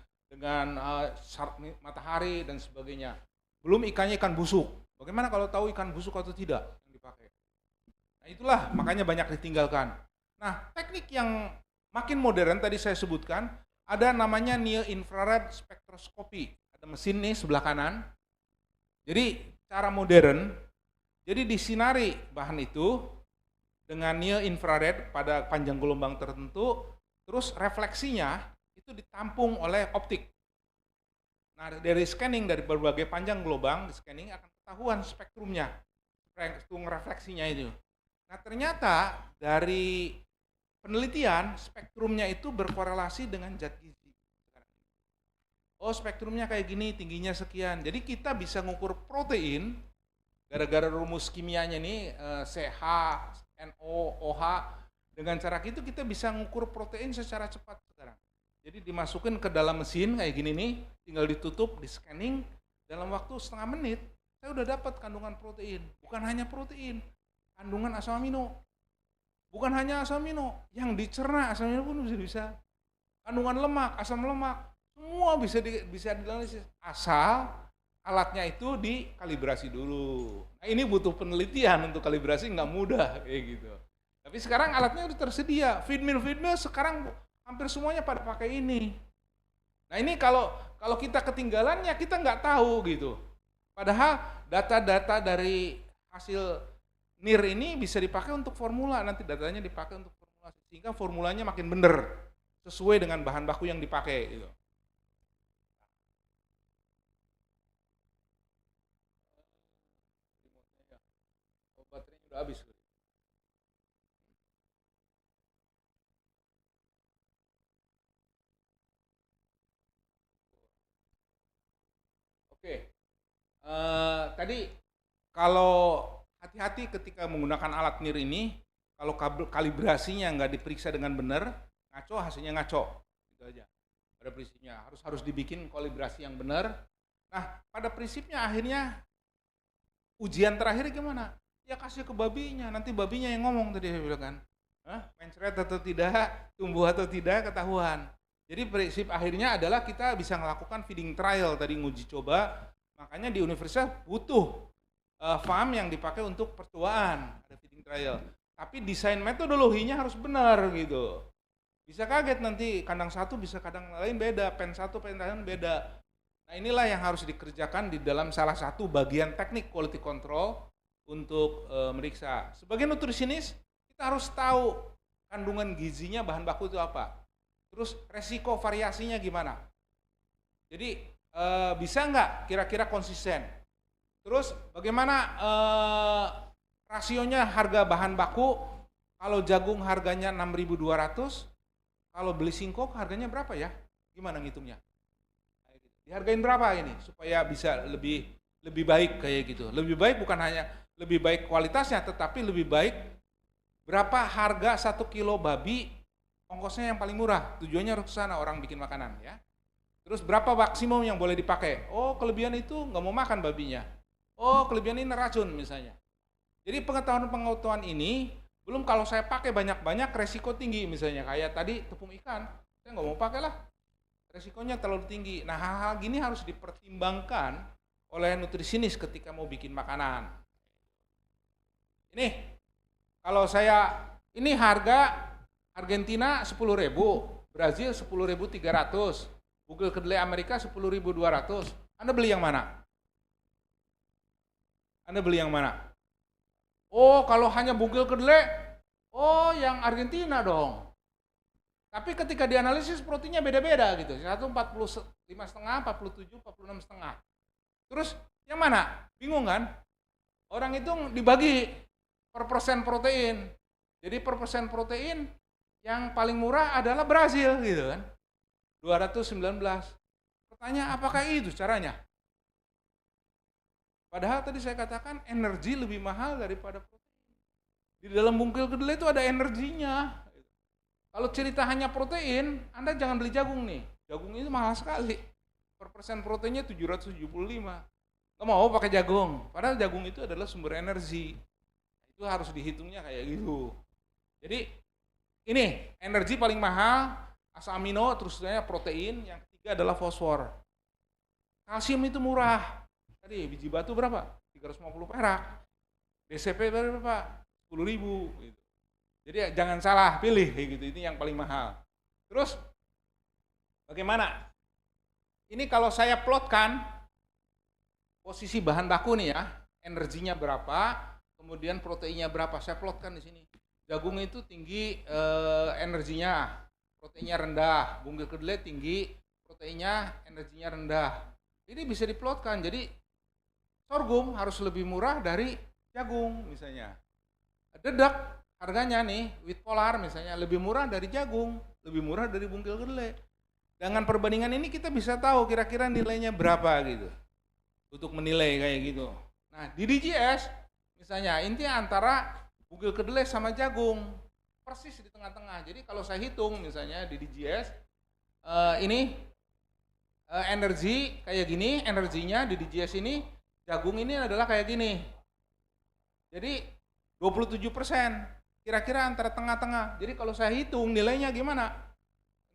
matahari dan sebagainya. Belum ikannya ikan busuk. Bagaimana kalau tahu ikan busuk atau tidak yang dipakai? Nah, itulah makanya banyak ditinggalkan. Nah, teknik yang makin modern tadi saya sebutkan, ada namanya near infrared spectroscopy. Ada mesin nih sebelah kanan. Jadi cara modern, jadi disinari bahan itu dengan near infrared pada panjang gelombang tertentu, terus refleksinya itu ditampung oleh optik. Nah, dari scanning dari berbagai panjang gelombang, di scanning akan ketahuan spektrumnya, spektrum refleksinya itu. Nah, ternyata dari penelitian spektrumnya itu berkorelasi dengan zat gizi. Oh, spektrumnya kayak gini, tingginya sekian. Jadi kita bisa ngukur protein gara-gara rumus kimianya nih CH, NO, OH. Dengan cara itu kita bisa ngukur protein secara cepat sekarang. Jadi dimasukin ke dalam mesin kayak gini nih, tinggal ditutup, di scanning, dalam waktu setengah menit, saya udah dapat kandungan protein. Bukan hanya protein, kandungan asam amino. Bukan hanya asam amino, yang dicerna asam amino pun bisa. Kandungan lemak, asam lemak, semua bisa dianalisis. Asal alatnya itu dikalibrasi dulu. Nah ini butuh penelitian untuk kalibrasi, nggak mudah kayak gitu. Tapi sekarang alatnya udah tersedia. Feed mill sekarang hampir semuanya pada pakai ini. Nah ini kalau kita ketinggalannya kita nggak tahu gitu. Padahal data-data dari hasil NIR ini bisa dipakai untuk formula, nanti datanya dipakai untuk formulasi sehingga formulanya makin benar sesuai dengan bahan baku yang dipakai gitu. Baterainya udah habis. Oke, tadi kalau hati-hati ketika menggunakan alat NIR ini, kalau kalibrasinya nggak diperiksa dengan benar, ngaco hasilnya ngaco, gitu aja. Pada prinsipnya harus dibikin kalibrasi yang benar. Nah, pada prinsipnya akhirnya ujian terakhir gimana? Ya kasih ke babinya, nanti babinya yang ngomong tadi saya bilang kan, mencret atau tidak, tumbuh atau tidak ketahuan. Jadi prinsip akhirnya adalah kita bisa melakukan feeding trial tadi nguji coba, makanya di Universitas butuh farm yang dipakai untuk pertuaan, ada feeding trial. Tapi desain metodologinya harus benar gitu. Bisa kaget nanti kandang satu bisa kandang lain beda, pen satu pen lain beda. Nah inilah yang harus dikerjakan di dalam salah satu bagian teknik quality control untuk meriksa. Sebagai nutrisionis kita harus tahu kandungan gizinya bahan baku itu apa. Terus resiko variasinya gimana? Jadi bisa nggak kira-kira konsisten? Terus bagaimana rasionya harga bahan baku? Kalau jagung harganya 6.200, kalau beli singkong harganya berapa ya? Gimana ngitungnya? Dihargain berapa ini supaya bisa lebih baik kayak gitu? Lebih baik bukan hanya lebih baik kualitasnya, tetapi lebih baik berapa harga 1 kilo babi ongkosnya yang paling murah, tujuannya harus ke sana orang bikin makanan ya. Terus berapa maksimum yang boleh dipakai? Oh kelebihan itu nggak mau makan babinya. Oh kelebihan ini racun misalnya. Jadi pengetahuan ini belum kalau saya pakai banyak-banyak resiko tinggi misalnya kayak tadi tepung ikan, saya nggak mau pakai lah. Resikonya terlalu tinggi. Nah hal-hal gini harus dipertimbangkan oleh nutrisionis ketika mau bikin makanan. Ini kalau saya ini harga Argentina 10.000, Brazil 10.300, bugil kedelai Amerika 10.200. Anda beli yang mana? Anda beli yang mana? Oh, kalau hanya bugil kedelai, oh yang Argentina dong. Tapi ketika dianalisis proteinnya beda-beda gitu. Satu 45,5, 47, 46,5. Terus yang mana? Bingung kan? Orang itu dibagi per persen protein. Jadi per persen protein yang paling murah adalah Brazil gitu kan. 219. Pertanyaan apakah itu caranya? Padahal tadi saya katakan energi lebih mahal daripada protein. Di dalam bungkil kedelai itu ada energinya. Kalau cerita hanya protein, Anda jangan beli jagung nih. Jagung itu mahal sekali. Per persen proteinnya 775. Nggak mau pakai jagung. Padahal jagung itu adalah sumber energi. Itu harus dihitungnya kayak gitu. Jadi ini energi paling mahal, asam amino, terusnya protein, yang ketiga adalah fosfor. Kalsium itu murah. Tadi biji batu berapa? 350 perak. DCP berapa? 10.000 gitu. Jadi jangan salah pilih kayak gitu, ini yang paling mahal. Terus bagaimana? Ini kalau saya plotkan posisi bahan baku nih ya, energinya berapa, kemudian proteinnya berapa, saya plotkan di sini. Jagung itu tinggi energinya, proteinnya rendah. Bungkil kedelai tinggi, proteinnya, energinya rendah. Ini bisa diplotkan. Jadi sorghum harus lebih murah dari jagung misalnya. Dedak harganya nih, wheat polar misalnya lebih murah dari jagung, lebih murah dari bungkil kedelai. Dengan perbandingan ini kita bisa tahu kira-kira nilainya berapa gitu. Untuk menilai kayak gitu. Nah di DGS misalnya intinya antara bugil kedelai sama jagung persis di tengah-tengah. Jadi kalau saya hitung misalnya di DGS energi kayak gini, energinya di DGS ini, jagung ini adalah kayak gini. Jadi 27%, kira-kira antara tengah-tengah. Jadi kalau saya hitung nilainya gimana?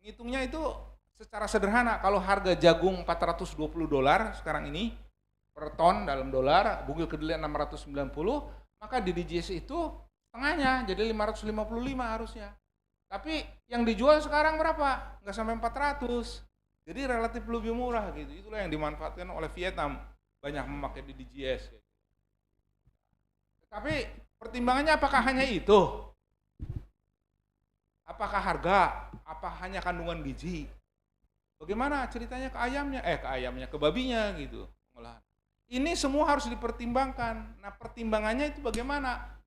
Ngitungnya itu secara sederhana, kalau harga jagung $420 sekarang ini per ton dalam dolar, bugil kedelai 690, maka di DGS itu tengahnya jadi 555 harusnya. Tapi yang dijual sekarang berapa? Nggak sampai 400. Jadi relatif lebih murah gitu. Itulah yang dimanfaatkan oleh Vietnam. Banyak memakai di DGS. Tapi pertimbangannya apakah hanya itu? Apakah harga? Apa hanya kandungan gizi? Bagaimana ceritanya ke babinya gitu. Ini semua harus dipertimbangkan. Nah, pertimbangannya itu bagaimana?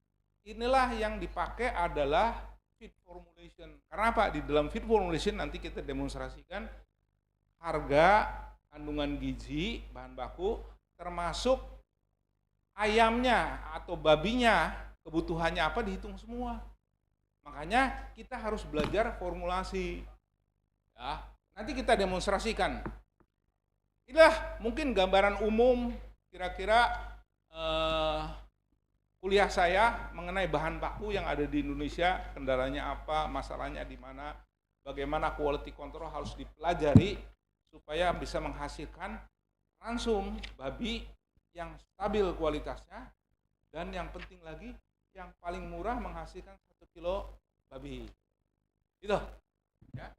Inilah yang dipakai adalah feed formulation. Karena apa? Di dalam feed formulation nanti kita demonstrasikan harga, kandungan gizi, bahan baku, termasuk ayamnya atau babinya, kebutuhannya apa dihitung semua. Makanya kita harus belajar formulasi. Ya, nanti kita demonstrasikan. Inilah mungkin gambaran umum kira-kira kuliah saya mengenai bahan baku yang ada di Indonesia, kendalanya apa, masalahnya di mana, bagaimana quality control harus dipelajari supaya bisa menghasilkan langsung babi yang stabil kualitasnya, dan yang penting lagi yang paling murah menghasilkan 1 kilo babi. Itu. Ya.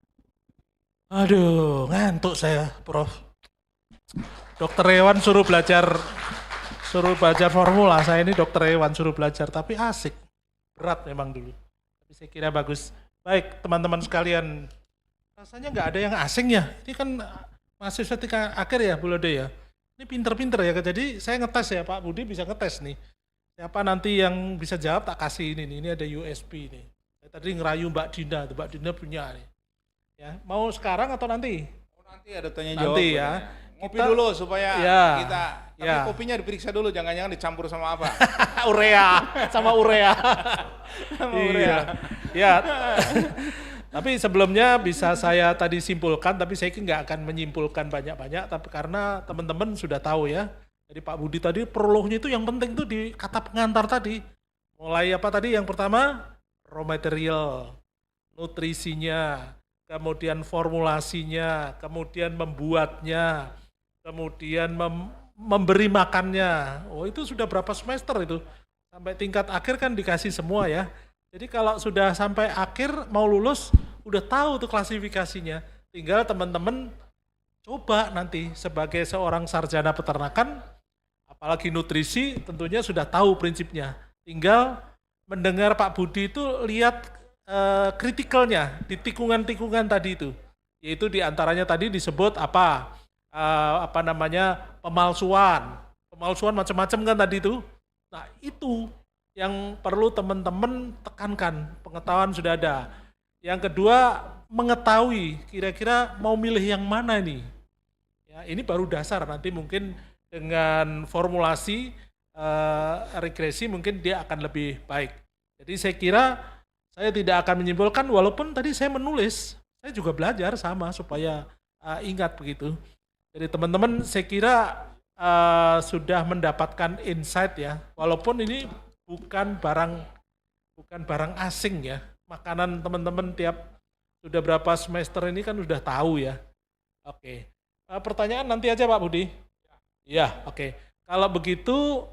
Aduh, ngantuk saya, Prof. Dokter hewan suruh belajar formula. Saya ini dokter hewan suruh belajar, tapi asik. Berat memang dulu. Tapi saya kira bagus. Baik, teman-teman sekalian. Rasanya nggak ada yang asing ya. Ini kan mahasiswa tingkat akhir ya, Bu Lode ya. Ini pinter-pinter ya. Jadi saya ngetes ya, Pak Budi bisa ngetes nih. Siapa nanti yang bisa jawab tak kasih ini nih. Ini ada USB nih. Saya tadi ngerayu Mbak Dina, Mbak Dina punya nih. Ya, mau sekarang atau nanti? Nanti ada tanya jawab. Nanti ya. Ngopi dulu supaya kita, tapi ya. kopinya diperiksa dulu, jangan-jangan dicampur sama apa? Urea, sama urea. Sama urea. Ya. Tapi sebelumnya bisa saya tadi simpulkan, tapi saya nggak akan menyimpulkan banyak-banyak, tapi karena teman-teman sudah tahu ya. Jadi Pak Budi tadi prolognya itu yang penting tuh di kata pengantar tadi. Mulai apa tadi? Yang pertama raw material, nutrisinya, kemudian formulasinya, kemudian membuatnya, kemudian memberi makannya. Oh, itu sudah berapa semester itu? Sampai tingkat akhir kan dikasih semua ya. Jadi kalau sudah sampai akhir mau lulus, udah tahu tuh klasifikasinya. Tinggal teman-teman coba nanti sebagai seorang sarjana peternakan, apalagi nutrisi, tentunya sudah tahu prinsipnya. Tinggal mendengar Pak Budi itu lihat kritikalnya di tikungan-tikungan tadi itu. Yaitu diantaranya tadi disebut pemalsuan. Pemalsuan macam-macam kan tadi itu. Nah itu yang perlu teman-teman tekankan, pengetahuan sudah ada. Yang kedua, mengetahui kira-kira mau milih yang mana nih. Ya, ini baru dasar, nanti mungkin dengan formulasi regresi mungkin dia akan lebih baik. Jadi saya kira saya tidak akan menyimpulkan, walaupun tadi saya menulis, saya juga belajar sama supaya ingat begitu. Jadi teman-teman saya kira sudah mendapatkan insight ya, walaupun ini bukan barang asing ya. Makanan teman-teman tiap sudah berapa semester ini kan sudah tahu ya. Oke. Pertanyaan nanti aja Pak Budi. Ya, oke. Kalau begitu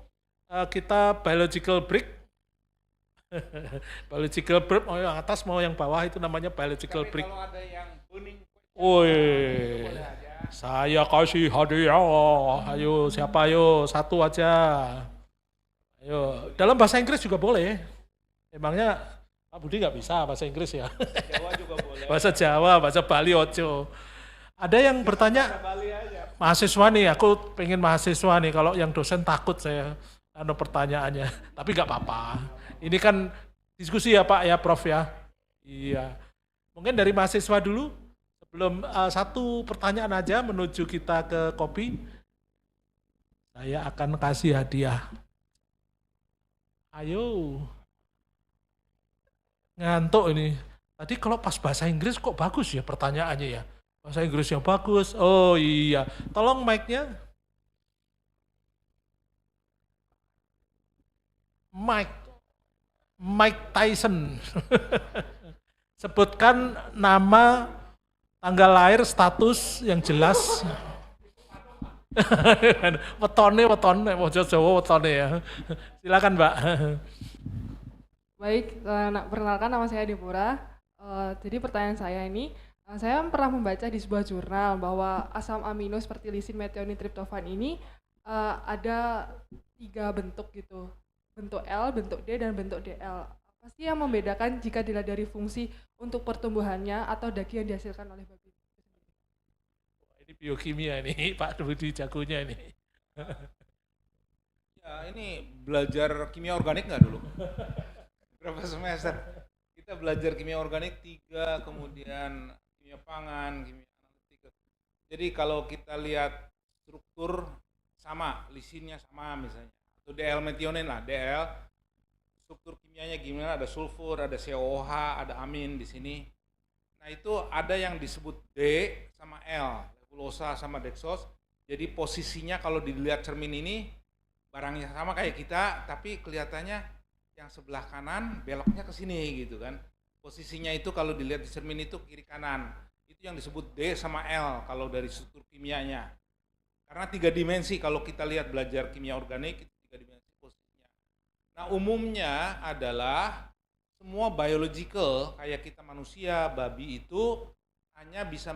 kita biological break. Biological break mau yang atas mau yang bawah itu namanya biological break. Kalau ada yang burning, saya kasih hadiah. Ayo siapa ayo satu aja. Ayo, dalam bahasa Inggris juga boleh. Emangnya Pak Budi nggak bisa bahasa Inggris ya? Jawa juga boleh. Bahasa Jawa, bahasa Bali ojo. Ada yang bertanya, mahasiswa nih, aku pengen mahasiswa nih, kalau yang dosen takut saya pertanyaannya. Tapi nggak apa-apa. Ini kan diskusi ya Pak ya Prof ya. Iya. Mungkin dari mahasiswa dulu, sebelum satu pertanyaan aja menuju kita ke kopi. Saya akan kasih hadiah. Ayo. Ngantuk ini. Tadi kalau pas bahasa Inggris kok bagus ya pertanyaannya ya. Bahasa Inggrisnya bagus. Oh iya, tolong mic-nya. Mike Tyson. Sebutkan nama, tanggal lahir, status yang jelas. Wetone, wajah Jawa wetone ya. Silakan Mbak. Baik, perkenalkan nama saya Deborah. Jadi pertanyaan saya ini, saya pernah membaca di sebuah jurnal bahwa asam amino seperti lisin, metionin, triptofan ini ada 3 bentuk gitu. Bentuk L, bentuk D, dan bentuk DL. Apa sih yang membedakan jika dilihat dari fungsi untuk pertumbuhannya atau daging yang dihasilkan oleh babi? Ini biokimia ini, Pak Budi jagonya ini. Ya, ini belajar kimia organik nggak dulu? Berapa semester? Kita belajar kimia organik 3, kemudian kimia pangan, kimia analitika. Jadi kalau kita lihat struktur sama, lisinnya sama misalnya, atau DL metionin lah, DL, struktur kimianya gimana, ada sulfur, ada COH, ada amin di sini. Nah itu ada yang disebut D sama L, levulosa sama dextrose. Jadi posisinya kalau dilihat cermin ini, barangnya sama kayak kita, tapi kelihatannya yang sebelah kanan beloknya ke sini gitu kan. Posisinya itu kalau dilihat di cermin itu kiri kanan. Itu yang disebut D sama L kalau dari struktur kimianya. Karena 3 dimensi kalau kita lihat belajar kimia organik itu 3 dimensi posisinya. Nah, umumnya adalah semua biological kayak kita manusia, babi itu hanya bisa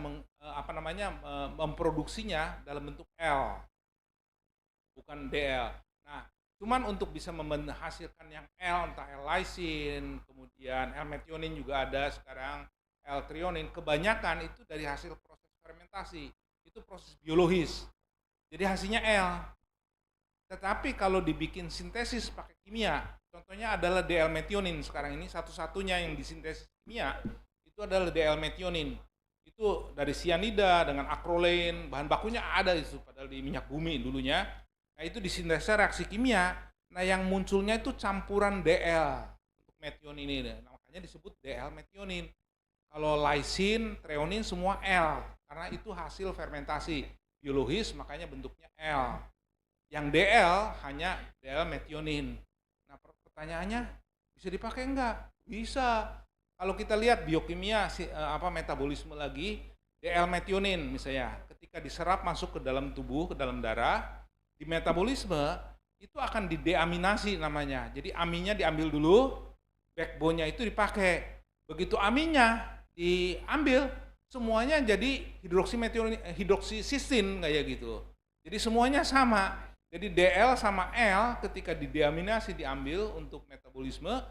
memproduksinya dalam bentuk L. Bukan DL. Nah, cuman untuk bisa menghasilkan yang L, entah L-lysin, kemudian L-metionin juga ada sekarang, L-trionin, kebanyakan itu dari hasil proses fermentasi. Itu proses biologis. Jadi hasilnya L. Tetapi kalau dibikin sintesis pakai kimia, contohnya adalah DL-metionin sekarang ini satu-satunya yang disintesis kimia, itu adalah DL-metionin. Itu dari cyanida dengan acrolein, bahan bakunya ada itu padahal di minyak bumi dulunya. Nah itu disintesis reaksi kimia, nah yang munculnya itu campuran DL untuk metionin ini, nah, makanya disebut DL metionin. Kalau lysin, treonin semua L, karena itu hasil fermentasi biologis, makanya bentuknya L. Yang DL hanya DL metionin. Nah pertanyaannya, bisa dipakai enggak? Bisa. Kalau kita lihat biokimia, metabolisme lagi, DL metionin misalnya, ketika diserap masuk ke dalam tubuh, ke dalam darah, di metabolisme itu akan dideaminasi namanya. Jadi aminnya diambil dulu, backbone-nya itu dipakai. Begitu aminnya diambil, semuanya jadi hidroksisis kayak gitu. Jadi semuanya sama. Jadi DL sama L ketika dideaminasi diambil untuk metabolisme,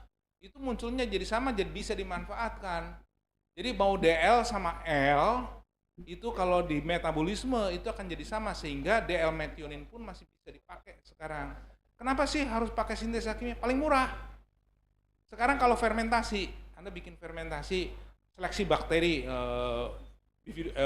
itu munculnya jadi sama, jadi bisa dimanfaatkan. Jadi mau DL sama L, itu kalau di metabolisme itu akan jadi sama sehingga DL metionin pun masih bisa dipakai sekarang. Kenapa sih harus pakai sintesis kimia? Paling murah. Sekarang kalau fermentasi, Anda bikin fermentasi seleksi bakteri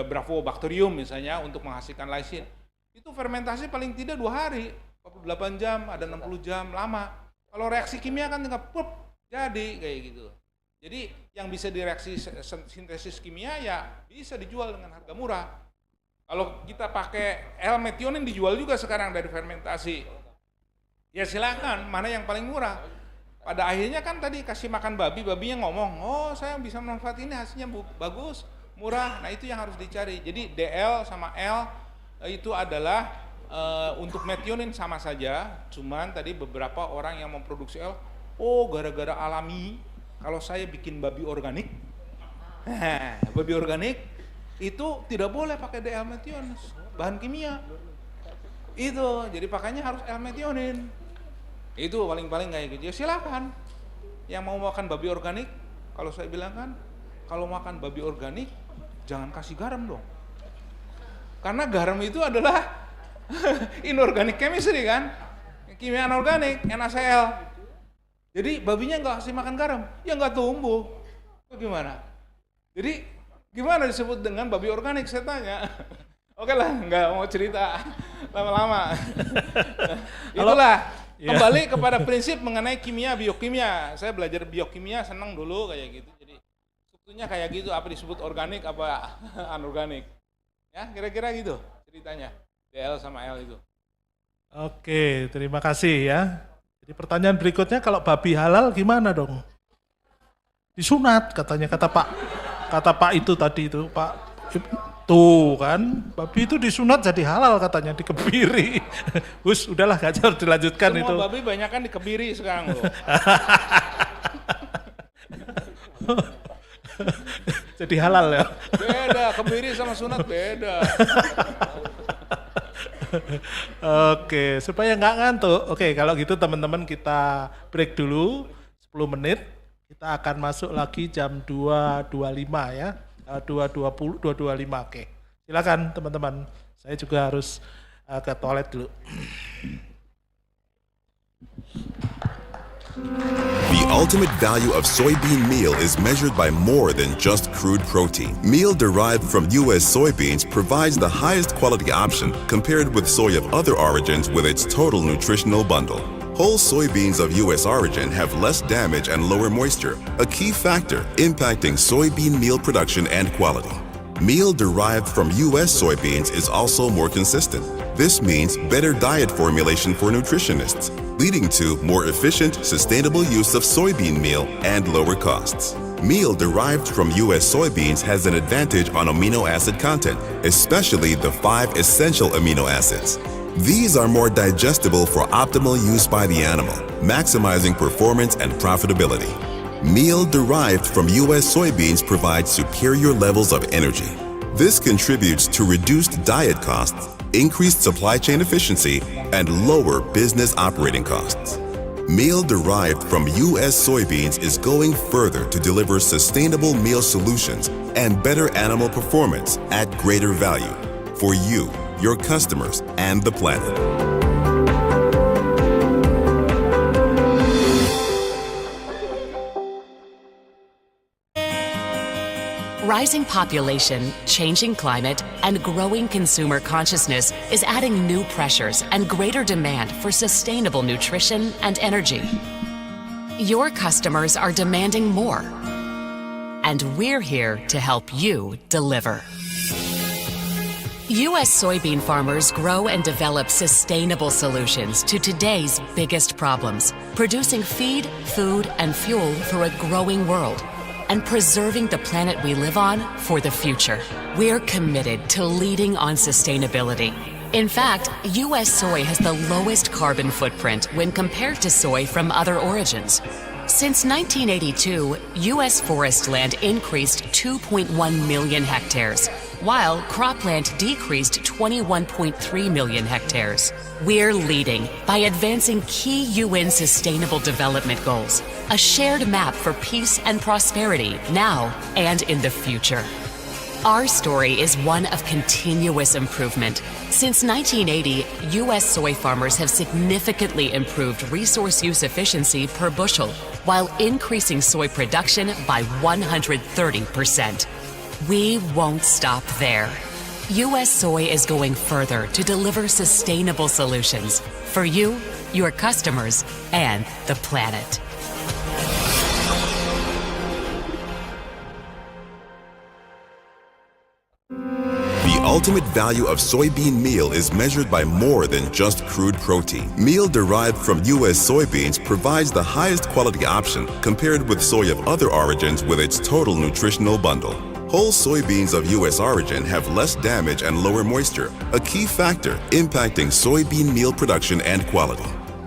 Bravobacterium misalnya untuk menghasilkan lysin. Itu fermentasi paling tidak 2 hari, 48 jam, ada 60 jam, lama. Kalau reaksi kimia kan tinggal pup, jadi kayak gitu. Jadi yang bisa direaksi sintesis kimia ya bisa dijual dengan harga murah. Kalau kita pakai L-metionin dijual juga sekarang dari fermentasi. Ya silakan, mana yang paling murah. Pada akhirnya kan tadi kasih makan babi, babinya ngomong, oh saya bisa memanfaatkan ini hasilnya bagus, murah. Nah itu yang harus dicari. Jadi DL sama L itu adalah untuk metionin sama saja. Cuman tadi beberapa orang yang memproduksi L, oh gara-gara alami. Kalau saya bikin babi organik, babi organik itu tidak boleh pakai DL-metionin, bahan kimia. Itu, jadi pakainya harus L-metionin. Itu paling-paling kayak gitu. Ya silakan. Yang mau makan babi organik, kalau saya bilang kan, kalau makan babi organik jangan kasih garam dong. Karena garam itu adalah inorganic chemistry kan, kimia anorganik, NaCl. Jadi babinya nggak kasih makan garam, ya nggak tumbuh. Bagaimana? Jadi gimana disebut dengan babi organik? Saya tanya. Oke lah, nggak mau cerita lama-lama. Itulah kembali kepada prinsip mengenai kimia biokimia. Saya belajar biokimia senang dulu kayak gitu. Jadi strukturnya kayak gitu, apa disebut organik, apa anorganik. Ya, kira-kira gitu ceritanya. DL sama L itu. Oke, terima kasih ya. Jadi pertanyaan berikutnya, kalau babi halal gimana dong? Disunat katanya, kata Pak itu tadi itu, Pak. Tuh kan, babi itu disunat jadi halal katanya, dikebiri. Hus, udahlah gak harus dilanjutkan. Semua itu. babi banyak kan dikebiri sekarang loh. Jadi halal ya? Beda, kebiri sama sunat beda. Oke, supaya nggak ngantuk. Oke, kalau gitu teman-teman kita break dulu 10 menit. Kita akan masuk lagi jam 2.25 ya. 2.20, 2.25. Oke. Silakan teman-teman. Saya juga harus ke toilet dulu. The ultimate value of soybean meal is measured by more than just crude protein. Meal derived from U.S. soybeans provides the highest quality option compared with soy of other origins with its total nutritional bundle. Whole soybeans of U.S. origin have less damage and lower moisture, a key factor impacting soybean meal production and quality. Meal derived from U.S. soybeans is also more consistent. This means better diet formulation for nutritionists, leading to more efficient, sustainable use of soybean meal and lower costs. Meal derived from U.S. soybeans has an advantage on amino acid content, especially the 5 essential amino acids. These are more digestible for optimal use by the animal, maximizing performance and profitability. Meal derived from U.S. soybeans provides superior levels of energy. This contributes to reduced diet costs, increased supply chain efficiency, and lower business operating costs. Meal derived from U.S. soybeans is going further to deliver sustainable meal solutions and better animal performance at greater value for you, your customers, and the planet. Rising population, changing climate, and growing consumer consciousness is adding new pressures and greater demand for sustainable nutrition and energy. Your customers are demanding more, and we're here to help you deliver. U.S. soybean farmers grow and develop sustainable solutions to today's biggest problems, producing feed, food, and fuel for a growing world, and preserving the planet we live on for the future. We're committed to leading on sustainability. In fact, U.S. soy has the lowest carbon footprint when compared to soy from other origins. Since 1982, U.S. forest land increased 2.1 million hectares, while cropland decreased 21.3 million hectares. We're leading by advancing key UN Sustainable Development Goals, a shared map for peace and prosperity now and in the future. Our story is one of continuous improvement. Since 1980, U.S. soy farmers have significantly improved resource use efficiency per bushel, while increasing soy production by 130%. We won't stop there. U.S. soy is going further to deliver sustainable solutions for you, your customers, and the planet. The ultimate value of soybean meal is measured by more than just crude protein. Meal derived from U.S. soybeans provides the highest quality option compared with soy of other origins with its total nutritional bundle. Whole soybeans of U.S. origin have less damage and lower moisture, a key factor impacting soybean meal production and quality.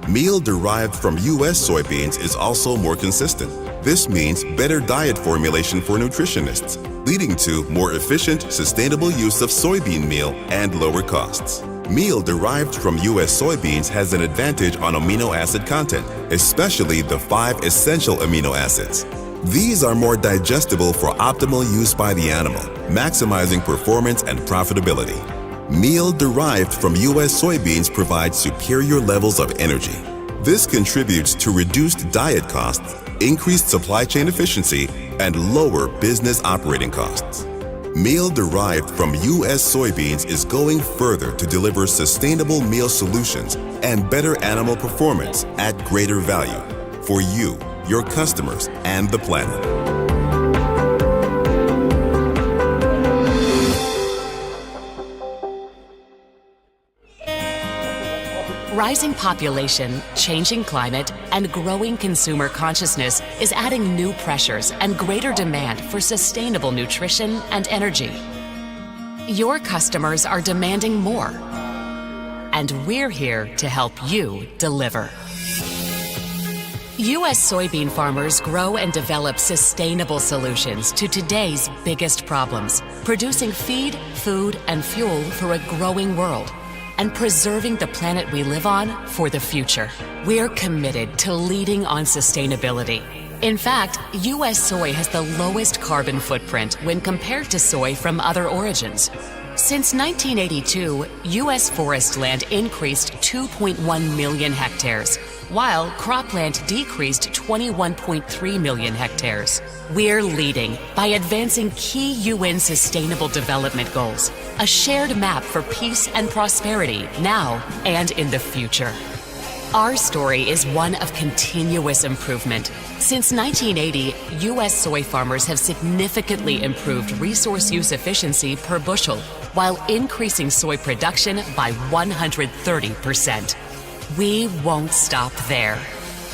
Meal derived from U.S. soybeans is also more consistent. This means better diet formulation for nutritionists, leading to more efficient, sustainable use of soybean meal and lower costs. Meal derived from U.S. soybeans has an advantage on amino acid content, especially the 5 essential amino acids. These are more digestible for optimal use by the animal, maximizing performance and profitability. Meal derived from U.S. soybeans provides superior levels of energy. This contributes to reduced diet costs, increased supply chain efficiency, and lower business operating costs. Meal derived from U.S. soybeans is going further to deliver sustainable meal solutions and better animal performance at greater value for you, your customers, and the planet. Rising population, changing climate, and growing consumer consciousness is adding new pressures and greater demand for sustainable nutrition and energy. Your customers are demanding more, and we're here to help you deliver. U.S. soybean farmers grow and develop sustainable solutions to today's biggest problems, producing feed, food, and fuel for a growing world, and preserving the planet we live on for the future. We're committed to leading on sustainability. In fact, U.S. soy has the lowest carbon footprint when compared to soy from other origins. Since 1982, U.S. forest land increased 2.1 million hectares, while cropland decreased 21.3 million hectares. We're leading by advancing key UN Sustainable Development Goals, a shared map for peace and prosperity now and in the future. Our story is one of continuous improvement. Since 1980, U.S. soy farmers have significantly improved resource use efficiency per bushel, while increasing soy production by 130%. We won't stop there.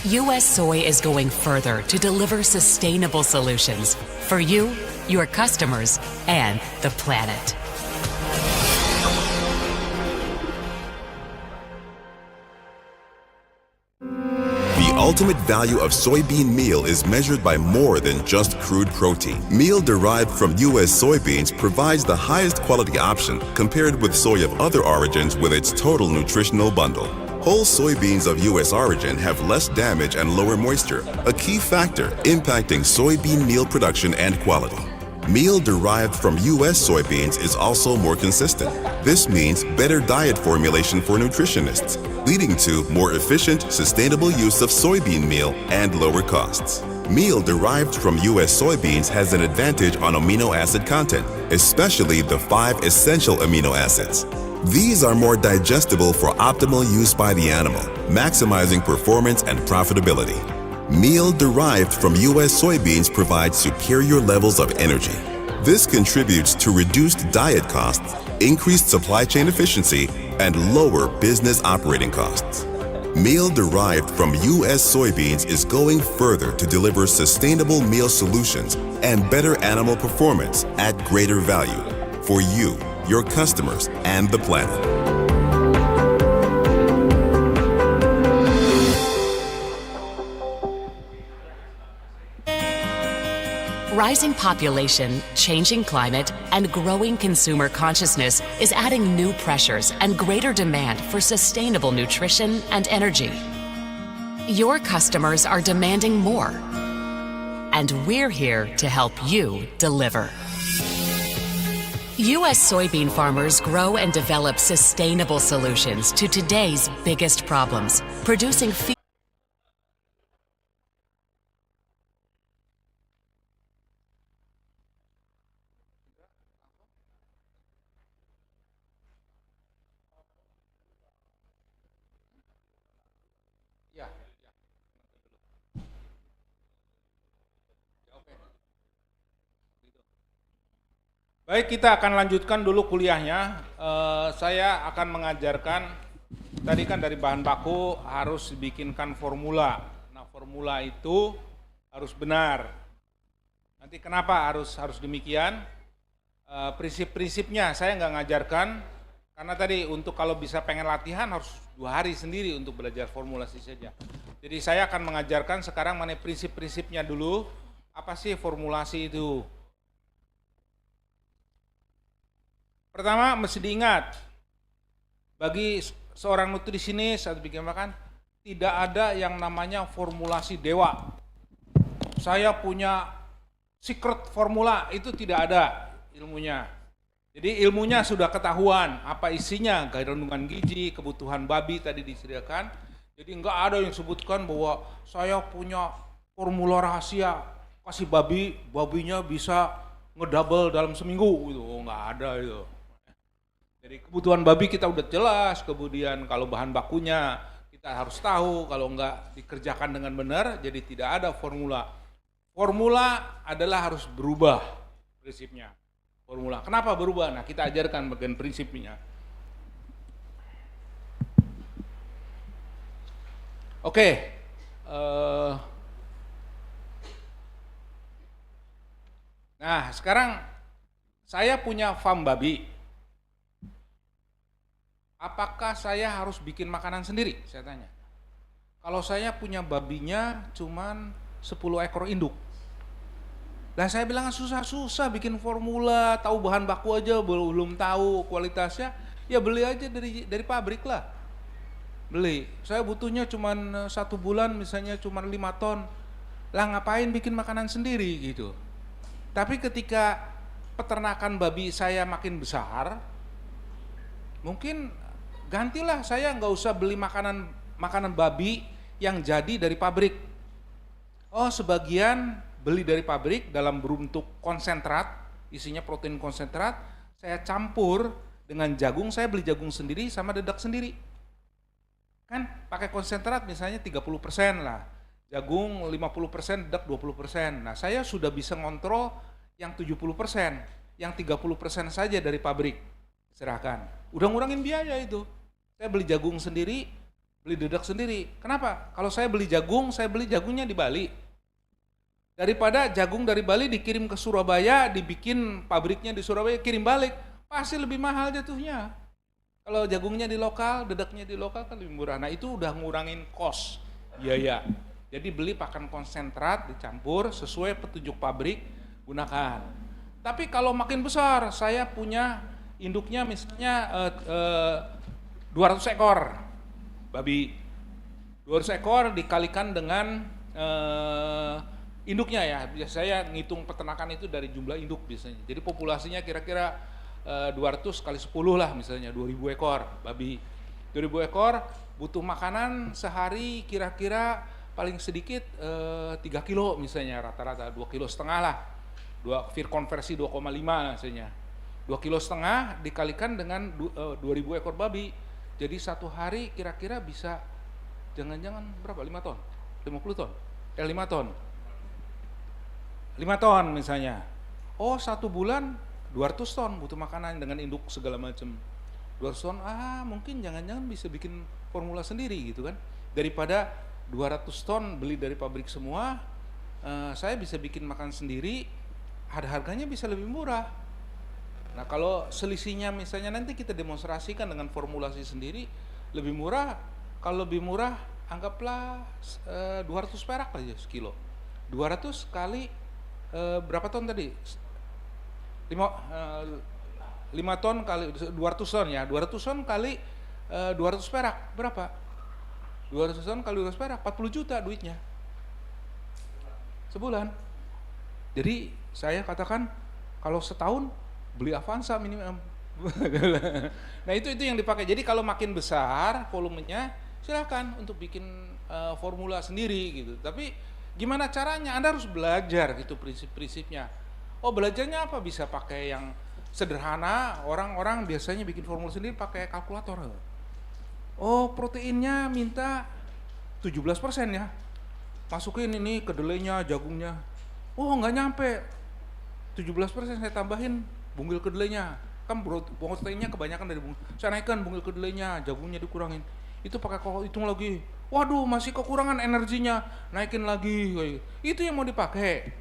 U.S. soy is going further to deliver sustainable solutions for you, your customers, and the planet. The ultimate value of soybean meal is measured by more than just crude protein. Meal derived from U.S. soybeans provides the highest quality option compared with soy of other origins with its total nutritional bundle. Whole soybeans of U.S. origin have less damage and lower moisture, a key factor impacting soybean meal production and quality. Meal derived from U.S. soybeans is also more consistent. This means better diet formulation for nutritionists, leading to more efficient, sustainable use of soybean meal and lower costs. Meal derived from U.S. soybeans has an advantage on amino acid content, especially the 5 essential amino acids. These are more digestible for optimal use by the animal, maximizing performance and profitability. Meal derived from U.S. soybeans provides superior levels of energy. This contributes to reduced diet costs, increased supply chain efficiency, and lower business operating costs. Meal derived from U.S. soybeans is going further to deliver sustainable meal solutions and better animal performance at greater value for you, your customers, and the planet. Rising population, changing climate, and growing consumer consciousness is adding new pressures and greater demand for sustainable nutrition and energy. Your customers are demanding more, and we're here to help you deliver. U.S. soybean farmers grow and develop sustainable solutions to today's biggest problems, producing feed. Baik, kita akan lanjutkan dulu kuliahnya. Saya akan mengajarkan, tadi kan dari bahan baku harus dibikinkan formula. Nah, formula itu harus benar. Nanti kenapa harus demikian? Prinsip-prinsipnya saya nggak ngajarkan, karena tadi untuk kalau bisa pengen latihan harus 2 hari sendiri untuk belajar formulasi saja. Jadi saya akan mengajarkan sekarang mengenai prinsip-prinsipnya dulu. Apa sih formulasi itu? Pertama, mesti diingat, bagi seorang nutrisionis atau bikin makan, tidak ada yang namanya formulasi dewa. Saya punya secret formula, itu tidak ada ilmunya. Jadi ilmunya sudah ketahuan, apa isinya, kandungan gizi, kebutuhan babi tadi disediakan. Jadi enggak ada yang sebutkan bahwa saya punya formula rahasia, kasih babi, babinya bisa ngedouble dalam seminggu, gitu. Oh, enggak ada itu. Jadi kebutuhan babi kita udah jelas, kemudian kalau bahan bakunya kita harus tahu, kalau enggak dikerjakan dengan benar, jadi tidak ada formula. Formula adalah harus berubah prinsipnya. Formula. Kenapa berubah? Nah, kita ajarkan bagian prinsipnya. Oke. Nah, sekarang saya punya farm babi. Apakah saya harus bikin makanan sendiri? Saya tanya. Kalau saya punya babinya cuman 10 ekor induk. Lah saya bilang susah-susah bikin formula, tahu bahan baku aja belum tahu kualitasnya, ya beli aja dari pabrik lah. Beli. Saya butuhnya cuman 1 bulan misalnya cuman 5 ton. Lah ngapain bikin makanan sendiri gitu. Tapi ketika peternakan babi saya makin besar, mungkin gantilah, saya nggak usah beli makanan babi yang jadi dari pabrik. Oh, sebagian beli dari pabrik dalam bentuk konsentrat, isinya protein konsentrat, saya campur dengan jagung, saya beli jagung sendiri sama dedak sendiri. Kan pakai konsentrat misalnya 30% lah, jagung 50%, dedak 20%. Nah, saya sudah bisa ngontrol yang 70%, yang 30% saja dari pabrik. Serahkan. Udah ngurangin biaya itu. Saya beli jagung sendiri, beli dedak sendiri. Kenapa? Kalau saya beli jagungnya di Bali. Daripada jagung dari Bali dikirim ke Surabaya, dibikin pabriknya di Surabaya, kirim balik, pasti lebih mahal jatuhnya. Kalau jagungnya di lokal, dedaknya di lokal kan lebih murah. Nah, itu udah ngurangin cost biaya. Jadi beli pakan konsentrat, dicampur sesuai petunjuk pabrik, gunakan. Tapi kalau makin besar, saya punya induknya misalnya 200 ekor babi. 200 ekor dikalikan dengan induknya ya. Saya ngitung peternakan itu dari jumlah induk biasanya. Jadi populasinya kira-kira 200 kali 10 lah misalnya, 2000 ekor babi. 2000 ekor butuh makanan sehari kira-kira paling sedikit 3 kilo misalnya, rata-rata 2,5 kilo lah. Konversi 2,5 misalnya. 2,5 kilo dikalikan dengan 2000 ekor babi. Jadi satu hari kira-kira bisa jangan-jangan berapa? 5 ton? 50 ton? 5 ton. 5 ton misalnya. Oh, 1 bulan 200 ton butuh makanan dengan induk segala macam. 200 ton, mungkin jangan-jangan bisa bikin formula sendiri gitu kan. Daripada 200 ton beli dari pabrik semua, saya bisa bikin makan sendiri, harganya bisa lebih murah. Nah, kalau selisihnya misalnya nanti kita demonstrasikan dengan formulasi sendiri, lebih murah. Kalau lebih murah, anggaplah 200 perak aja sekilo. 200 kali berapa ton tadi? 5 ton kali 200 ton ya. 200 ton kali 200 perak berapa? 200 ton kali 200 perak 40 juta duitnya sebulan. Jadi saya katakan kalau setahun beli Avanza minimum. Nah, itu yang dipakai. Jadi kalau makin besar volumenya, silakan untuk bikin formula sendiri gitu. Tapi gimana caranya? Anda harus belajar gitu prinsip-prinsipnya. Oh, belajarnya apa? Bisa pakai yang sederhana. Orang-orang biasanya bikin formula sendiri pakai kalkulator. Oh, proteinnya minta 17% ya. Masukin ini kedelainya, jagungnya. Oh, nggak nyampe. 17% saya tambahin bunggil kedelainya. Kan proteinnya kebanyakan dari bunggil. Saya naikkan bunggil kedelainya, jagungnya dikurangin. Itu pakai hitung lagi. Waduh, masih kekurangan energinya. Naikin lagi. Itu yang mau dipakai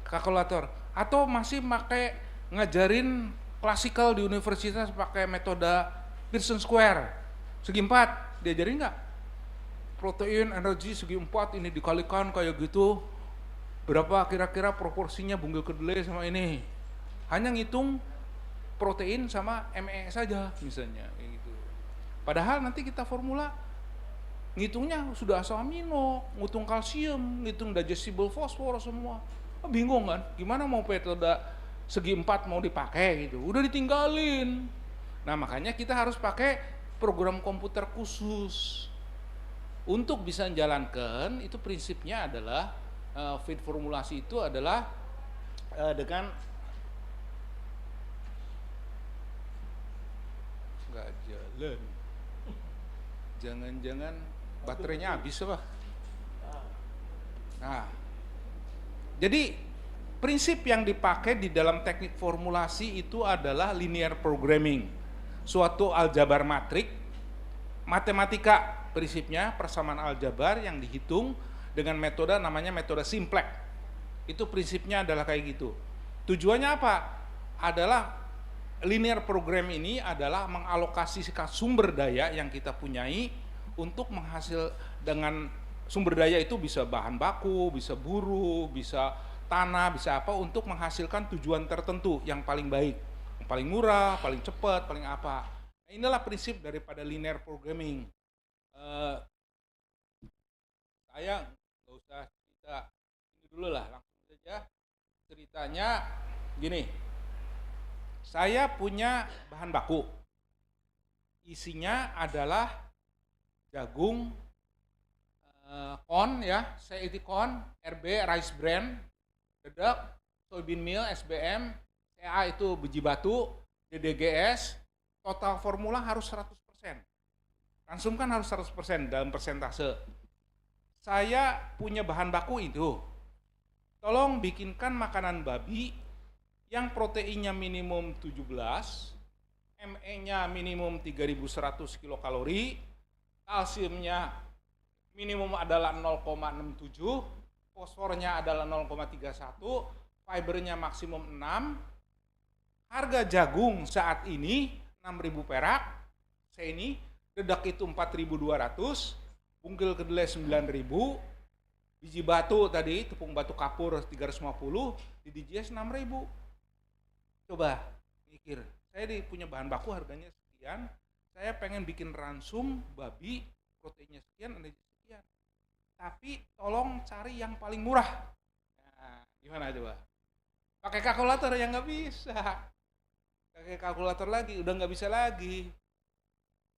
kalkulator. Atau masih pakai ngajarin klasikal di universitas pakai metode Pearson Square. Segi 4, diajarin nggak? Protein, energi segi 4 ini dikalikan kayak gitu. Berapa kira-kira proporsinya bunggil kedelai sama ini? Hanya ngitung protein sama ME saja misalnya gitu. Padahal nanti kita formula ngitungnya sudah asam amino, ngitung kalsium, ngitung digestible fosfor semua. Bingung kan? Gimana mau metode segi 4 mau dipakai gitu? Udah ditinggalin. Nah, makanya kita harus pakai program komputer khusus. Untuk bisa menjalankan itu prinsipnya adalah feed formulasi itu adalah dengan nggak jalan, jangan-jangan baterainya habis apa? Nah, jadi prinsip yang dipakai di dalam teknik formulasi itu adalah linear programming, suatu aljabar matrik, matematika prinsipnya persamaan aljabar yang dihitung dengan metode namanya metode simplex. Itu prinsipnya adalah kayak gitu. Tujuannya apa? Adalah linear program ini adalah mengalokasikan sumber daya yang kita punyai untuk menghasil dengan sumber daya itu bisa bahan baku, bisa buruh, bisa tanah, bisa apa untuk menghasilkan tujuan tertentu yang paling baik, yang paling murah, paling cepat, paling apa. Nah, inilah prinsip daripada linear programming. Saya nggak usah cerita ini dulu lah, langsung saja ceritanya gini. Saya punya bahan baku, isinya adalah jagung, corn ya, CIT corn, RB rice bran, dedak, soybean meal, SBM, CA itu biji batu, DDGS, total formula harus 100%. Langsung kan harus 100% dalam persentase. Saya punya bahan baku itu. Tolong bikinkan makanan babi yang proteinnya minimum 17, ME-nya minimum 3100 kilokalori, kalsiumnya minimum adalah 0,67, fosfornya adalah 0,31, fibernya maksimum 6. Harga jagung saat ini 6.000 perak, saya ini dedak itu 4.200, bungkil kedelai 9.000, biji batu tadi, tepung batu kapur 350, di DJS 6.000. Coba mikir, saya punya bahan baku harganya sekian, saya pengen bikin ransum babi, proteinnya sekian, energi sekian. Tapi tolong cari yang paling murah. Nah, gimana coba? Pakai kalkulator yang nggak bisa. Pakai kalkulator lagi, udah nggak bisa lagi.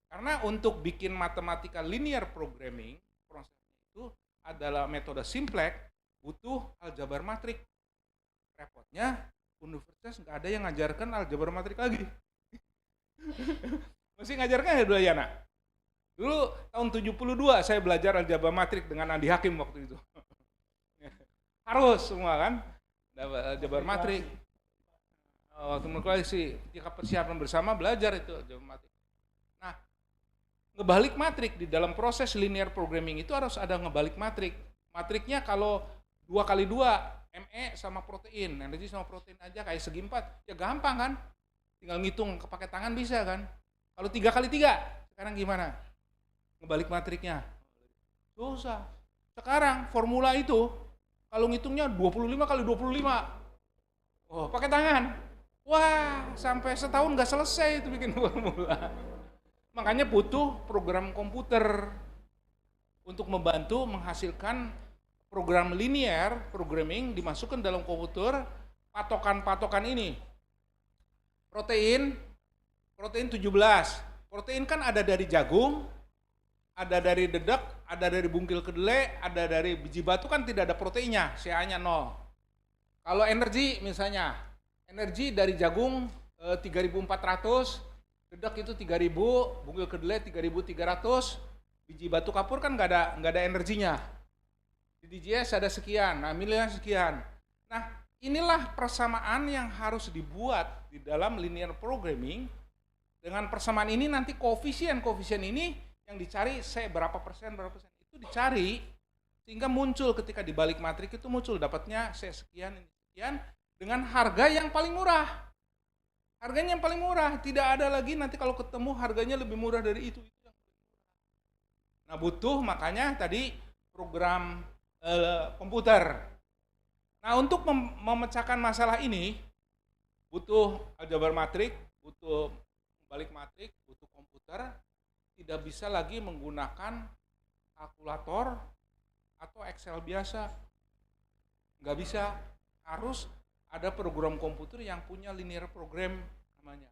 Karena untuk bikin matematika linear programming, prosesnya itu adalah metode simplex, butuh aljabar matrik. Repotnya, Universitas nggak ada yang ngajarkan aljabar matrik lagi. Masih ngajarkan ya Udayana? Dulu tahun 72 saya belajar aljabar matrik dengan Andi Hakim waktu itu. Harus semua kan, aljabar matrik. Waktu berkuliah ketika persiapan bersama belajar itu aljabar matrik. Nah, ngebalik matrik di dalam proses linear programming itu harus ada ngebalik matrik. Matriknya kalau 2x2, ME sama protein, energi sama protein aja kayak segi 4, ya gampang kan? Tinggal ngitung pakai tangan bisa kan? Kalau 3x3, sekarang gimana? Ngebalik matriknya. Susah. Sekarang formula itu, kalau ngitungnya 25x25. Oh, pakai tangan. Wah, sampai setahun nggak selesai itu bikin formula. Makanya butuh program komputer untuk membantu menghasilkan program linear programming dimasukkan dalam komputer, patokan-patokan ini. Protein 17. Protein kan ada dari jagung, ada dari dedak, ada dari bungkil kedelai, ada dari biji batu kan tidak ada proteinnya, CA-nya 0. Kalau energi misalnya, energi dari jagung 3.400, dedak itu 3.000, bungkil kedelai 3.300, biji batu kapur kan nggak ada energinya. Di DJS ada sekian, nah nilainya sekian. Nah, inilah persamaan yang harus dibuat di dalam linear programming. Dengan persamaan ini nanti koefisien ini yang dicari berapa persen itu dicari sehingga muncul ketika dibalik matrik itu muncul dapatnya sekian ini sekian dengan harga yang paling murah. Harganya yang paling murah, tidak ada lagi nanti kalau ketemu harganya lebih murah dari itu. Nah, butuh makanya tadi program komputer. Nah, untuk memecahkan masalah ini butuh aljabar matrik, butuh balik matrik, butuh komputer, tidak bisa lagi menggunakan kalkulator atau Excel biasa. Nggak bisa, harus ada program komputer yang punya linear program namanya.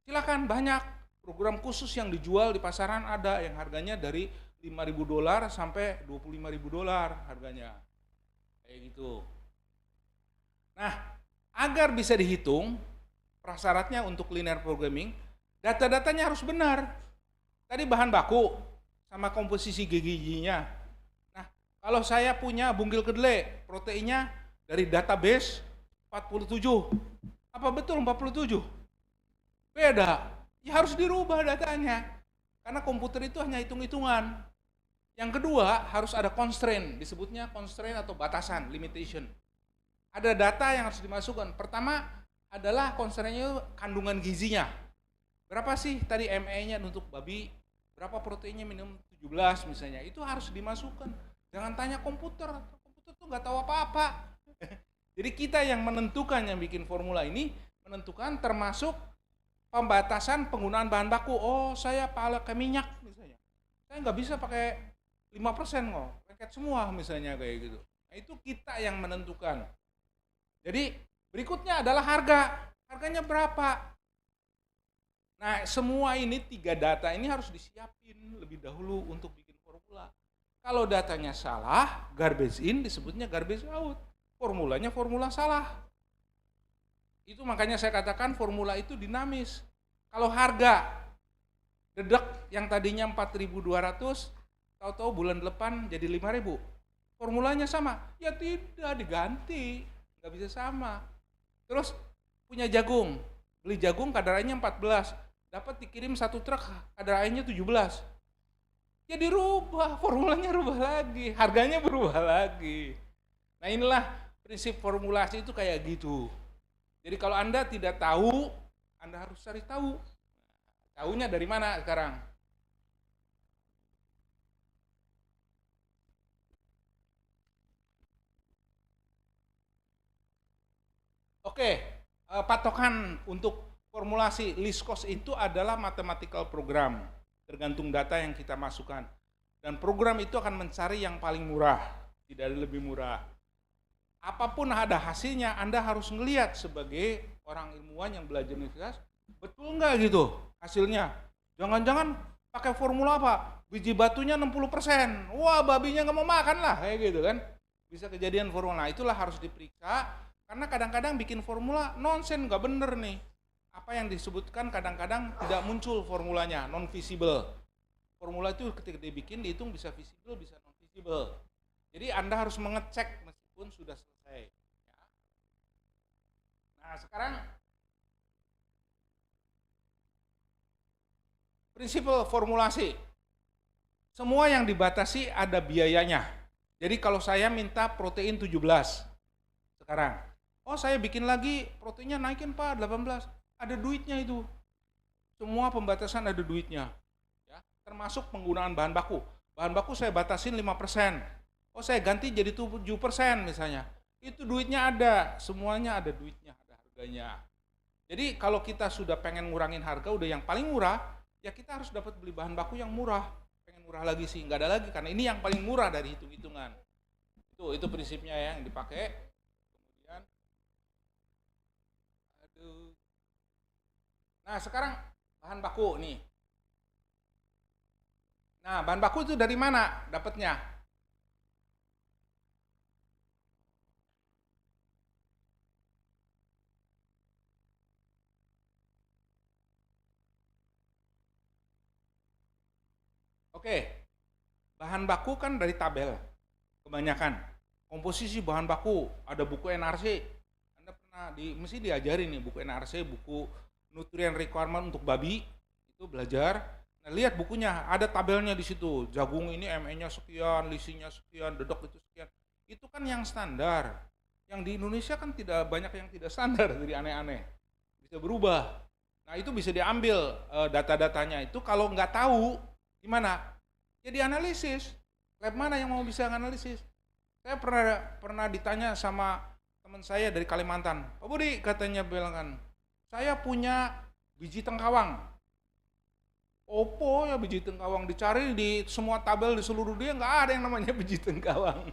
Silakan, banyak program khusus yang dijual di pasaran ada yang harganya dari $5.000 sampai $25.000 harganya. Kayak gitu. Nah, agar bisa dihitung prasyaratnya untuk linear programming, data-datanya harus benar. Tadi bahan baku sama komposisi gizi-gizinya. Nah, kalau saya punya bungkil kedelai, proteinnya dari database 47. Apa betul 47? Beda. Ya harus dirubah datanya. Karena komputer itu hanya hitung-hitungan. Yang kedua, harus ada constraint, disebutnya constraint atau batasan, limitation. Ada data yang harus dimasukkan. Pertama adalah constraint-nya kandungan gizinya. Berapa sih tadi ME-nya untuk babi, berapa proteinnya minimum 17 misalnya, itu harus dimasukkan. Jangan tanya komputer tuh nggak tahu apa-apa. Jadi kita yang menentukan, yang bikin formula ini, menentukan termasuk pembatasan penggunaan bahan baku. Oh, saya pakai minyak misalnya. Saya nggak bisa pakai 5% kok, lengket semua misalnya kayak gitu. Nah, itu kita yang menentukan. Jadi berikutnya adalah harga. Harganya berapa? Nah, semua ini 3 data ini harus disiapin lebih dahulu untuk bikin formula. Kalau datanya salah, garbage in disebutnya garbage out. Formulanya formula salah. Itu makanya saya katakan formula itu dinamis. Kalau harga dedek yang tadinya 4.200, tahu-tahu bulan depan jadi 5.000. Formulanya sama? Ya tidak, diganti. Nggak bisa sama. Terus punya jagung. Beli jagung kadar airnya 14. Dapat dikirim 1 truk kadar airnya 17. Ya dirubah, formulanya rubah lagi. Harganya berubah lagi. Nah inilah prinsip formulasi itu kayak gitu. Jadi kalau Anda tidak tahu, Anda harus cari tahu. Tahunya dari mana sekarang? Oke, patokan untuk formulasi least cost itu adalah mathematical program, tergantung data yang kita masukkan. Dan program itu akan mencari yang paling murah, tidak ada lebih murah. Apapun ada hasilnya, Anda harus ngelihat sebagai orang ilmuwan yang belajar universitas, betul nggak gitu hasilnya? Jangan-jangan pakai formula apa? Biji batunya 60%, wah babinya nggak mau makan lah, kayak gitu kan. Bisa kejadian formula, itulah harus diperiksa. Karena kadang-kadang bikin formula nonsen, nggak bener nih. Apa yang disebutkan kadang-kadang tidak muncul formulanya, non-visible. Formula itu ketika dibikin, dihitung bisa visible, bisa non-visible. Jadi Anda harus mengecek meskipun sudah selesai. Ya. Nah sekarang, prinsip formulasi. Semua yang dibatasi ada biayanya. Jadi kalau saya minta protein 17 sekarang. Oh saya bikin lagi proteinnya naikin Pak 18, ada duitnya itu. Semua pembatasan ada duitnya. Ya, termasuk penggunaan bahan baku. Bahan baku saya batasin 5%. Oh saya ganti jadi 7% misalnya. Itu duitnya ada, semuanya ada duitnya, ada harganya. Jadi kalau kita sudah pengen ngurangin harga, udah yang paling murah, ya kita harus dapat beli bahan baku yang murah. Pengen murah lagi sih, nggak ada lagi, karena ini yang paling murah dari hitung-hitungan. Itu prinsipnya ya, yang dipakai. Nah sekarang bahan baku nih. Nah bahan baku itu dari mana dapatnya? Oke, bahan baku kan dari tabel kebanyakan. Komposisi bahan baku, ada buku NRC. Anda pernah mesti diajari nih buku NRC, buku nutrient requirement untuk babi, itu belajar. Nah, lihat bukunya, ada tabelnya di situ. Jagung ini ME-nya sekian, lisinya sekian, dedok itu sekian. Itu kan yang standar. Yang di Indonesia kan tidak banyak yang tidak standar, jadi aneh-aneh. Bisa berubah. Nah, itu bisa diambil data-datanya itu. Kalau nggak tahu, gimana? Ya dianalisis. Lab mana yang mau bisa analisis? Saya pernah ditanya sama teman saya dari Kalimantan. Pak Budi katanya bilang kan, saya punya biji tengkawang. Opo ya biji tengkawang, dicari di semua tabel di seluruh dunia nggak ada yang namanya biji tengkawang.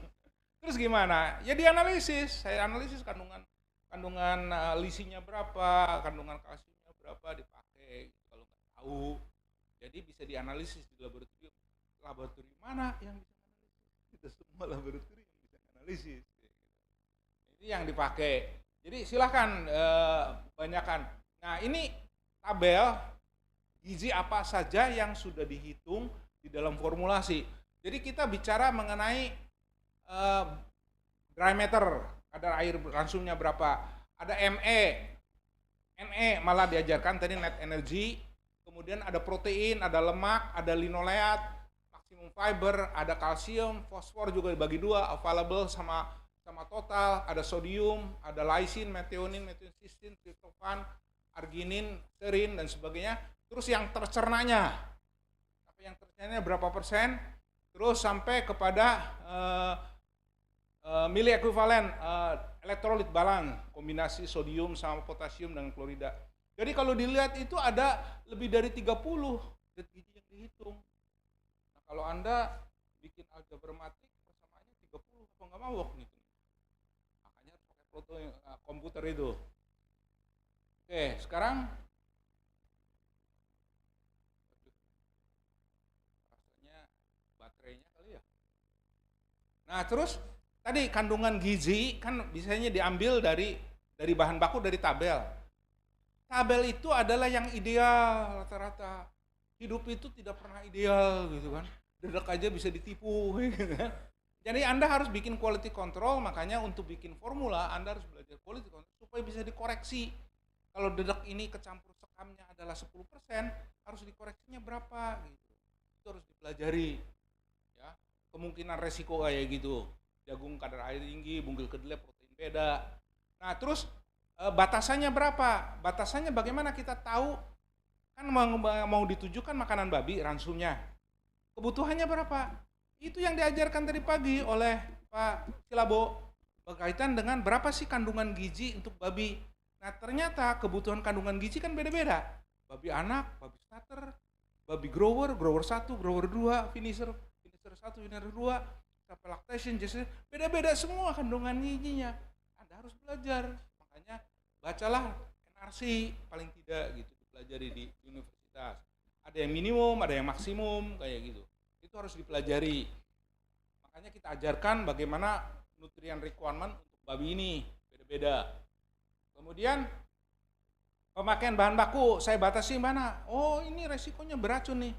Terus gimana? Ya dianalisis. Saya analisis kandungan lisinya berapa, kandungan kalsiumnya berapa dipakai. Kalau nggak tahu, jadi bisa dianalisis di laboratorium. Laboratorium mana yang bisa analisis? Kita semua laboratorium yang bisa analisis. Ini yang dipakai. Jadi silahkan banyakkan. Nah ini tabel gizi apa saja yang sudah dihitung di dalam formulasi. Jadi kita bicara mengenai dry matter, kadar air langsungnya berapa. Ada NE malah diajarkan tadi net energy. Kemudian ada protein, ada lemak, ada linoleat, maksimum tepung fiber, ada kalsium, fosfor juga dibagi dua, available sama total, ada sodium, ada lysine, methionine, methioncysteine, tryptophan, arginin, serin dan sebagainya. Terus yang tercernanya, yang tercernanya berapa persen? Terus sampai kepada mili ekuivalen elektrolit balance, kombinasi sodium sama potasium dan klorida. Jadi kalau dilihat itu ada lebih dari 30 zat gizi yang dihitung. Nah, kalau Anda bikin aljabar matik persamaannya 30, apa nggak mabok gitu. Makanya harus pakai foto komputer itu. Oke, sekarang rasanya baterainya kali ya. Nah, terus tadi kandungan gizi kan biasanya diambil dari bahan baku dari tabel. Tabel itu adalah yang ideal rata-rata. Hidup itu tidak pernah ideal gitu kan. Dedak aja bisa ditipu gitu kan. Jadi Anda harus bikin quality control, makanya untuk bikin formula Anda harus belajar quality control supaya bisa dikoreksi. Kalau dedak ini kecampur sekamnya adalah 10%, harus dikoreksinya berapa gitu. Itu harus dipelajari. Ya. Kemungkinan resiko kayak gitu. Jagung kadar air tinggi, bunggil kedelai protein beda. Nah, terus batasannya berapa? Batasannya bagaimana kita tahu? Kan mau ditujukan makanan babi ransumnya. Kebutuhannya berapa? Itu yang diajarkan tadi pagi oleh Pak Silabo berkaitan dengan berapa sih kandungan gizi untuk babi. Nah, ternyata kebutuhan kandungan gizi kan beda-beda. Babi anak, babi starter, babi grower 1, grower 2, finisher 1, finisher 2, sampai lactation, beda-beda semua kandungan gizinya. Anda harus belajar. Makanya bacalah NRC paling tidak gitu, dipelajari di universitas. Ada yang minimum, ada yang maksimum kayak gitu. Itu harus dipelajari. Makanya kita ajarkan bagaimana nutrient requirement untuk babi ini beda-beda. Kemudian pemakaian bahan baku saya batasi mana? Oh, ini resikonya beracun nih.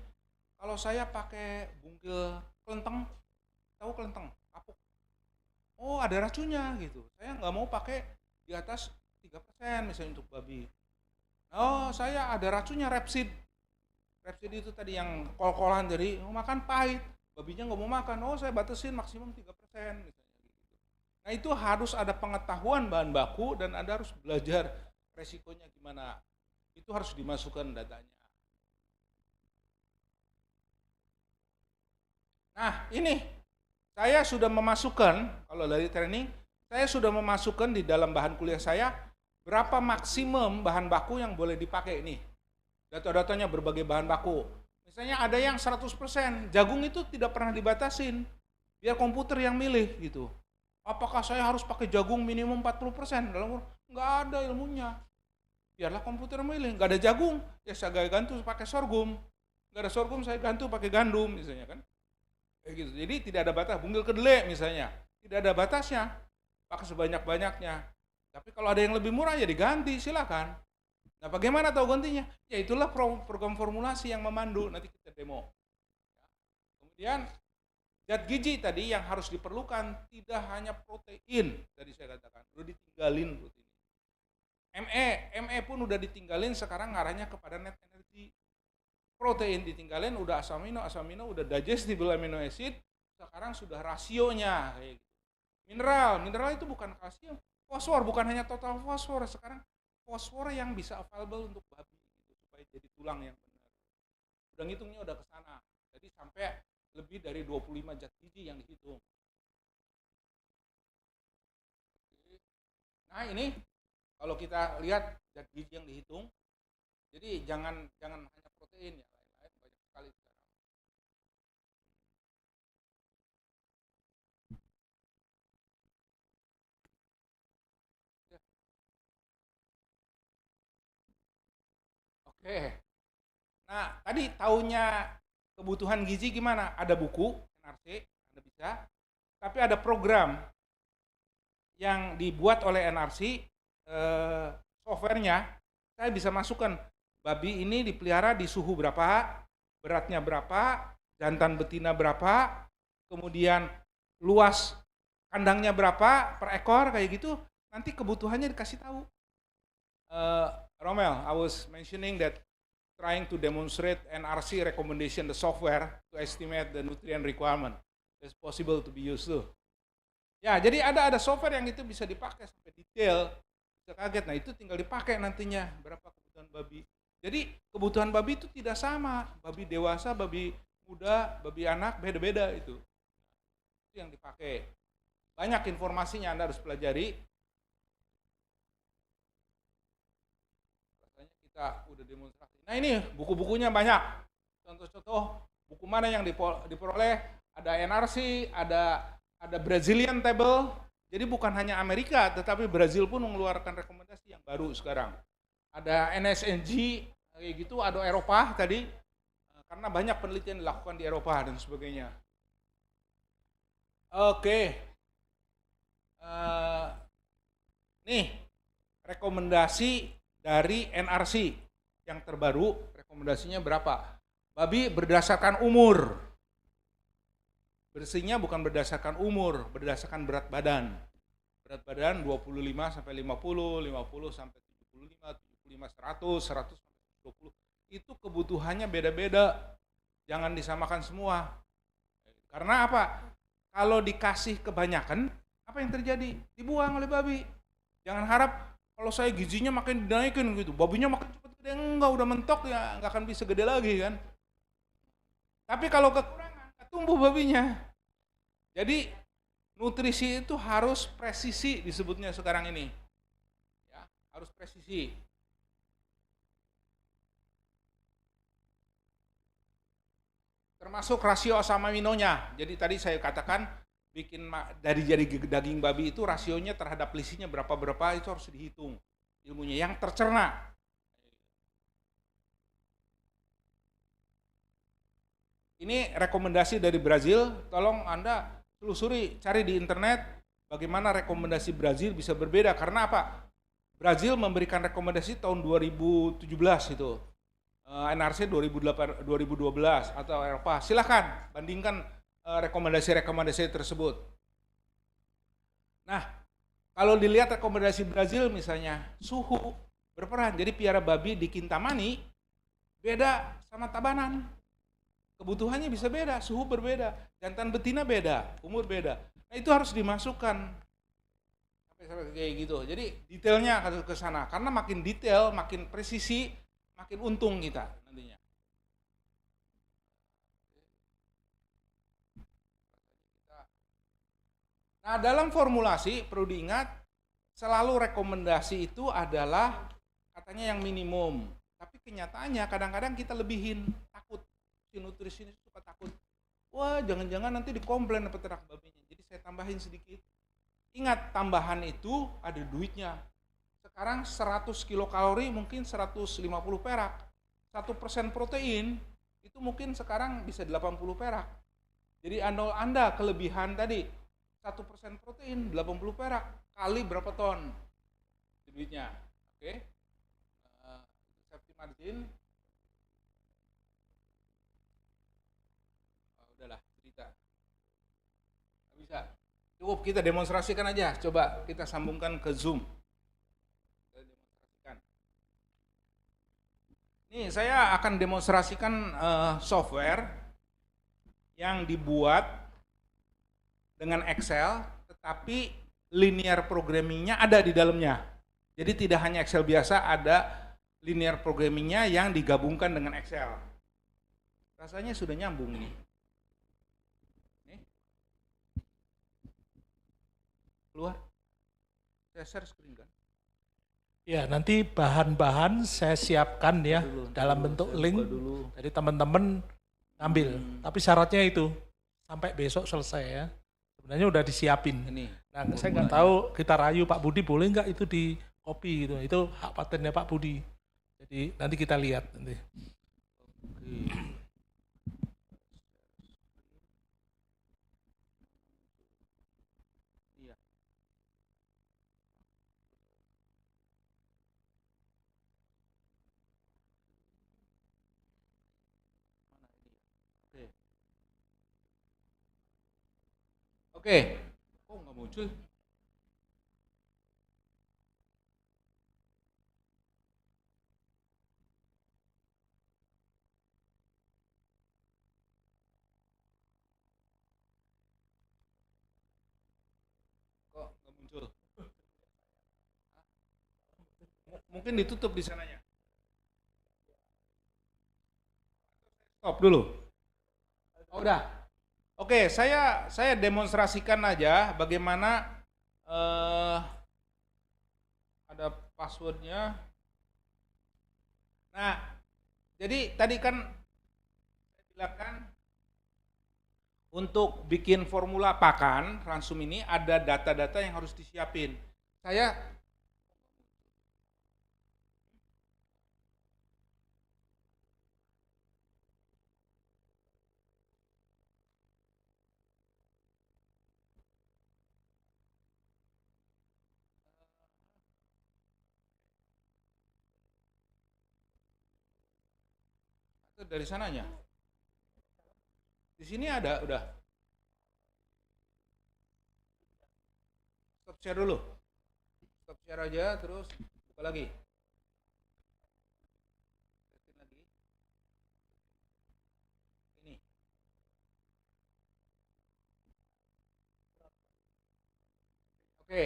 Kalau saya pakai bungkil kelenteng, tahu kelenteng, kapuk. Oh, ada racunnya gitu. Saya nggak mau pakai di atas 3% misalnya untuk babi. Oh, saya ada racunnya Repsid. Repsid itu tadi yang kol-kolan, jadi mau makan pahit. Babinya nggak mau makan. Oh, saya batasin maksimum 3% misalnya gitu. Nah, itu harus ada pengetahuan bahan baku dan Anda harus belajar resikonya gimana. Itu harus dimasukkan datanya. Nah, ini saya sudah memasukkan, kalau dari training, saya sudah memasukkan di dalam bahan kuliah saya berapa maksimum bahan baku yang boleh dipakai nih. Data-datanya berbagai bahan baku. Misalnya ada yang 100%, jagung itu tidak pernah dibatasin. Biar komputer yang milih gitu. Apakah saya harus pakai jagung minimum 40%? Nggak ada ilmunya. Biarlah komputer milih. Nggak ada jagung, ya saya ganti pakai sorghum. Nggak ada sorghum, saya ganti pakai gandum misalnya kan. Kayak gitu. Jadi tidak ada batas. Bunggil kedelai misalnya, tidak ada batasnya. Pakai sebanyak-banyaknya. Tapi kalau ada yang lebih murah ya diganti, silakan. Nah, bagaimana tahu gantinya? Ya itulah program formulasi yang memandu, nanti kita demo. Kemudian zat gizi tadi yang harus diperlukan tidak hanya protein, tadi saya katakan, udah ditinggalin protein. ME pun udah ditinggalin, sekarang ngarahnya kepada net energy. Protein ditinggalin, udah asam amino udah digestible amino acid, sekarang sudah rasionya kayak gitu. Mineral itu bukan kalsium, fosfor bukan hanya total fosfor, sekarang fosfor yang bisa available untuk babi gitu, supaya jadi tulang yang benar. Udah ngitungnya udah ke sana. Jadi sampai lebih dari 25 zat gizi yang dihitung. Nah, ini kalau kita lihat zat gizi yang dihitung, jadi jangan hanya protein ya, lain-lain banyak sekali sekarang. Oke. Nah, tadi taunya kebutuhan gizi gimana? Ada buku, NRC, Anda bisa. Tapi ada program yang dibuat oleh NRC, softwarenya, saya bisa masukkan babi ini dipelihara di suhu berapa, beratnya berapa, jantan betina berapa, kemudian luas kandangnya berapa per ekor, kayak gitu, nanti kebutuhannya dikasih tahu. Romel, I was mentioning that trying to demonstrate NRC recommendation, the software to estimate the nutrient requirement. It's possible to be used too. Ya, jadi ada software yang itu bisa dipakai sampai detail, bisa kaget. Nah itu tinggal dipakai nantinya berapa kebutuhan babi. Jadi kebutuhan babi itu tidak sama, babi dewasa, babi muda, babi anak, beda-beda itu. Itu yang dipakai. Banyak informasinya Anda harus pelajari. Rasanya kita udah demonstrasi. Nah ini buku-bukunya banyak. Contoh-contoh buku mana yang diperoleh, ada NRC, ada Brazilian table. Jadi bukan hanya Amerika, tetapi Brazil pun mengeluarkan rekomendasi yang baru sekarang. Ada NSNG, kayak gitu, ada Eropa tadi, karena banyak penelitian dilakukan di Eropa dan sebagainya. Oke, nih rekomendasi dari NRC yang terbaru, rekomendasinya berapa? Babi berdasarkan umur. Bersihnya bukan berdasarkan umur, berdasarkan berat badan. Berat badan 25 sampai 50, 50 sampai 75, 75 100, 100 sampai 120. Itu kebutuhannya beda-beda. Jangan disamakan semua. Karena apa? Kalau dikasih kebanyakan, apa yang terjadi? Dibuang oleh babi. Jangan harap kalau saya gizinya makin dinaikin gitu, babinya makin cepat gede, enggak, udah mentok ya enggak akan bisa gede lagi kan. Tapi kalau kekurangan, tumbuh babinya. Jadi nutrisi itu harus presisi disebutnya sekarang ini. Ya, harus presisi. Termasuk rasio asam aminonya. Jadi tadi saya katakan bikin dari daging babi itu rasionya terhadap lisinya berapa itu harus dihitung ilmunya yang tercerna. Ini rekomendasi dari Brazil, tolong Anda telusuri, cari di internet bagaimana rekomendasi Brazil bisa berbeda. Karena apa? Brazil memberikan rekomendasi tahun 2017 itu. NRC 2012 atau Eropa. Silahkan bandingkan rekomendasi-rekomendasi tersebut. Nah, kalau dilihat rekomendasi Brazil misalnya, suhu berperan. Jadi piara babi di Kintamani beda sama Tabanan. Kebutuhannya bisa beda, suhu berbeda, jantan betina beda, umur beda. Nah itu harus dimasukkan sampai kayak gitu. Jadi detailnya harus ke sana. Karena makin detail, makin presisi, makin untung kita nantinya. Nah dalam formulasi perlu diingat, selalu rekomendasi itu adalah katanya yang minimum. Tapi kenyataannya kadang-kadang kita lebihin, takut. Si nutrisinis suka takut, wah jangan-jangan nanti dikomplain peternak babinya, jadi saya tambahin sedikit. Ingat, tambahan itu ada duitnya. Sekarang 100 kilokalori mungkin 150 perak, 1% protein itu mungkin sekarang bisa 80 perak. Jadi Anda kelebihan tadi 1% protein 80 perak kali berapa ton duitnya. Oke, safety margin. Udahlah, cerita. Nggak bisa. Cukup kita demonstrasikan aja. Coba kita sambungkan ke Zoom. Kita demonstrasikan. Nih, saya akan demonstrasikan software yang dibuat dengan Excel, tetapi linear programmingnya ada di dalamnya. Jadi tidak hanya Excel biasa, ada linear programmingnya yang digabungkan dengan Excel. Rasanya sudah nyambung nih. Keluar, saya share screen kan? Ya, nanti bahan-bahan saya siapkan ya dalam bentuk link. Jadi teman-teman ambil. Tapi syaratnya itu sampai besok selesai ya. Sebenarnya udah disiapin. Nah, saya nggak tahu, kita rayu Pak Budi boleh nggak itu di copy gitu. Itu hak patennya Pak Budi. Jadi nanti kita lihat nanti. Oke. Oh nggak muncul. Mungkin ditutup di sananya. Stop dulu. Oh, udah. Oke, saya demonstrasikan aja bagaimana ada passwordnya. Nah, jadi tadi kan saya bilang kan untuk bikin formula pakan ransum ini ada data-data yang harus disiapin. Saya dari sananya. Di sini ada udah. Stop share dulu. Stop share aja terus buka lagi. Lagi. Ini. Oke.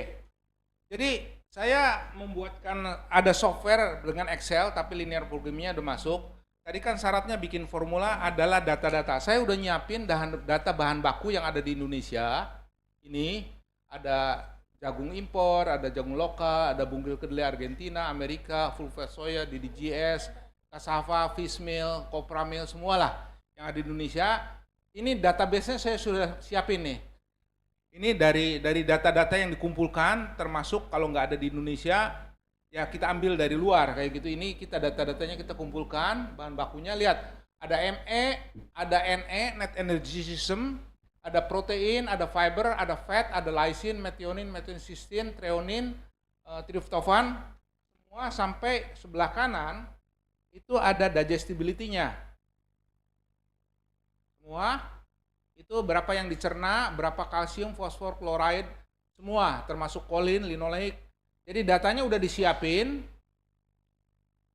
Jadi saya membuatkan ada software dengan Excel tapi linear programming-nya udah masuk. Tadi kan syaratnya bikin formula adalah data-data. Saya udah nyiapin data bahan baku yang ada di Indonesia. Ini ada jagung impor, ada jagung lokal, ada bungkil kedelai Argentina, Amerika, full fat soya, DDGS, cassava, fish meal, copra meal, semualah yang ada di Indonesia. Ini database-nya saya sudah siapin nih. Ini dari data-data yang dikumpulkan, termasuk kalau nggak ada di Indonesia, ya kita ambil dari luar kayak gitu. Ini kita data-datanya kita kumpulkan, bahan bakunya lihat ada ME, ada NE, net energy system, ada protein, ada fiber, ada fat, ada lysine, methionine, methylcysteine, threonine, tryptophan, semua sampai sebelah kanan itu ada digestibility-nya. Semua itu berapa yang dicerna, berapa kalsium, fosfor, kloride, semua termasuk kolin, linoleik. Jadi datanya udah disiapin,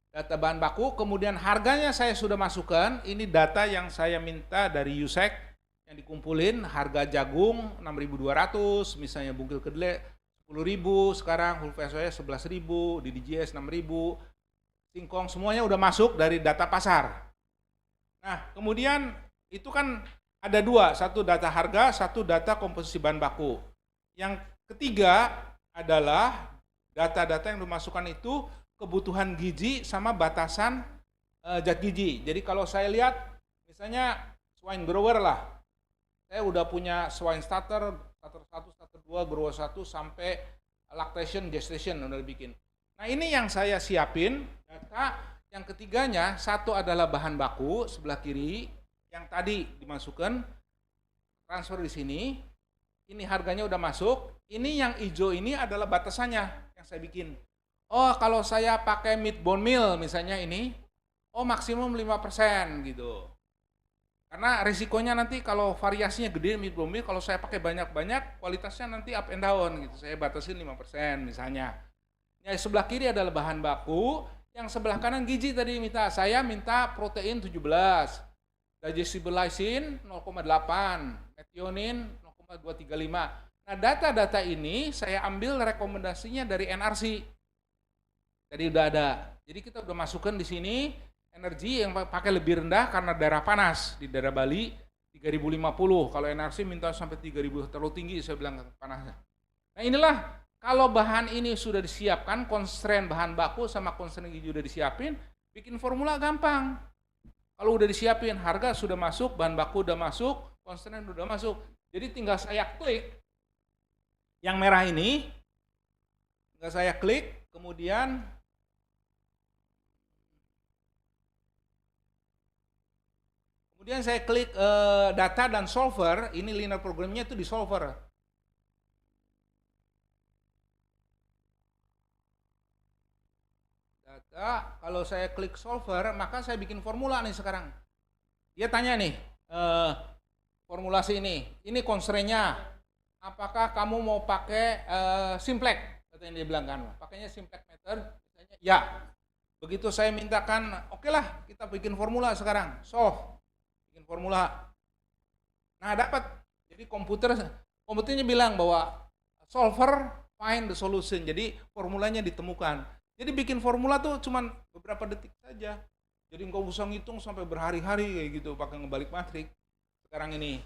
data bahan baku, kemudian harganya saya sudah masukkan, ini data yang saya minta dari USEC yang dikumpulin, harga jagung 6.200, misalnya bungkil kedelai 10.000, sekarang full fat soya 11.000, DDGS 6.000, singkong semuanya udah masuk dari data pasar. Nah, kemudian itu kan ada dua, satu data harga, satu data komposisi bahan baku. Yang ketiga adalah data-data yang dimasukkan itu kebutuhan gizi sama batasan zat gizi. Jadi kalau saya lihat misalnya swine grower lah, saya udah punya swine starter 1, starter 2, grower 1 sampai lactation, gestation udah bikin. Nah ini yang saya siapin data. Yang ketiganya satu adalah bahan baku sebelah kiri yang tadi dimasukkan transfer di sini. Ini harganya udah masuk. Ini yang hijau ini adalah batasannya yang saya bikin. Oh, kalau saya pakai meat bone meal misalnya ini, oh maksimum 5% gitu. Karena risikonya nanti kalau variasinya gede meat bone meal, kalau saya pakai banyak-banyak, kualitasnya nanti up and down gitu. Saya batasin 5% misalnya. Yang sebelah kiri adalah bahan baku, yang sebelah kanan gizi tadi saya minta protein 17, digestible lysine 0,8, methionine 0,235. Nah, data-data ini saya ambil rekomendasinya dari NRC. Jadi udah ada. Jadi kita udah masukkan di sini energi yang pakai lebih rendah karena daerah panas. Di daerah Bali 3050. Kalau NRC minta sampai 3000, terlalu tinggi saya bilang panasnya. Nah, inilah kalau bahan ini sudah disiapkan, constraint bahan baku sama constraint gizi sudah disiapin, bikin formula gampang. Kalau udah disiapin, harga sudah masuk, bahan baku udah masuk, constraint udah masuk. Jadi tinggal saya klik yang merah ini, tinggal saya klik, kemudian saya klik data dan solver. Ini linear programnya itu di solver. Data, kalau saya klik solver, maka saya bikin formula nih sekarang. Dia tanya nih, formulasi ini constraint-nya. Apakah kamu mau pakai simplex? Katanya dia bilang kan, pakainya simplex method. Misalnya, ya. Begitu saya mintakan, oke lah kita bikin formula sekarang, solve, bikin formula. Nah dapat, jadi komputernya bilang bahwa solver find the solution, jadi formulanya ditemukan. Jadi bikin formula tuh cuman beberapa detik saja. Jadi engkau usah ngitung sampai berhari-hari kayak gitu pakai ngebalik matrik. Sekarang ini.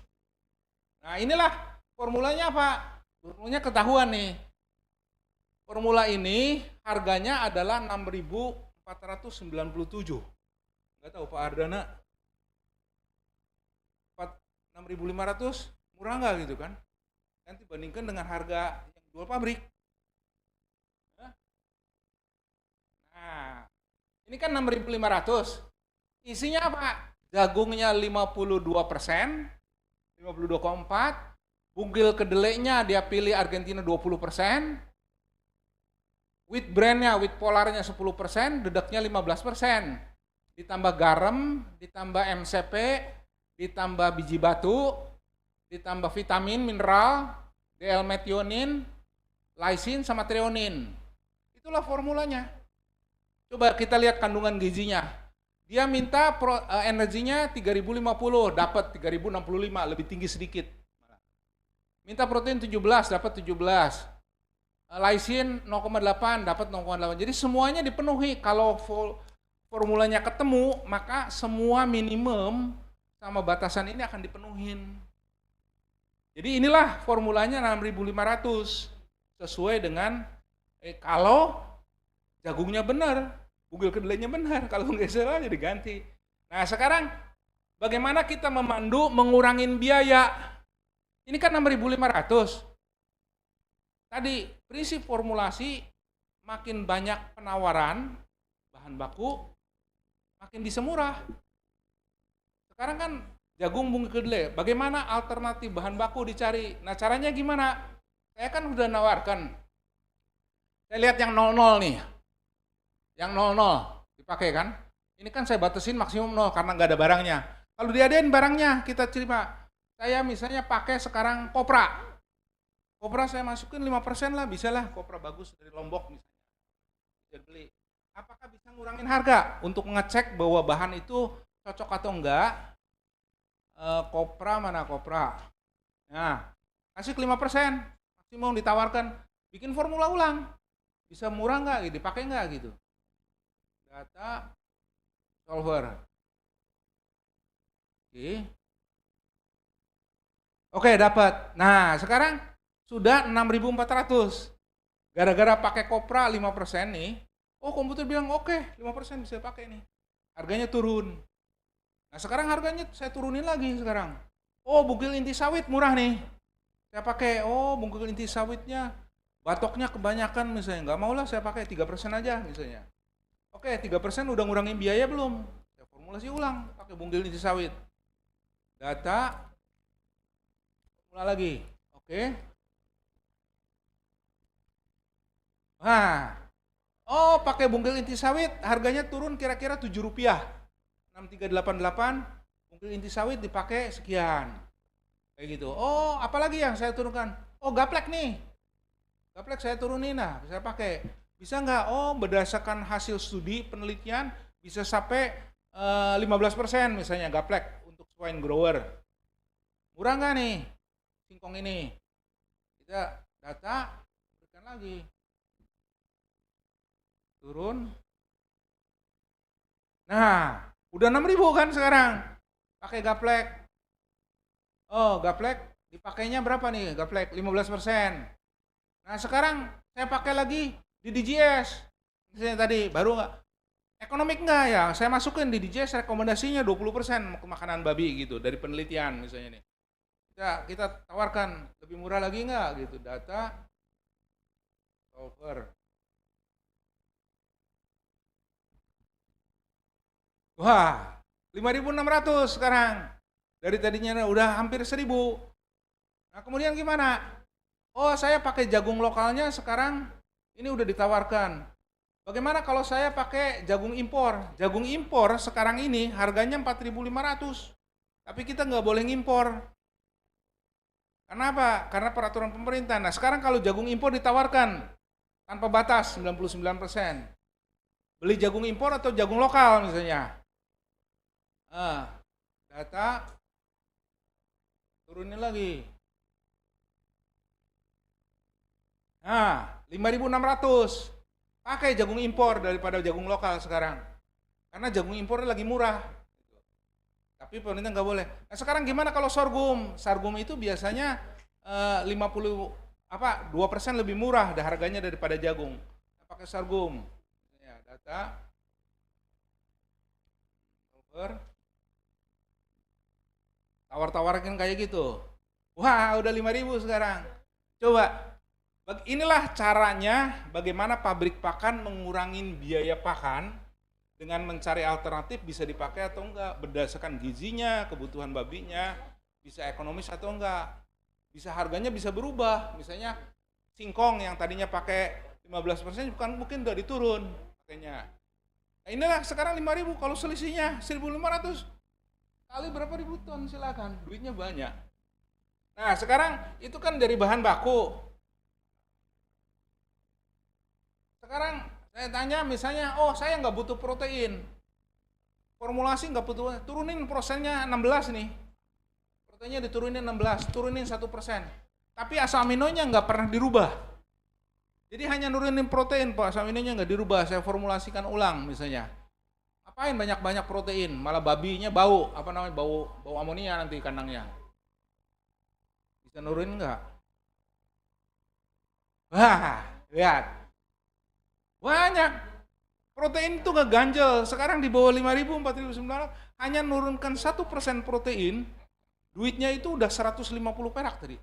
Nah inilah formulanya apa? Formulanya ketahuan nih. Formula ini harganya adalah 6.497. Enggak tahu Pak Ardana 6.500 murah nggak gitu kan? Nanti bandingkan dengan harga yang jual pabrik. Nah, ini kan 6.500. Isinya apa? Jagungnya 52%, 52,4. Bugil kedelainya dia pilih Argentina 20%. Wheat brandnya, wheat polarnya 10%, dedeknya 15%. Ditambah garam, ditambah MCP, ditambah biji batu, ditambah vitamin, mineral, D-L-methionin, lysin, sama treonin. Itulah formulanya. Coba kita lihat kandungan gizinya. Dia minta energinya 3050, dapat 3065, lebih tinggi sedikit. Minta protein 17, dapat 17. Lysin 0,8, dapat 0,8. Jadi semuanya dipenuhi. Kalau formulanya ketemu, maka semua minimum sama batasan ini akan dipenuhin. Jadi inilah formulanya 6.500 sesuai dengan kalau jagungnya benar, bugil kedelainya benar, kalau nggak salah jadi ganti. Nah sekarang bagaimana kita memandu mengurangin biaya? Ini kan 6.500. Tadi prinsip formulasi makin banyak penawaran bahan baku makin bisa murah. Sekarang kan jagung bugil kedelai, bagaimana alternatif bahan baku dicari? Nah caranya gimana? Saya kan udah nawarkan. Saya lihat yang 00 nih. Yang 00 dipakai kan? Ini kan saya batasin maksimum 0 karena nggak ada barangnya. Kalau diadain barangnya kita terima. Saya misalnya pakai sekarang kopra. Kopra saya masukin 5% lah, bisa lah. Kopra bagus dari Lombok misalnya. Bisa beli. Apakah bisa ngurangin harga? Untuk ngecek bahwa bahan itu cocok atau enggak. Kopra mana kopra? Nah, kasih 5%. Maksimum ditawarkan. Bikin formula ulang. Bisa murah enggak? Dipakai enggak gitu. Data solver. Oke, dapat. Nah, sekarang sudah 6.400. Gara-gara pakai kopra 5% nih. Oh, komputer bilang oke, 5% bisa pakai nih. Harganya turun. Nah, sekarang harganya saya turunin lagi sekarang. Oh, bugil inti sawit murah nih. Saya pakai, oh, bugil inti sawitnya batoknya kebanyakan misalnya. Nggak mau lah saya pakai 3% aja misalnya. Oke, 3% udah ngurangin biaya belum? Saya formulasi ulang, pakai bugil inti sawit. Data, formula lagi. Oke. Nah, oh pakai bugil inti sawit harganya turun kira-kira Rp7. 6388, bugil inti sawit dipakai sekian. Kayak gitu. Oh, apalagi yang saya turunkan? Oh, gaplek nih. Gaplek saya turunin, nah, saya pakai. Bisa nggak? Oh, berdasarkan hasil studi penelitian bisa sampai 15% misalnya gaplek untuk swine grower. Murah nggak nih singkong ini? Kita data berikan lagi. Turun. Nah, udah 6.000 kan sekarang. Pakai gaplek. Oh, gaplek dipakainya berapa nih? Gaplek 15%. Nah, sekarang saya pakai lagi di DGS. Misalnya tadi baru nggak ekonomik nggak ya? Saya masukin di DGS rekomendasinya 20% ke makanan babi gitu dari penelitian misalnya nih. Kita tawarkan lebih murah lagi nggak gitu? Data solver. Wah, 5.600 sekarang. Dari tadinya udah hampir 1.000. Nah, kemudian gimana? Oh, saya pakai jagung lokalnya sekarang ini udah ditawarkan. Bagaimana kalau saya pakai jagung impor? Jagung impor sekarang ini harganya 4.500. Tapi kita nggak boleh ngimpor. Kenapa? Karena peraturan pemerintah. Nah, sekarang kalau jagung impor ditawarkan tanpa batas 99%. Beli jagung impor atau jagung lokal misalnya. Data turunin lagi. Nah, 5.600. pakai jagung impor daripada jagung lokal sekarang. Karena jagung impor lagi murah. Tapi pemerintah nggak boleh. Nah sekarang gimana kalau sorghum? Sorghum itu biasanya 2% lebih murah harganya daripada jagung. Pakai sorghum. Ya, data. Tawar-tawarkan kayak gitu. Wah, udah 5.000 sekarang. Coba, inilah caranya bagaimana pabrik pakan mengurangi biaya pakan dengan mencari alternatif bisa dipakai atau enggak, berdasarkan gizinya, kebutuhan babinya, bisa ekonomis atau enggak. Bisa harganya bisa berubah. Misalnya singkong yang tadinya pakai 15% bukan mungkin udah diturun pakainya. Nah, inilah sekarang 5.000, kalau selisihnya 1.500 kali berapa ribu ton, silakan, duitnya banyak. Nah sekarang itu kan dari bahan baku. Sekarang saya tanya misalnya, oh saya nggak butuh protein, formulasi nggak butuh, turunin prosennya 16 nih, proteinnya diturunin 16, turunin 1%, tapi asam aminonya nggak pernah dirubah. Jadi hanya nurunin protein, Pak, asam aminonya nggak dirubah, saya formulasikan ulang misalnya. Apain banyak-banyak protein, malah babinya bau, bau amonia nanti kandangnya. Bisa nurunin nggak? Wah, lihat. Banyak. Protein itu nggak ganjel, sekarang di bawah 5.000, 4.900, hanya nurunkan 1% protein, duitnya itu udah 150 perak tadi.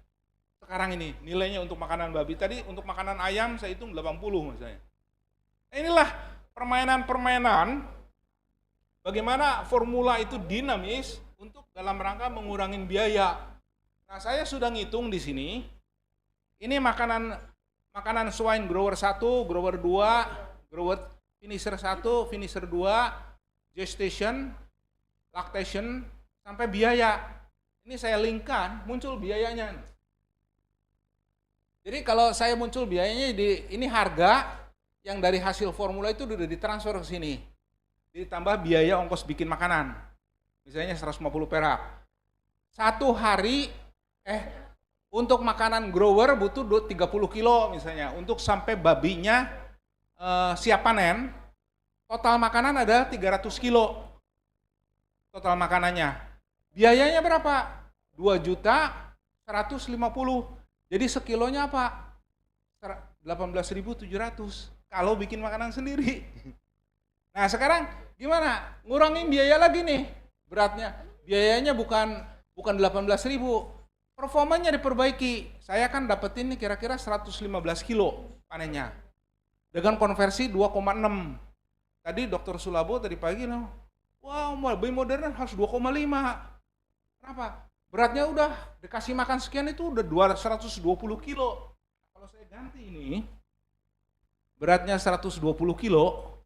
Sekarang ini, nilainya untuk makanan babi. Tadi untuk makanan ayam saya hitung 80 misalnya. Nah, inilah permainan-permainan bagaimana formula itu dinamis untuk dalam rangka mengurangi biaya. Nah, saya sudah ngitung di sini. Ini makanan swine grower 1, grower 2, grower finisher 1, finisher 2, gestation, lactation, sampai biaya. Ini saya linkkan, muncul biayanya. Jadi kalau saya muncul biayanya, ini harga yang dari hasil formula itu sudah ditransfer ke sini. Ditambah biaya ongkos bikin makanan. Misalnya 150 perak. Satu hari, untuk makanan grower butuh 30 kilo misalnya. Untuk sampai babinya siap panen, total makanan ada 300 kilo. Total makanannya. Biayanya berapa? 2.150.000. Jadi sekilonya apa? 18.700 kalau bikin makanan sendiri. Nah sekarang gimana? Ngurangin biaya lagi nih beratnya. Biayanya bukan 18.000, performanya diperbaiki. Saya kan dapetin nih kira-kira 115 kilo panennya. Dengan konversi 2,6. Tadi Dr. Sulabo tadi pagi, wow lebih modern harus 2,5. Kenapa? Beratnya udah dikasih makan sekian itu udah 120 kilo. Kalau saya ganti ini, beratnya 120 kilo,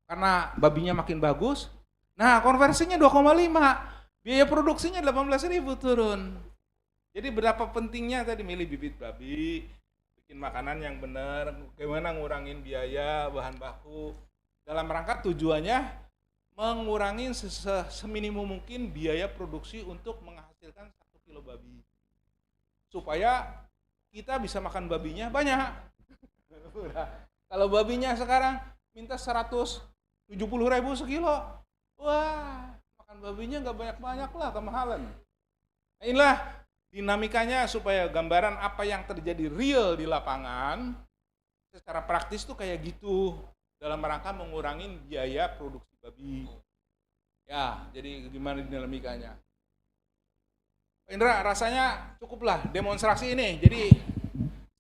karena babinya makin bagus, nah konversinya 2,5, biaya produksinya 18.000 turun. Jadi berapa pentingnya tadi milih bibit babi, bikin makanan yang benar, bagaimana ngurangin biaya, bahan baku, dalam rangka tujuannya mengurangi seminimum mungkin biaya produksi untuk menghasilkan 1 kilo babi. Supaya kita bisa makan babinya banyak. Kalau babinya sekarang minta 170.000 sekilo, wah makan babinya nggak banyak-banyak lah, kemahalan. Nah, inilah dinamikanya supaya gambaran apa yang terjadi real di lapangan secara praktis tuh kayak gitu dalam rangka mengurangi biaya produksi babi. Ya, jadi gimana dinamikanya? Indra, rasanya cukuplah demonstrasi ini. Jadi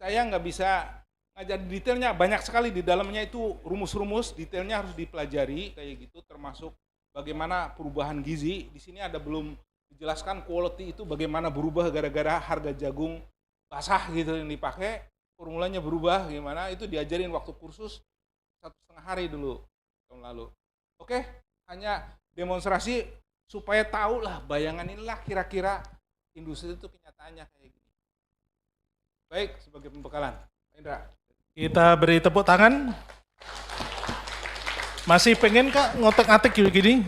saya nggak bisa ngajar detailnya, banyak sekali di dalamnya itu rumus-rumus, detailnya harus dipelajari kayak gitu, termasuk bagaimana perubahan gizi. Di sini ada belum dijelaskan quality itu bagaimana berubah gara-gara harga jagung basah gitu yang dipakai, formulanya berubah gimana, itu diajarin waktu kursus 1,5 hari dulu tahun lalu. Oke, hanya demonstrasi supaya tahu lah bayangan inilah kira-kira industri itu kenyataannya kayak gini. Baik, sebagai pembekalan, Indra. Kita beri tepuk tangan. Masih pengen Kak ngotek-ngatik gini?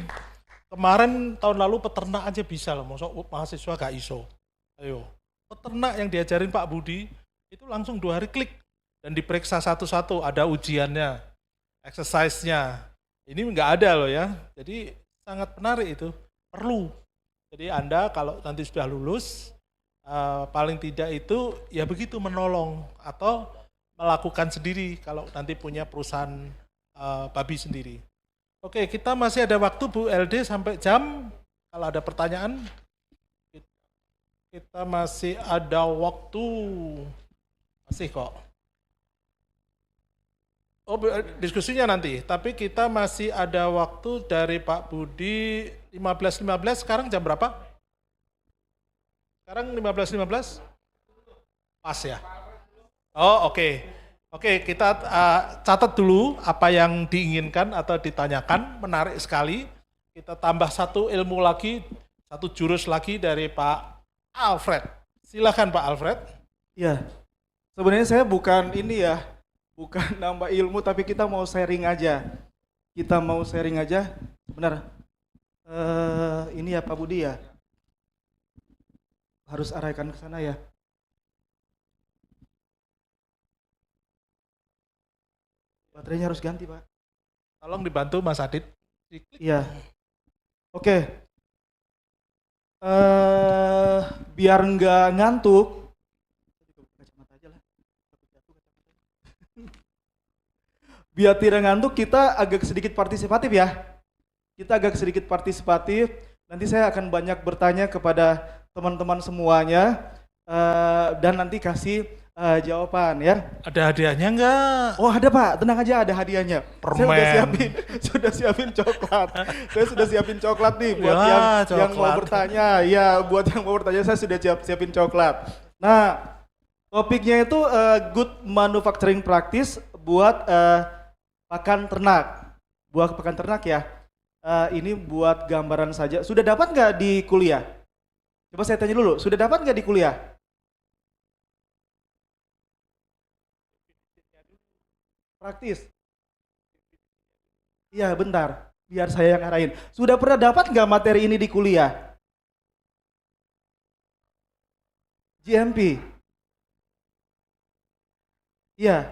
Kemarin tahun lalu peternak aja bisa loh, masuk mahasiswa gak iso. Ayo, peternak yang diajarin Pak Budi itu langsung 2 hari klik. dan diperiksa satu-satu, ada ujiannya, exercise-nya. Ini nggak ada loh ya, jadi sangat menarik itu, perlu. Jadi Anda kalau nanti sudah lulus, paling tidak itu ya begitu menolong atau melakukan sendiri kalau nanti punya perusahaan babi sendiri. Oke, kita masih ada waktu Bu LD sampai jam, kalau ada pertanyaan, kita masih ada waktu, masih kok. Oh, diskusinya nanti, tapi kita masih ada waktu dari Pak Budi 15.15, sekarang jam berapa? Sekarang 15.15? Pas ya? Oh, oke. Oke, kita catat dulu apa yang diinginkan atau ditanyakan, menarik sekali. Kita tambah satu ilmu lagi, satu jurus lagi dari Pak Alfred. Silakan Pak Alfred. Ya, sebenarnya saya bukan ini ya, bukan nambah ilmu, tapi kita mau sharing aja. Kita mau sharing aja, benar. Ini ya Pak Budi ya, harus arahkan ke sana ya. Baterainya harus ganti Pak. Tolong dibantu Mas Adit. Iya. Oke. Biar nggak ngantuk. Biar tidak ngantuk, kita agak sedikit partisipatif ya. Kita agak sedikit partisipatif. Nanti saya akan banyak bertanya kepada teman-teman semuanya dan nanti kasih jawaban ya. Ada hadiahnya enggak? Oh ada Pak, tenang aja ada hadiahnya. Permen. Saya sudah siapin coklat. Saya sudah siapin coklat nih buat yang mau bertanya. Ya buat yang mau bertanya saya sudah siapin coklat. Nah topiknya itu good manufacturing practice buat pakan ternak. Buat pakan ternak ya. Ini buat gambaran saja. Sudah dapat nggak di kuliah? Coba saya tanya dulu. Sudah dapat nggak di kuliah? Praktis. Iya bentar, biar saya yang arahin. Sudah pernah dapat nggak materi ini di kuliah? GMP. Iya.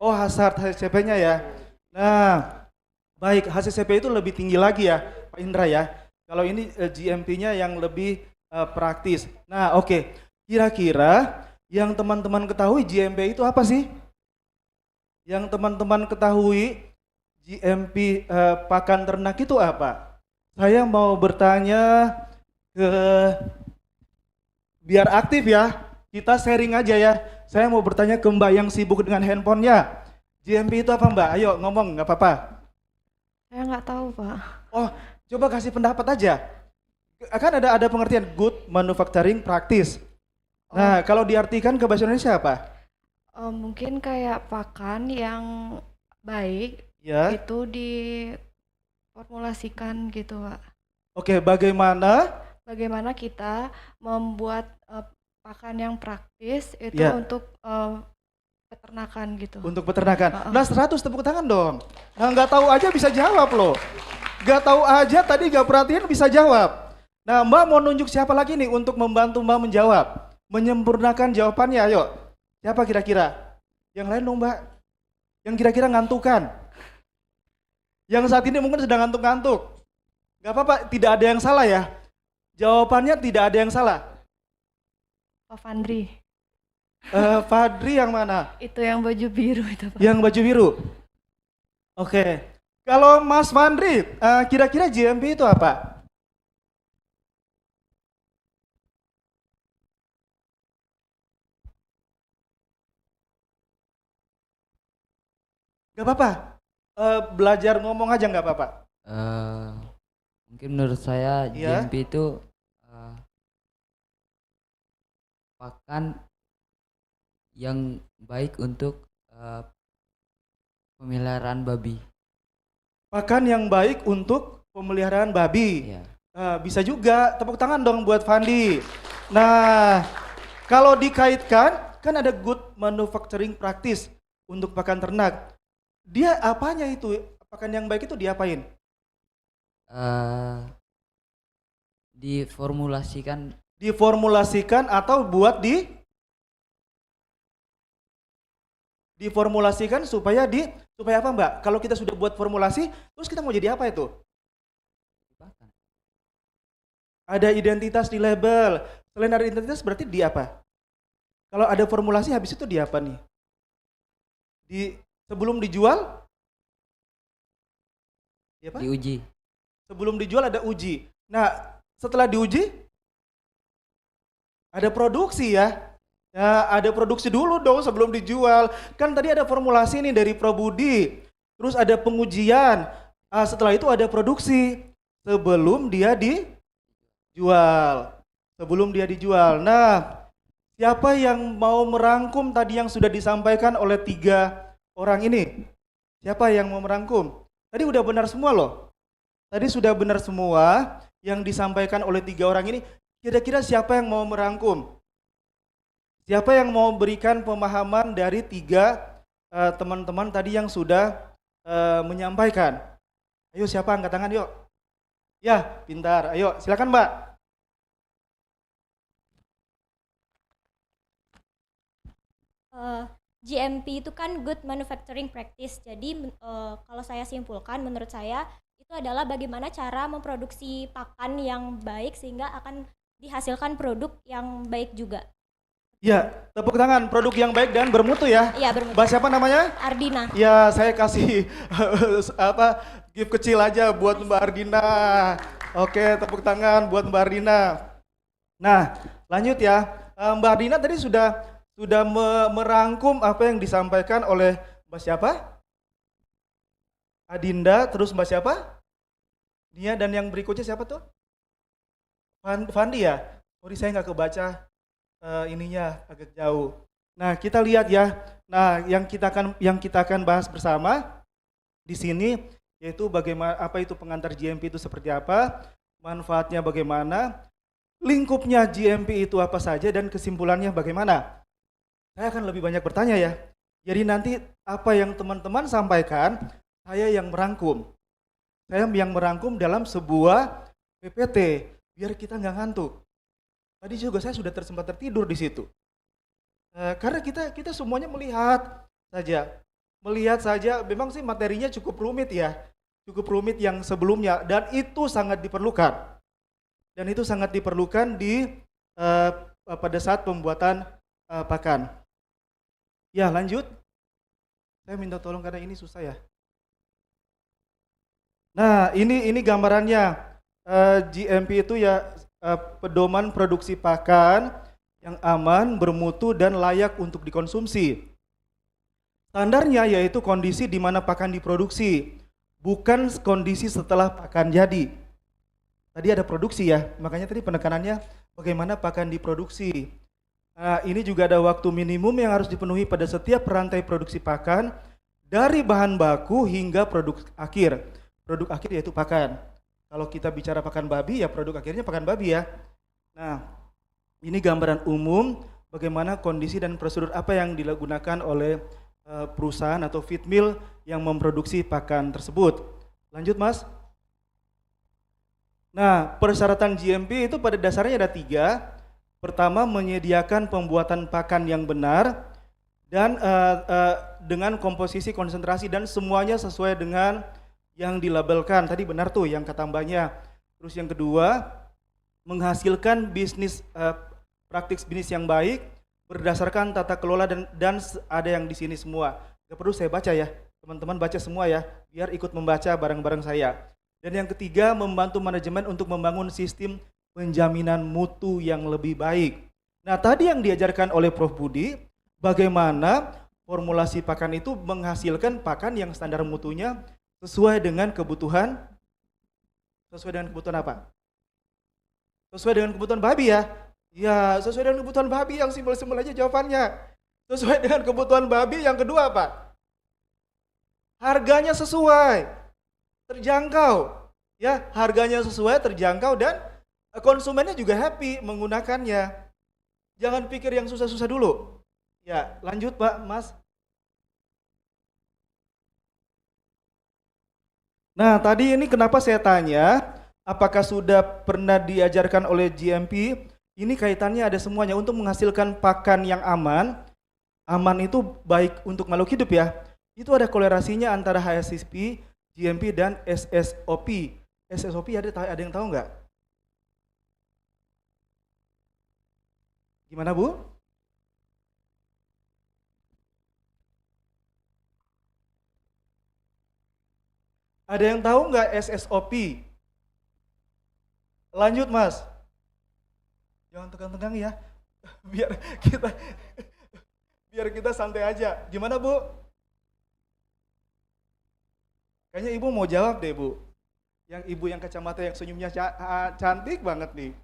Oh hazard HCP-nya ya. Nah, baik HCCP itu lebih tinggi lagi ya, Pak Indra ya. Kalau ini GMP-nya yang lebih praktis. Nah, oke. Kira-kira yang teman-teman ketahui GMP itu apa sih? Yang teman-teman ketahui GMP pakan ternak itu apa? Saya mau bertanya ke biar aktif ya. Kita sharing aja ya. Saya mau bertanya ke Mbak yang sibuk dengan handphonenya. GMP itu apa Mbak? Ayo ngomong, nggak apa-apa. Saya nggak tahu Pak. Oh, coba kasih pendapat aja. Akan ada pengertian good manufacturing practice. Nah, kalau diartikan ke bahasa Indonesia apa? Mungkin kayak pakan yang baik Ya. itu diformulasikan gitu Pak. Oke, bagaimana Kita membuat pakan yang praktis itu Ya. untuk peternakan gitu. untuk peternakan? Nah, 100 tepuk tangan dong. Nah, nggak tahu aja bisa jawab loh. Nggak tahu aja tadi nggak perhatiin bisa jawab. Nah, Mbak mau nunjuk siapa lagi nih untuk membantu Mbak menjawab? Menyempurnakan jawabannya, ayo. Siapa kira-kira? Yang lain dong Mbak. Yang kira-kira ngantukan. Yang saat ini mungkin sedang ngantuk-ngantuk. Gak apa-apa, tidak ada yang salah ya. Jawabannya tidak ada yang salah. Pak Fandri. Fadri yang mana? Itu yang baju biru itu Pak. Yang baju biru. Oke. Kalau Mas Fandri, kira-kira GMP itu apa? Gak apa-apa, belajar ngomong aja gak apa-apa. Mungkin menurut saya Iya. GMP itu pakan yang baik untuk pemeliharaan babi. Pakan yang baik untuk pemeliharaan babi. Iya. Bisa juga, tepuk tangan dong buat Fandi. Nah, kalau dikaitkan, kan ada good manufacturing practice untuk pakan ternak. Dia apanya itu? Pakan yang baik itu diapain? Diformulasikan Diformulasikan atau buat di diformulasikan supaya supaya apa Mbak? Kalau kita sudah buat formulasi, terus kita mau jadi apa itu? Ada identitas di label. Selain ada identitas berarti di apa? Kalau ada formulasi habis itu di apa nih? Sebelum dijual? Di apa? Diuji. Sebelum dijual ada uji. Nah, setelah diuji ada produksi ya. Ya, ada produksi dulu dong sebelum dijual. Kan tadi ada formulasi nih dari Probudi. Terus ada pengujian. Setelah itu ada produksi sebelum dia dijual. Sebelum dia dijual. Nah, siapa yang mau merangkum tadi yang sudah disampaikan oleh 3 orang ini? Siapa yang mau merangkum? Tadi udah benar semua loh. Tadi sudah benar semua yang disampaikan oleh 3 orang ini. Kira-kira siapa yang mau merangkum? Siapa yang mau berikan pemahaman dari 3 teman-teman tadi yang sudah menyampaikan? Ayo siapa angkat tangan yuk. Ya, pintar. Ayo silakan Mbak. GMP itu kan Good Manufacturing Practice. Jadi kalau saya simpulkan, menurut saya itu adalah bagaimana cara memproduksi pakan yang baik sehingga akan dihasilkan produk yang baik juga. Ya, tepuk tangan. Produk yang baik dan bermutu ya. Iya, bermutu. Mbak siapa namanya? Ardina. Ya, saya kasih gift kecil aja buat Mbak Ardina. Oke, tepuk tangan buat Mbak Ardina. Nah, lanjut ya. Mbak Ardina tadi sudah merangkum apa yang disampaikan oleh Mbak siapa? Adinda, terus Mbak siapa? Nia, dan yang berikutnya siapa tuh? Fandi ya? Sorry saya nggak kebaca ininya agak jauh. Nah, kita lihat ya. Nah, yang kita akan bahas bersama di sini yaitu bagaimana apa itu pengantar GMP itu seperti apa, manfaatnya bagaimana, lingkupnya GMP itu apa saja dan kesimpulannya bagaimana. Saya akan lebih banyak bertanya ya. Jadi nanti apa yang teman-teman sampaikan, saya yang merangkum. Saya yang merangkum dalam sebuah PPT biar kita nggak ngantuk. Tadi juga saya sudah sempat tertidur di situ. Karena kita semuanya melihat saja. Memang sih materinya cukup rumit ya, cukup rumit yang sebelumnya, dan itu sangat diperlukan. Pada saat pembuatan pakan. Ya lanjut. Saya minta tolong karena ini susah ya. Nah ini gambarannya. GMP itu ya pedoman produksi pakan yang aman, bermutu, dan layak untuk dikonsumsi. Standarnya yaitu kondisi di mana pakan diproduksi, bukan kondisi setelah pakan jadi. Tadi ada produksi ya, makanya tadi penekanannya bagaimana pakan diproduksi. Nah, ini juga ada waktu minimum yang harus dipenuhi pada setiap rantai produksi pakan, dari bahan baku hingga produk akhir. Produk akhir yaitu pakan. Kalau kita bicara pakan babi, ya produk akhirnya pakan babi ya. Nah, ini gambaran umum bagaimana kondisi dan prosedur apa yang digunakan oleh perusahaan atau feed mill yang memproduksi pakan tersebut. Lanjut Mas. Nah, persyaratan GMP itu pada dasarnya ada 3. Pertama, menyediakan pembuatan pakan yang benar dan dengan komposisi konsentrasi dan semuanya sesuai dengan yang dilabelkan. Tadi benar tuh yang kata Mbaknya. Terus yang kedua, menghasilkan praktik bisnis yang baik berdasarkan tata kelola dan ada yang di sini semua. Gak perlu saya baca ya, teman-teman baca semua ya, biar ikut membaca bareng-bareng saya. Dan yang ketiga, membantu manajemen untuk membangun sistem penjaminan mutu yang lebih baik. Nah, tadi yang diajarkan oleh Prof. Budi, bagaimana formulasi pakan itu menghasilkan pakan yang standar mutunya sesuai dengan kebutuhan apa? Sesuai dengan kebutuhan babi ya? Ya, sesuai dengan kebutuhan babi, yang simpel-simpel aja jawabannya. Sesuai dengan kebutuhan babi, yang kedua apa? Harganya sesuai, terjangkau. Ya, harganya sesuai, terjangkau, dan konsumennya juga happy menggunakannya. Jangan pikir yang susah-susah dulu. Ya, lanjut Pak, Mas. Nah, tadi ini kenapa saya tanya, apakah sudah pernah diajarkan oleh GMP? Ini kaitannya ada semuanya untuk menghasilkan pakan yang aman, aman itu baik untuk makhluk hidup ya. Itu ada kolerasinya antara HACCP, GMP dan SSOP. SSOP ada yang tahu nggak? Gimana Bu? Ada yang tahu nggak SSOP? Lanjut Mas. Jangan tegang-tegang ya. Biar kita santai aja. Gimana Bu? Kayaknya Ibu mau jawab deh Bu. Yang Ibu yang kacamata yang senyumnya cantik banget nih.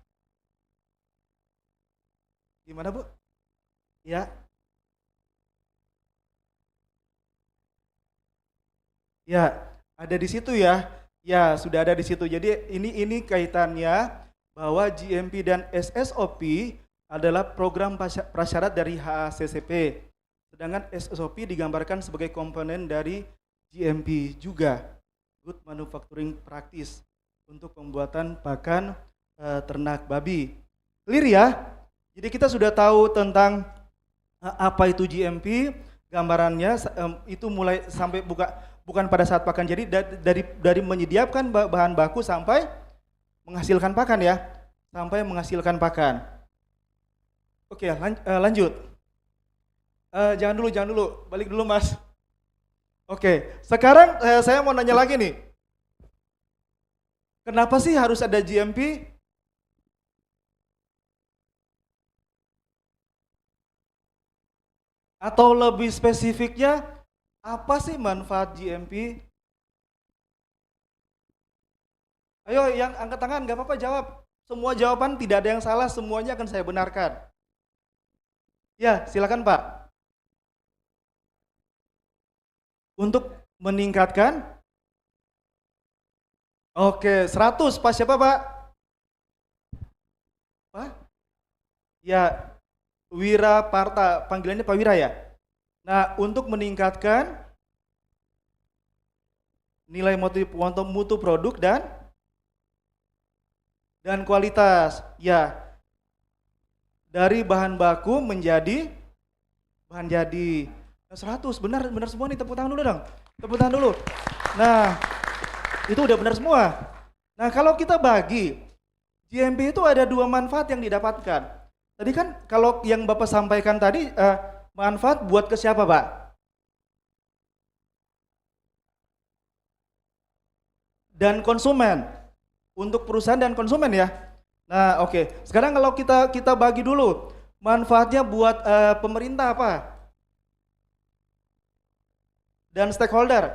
Gimana Bu? Ya. Ya, ada di situ ya. Ya, sudah ada di situ. Jadi ini kaitannya bahwa GMP dan SSOP adalah program prasyarat dari HACCP. Sedangkan SSOP digambarkan sebagai komponen dari GMP juga, Good Manufacturing Practice, untuk pembuatan pakan ternak babi. Clear ya? Jadi kita sudah tahu tentang apa itu GMP, gambarannya itu mulai sampai bukan pada saat pakan. Jadi dari menyediakan bahan baku sampai menghasilkan pakan ya, sampai menghasilkan pakan. Oke, lanjut. Jangan dulu, balik dulu Mas. Oke, sekarang saya mau nanya lagi nih. Kenapa sih harus ada GMP? Atau lebih spesifiknya, apa sih manfaat GMP? Ayo yang angkat tangan, gak apa-apa jawab. Semua jawaban tidak ada yang salah, semuanya akan saya benarkan. Ya, silakan Pak. Untuk meningkatkan, oke, 100, Pak siapa Pak? Pak? Ya, Wira Parta, panggilannya Pak Wira ya? Nah, untuk meningkatkan nilai mutu produk dan kualitas, ya, dari bahan baku menjadi bahan jadi. 100, benar semua nih, tepuk tangan dulu dong. Tepuk tangan dulu. Nah, itu udah benar semua. Nah, kalau kita bagi, GMP itu ada 2 manfaat yang didapatkan. Tadi kan kalau yang Bapak sampaikan tadi, manfaat buat ke siapa Pak? Dan konsumen. Untuk perusahaan dan konsumen ya. Nah, oke. Sekarang kalau kita bagi dulu, manfaatnya buat pemerintah apa? Dan stakeholder.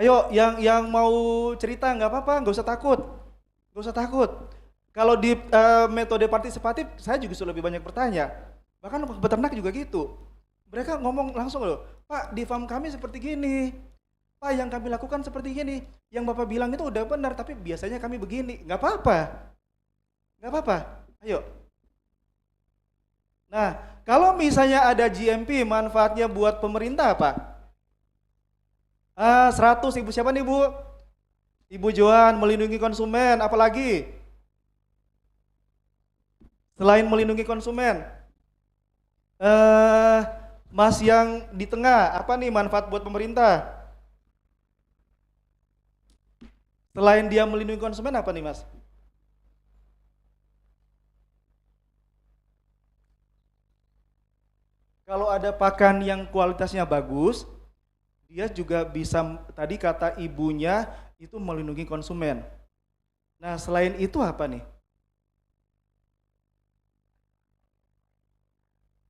Ayo, yang mau cerita nggak apa-apa, nggak usah takut, nggak usah takut. Kalau di metode partisipatif, saya juga sudah lebih banyak bertanya. Bahkan peternak juga gitu. Mereka ngomong langsung loh, Pak di farm kami seperti gini, Pak yang kami lakukan seperti gini, yang Bapak bilang itu udah benar, tapi biasanya kami begini, nggak apa-apa, nggak apa-apa. Ayo. Nah, kalau misalnya ada GMP, manfaatnya buat pemerintah apa? 100, Ibu siapa nih Bu? Ibu Joan, melindungi konsumen, apalagi? Selain melindungi konsumen, Mas yang di tengah, apa nih manfaat buat pemerintah? Selain dia melindungi konsumen, apa nih Mas? Kalau ada pakan yang kualitasnya bagus, dia juga bisa, tadi kata ibunya, itu melindungi konsumen. Nah, selain itu apa nih?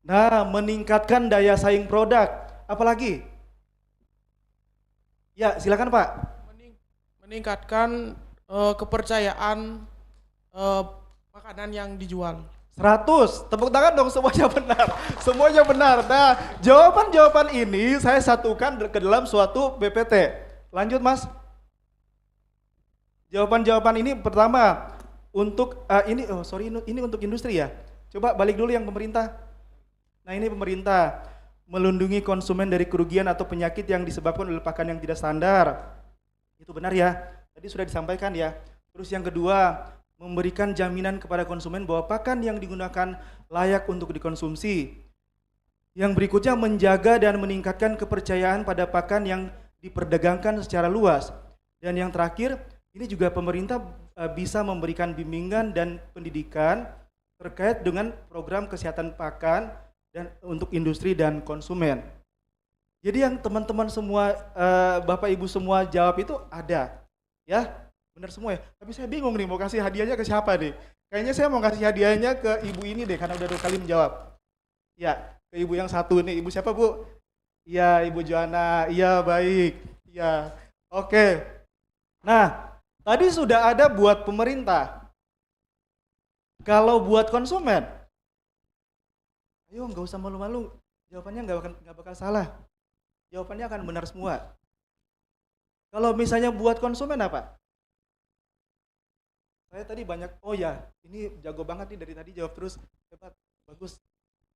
Nah, meningkatkan daya saing produk. Apalagi? Ya, silakan Pak. Meningkatkan kepercayaan makanan yang dijual. 100, tepuk tangan dong, semuanya benar. Semuanya benar. Nah, jawaban-jawaban ini saya satukan ke dalam suatu PPT. Lanjut Mas. Jawaban-jawaban ini pertama untuk ini untuk industri ya. Coba balik dulu yang pemerintah. Nah, ini pemerintah melindungi konsumen dari kerugian atau penyakit yang disebabkan oleh pakan yang tidak standar. Itu benar ya. Tadi sudah disampaikan ya. Terus yang kedua, memberikan jaminan kepada konsumen bahwa pakan yang digunakan layak untuk dikonsumsi. Yang berikutnya menjaga dan meningkatkan kepercayaan pada pakan yang diperdagangkan secara luas. Dan yang terakhir, ini juga pemerintah bisa memberikan bimbingan dan pendidikan terkait dengan program kesehatan pakan dan untuk industri dan konsumen. Jadi yang teman-teman semua, Bapak Ibu semua jawab itu ada, ya, benar semua ya. Tapi saya bingung nih mau kasih hadiahnya ke siapa nih. Kayaknya saya mau kasih hadiahnya ke ibu ini deh karena udah 2 kali menjawab. Ya, ke ibu yang satu nih. Ibu siapa Bu? Iya, Ibu Joana. Iya, baik. Iya, oke. Nah, tadi sudah ada buat pemerintah. Kalau buat konsumen, ayo nggak usah malu-malu. Jawabannya nggak bakal salah. Jawabannya akan benar semua. Kalau misalnya buat konsumen apa? Saya tadi banyak, oh ya, ini jago banget nih dari tadi jawab terus. Hebat, bagus.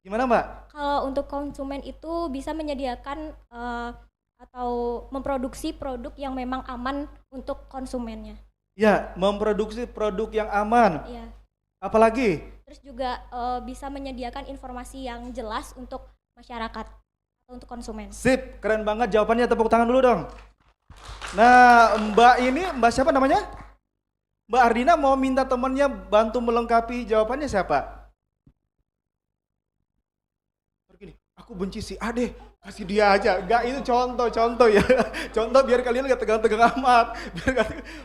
Gimana Mbak? Kalau untuk konsumen itu bisa menyediakan atau memproduksi produk yang memang aman untuk konsumennya. Ya, memproduksi produk yang aman. Iya. Apalagi? Terus juga bisa menyediakan informasi yang jelas untuk masyarakat atau untuk konsumen. Sip, keren banget jawabannya, tepuk tangan dulu dong. Nah, Mbak ini, Mbak siapa namanya? Mbak Ardina mau minta temannya bantu melengkapi jawabannya siapa? Begini, aku benci si A deh, kasih dia aja. Enggak, itu contoh ya. Contoh biar kalian gak tegang-tegang amat.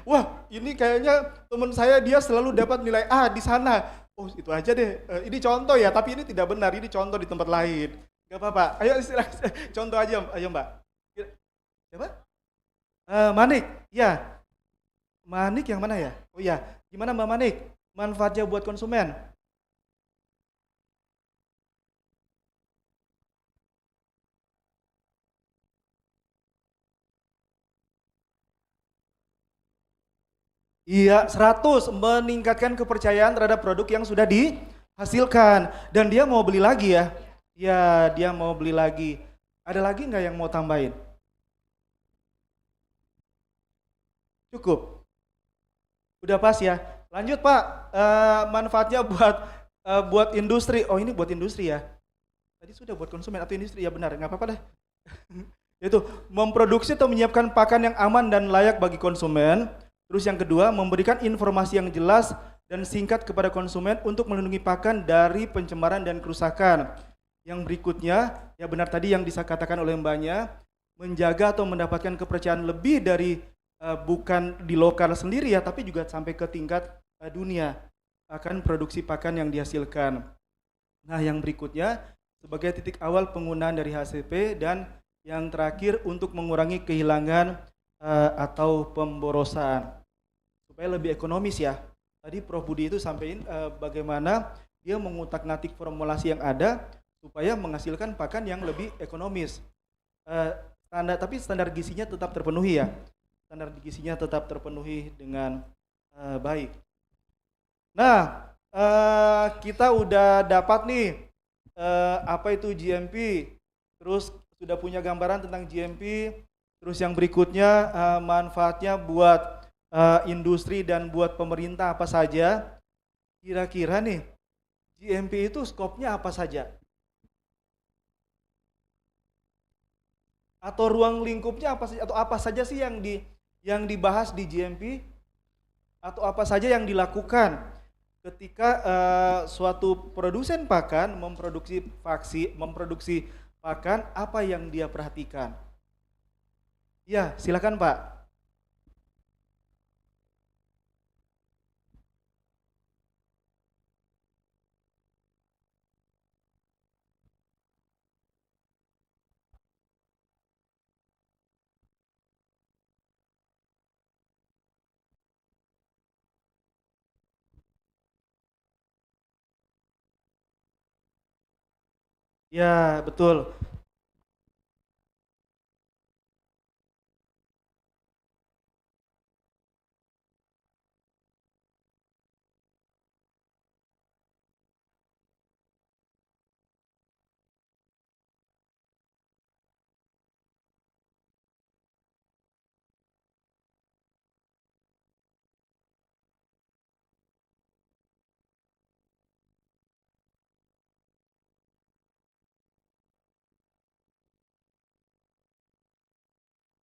Wah, ini kayaknya teman saya dia selalu dapat nilai A di sana. Oh, itu aja deh. Ini contoh ya, tapi ini tidak benar. Ini contoh di tempat lain. Gak apa-apa. Ayo contoh aja, ayo Mbak. Siapa? Manik. Ya. Manik yang mana ya? Oh iya, gimana Mbak Manik? Manfaatnya buat konsumen? Iya, 100 meningkatkan kepercayaan terhadap produk yang sudah dihasilkan dan dia mau beli lagi ya. Ya, dia mau beli lagi. Ada lagi nggak yang mau tambahin? Cukup. Udah pas ya. Lanjut Pak. Manfaatnya buat industri. Oh, ini buat industri ya. Tadi sudah buat konsumen atau industri ya, benar. Nggak apa-apa dah. Itu memproduksi atau menyiapkan pakan yang aman dan layak bagi konsumen. Terus yang kedua, memberikan informasi yang jelas dan singkat kepada konsumen untuk melindungi pakan dari pencemaran dan kerusakan. Yang berikutnya, ya benar tadi yang dikatakan oleh Mbaknya, menjaga atau mendapatkan kepercayaan lebih dari bukan di lokal sendiri ya, tapi juga sampai ke tingkat dunia akan produksi pakan yang dihasilkan. Nah, yang berikutnya sebagai titik awal penggunaan dari HCP dan yang terakhir untuk mengurangi kehilangan atau pemborosan supaya lebih ekonomis ya. Tadi Prof Budi itu sampaikan bagaimana dia mengutak-ngatik formulasi yang ada supaya menghasilkan pakan yang lebih ekonomis. Tapi standar gizinya tetap terpenuhi ya. Standar gizinya tetap terpenuhi dengan baik. Nah, kita udah dapat nih apa itu GMP, terus sudah punya gambaran tentang GMP, terus yang berikutnya manfaatnya buat industri dan buat pemerintah apa saja. Kira-kira nih GMP itu skopnya apa saja? Atau ruang lingkupnya apa saja, atau apa saja sih yang dibahas di GMP, atau apa saja yang dilakukan ketika suatu produsen pakan memproduksi pakan, apa yang dia perhatikan? Ya, silakan Pak. Ya, betul.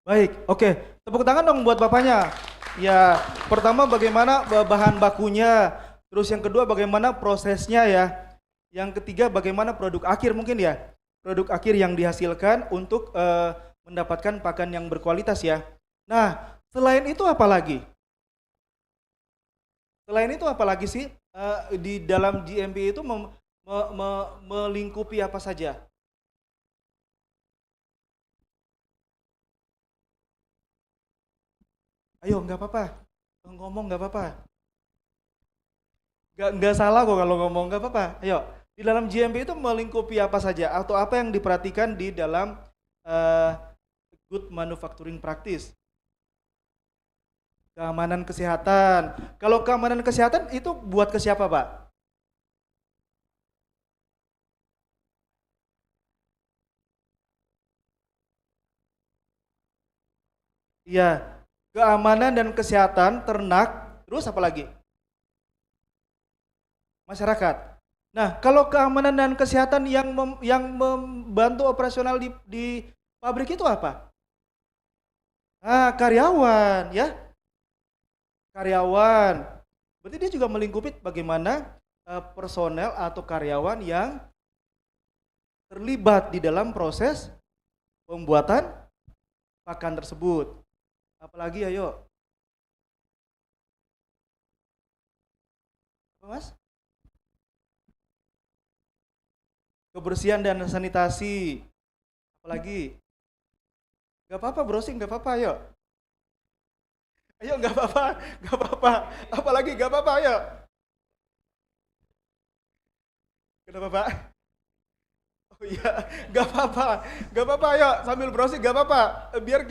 Baik, oke. Tepuk tangan dong buat Bapaknya. Ya, pertama bagaimana bahan bakunya, terus yang kedua bagaimana prosesnya ya. Yang ketiga bagaimana produk akhir mungkin ya. Produk akhir yang dihasilkan untuk mendapatkan pakan yang berkualitas ya. Nah, selain itu apa lagi? Selain itu apa lagi sih di dalam GMP itu melingkupi apa saja? Ayo, nggak apa-apa. Ngomong nggak apa-apa. Nggak salah kok kalau ngomong, nggak apa-apa. Ayo, di dalam GMP itu melingkupi apa saja atau apa yang diperhatikan di dalam good manufacturing practice? Keamanan kesehatan. Kalau keamanan kesehatan itu buat ke siapa, Pak? Iya, keamanan dan kesehatan ternak, terus apa lagi? Masyarakat. Nah, kalau keamanan dan kesehatan yang membantu operasional di pabrik itu apa? Ah, karyawan, ya. Karyawan. Berarti dia juga melingkupi bagaimana personel atau karyawan yang terlibat di dalam proses pembuatan pakan tersebut. Apalagi ayo. Apa, Mas? Kebersihan dan sanitasi. Apalagi? Gak apa-apa browsing, gak apa-apa ayo. Ayo gak apa-apa, gak apa-apa. Apalagi gak apa-apa ayo. Kenapa Pak? Oh iya, gak apa-apa, gak apa-apa ayo sambil browsing gak apa-apa. Biar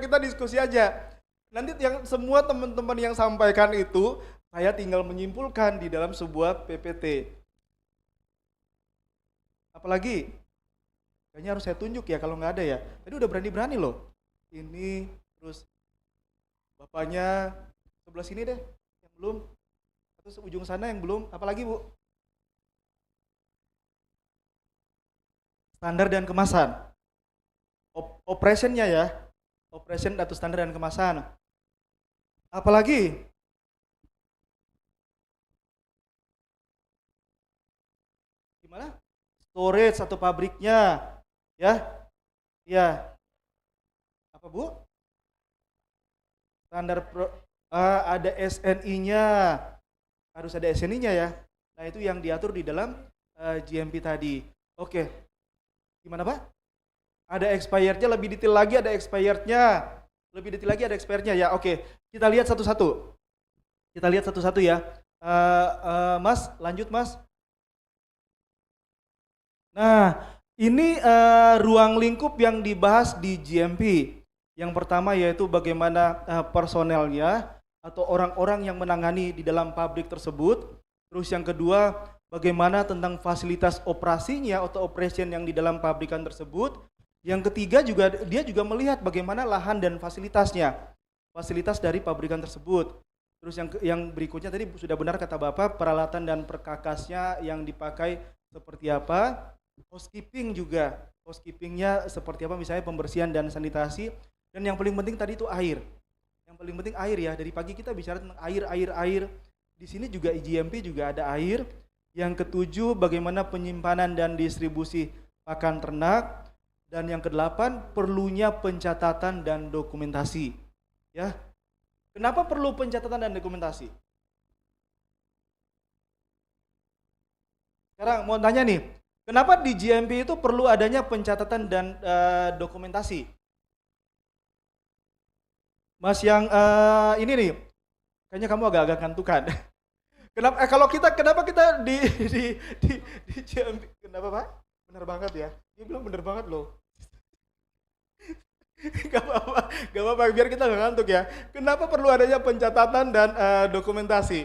kita diskusi aja. Nanti yang semua teman-teman yang sampaikan itu, saya tinggal menyimpulkan di dalam sebuah PPT. Apalagi? Kayaknya harus saya tunjuk ya kalau nggak ada ya. Tadi udah berani-berani loh. Ini, terus bapaknya sebelah sini deh, yang belum. Terus ujung sana yang belum. Apalagi Bu? Standar dan kemasan. Operationnya ya. Operation atau standar dan kemasan. Apalagi? Gimana? Storage atau pabriknya. Ya. Ya. Apa Bu? Standar ada SNI-nya. Harus ada SNI-nya ya. Nah, itu yang diatur di dalam GMP tadi. Oke. Gimana Pak? Ada expirednya, lebih detail lagi ada expirednya. Lebih detail lagi ada expirednya ya. Oke. Kita lihat satu-satu. Kita lihat satu-satu ya. Mas, lanjut Mas. Nah, ini ruang lingkup yang dibahas di GMP. Yang pertama yaitu bagaimana personelnya atau orang-orang yang menangani di dalam pabrik tersebut. Terus yang kedua, bagaimana tentang fasilitas operasinya atau operation yang di dalam pabrikan tersebut. Yang ketiga juga dia juga melihat bagaimana lahan dan fasilitasnya. Fasilitas dari pabrikan tersebut. Terus yang berikutnya tadi sudah benar kata Bapak, peralatan dan perkakasnya yang dipakai seperti apa. Housekeeping juga, housekeepingnya seperti apa, misalnya pembersihan dan sanitasi. Dan yang paling penting tadi itu air. Yang paling penting air ya, dari pagi kita bicara tentang air. Di sini juga GMP juga ada air. Yang ketujuh, bagaimana penyimpanan dan distribusi pakan ternak. Dan yang kedelapan, perlunya pencatatan dan dokumentasi. Ya, kenapa perlu pencatatan dan dokumentasi? Sekarang mau tanya nih, kenapa di GMP itu perlu adanya pencatatan dan dokumentasi? Mas yang ini nih, kayaknya kamu agak-agak ngantukan. Kenapa kita di GMP? Kenapa Pak? Benar banget ya. Dia bilang benar banget loh. Gak apa-apa, biar kita gak ngantuk ya. Kenapa perlu adanya pencatatan dan dokumentasi?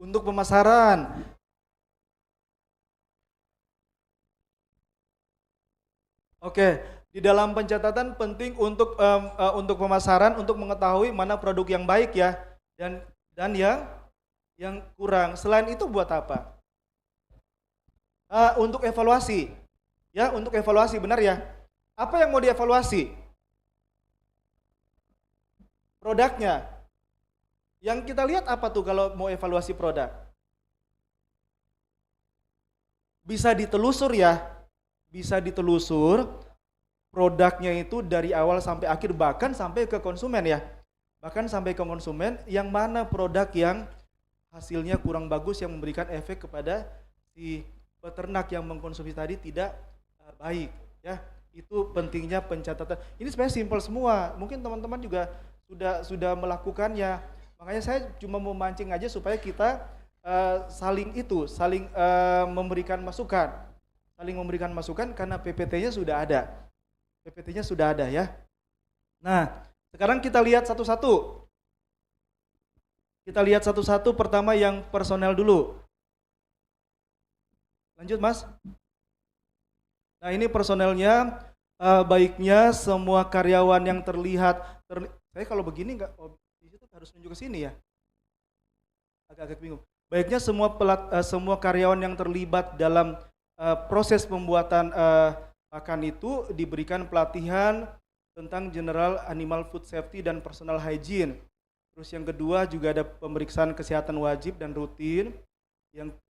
Untuk pemasaran. Oke, di dalam pencatatan penting untuk pemasaran, untuk mengetahui mana produk yang baik ya, dan yang kurang. Selain itu buat apa? Untuk evaluasi. Ya, untuk evaluasi benar ya. Apa yang mau dievaluasi? Produknya. Yang kita lihat apa tuh kalau mau evaluasi produk? Bisa ditelusur ya. Bisa ditelusur produknya itu dari awal sampai akhir, bahkan sampai ke konsumen ya. Bahkan sampai ke konsumen, yang mana produk yang hasilnya kurang bagus yang memberikan efek kepada si peternak yang mengkonsumsi tadi tidak baik ya. Itu pentingnya pencatatan. Ini sebenarnya simpel semua. Mungkin teman-teman juga sudah melakukannya. Makanya saya cuma mau mancing aja supaya kita saling memberikan masukan. Saling memberikan masukan karena PPT-nya sudah ada. PPT-nya sudah ada ya. Nah, sekarang kita lihat satu-satu. Kita lihat satu-satu, pertama yang personel dulu. Lanjut Mas. Nah ini personelnya, baiknya semua karyawan yang terlihat, saya kalau begini nggak, di situ harus nunjuk ke sini ya. Agak-agak bingung. Baiknya semua karyawan yang terlibat dalam proses pembuatan pakan itu diberikan pelatihan tentang general animal food safety dan personal hygiene. Terus yang kedua juga ada pemeriksaan kesehatan wajib dan rutin.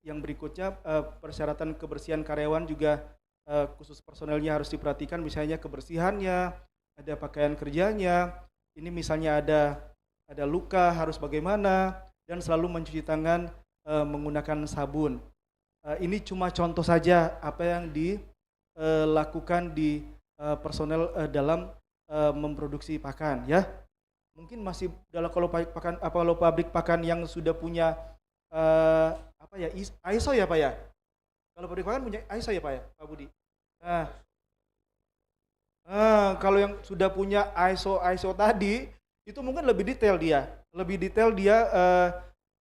Yang berikutnya persyaratan kebersihan karyawan juga khusus personelnya harus diperhatikan, misalnya kebersihannya, ada pakaian kerjanya, ini misalnya ada luka harus bagaimana, dan selalu mencuci tangan menggunakan sabun. Ini cuma contoh saja apa yang dilakukan di personel dalam memproduksi pakan ya. Mungkin masih kalau pabrik pakan yang sudah punya ISO ya Pak ya. Kalau pabrik pakan punya ISO ya Pak ya, Pak Budi. Kalau yang sudah punya ISO tadi itu mungkin lebih detail dia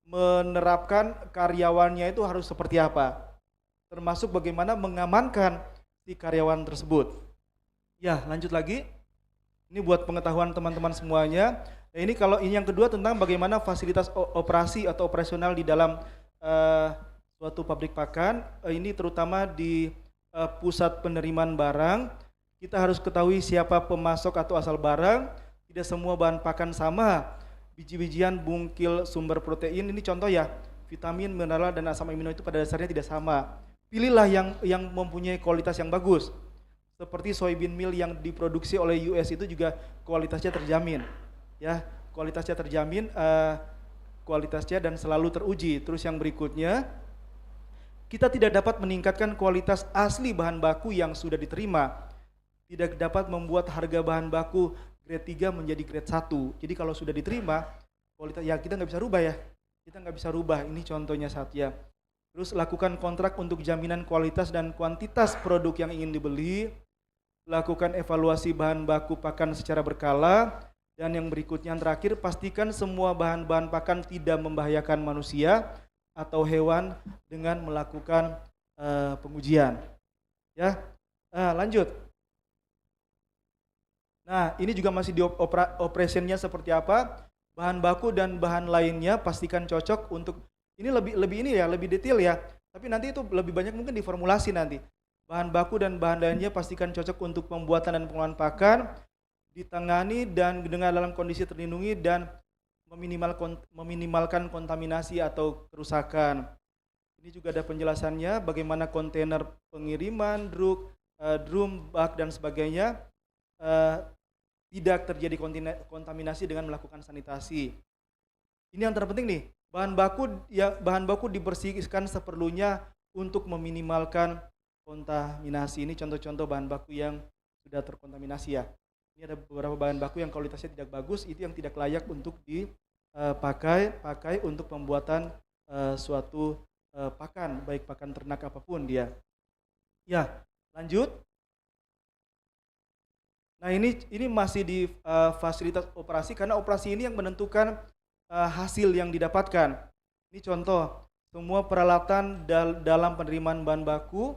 menerapkan karyawannya itu harus seperti apa, termasuk bagaimana mengamankan si karyawan tersebut. Ya, lanjut lagi. Ini buat pengetahuan teman-teman semuanya. Nah, ini kalau ini yang kedua tentang bagaimana fasilitas operasi atau operasional di dalam suatu pabrik pakan. Ini terutama di pusat penerimaan barang. Kita harus ketahui siapa pemasok atau asal barang. Tidak semua bahan pakan sama. Biji-bijian, bungkil, sumber protein, ini contoh ya, vitamin, mineral, dan asam amino itu pada dasarnya tidak sama. Pilihlah yang mempunyai kualitas yang bagus. Seperti soybean meal yang diproduksi oleh US itu juga kualitasnya terjamin. Ya, kualitasnya terjamin, kualitasnya dan selalu teruji. Terus yang berikutnya, kita tidak dapat meningkatkan kualitas asli bahan baku yang sudah diterima. Tidak dapat membuat harga bahan baku grade 3 menjadi grade 1. Jadi kalau sudah diterima, kualitas ya kita nggak bisa rubah ya. Kita nggak bisa rubah, ini contohnya Satya. Terus lakukan kontrak untuk jaminan kualitas dan kuantitas produk yang ingin dibeli. Lakukan evaluasi bahan baku pakan secara berkala. Dan yang berikutnya yang terakhir, pastikan semua bahan-bahan pakan tidak membahayakan manusia atau hewan dengan melakukan pengujian. Ya, lanjut. Nah, ini juga masih di operationnya seperti apa, bahan baku dan bahan lainnya pastikan cocok untuk, ini lebih detail ya, tapi nanti itu lebih banyak mungkin di formulasi nanti. Bahan baku dan bahan lainnya pastikan cocok untuk pembuatan dan pengolahan pakan, ditangani dan dengan dalam kondisi terlindungi dan meminimalkan kontaminasi atau kerusakan. Ini juga ada penjelasannya bagaimana kontainer pengiriman, drum, bak dan sebagainya tidak terjadi kontaminasi dengan melakukan sanitasi. Ini yang terpenting nih, bahan baku dibersihkan seperlunya untuk meminimalkan kontaminasi. Ini contoh-contoh bahan baku yang sudah terkontaminasi ya. Ini ada beberapa bahan baku yang kualitasnya tidak bagus, itu yang tidak layak untuk dipakai untuk pembuatan suatu pakan, baik pakan ternak apapun dia. Ya, lanjut. Nah ini masih di fasilitas operasi, karena operasi ini yang menentukan hasil yang didapatkan. Ini contoh, semua peralatan dalam penerimaan bahan baku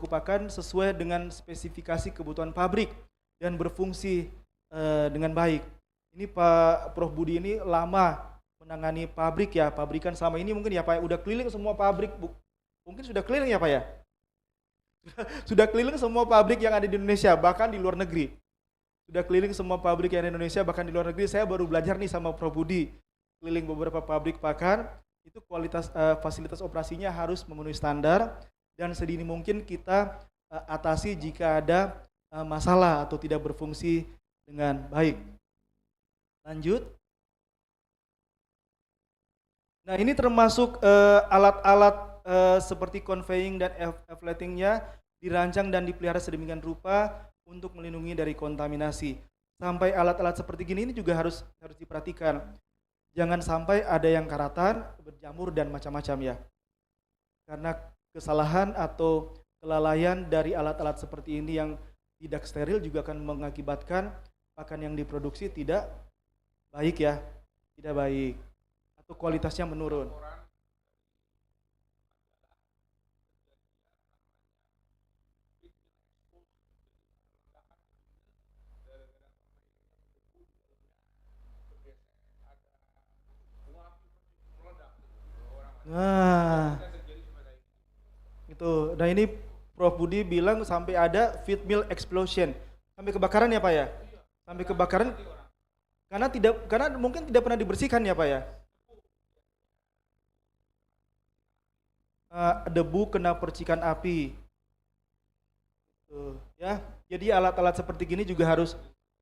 pakan sesuai dengan spesifikasi kebutuhan pabrik dan berfungsi dengan baik. Ini Pak Prof Budi ini lama menangani pabrik ya, pabrikan selama ini mungkin ya Pak, udah keliling semua pabrik, mungkin sudah keliling ya Pak ya? Sudah keliling semua pabrik yang ada di Indonesia, bahkan di luar negeri. Sudah keliling semua pabrik yang ada di Indonesia, bahkan di luar negeri. Saya baru belajar nih sama Prof. Budi, keliling beberapa pabrik pakan, itu kualitas fasilitas operasinya harus memenuhi standar, dan sedini mungkin kita atasi jika ada masalah atau tidak berfungsi dengan baik. Lanjut. Nah, ini termasuk alat-alat seperti conveying dan efflatingnya dirancang dan dipelihara sedemikian rupa untuk melindungi dari kontaminasi. Sampai alat-alat seperti gini ini juga harus diperhatikan. Jangan sampai ada yang karatan, berjamur dan macam-macam ya. Karena kesalahan atau kelalaian dari alat-alat seperti ini yang tidak steril juga akan mengakibatkan pakan yang diproduksi tidak baik ya, tidak baik atau kualitasnya menurun. Nah, itu. Nah ini Prof. Budi bilang sampai ada feed mill explosion, sampai kebakaran ya Pak ya? Sampai kebakaran karena mungkin tidak pernah dibersihkan ya Pak ya? Debu kena percikan api. Tuh, ya. Jadi alat-alat seperti gini juga harus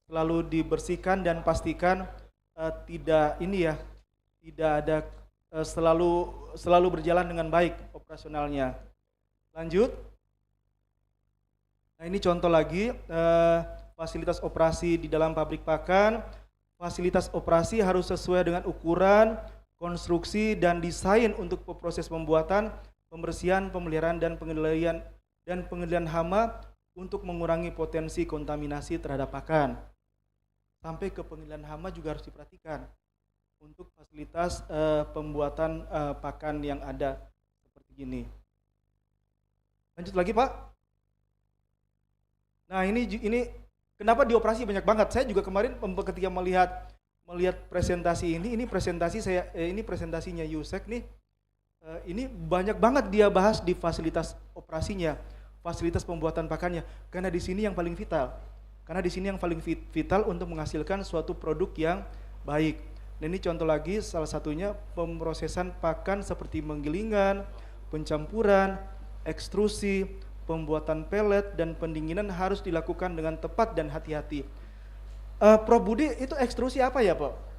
selalu dibersihkan dan pastikan tidak ada selalu berjalan dengan baik operasionalnya. Lanjut. Nah ini contoh lagi fasilitas operasi di dalam pabrik pakan. Fasilitas operasi harus sesuai dengan ukuran, konstruksi dan desain untuk proses pembuatan, pembersihan, pemeliharaan dan pengendalian hama untuk mengurangi potensi kontaminasi terhadap pakan. Sampai ke pengendalian hama juga harus diperhatikan untuk fasilitas pembuatan pakan yang ada seperti ini. Lanjut lagi Pak. Nah ini kenapa di operasi banyak banget? Saya juga kemarin ketika melihat presentasi ini presentasinya Yusek nih. Ini banyak banget dia bahas di fasilitas operasinya, fasilitas pembuatan pakannya. Karena di sini yang paling vital. Karena di sini yang paling vital untuk menghasilkan suatu produk yang baik. Dan ini contoh lagi salah satunya pemrosesan pakan seperti penggilingan, pencampuran, ekstrusi, pembuatan pelet dan pendinginan harus dilakukan dengan tepat dan hati-hati. Prof. Budi, itu ekstrusi apa ya Pak?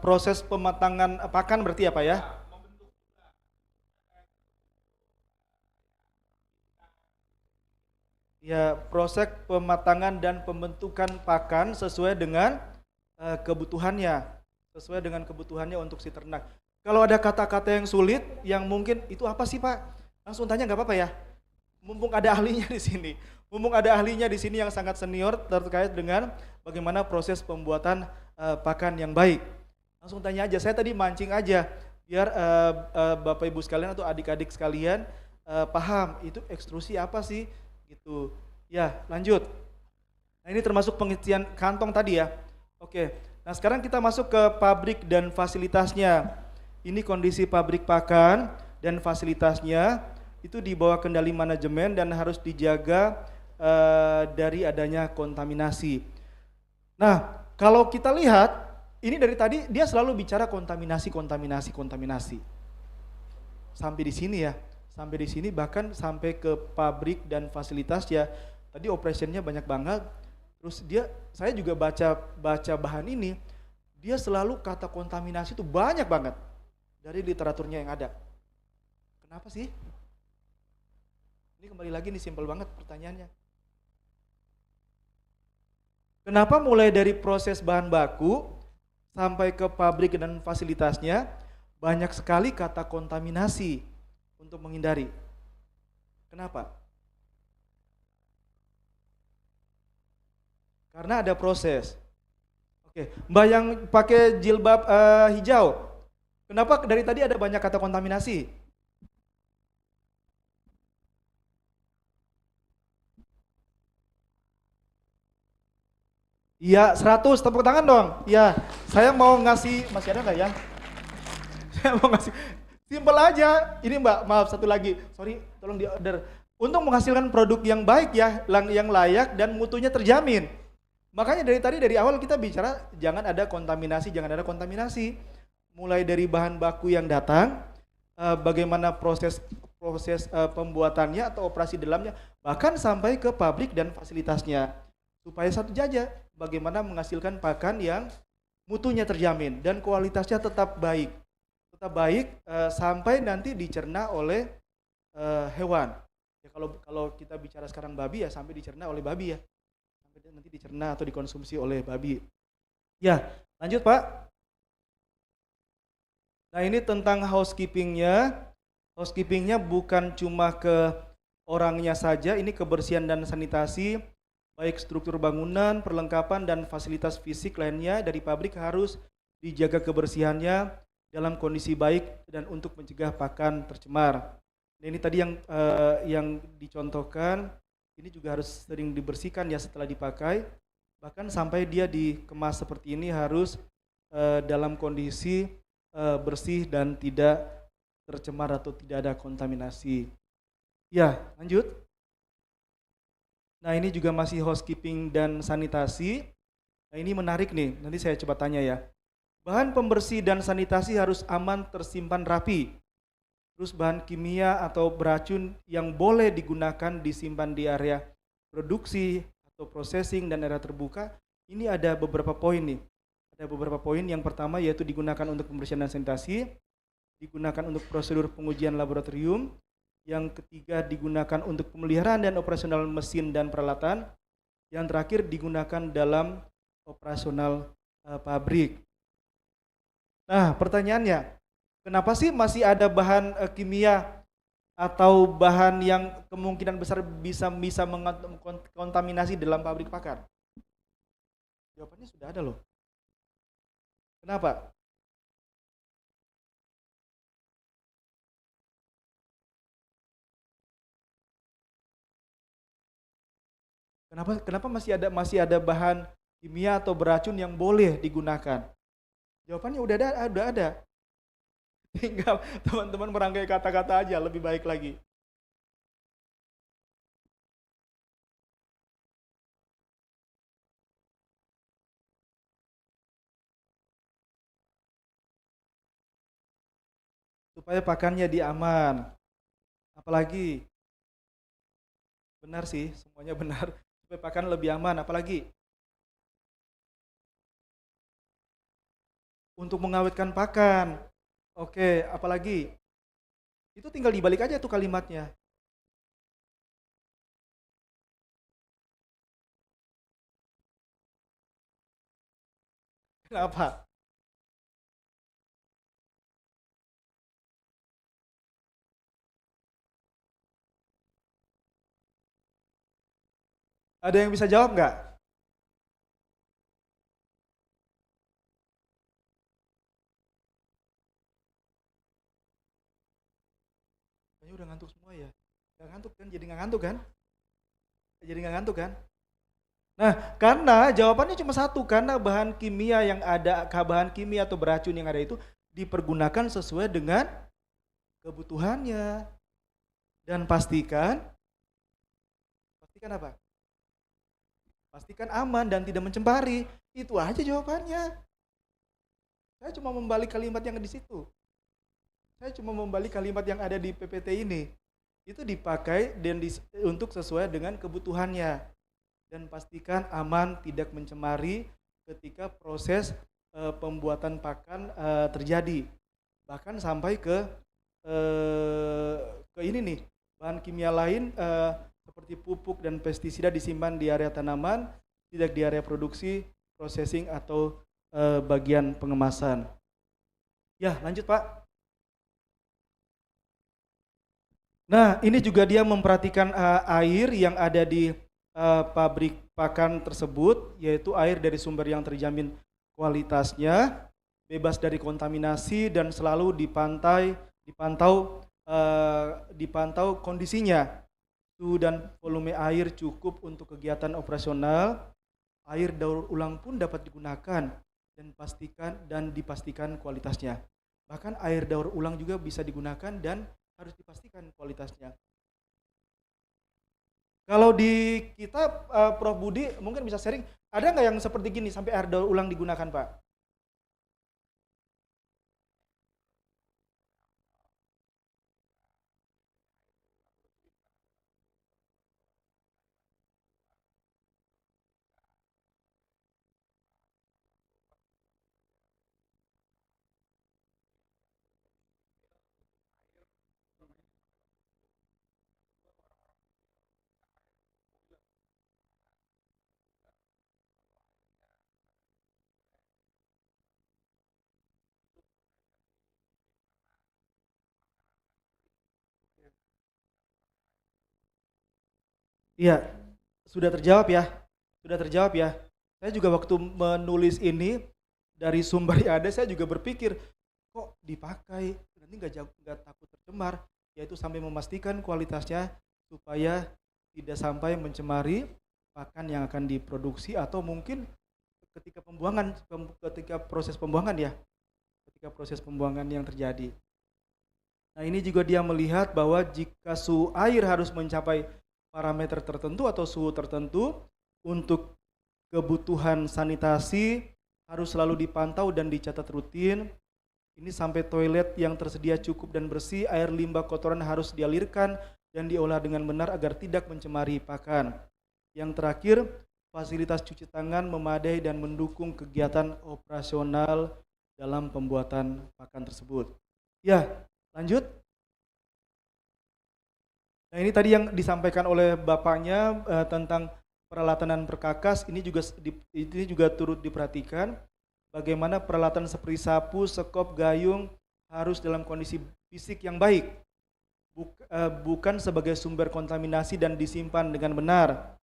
Proses pematangan pakan berarti apa ya? Ya, proses pematangan dan pembentukan pakan sesuai dengan kebutuhannya, untuk si ternak. Kalau ada kata-kata yang sulit, yang mungkin itu apa sih Pak? Langsung tanya nggak apa-apa ya. Mumpung ada ahlinya di sini, yang sangat senior terkait dengan bagaimana proses pembuatan pakan yang baik. Langsung tanya aja, saya tadi mancing aja biar Bapak Ibu sekalian atau adik-adik sekalian paham itu ekstrusi apa sih gitu. Ya, lanjut. Nah, ini termasuk pengisian kantong tadi ya. Oke. Nah, sekarang kita masuk ke pabrik dan fasilitasnya. Ini kondisi pabrik pakan dan fasilitasnya itu di bawah kendali manajemen dan harus dijaga dari adanya kontaminasi. Nah, kalau kita lihat, ini dari tadi dia selalu bicara kontaminasi. Sampai di sini ya, bahkan sampai ke pabrik dan fasilitas ya. Tadi operationnya banyak banget. Terus saya juga baca bahan ini, dia selalu kata kontaminasi itu banyak banget dari literaturnya yang ada. Kenapa sih? Ini kembali lagi nih simpel banget pertanyaannya. Kenapa mulai dari proses bahan baku sampai ke pabrik dan fasilitasnya banyak sekali kata kontaminasi untuk menghindari? Kenapa? Karena ada proses. Oke, Mbak yang pakai jilbab hijau, kenapa dari tadi ada banyak kata kontaminasi? Iya, 100, tepuk tangan dong. Iya, saya mau ngasih, masih ada nggak ya? Saya mau ngasih, simpel aja. Ini Mbak, maaf satu lagi, sorry, tolong di order. Untuk menghasilkan produk yang baik ya, yang layak dan mutunya terjamin. Makanya dari awal kita bicara jangan ada kontaminasi, jangan ada kontaminasi. Mulai dari bahan baku yang datang, bagaimana proses pembuatannya atau operasi dalamnya, bahkan sampai ke pabrik dan fasilitasnya. Supaya satu saja, bagaimana menghasilkan pakan yang mutunya terjamin dan kualitasnya tetap baik. Tetap baik sampai nanti dicerna oleh hewan. Ya, kalau kita bicara sekarang babi ya sampai dicerna oleh babi ya. Sampai nanti dicerna atau dikonsumsi oleh babi. Ya, lanjut Pak. Nah ini tentang housekeepingnya. Housekeepingnya bukan cuma ke orangnya saja, ini kebersihan dan sanitasi, baik struktur bangunan, perlengkapan dan fasilitas fisik lainnya dari pabrik harus dijaga kebersihannya dalam kondisi baik dan untuk mencegah pakan tercemar. Nah, ini tadi yang dicontohkan, ini juga harus sering dibersihkan ya setelah dipakai, bahkan sampai dia dikemas seperti ini harus dalam kondisi bersih dan tidak tercemar atau tidak ada kontaminasi. Ya, lanjut. Nah ini juga masih housekeeping dan sanitasi. Nah ini menarik nih, nanti saya coba tanya ya. Bahan pembersih dan sanitasi harus aman tersimpan rapi. Terus bahan kimia atau beracun yang boleh digunakan disimpan di area produksi atau processing dan area terbuka. Ini ada beberapa poin nih. Ada beberapa poin. Yang pertama yaitu digunakan untuk pembersihan dan sanitasi, digunakan untuk prosedur pengujian laboratorium. Yang ketiga digunakan untuk pemeliharaan dan operasional mesin dan peralatan. Yang terakhir digunakan dalam operasional pabrik. Nah pertanyaannya, kenapa sih masih ada bahan kimia atau bahan yang kemungkinan besar bisa mengkontaminasi dalam pabrik pakan? Jawabannya sudah ada loh. Kenapa? Kenapa masih ada bahan kimia atau beracun yang boleh digunakan? Jawabannya udah ada. Tinggal teman-teman merangkai kata-kata aja lebih baik lagi. Supaya pakannya diaman. Apalagi? Benar sih, semuanya benar. Supaya pakan lebih aman, apalagi? Untuk mengawetkan pakan. Oke, apalagi? Itu tinggal dibalik aja tuh kalimatnya. Kenapa? Ada yang bisa jawab nggak? Kayaknya udah ngantuk semua ya. Nggak ngantuk kan? Jadi nggak ngantuk kan? Jadi nggak ngantuk kan? Nah, karena jawabannya cuma satu, karena bahan kimia yang ada, bahan kimia atau beracun yang ada itu dipergunakan sesuai dengan kebutuhannya. Dan pastikan apa? Pastikan aman dan tidak mencemari. Itu aja jawabannya. Saya cuma membalik kalimat yang di situ. Saya cuma membalik kalimat yang ada di PPT ini. Itu dipakai dan untuk sesuai dengan kebutuhannya. Dan pastikan aman, tidak mencemari ketika proses pembuatan pakan terjadi. Bahkan sampai ke ini nih, bahan kimia lain seperti pupuk dan pestisida disimpan di area tanaman, tidak di area produksi, processing atau bagian pengemasan. Ya, lanjut Pak. Nah, ini juga dia memperhatikan air yang ada di pabrik pakan tersebut, yaitu air dari sumber yang terjamin kualitasnya, bebas dari kontaminasi dan selalu dipantau kondisinya. Suhu dan volume air cukup untuk kegiatan operasional. Air daur ulang pun dapat digunakan dan dipastikan kualitasnya. Bahkan air daur ulang juga bisa digunakan dan harus dipastikan kualitasnya. Kalau di kita, Prof. Budi mungkin bisa sharing, ada nggak yang seperti gini sampai air daur ulang digunakan, Pak? Iya, sudah terjawab ya. Sudah terjawab ya. Saya juga waktu menulis ini dari sumber yang ada, saya juga berpikir kok dipakai, nanti nggak takut tercemar, yaitu sampai memastikan kualitasnya supaya tidak sampai mencemari pakan yang akan diproduksi atau mungkin ketika proses pembuangan ya, ketika proses pembuangan yang terjadi. Nah ini juga dia melihat bahwa jika suhu air harus mencapai parameter tertentu atau suhu tertentu untuk kebutuhan sanitasi harus selalu dipantau dan dicatat rutin. Ini sampai toilet yang tersedia cukup dan bersih, air limbah kotoran harus dialirkan dan diolah dengan benar agar tidak mencemari pakan. Yang terakhir, fasilitas cuci tangan memadai dan mendukung kegiatan operasional dalam pembuatan pakan tersebut. Ya, lanjut. Nah ini tadi yang disampaikan oleh Bapaknya tentang peralatan dan perkakas, ini juga turut diperhatikan. Bagaimana peralatan seperti sapu, sekop, gayung harus dalam kondisi fisik yang baik, bukan sebagai sumber kontaminasi dan disimpan dengan benar.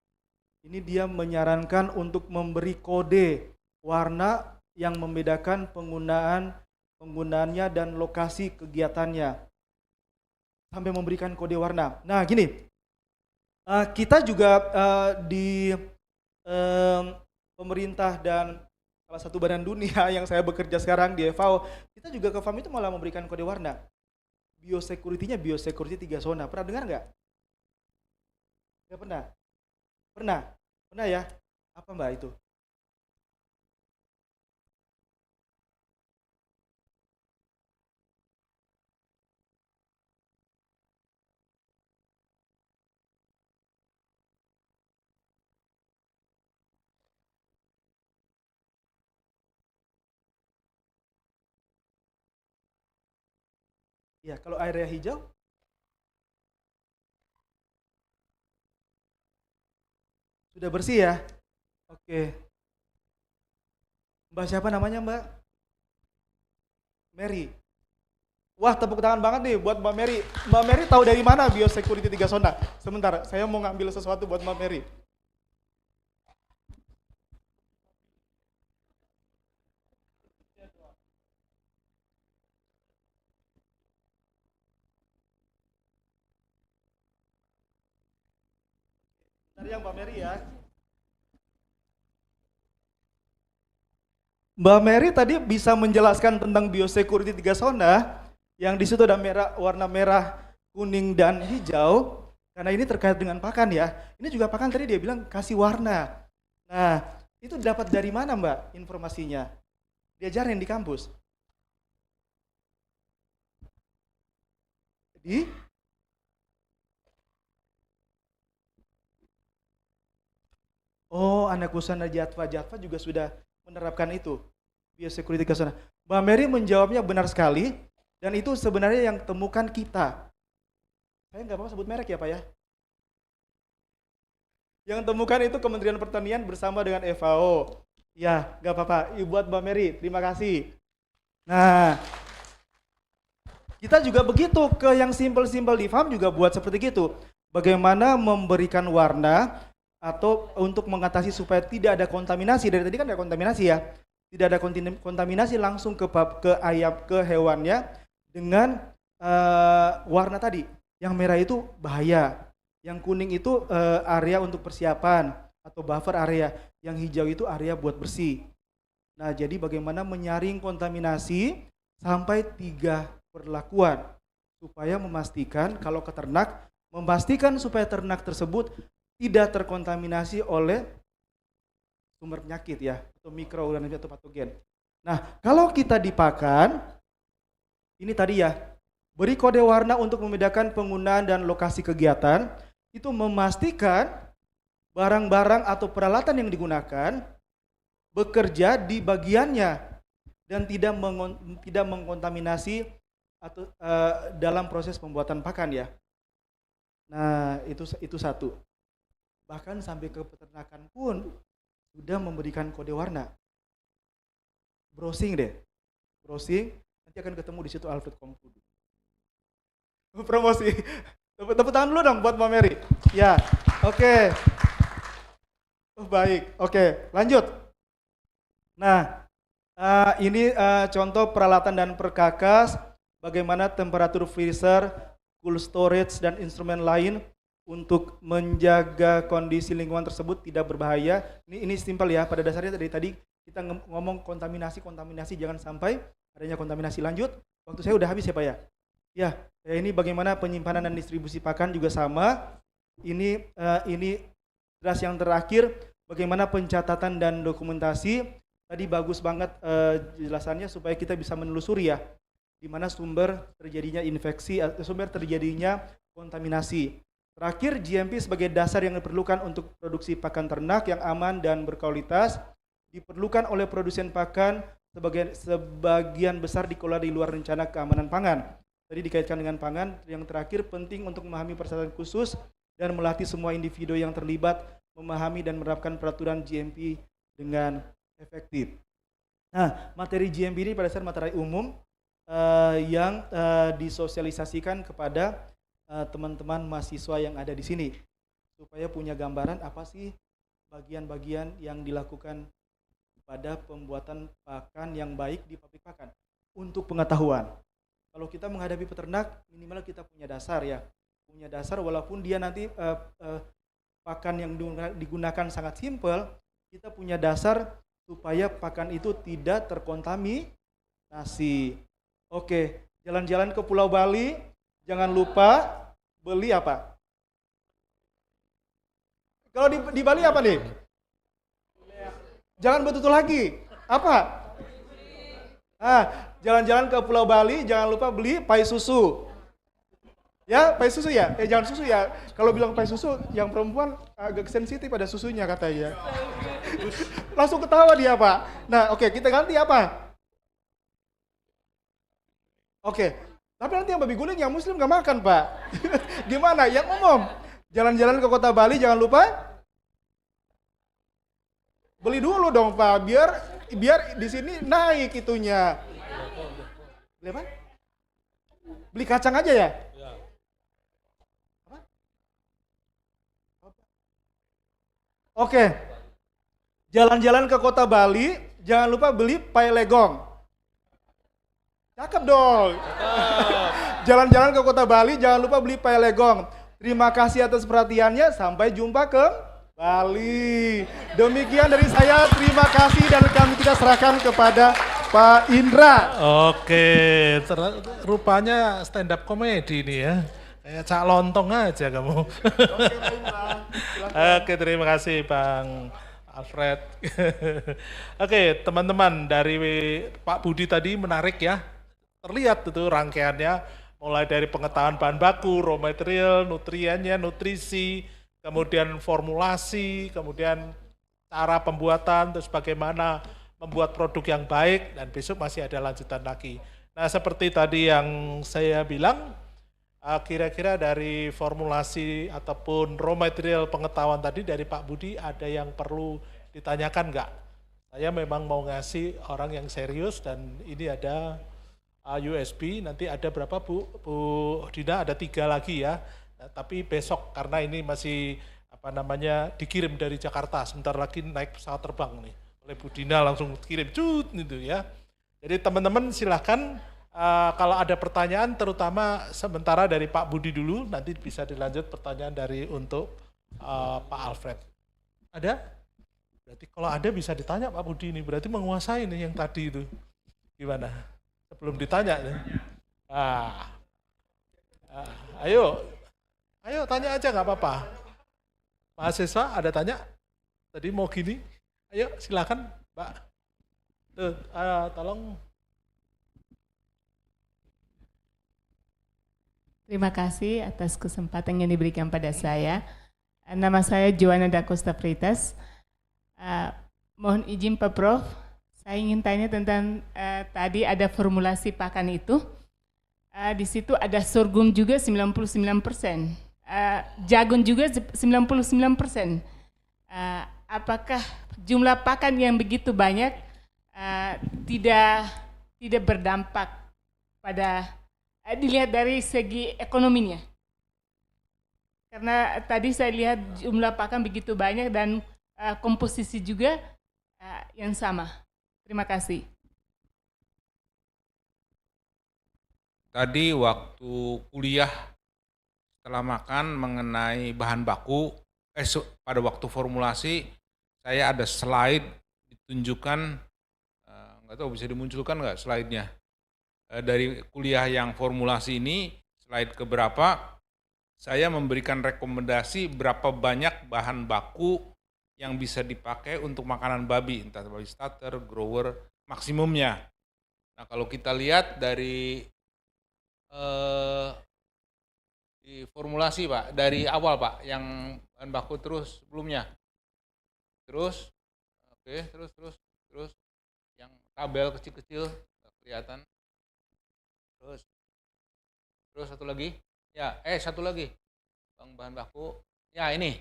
Ini dia menyarankan untuk memberi kode warna yang membedakan penggunaannya dan lokasi kegiatannya, sampai memberikan kode warna. Nah gini, kita juga di pemerintah dan salah satu badan dunia yang saya bekerja sekarang di FAO, kita juga ke FAM itu malah memberikan kode warna. Biosecurity-nya biosecurity 3 zona. Pernah dengar nggak? Nggak pernah? Pernah? Pernah ya? Apa Mbak itu? Ya, kalau area hijau sudah bersih ya? Oke. Mbak siapa namanya Mbak? Mary. Wah tepuk tangan banget nih buat Mbak Mary. Mbak Mary tahu dari mana biosecurity 3 zona? Sebentar, saya mau ngambil sesuatu buat Mbak Mary. Bentar ya Mbak Mary ya. Mbak Mary tadi bisa menjelaskan tentang biosecurity 3 zona yang di situ ada warna merah, kuning dan hijau karena ini terkait dengan pakan ya. Ini juga pakan tadi dia bilang kasih warna. Nah, itu dapat dari mana Mbak informasinya? Diajarin di kampus? Di? Oh, anak usaha Jatva juga sudah menerapkan itu, biosecurity ke sana. Mbak Mary menjawabnya benar sekali, dan itu sebenarnya yang temukan kita. Saya nggak apa-apa sebut merek ya Pak ya. Yang temukan itu Kementerian Pertanian bersama dengan FAO. Ya, nggak apa-apa. Buat Mbak Mary, terima kasih. Nah, kita juga begitu ke yang simpel-simpel di farm juga buat seperti itu. Bagaimana memberikan warna atau untuk mengatasi supaya tidak ada kontaminasi. Dari tadi kan ada kontaminasi ya. tidak ada kontaminasi langsung ke ayam, ke hewannya dengan warna tadi. Yang merah itu bahaya, yang kuning itu area untuk persiapan atau buffer area, yang hijau itu area buat bersih. Nah, jadi bagaimana menyaring kontaminasi sampai 3 perlakuan supaya memastikan kalau ke ternak, memastikan supaya ternak tersebut tidak terkontaminasi oleh sumber penyakit ya, atau mikroorganisme atau patogen. Nah, kalau kita di pakan, ini tadi ya, beri kode warna untuk membedakan penggunaan dan lokasi kegiatan, itu memastikan barang-barang atau peralatan yang digunakan bekerja di bagiannya dan tidak mengkontaminasi atau dalam proses pembuatan pakan ya. Nah, itu satu. Bahkan sampai ke peternakan pun sudah memberikan kode warna. Browsing deh. Browsing, nanti akan ketemu di situ Alfred Kompudu. Promosi. Tepuk tangan dulu dong buat Mbak Mary. Ya, oke. Baik, oke, lanjut. Nah, ini contoh peralatan dan perkakas, bagaimana temperatur freezer, cool storage, dan instrumen lain untuk menjaga kondisi lingkungan tersebut tidak berbahaya. Ini simpel ya, pada dasarnya dari tadi kita ngomong kontaminasi, jangan sampai adanya kontaminasi. Lanjut, waktu saya udah habis ya Pak ya? Ya, ini bagaimana penyimpanan dan distribusi pakan juga sama. Ini draft yang terakhir, bagaimana pencatatan dan dokumentasi. Tadi bagus banget jelasannya supaya kita bisa menelusuri ya, di mana sumber terjadinya infeksi, sumber terjadinya kontaminasi. Terakhir, GMP sebagai dasar yang diperlukan untuk produksi pakan ternak yang aman dan berkualitas, diperlukan oleh produsen pakan sebagian besar dikelola di luar rencana keamanan pangan. Tadi dikaitkan dengan pangan. Yang terakhir, penting untuk memahami persyaratan khusus dan melatih semua individu yang terlibat memahami dan menerapkan peraturan GMP dengan efektif. Nah, materi GMP ini pada dasar materi umum yang disosialisasikan kepada teman-teman mahasiswa yang ada di sini supaya punya gambaran apa sih bagian-bagian yang dilakukan pada pembuatan pakan yang baik di pabrik pakan. Untuk pengetahuan, kalau kita menghadapi peternak minimal kita punya dasar ya, punya dasar walaupun dia nanti pakan yang digunakan sangat simpel, kita punya dasar supaya pakan itu tidak terkontaminasi. Oke, jalan-jalan ke Pulau Bali, jangan lupa beli apa? Kalau di Bali apa nih? Jangan betutu lagi. Apa? Jalan-jalan ke Pulau Bali, jangan lupa beli pai susu. Ya, pai susu ya? Jangan susu ya. Kalau bilang pai susu, yang perempuan agak sensitif pada susunya katanya. Langsung ketawa dia, Pak. Nah, oke, kita ganti apa? Oke, tapi nanti yang babi guling yang muslim nggak makan, Pak. Gimana? Yang umum. Jalan-jalan ke kota Bali, jangan lupa beli dulu dong, Pak. Biar di sini naik itunya. Beli apa? Beli kacang aja ya? Apa? Oke. Jalan-jalan ke kota Bali, jangan lupa beli pai legong. Cakep dong. Jalan-jalan ke kota Bali, jangan lupa beli pai legong. Terima kasih atas perhatiannya. Sampai jumpa ke Bali. Demikian dari saya. Terima kasih dan kami kita serahkan kepada Pak Indra. Oke, rupanya stand up comedy ini ya. Kayak cak lontong aja kamu. Oke, terima kasih Bang Alfred. Oke, teman-teman, dari Pak Budi tadi menarik ya. Terlihat itu rangkaiannya, mulai dari pengetahuan bahan baku, raw material, nutriennya, nutrisi, kemudian formulasi, kemudian cara pembuatan, terus bagaimana membuat produk yang baik, dan besok masih ada lanjutan lagi. Nah, seperti tadi yang saya bilang, kira-kira dari formulasi ataupun raw material pengetahuan tadi dari Pak Budi ada yang perlu ditanyakan nggak? Saya memang mau ngasih orang yang serius dan ini ada USB, nanti ada berapa Bu Dina? Ada 3 lagi ya. Nah, tapi besok karena ini masih dikirim dari Jakarta, sebentar lagi naik pesawat terbang nih. Bu Dina langsung kirim cut gitu ya. Jadi teman-teman silahkan kalau ada pertanyaan terutama sementara dari Pak Budi dulu, nanti bisa dilanjut pertanyaan dari untuk Pak Alfred. Ada? Berarti kalau ada bisa ditanya Pak Budi ini, berarti menguasai nih yang tadi itu. Gimana? Sebelum ditanya. Ayo tanya aja nggak apa-apa. Mahasiswa ada tanya? Tadi mau gini? Ayo silakan Mbak. Tuh, tolong. Terima kasih atas kesempatan yang diberikan pada saya. Nama saya Joanna da Costa Freitas. Mohon izin Pak Prof, saya ingin tanya tentang tadi ada formulasi pakan itu. Di situ ada sorghum juga 99%, jagung juga 99%. Apakah jumlah pakan yang begitu banyak tidak berdampak pada dilihat dari segi ekonominya? Karena tadi saya lihat jumlah pakan begitu banyak dan komposisi juga yang sama. Terima kasih. Tadi waktu kuliah setelah makan mengenai bahan baku, pada waktu formulasi saya ada slide ditunjukkan, nggak tahu bisa dimunculkan nggak slide-nya, dari kuliah yang formulasi ini, slide keberapa, saya memberikan rekomendasi berapa banyak bahan baku yang bisa dipakai untuk makanan babi, entah babi starter, grower, maksimumnya. Nah kalau kita lihat dari di formulasi Pak, dari awal Pak, yang bahan baku terus sebelumnya. Terus, oke, terus, yang tabel kecil-kecil, kelihatan. Terus satu lagi, ya, satu lagi, bahan baku, ya ini.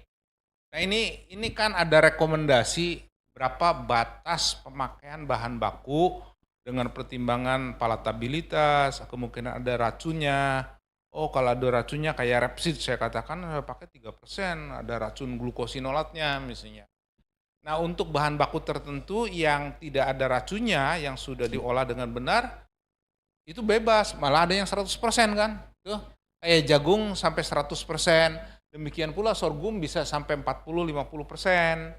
Nah ini kan ada rekomendasi berapa batas pemakaian bahan baku dengan pertimbangan palatabilitas, kemungkinan ada racunnya. Oh kalau ada racunnya kayak Repsid saya katakan saya pakai 3%, ada racun glukosinolatnya misalnya. Nah untuk bahan baku tertentu yang tidak ada racunnya, yang sudah diolah dengan benar, itu bebas, malah ada yang 100% kan. Tuh, kayak jagung sampai 100%, demikian pula sorghum bisa sampai 40-50%.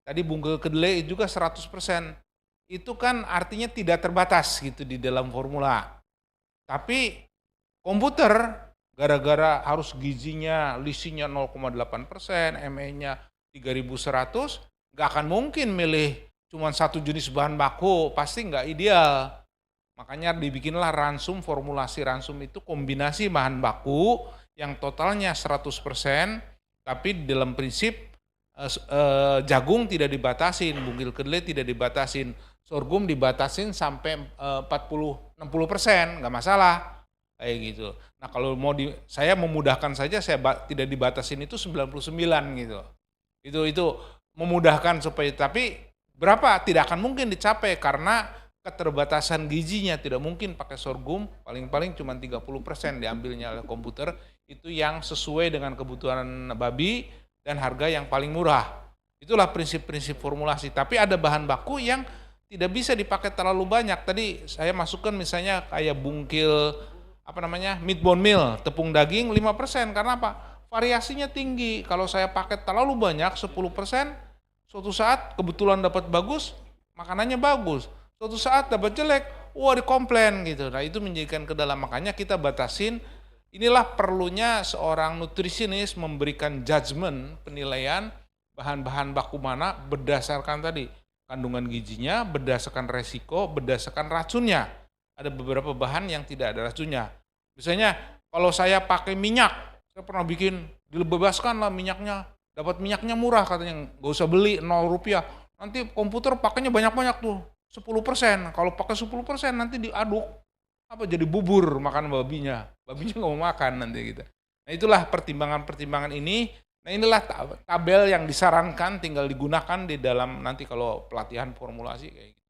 Tadi bunga kedelai juga 100%. Itu kan artinya tidak terbatas gitu di dalam formula. Tapi komputer gara-gara harus gizinya, lisinya 0,8%, ME-nya 3100, nggak akan mungkin milih cuma satu jenis bahan baku, pasti nggak ideal. Makanya dibikinlah ransum, formulasi ransum itu kombinasi bahan baku yang totalnya 100%, tapi dalam prinsip jagung tidak dibatasin, bungkil kedelai tidak dibatasin, sorghum dibatasin sampai 40-60%, nggak masalah. Kayak gitu. Nah kalau mau saya memudahkan saja, saya tidak dibatasin itu 99 gitu. Itu memudahkan supaya, tapi berapa tidak akan mungkin dicapai karena keterbatasan gizinya, tidak mungkin pakai sorghum, paling-paling cuma 30% diambilnya oleh komputer, itu yang sesuai dengan kebutuhan babi dan harga yang paling murah. Itulah prinsip-prinsip formulasi, tapi ada bahan baku yang tidak bisa dipakai terlalu banyak. Tadi saya masukkan misalnya kayak bungkil meat bone meal, tepung daging 5%, karena apa? Variasinya tinggi. Kalau saya pakai terlalu banyak 10%, suatu saat kebetulan dapat bagus, makanannya bagus. Suatu saat dapat jelek, wah dikomplain gitu. Nah itu menjadikan kendala, makanya kita batasin. Inilah perlunya seorang nutrisionis memberikan judgement, penilaian bahan-bahan baku mana berdasarkan tadi kandungan gizinya, berdasarkan resiko, berdasarkan racunnya. Ada beberapa bahan yang tidak ada racunnya. Misalnya kalau saya pakai minyak, saya pernah bikin, dibebaskan lah minyaknya, dapat minyaknya murah katanya, nggak usah beli 0 rupiah. Nanti komputer pakainya banyak-banyak tuh, 10%. Kalau pakai 10% nanti diaduk, jadi bubur makan babinya nggak mau makan nanti gitu. Nah itulah pertimbangan-pertimbangan ini. Nah inilah tabel yang disarankan, tinggal digunakan di dalam nanti kalau pelatihan formulasi kayak gitu.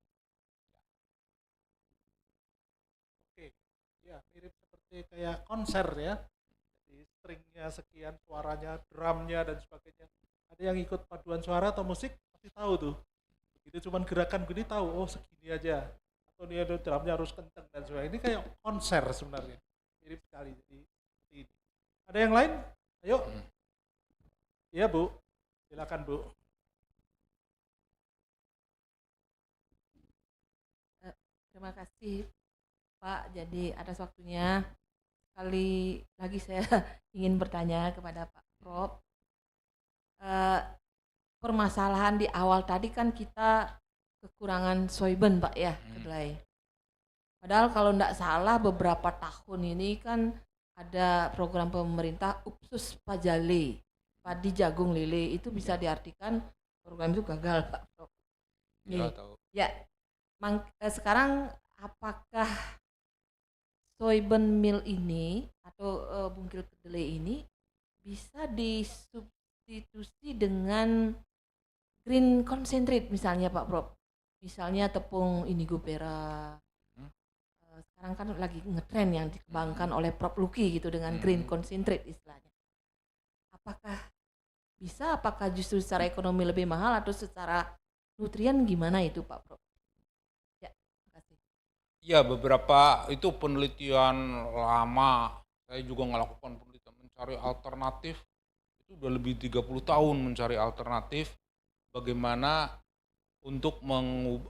Ya, mirip seperti kayak konser ya. Jadi stringnya sekian, suaranya, drumnya dan sebagainya. Ada yang ikut paduan suara atau musik pasti tahu tuh Itu cuman gerakan gini tahu, oh segini aja. Atau dia drumnya harus kencang dan sebagainya. Ini kayak konser sebenarnya. Mirip sekali. Jadi, seperti ini. Ada yang lain? Ayo. Iya Bu, silakan Bu. Terima kasih Pak, jadi atas waktunya. Sekali lagi saya ingin bertanya kepada Pak Prof. Permasalahan di awal tadi kan kita kekurangan soyben Pak ya, kedelai. Padahal kalau tidak salah beberapa tahun ini kan ada program pemerintah Upsus Pajale, padi jagung lele, itu bisa diartikan program itu gagal Pak Prof. Ya, tahu. Ya, sekarang apakah soyben meal ini atau bungkil kedelai ini bisa disubstitusi dengan green concentrate misalnya Pak Prof? Misalnya tepung indigo pera. Sekarang kan lagi ngetren yang dikembangkan oleh Prof Luki gitu dengan green concentrate istilahnya. Apakah bisa? Apakah justru secara ekonomi lebih mahal atau secara nutrien gimana itu Pak Prof? Ya, terima kasih. Ya, beberapa itu penelitian lama. Saya juga melakukan penelitian mencari alternatif. Itu udah lebih 30 tahun mencari alternatif bagaimana untuk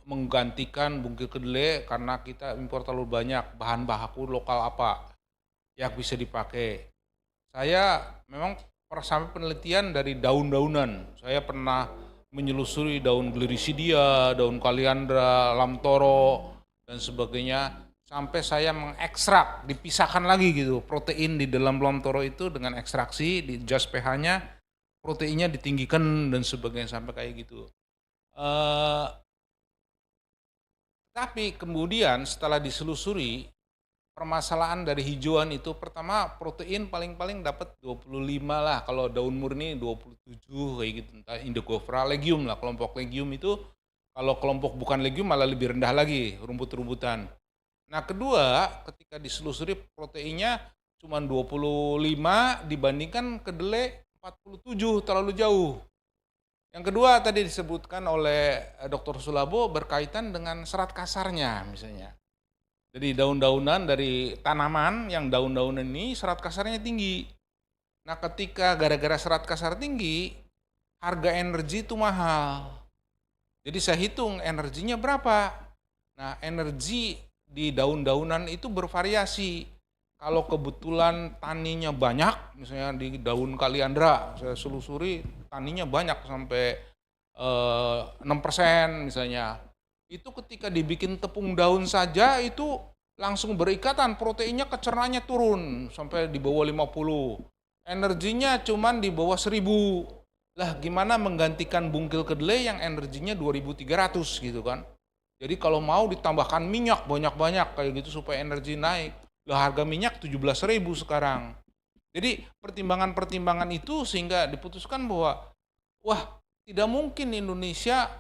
menggantikan bungkil kedelai karena kita impor terlalu banyak, bahan baku lokal apa yang bisa dipakai. Saya memang sampai penelitian dari daun-daunan. Saya pernah menyelusuri daun glirisidia, daun kaliandra, lamtoro, dan sebagainya, sampai saya mengekstrak, dipisahkan lagi gitu, protein di dalam lamtoro itu dengan ekstraksi, di adjust pH-nya, proteinnya ditinggikan dan sebagainya, sampai kayak gitu. Tapi kemudian setelah diselusuri, permasalahan dari hijauan itu pertama protein paling-paling dapat 25 lah, kalau daun murni 27 kayak gitu, entah Indigofera, legium lah, kelompok legium itu, kalau kelompok bukan legium malah lebih rendah lagi, rumput-rumputan. Nah kedua, ketika diselusuri proteinnya cuma 25 dibandingkan kedelai 47, terlalu jauh. Yang kedua tadi disebutkan oleh Dr. Sulabo berkaitan dengan serat kasarnya misalnya. Jadi daun-daunan dari tanaman yang daun-daunan ini serat kasarnya tinggi. Nah ketika gara-gara serat kasar tinggi, harga energi itu mahal. Jadi saya hitung energinya berapa. Nah energi di daun-daunan itu bervariasi. Kalau kebetulan taninya banyak, misalnya di daun kaliandra, saya selusuri taninya banyak sampai 6% misalnya. Itu ketika dibikin tepung daun saja itu langsung berikatan, proteinnya kecernanya turun sampai di bawah 50. Energinya cuman di bawah 1000. Lah gimana menggantikan bungkil kedelai yang energinya 2300 gitu kan. Jadi kalau mau ditambahkan minyak banyak-banyak kayak gitu supaya energi naik. Lah harga minyak 17.000 sekarang. Jadi pertimbangan-pertimbangan itu sehingga diputuskan bahwa wah tidak mungkin Indonesia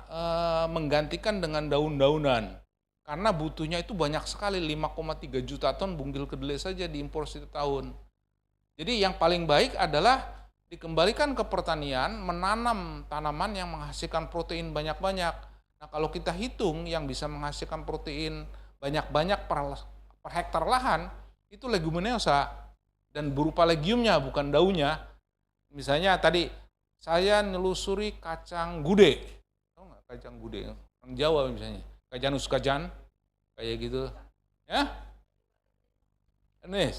menggantikan dengan daun-daunan. Karena butuhnya itu banyak sekali, 5,3 juta ton bungkil kedelai saja diimpor setiap tahun. Jadi yang paling baik adalah dikembalikan ke pertanian, menanam tanaman yang menghasilkan protein banyak-banyak. Nah kalau kita hitung yang bisa menghasilkan protein banyak-banyak per hektar lahan, itu leguminosa dan berupa legiumnya bukan daunnya. Misalnya tadi saya nelusuri kacang gude, tahu nggak kacang gude? Orang Jawa misalnya, kajanus kajan, kayak gitu, ya. Ini,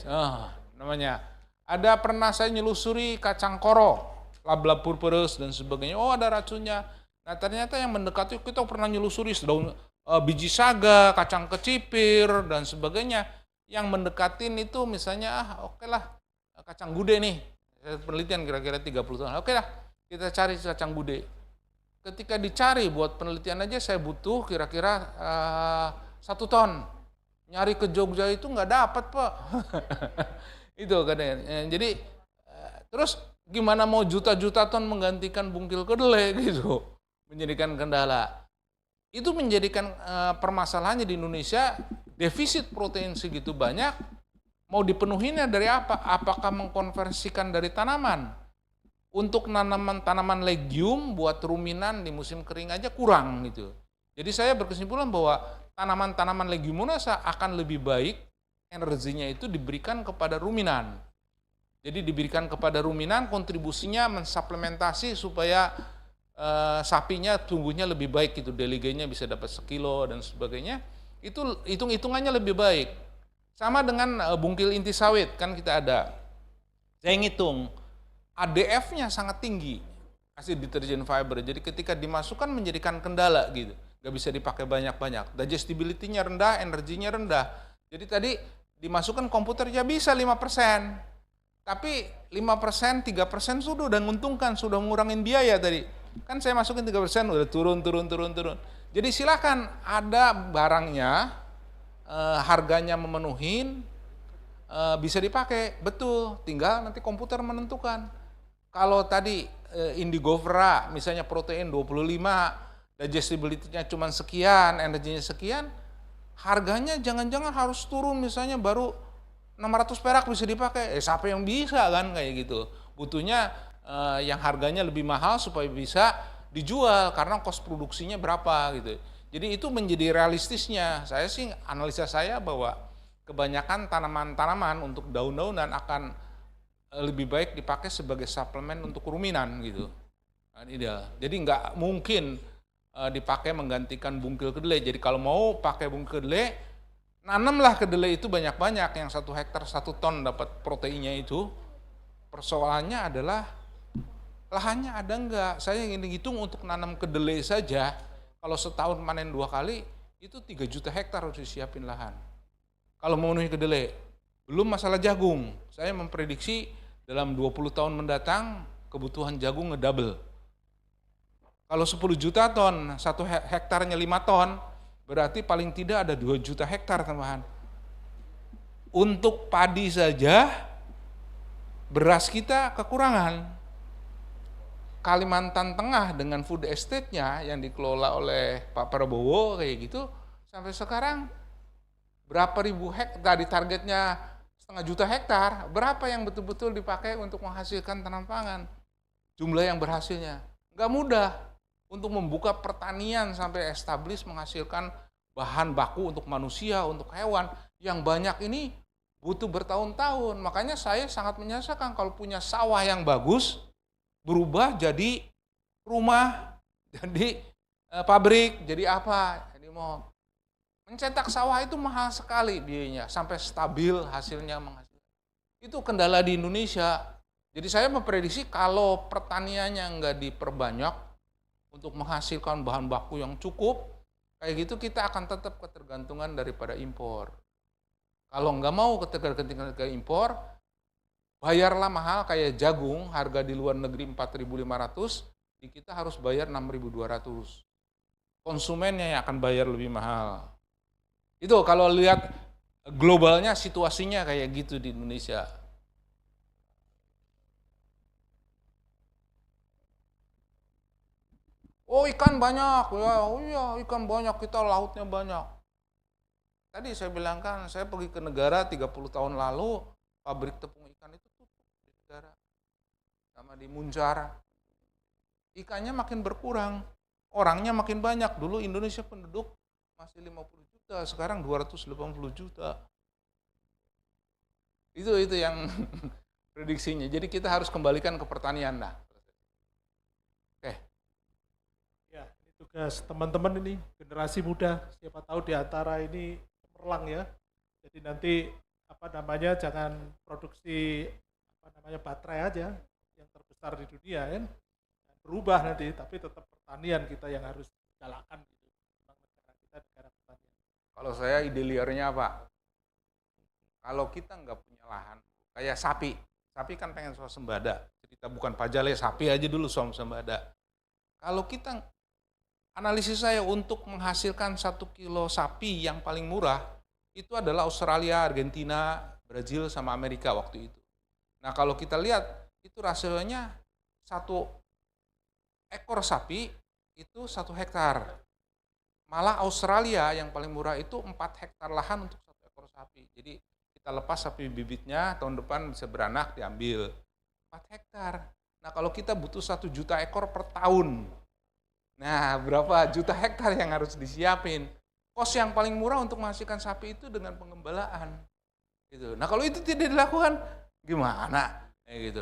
namanya. Ada pernah saya nyelusuri kacang koro, lab-lab purpurus dan sebagainya. Oh ada racunnya. Nah ternyata yang mendekati kita pernah nyelusuri daun biji saga, kacang kecipir dan sebagainya. Yang mendekatin itu misalnya oke lah kacang gude nih. Penelitian kira-kira 30 tahun. Oke lah kita cari kacang gude. Ketika dicari buat penelitian aja saya butuh kira-kira 1 ton. Nyari ke Jogja itu nggak dapat Pak. Itu kadang. Jadi terus gimana mau juta-juta ton menggantikan bungkil kedelai gitu. Menjadikan kendala. Itu menjadikan permasalahannya di Indonesia, defisit protein segitu banyak, mau dipenuhinya dari apa? Apakah mengkonversikan dari tanaman? Untuk tanaman legium buat ruminan di musim kering aja kurang gitu. Jadi saya berkesimpulan bahwa tanaman-tanaman leguminosa akan lebih baik energinya itu diberikan kepada ruminan. Jadi diberikan kepada ruminan, kontribusinya mensuplementasi supaya sapinya tumbuhnya lebih baik gitu, deligenya bisa dapat 1 kilo dan sebagainya. Itu hitung-hitungannya lebih baik. Sama dengan bungkil inti sawit, kan kita ada. Saya ngitung, ADF-nya sangat tinggi, acid detergent fiber. Jadi ketika dimasukkan menjadikan kendala gitu. Nggak bisa dipakai banyak-banyak. Digestibility-nya rendah, energinya rendah. Jadi tadi dimasukkan komputer ya bisa 5%. Tapi 5%, 3% sudah menguntungkan, sudah mengurangin biaya tadi. Kan saya masukin 3%, udah turun. Jadi silakan ada barangnya, harganya memenuhi, bisa dipakai, betul. Tinggal nanti komputer menentukan. Kalau tadi indigofera, misalnya protein 25, digestibility-nya cuma sekian, energinya sekian, harganya jangan-jangan harus turun misalnya baru 600 perak bisa dipakai. Siapa yang bisa kan kayak gitu. Butuhnya yang harganya lebih mahal supaya bisa dijual karena kos produksinya berapa gitu. Jadi itu menjadi realistisnya. Saya sih analisa saya bahwa kebanyakan tanaman-tanaman untuk daun-daunan akan lebih baik dipakai sebagai suplemen untuk ruminan gitu. Ideal. Jadi nggak mungkin dipakai menggantikan bungkil kedelai. Jadi kalau mau pakai bungkil kedelai, nanamlah kedelai itu banyak-banyak, yang 1 hektar 1 ton dapat proteinnya itu. Persoalannya adalah lahannya ada enggak. Saya ingin hitung untuk nanam kedelai saja, kalau setahun panen 2 kali, itu 3 juta hektar harus disiapin lahan. Kalau memenuhi kedelai, belum masalah jagung. Saya memprediksi dalam 20 tahun mendatang, kebutuhan jagung ngedouble. Kalau 10 juta ton, 1 hektarnya 5 ton, berarti paling tidak ada 2 juta hektar tambahan. Untuk padi saja, beras kita kekurangan. Kalimantan Tengah dengan food estate-nya yang dikelola oleh Pak Prabowo kayak gitu, sampai sekarang berapa ribu hektar, tadi targetnya 0,5 juta hektar, berapa yang betul-betul dipakai untuk menghasilkan tanam pangan? Jumlah yang berhasilnya. Nggak mudah untuk membuka pertanian sampai establis menghasilkan bahan baku untuk manusia, untuk hewan, yang banyak ini butuh bertahun-tahun. Makanya saya sangat menyesalkan kalau punya sawah yang bagus, berubah jadi rumah, jadi pabrik, jadi apa? Jadi mau mencetak sawah itu mahal sekali biayanya, sampai stabil hasilnya menghasilkan. Itu kendala di Indonesia. Jadi saya memprediksi kalau pertaniannya nggak diperbanyak untuk menghasilkan bahan baku yang cukup, kayak gitu kita akan tetap ketergantungan daripada impor. Kalau nggak mau ketergantungan ke impor, bayarlah mahal kayak jagung, harga di luar negeri 4.500, di kita harus bayar 6.200. Konsumennya yang akan bayar lebih mahal. Itu kalau lihat globalnya situasinya kayak gitu di Indonesia. Oh ikan banyak, ya, oh iya ikan banyak, kita lautnya banyak. Tadi saya bilang kan, saya pergi ke negara 30 tahun lalu, pabrik tepung ikan itu tutup di negara. Sama di Muncar. Ikannya makin berkurang, orangnya makin banyak. Dulu Indonesia penduduk masih 50 juta, sekarang 280 juta. Itu yang prediksinya. Jadi kita harus kembalikan ke pertanian lah. Oke. Ya, ini tugas teman-teman ini, generasi muda, siapa tahu di antara ini cemerlang ya. Jadi nanti jangan produksi baterai aja yang terbesar di dunia kan. Berubah nanti, tapi tetap pertanian kita yang harus galakan gitu. Memang negara kita negara pertanian. Kalau saya ide liarnya apa? Kalau kita nggak punya lahan, kayak sapi kan pengen swasembada. Kita bukan pajale, sapi aja dulu swasembada. Kalau kita, analisis saya untuk menghasilkan 1 kilo sapi yang paling murah, itu adalah Australia, Argentina, Brazil, sama Amerika waktu itu. Nah kalau kita lihat, itu rasionya 1 ekor sapi itu 1 hektar. Malah Australia yang paling murah itu 4 hektar lahan untuk 1 ekor sapi. Jadi kita lepas sapi bibitnya, tahun depan bisa beranak, diambil. 4 hektar. Nah kalau kita butuh 1 juta ekor per tahun. Nah, berapa juta hektar yang harus disiapin? Kos yang paling murah untuk menghasilkan sapi itu dengan pengembalaan. Gitu. Nah, kalau itu tidak dilakukan, gimana? Gitu.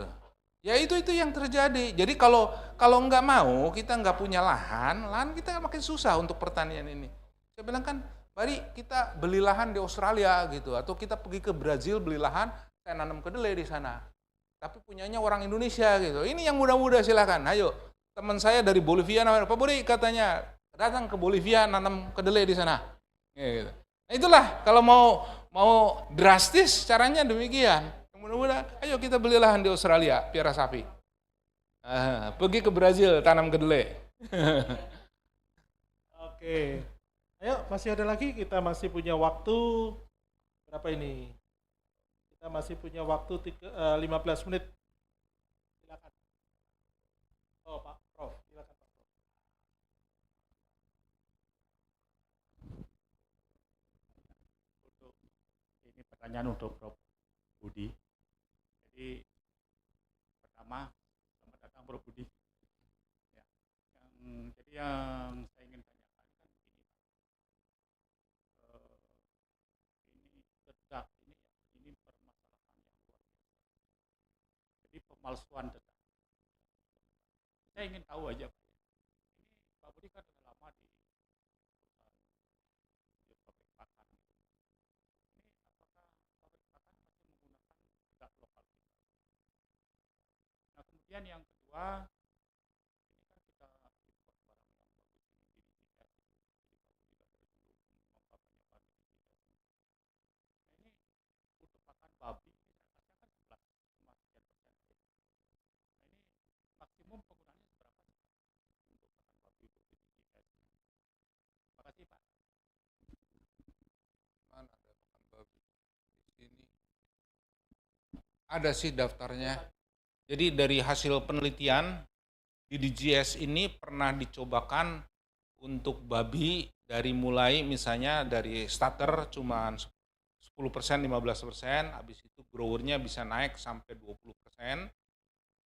Ya itu yang terjadi. Jadi kalau nggak mau, kita nggak punya lahan kita makin susah untuk pertanian ini. Saya bilang kan, mari kita beli lahan di Australia gitu, atau kita pergi ke Brazil beli lahan, saya nanam kedelai di sana. Tapi punyanya orang Indonesia gitu. Ini yang muda-muda silakan. Ayo, teman saya dari Bolivia, namanya Pak Budi, katanya datang ke Bolivia nanam kedelai di sana. Gitu. Nah itulah kalau mau drastis caranya demikian. Mudah-mudahan, ayo kita beli lahan di Australia, piara sapi. Pergi ke Brazil, tanam kedelai. Oke. Ayo, masih ada lagi, kita masih punya waktu, berapa ini? Kita masih punya waktu 15 menit. Silakan. Oh, Pak Prof, silakan Pak Prof. Ini pertanyaan untuk Prof Budi. Jadi pertama, selamat datang Prof Budi. Ya, jadi yang saya ingin tanyakan kan begini Pak. Ini dedak ini permasalahan yang luar biasa. Jadi pemalsuan dedak. Saya ingin tahu aja Pak. Ini Pak Budi kan sudah lama di pabrik pakan. Ini apakah pabrik pakan masih menggunakan dedak lokal kita? Nah kemudian yang kedua, ini kan kita import barang yang bagus ini di kita, jadi Pak Budi kan dari dulu memkampanyekan di kita. Nah ini untuk pakan babi ini saya katakan 11,sekian%. Nah ini maksimum penggunaannya seberapa sih Pak untuk pakan babi untuk DDGS? Terima kasih Pak. Mana ada pakan babi di sini? Ada sih daftarnya. Jadi dari hasil penelitian di DGS ini pernah dicobakan untuk babi dari mulai misalnya dari starter cuma 10%, 15%, habis itu growernya bisa naik sampai 20%,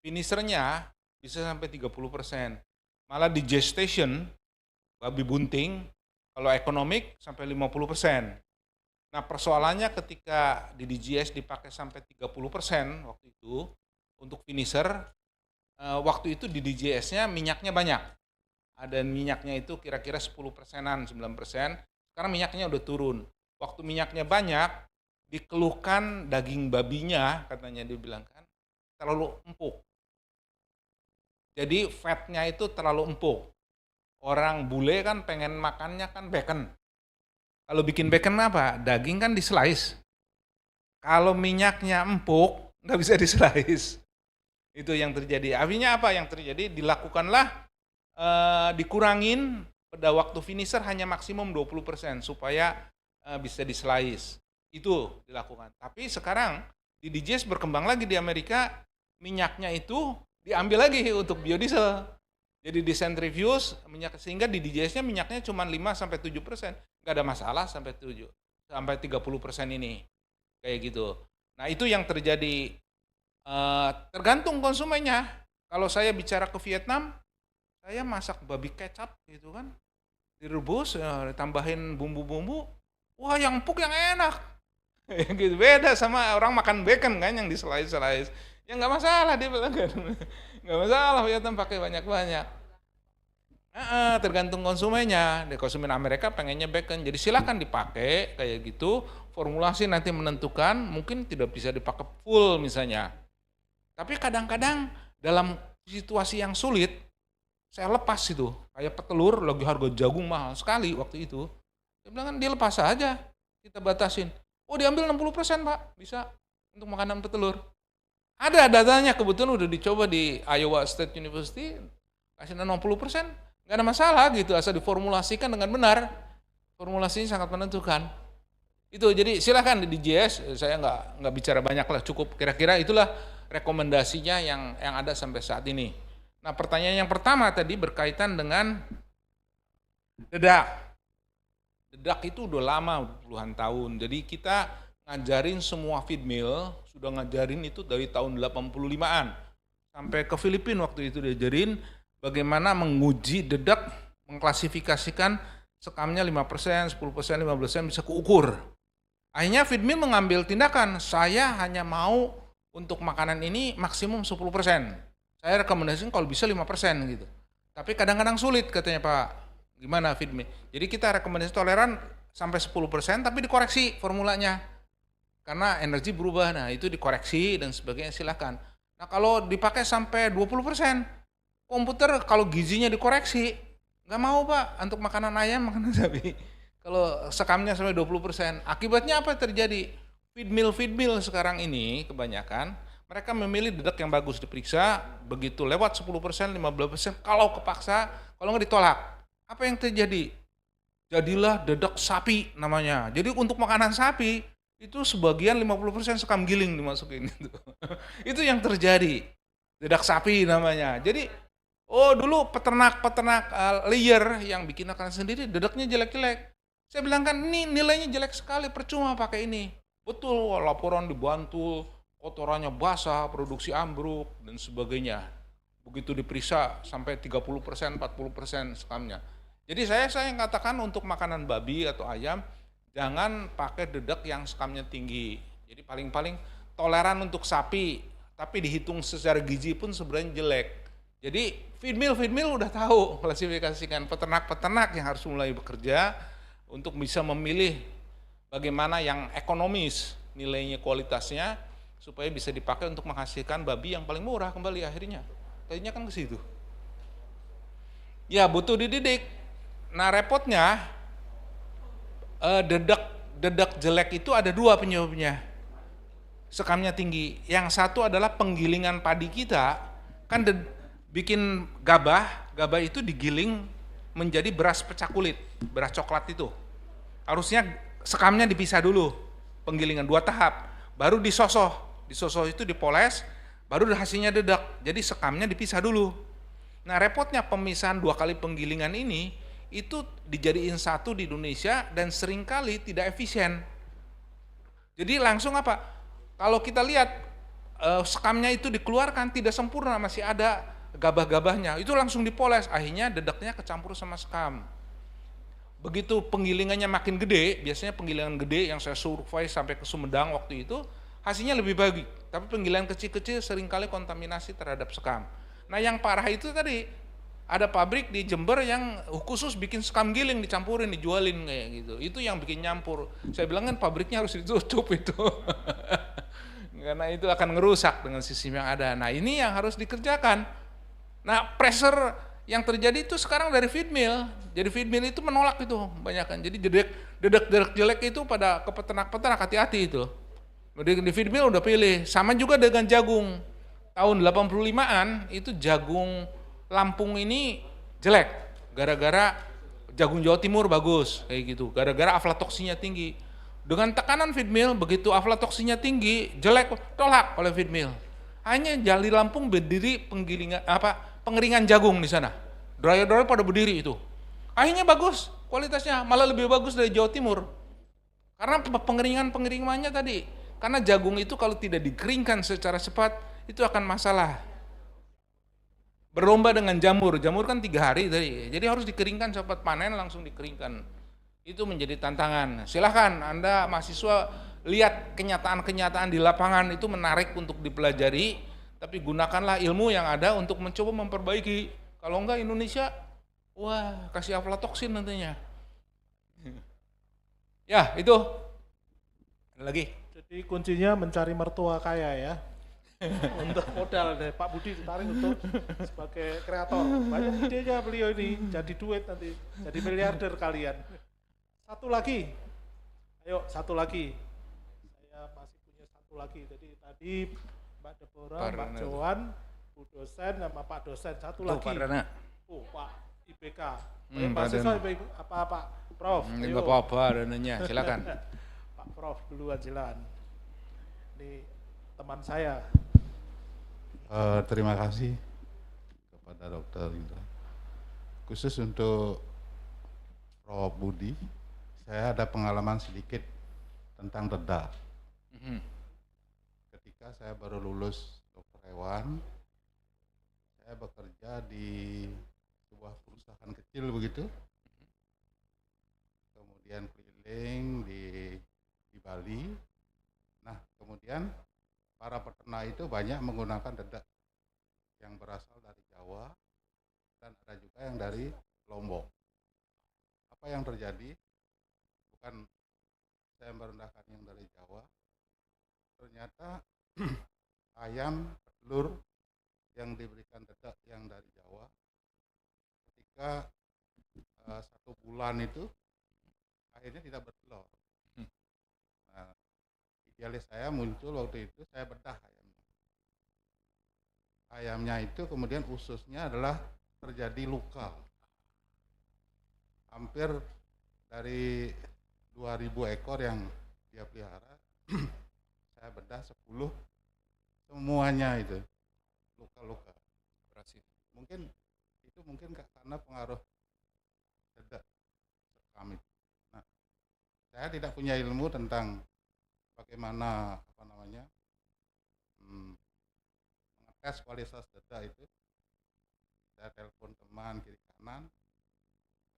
finishernya bisa sampai 30%. Malah di gestation, babi bunting, kalau ekonomik sampai 50%. Nah persoalannya ketika di DGS dipakai sampai 30% waktu itu, untuk finisher, waktu itu di DGS-nya minyaknya banyak. Ada minyaknya itu kira-kira 10%-an, 9%. Sekarang minyaknya udah turun. Waktu minyaknya banyak, dikeluhkan daging babinya, katanya dibilangkan, terlalu empuk. Jadi fatnya itu terlalu empuk. Orang bule kan pengen makannya kan bacon. Kalau bikin bacon apa? Daging kan di-slice. Kalau minyaknya empuk, nggak bisa di-slice. Itu yang terjadi. Artinya apa yang terjadi? Dilakukanlah, dikurangin pada waktu finisher hanya maksimum 20% supaya bisa di-slice. Itu dilakukan. Tapi sekarang di DGS berkembang lagi di Amerika, minyaknya itu diambil lagi untuk biodiesel. Jadi di centrifuge minyak, sehingga di DGS-nya minyaknya cuma 5-7%. Nggak ada masalah sampai 30% ini. Kayak gitu. Nah itu yang terjadi. Tergantung konsumennya. Kalau saya bicara ke Vietnam, saya masak babi kecap gitu kan, direbus, ditambahin bumbu-bumbu, wah yang empuk yang enak. Gitu. Beda sama orang makan bacon kan yang di-slice-slice. Ya nggak masalah dia bilang kan, nggak masalah Vietnam pakai banyak-banyak. Tergantung konsumennya. Di konsumen Amerika pengennya bacon, jadi silakan dipakai kayak gitu. Formulasi nanti menentukan, mungkin tidak bisa dipakai full misalnya. Tapi kadang-kadang dalam situasi yang sulit, saya lepas itu. Kayak petelur, lagi harga jagung mahal sekali waktu itu. Saya bilang kan dia lepas aja, kita batasin. Oh diambil 60% Pak, bisa untuk makanan petelur. Ada datanya, kebetulan udah dicoba di Iowa State University, kasih 60%, nggak ada masalah gitu, asal diformulasikan dengan benar. Formulasinya sangat menentukan. Itu jadi silakan di DGS, saya nggak bicara banyak lah, cukup kira-kira itulah rekomendasinya yang ada sampai saat ini. Nah pertanyaan yang pertama tadi berkaitan dengan dedak. Dedak itu udah lama, puluhan tahun. Jadi kita ngajarin semua feed mill, sudah ngajarin itu dari tahun 85-an. Sampai ke Filipina waktu itu diajarin, bagaimana menguji dedak, mengklasifikasikan sekamnya 5%, 10%, 15% bisa keukur. Akhirnya feedmill mengambil tindakan, saya hanya mau untuk makanan ini maksimum 10%. Saya rekomendasikan kalau bisa 5% gitu. Tapi kadang-kadang sulit katanya Pak. Gimana feedmill? Jadi kita rekomendasi toleran sampai 10% tapi dikoreksi formulanya. Karena energi berubah, nah itu dikoreksi dan sebagainya silahkan. Nah kalau dipakai sampai 20%, komputer kalau gizinya dikoreksi, nggak mau Pak untuk makanan ayam, makanan sapi. Kalau sekamnya sampai 20%, akibatnya apa terjadi? Feedmill sekarang ini kebanyakan, mereka memilih dedak yang bagus diperiksa, begitu lewat 10%, 15%, kalau kepaksa, kalau nggak ditolak. Apa yang terjadi? Jadilah dedak sapi namanya. Jadi untuk makanan sapi, itu sebagian 50% sekam giling dimasukin. Itu yang terjadi. Dedak sapi namanya. Jadi, dulu peternak layer yang bikin makanan sendiri, dedaknya jelek-jelek. Saya bilang kan, ini nilainya jelek sekali, percuma pakai ini. Betul, laporan dibantu, kotorannya basah, produksi ambruk, dan sebagainya. Begitu diperiksa sampai 30%, 40% sekamnya. Jadi saya katakan untuk makanan babi atau ayam, jangan pakai dedak yang sekamnya tinggi. Jadi paling-paling toleran untuk sapi, tapi dihitung secara gizi pun sebenarnya jelek. Jadi feedmill udah tahu klasifikasikan, peternak-peternak yang harus mulai bekerja untuk bisa memilih bagaimana yang ekonomis nilainya, kualitasnya, supaya bisa dipakai untuk menghasilkan babi yang paling murah kembali akhirnya. Tadinya kan ke situ. Ya butuh dididik. Nah repotnya dedak jelek itu ada dua penyebabnya. Sekamnya tinggi. Yang satu adalah penggilingan padi kita, kan bikin gabah itu digiling menjadi beras pecah kulit, beras coklat itu. Harusnya sekamnya dipisah dulu, penggilingan 2 tahap, baru disosoh itu dipoles, baru hasilnya dedak. Jadi sekamnya dipisah dulu. Nah repotnya pemisahan 2 kali penggilingan ini, itu dijadiin satu di Indonesia dan seringkali tidak efisien. Jadi langsung apa? Kalau kita lihat sekamnya itu dikeluarkan tidak sempurna, masih ada gabah-gabahnya, itu langsung dipoles, akhirnya dedaknya kecampur sama sekam. Begitu penggilingannya makin gede, biasanya penggilingan gede yang saya survei sampai ke Sumedang waktu itu, hasilnya lebih bagus. Tapi penggilingan kecil-kecil seringkali kontaminasi terhadap sekam. Nah yang parah itu tadi, ada pabrik di Jember yang khusus bikin sekam giling, dicampurin, dijualin kayak gitu. Itu yang bikin nyampur. Saya bilang kan pabriknya harus ditutup itu. Karena itu akan ngerusak dengan sistem yang ada. Nah ini yang harus dikerjakan. Nah pressure yang terjadi itu sekarang dari feedmill. Jadi feedmill itu menolak itu kebanyakan. Jadi dedak jelek itu pada ke peternak-peternak, hati-hati itu. Di feedmill udah pilih. Sama juga dengan jagung. Tahun 85-an itu jagung Lampung ini jelek, gara-gara jagung Jawa Timur bagus, kayak gitu, gara-gara aflatoksinya tinggi. Dengan tekanan feedmill, begitu aflatoksinya tinggi, jelek, tolak oleh feedmill. Hanya di Lampung berdiri pengeringan jagung di sana. Dryer pada berdiri itu. Akhirnya bagus, kualitasnya malah lebih bagus dari Jawa Timur. Karena pengeringannya tadi, karena jagung itu kalau tidak dikeringkan secara cepat, itu akan masalah. Berlomba dengan jamur kan 3 hari tadi, jadi harus dikeringkan cepat panen, langsung dikeringkan. Itu menjadi tantangan. Silahkan Anda mahasiswa lihat kenyataan-kenyataan di lapangan, itu menarik untuk dipelajari, tapi gunakanlah ilmu yang ada untuk mencoba memperbaiki. Kalau enggak Indonesia, wah kasih aflatoksin nantinya. Ya itu. Ada lagi. Jadi kuncinya mencari mertua kaya ya. Untuk modal deh, Pak Budi ditarik untuk sebagai kreator. Banyak idenya beliau ini, jadi duit nanti, jadi miliarder kalian. Satu lagi, ayo satu lagi. Saya masih punya satu lagi. Jadi tadi Mbak Deborah, Mbak Joan, Bu dosen sama Pak dosen, satu lagi. Pak IPK. Mahasiswa apa Pak Prof? Enggak apa-apa dananya, silakan. Pak Prof duluan silakan. Ini teman saya. Terima kasih kepada Dokter Indra. Khusus untuk Prof Budi, saya ada pengalaman sedikit tentang dedak. Ketika saya baru lulus dokter hewan, saya saya bekerja di sebuah perusahaan kecil begitu, kemudian keliling di Bali. Nah, kemudian para peternak itu banyak menggunakan dedak yang berasal dari Jawa dan ada juga yang dari Lombok. Apa yang terjadi? Bukan saya merendahkan yang dari Jawa, ternyata ayam telur yang diberikan dedak yang dari Jawa ketika 1 bulan itu akhirnya tidak bertelur. Nah, idealis saya muncul waktu itu, saya bedah ayamnya. Ayamnya itu kemudian ususnya adalah terjadi luka. Hampir dari 2.000 ekor yang dia pelihara, saya bedah 10, semuanya itu luka-luka. Mungkin itu karena pengaruh dedak sekam itu. Nah, saya tidak punya ilmu tentang bagaimana mengetes kualitas dedak itu. Saya telepon teman kiri kanan,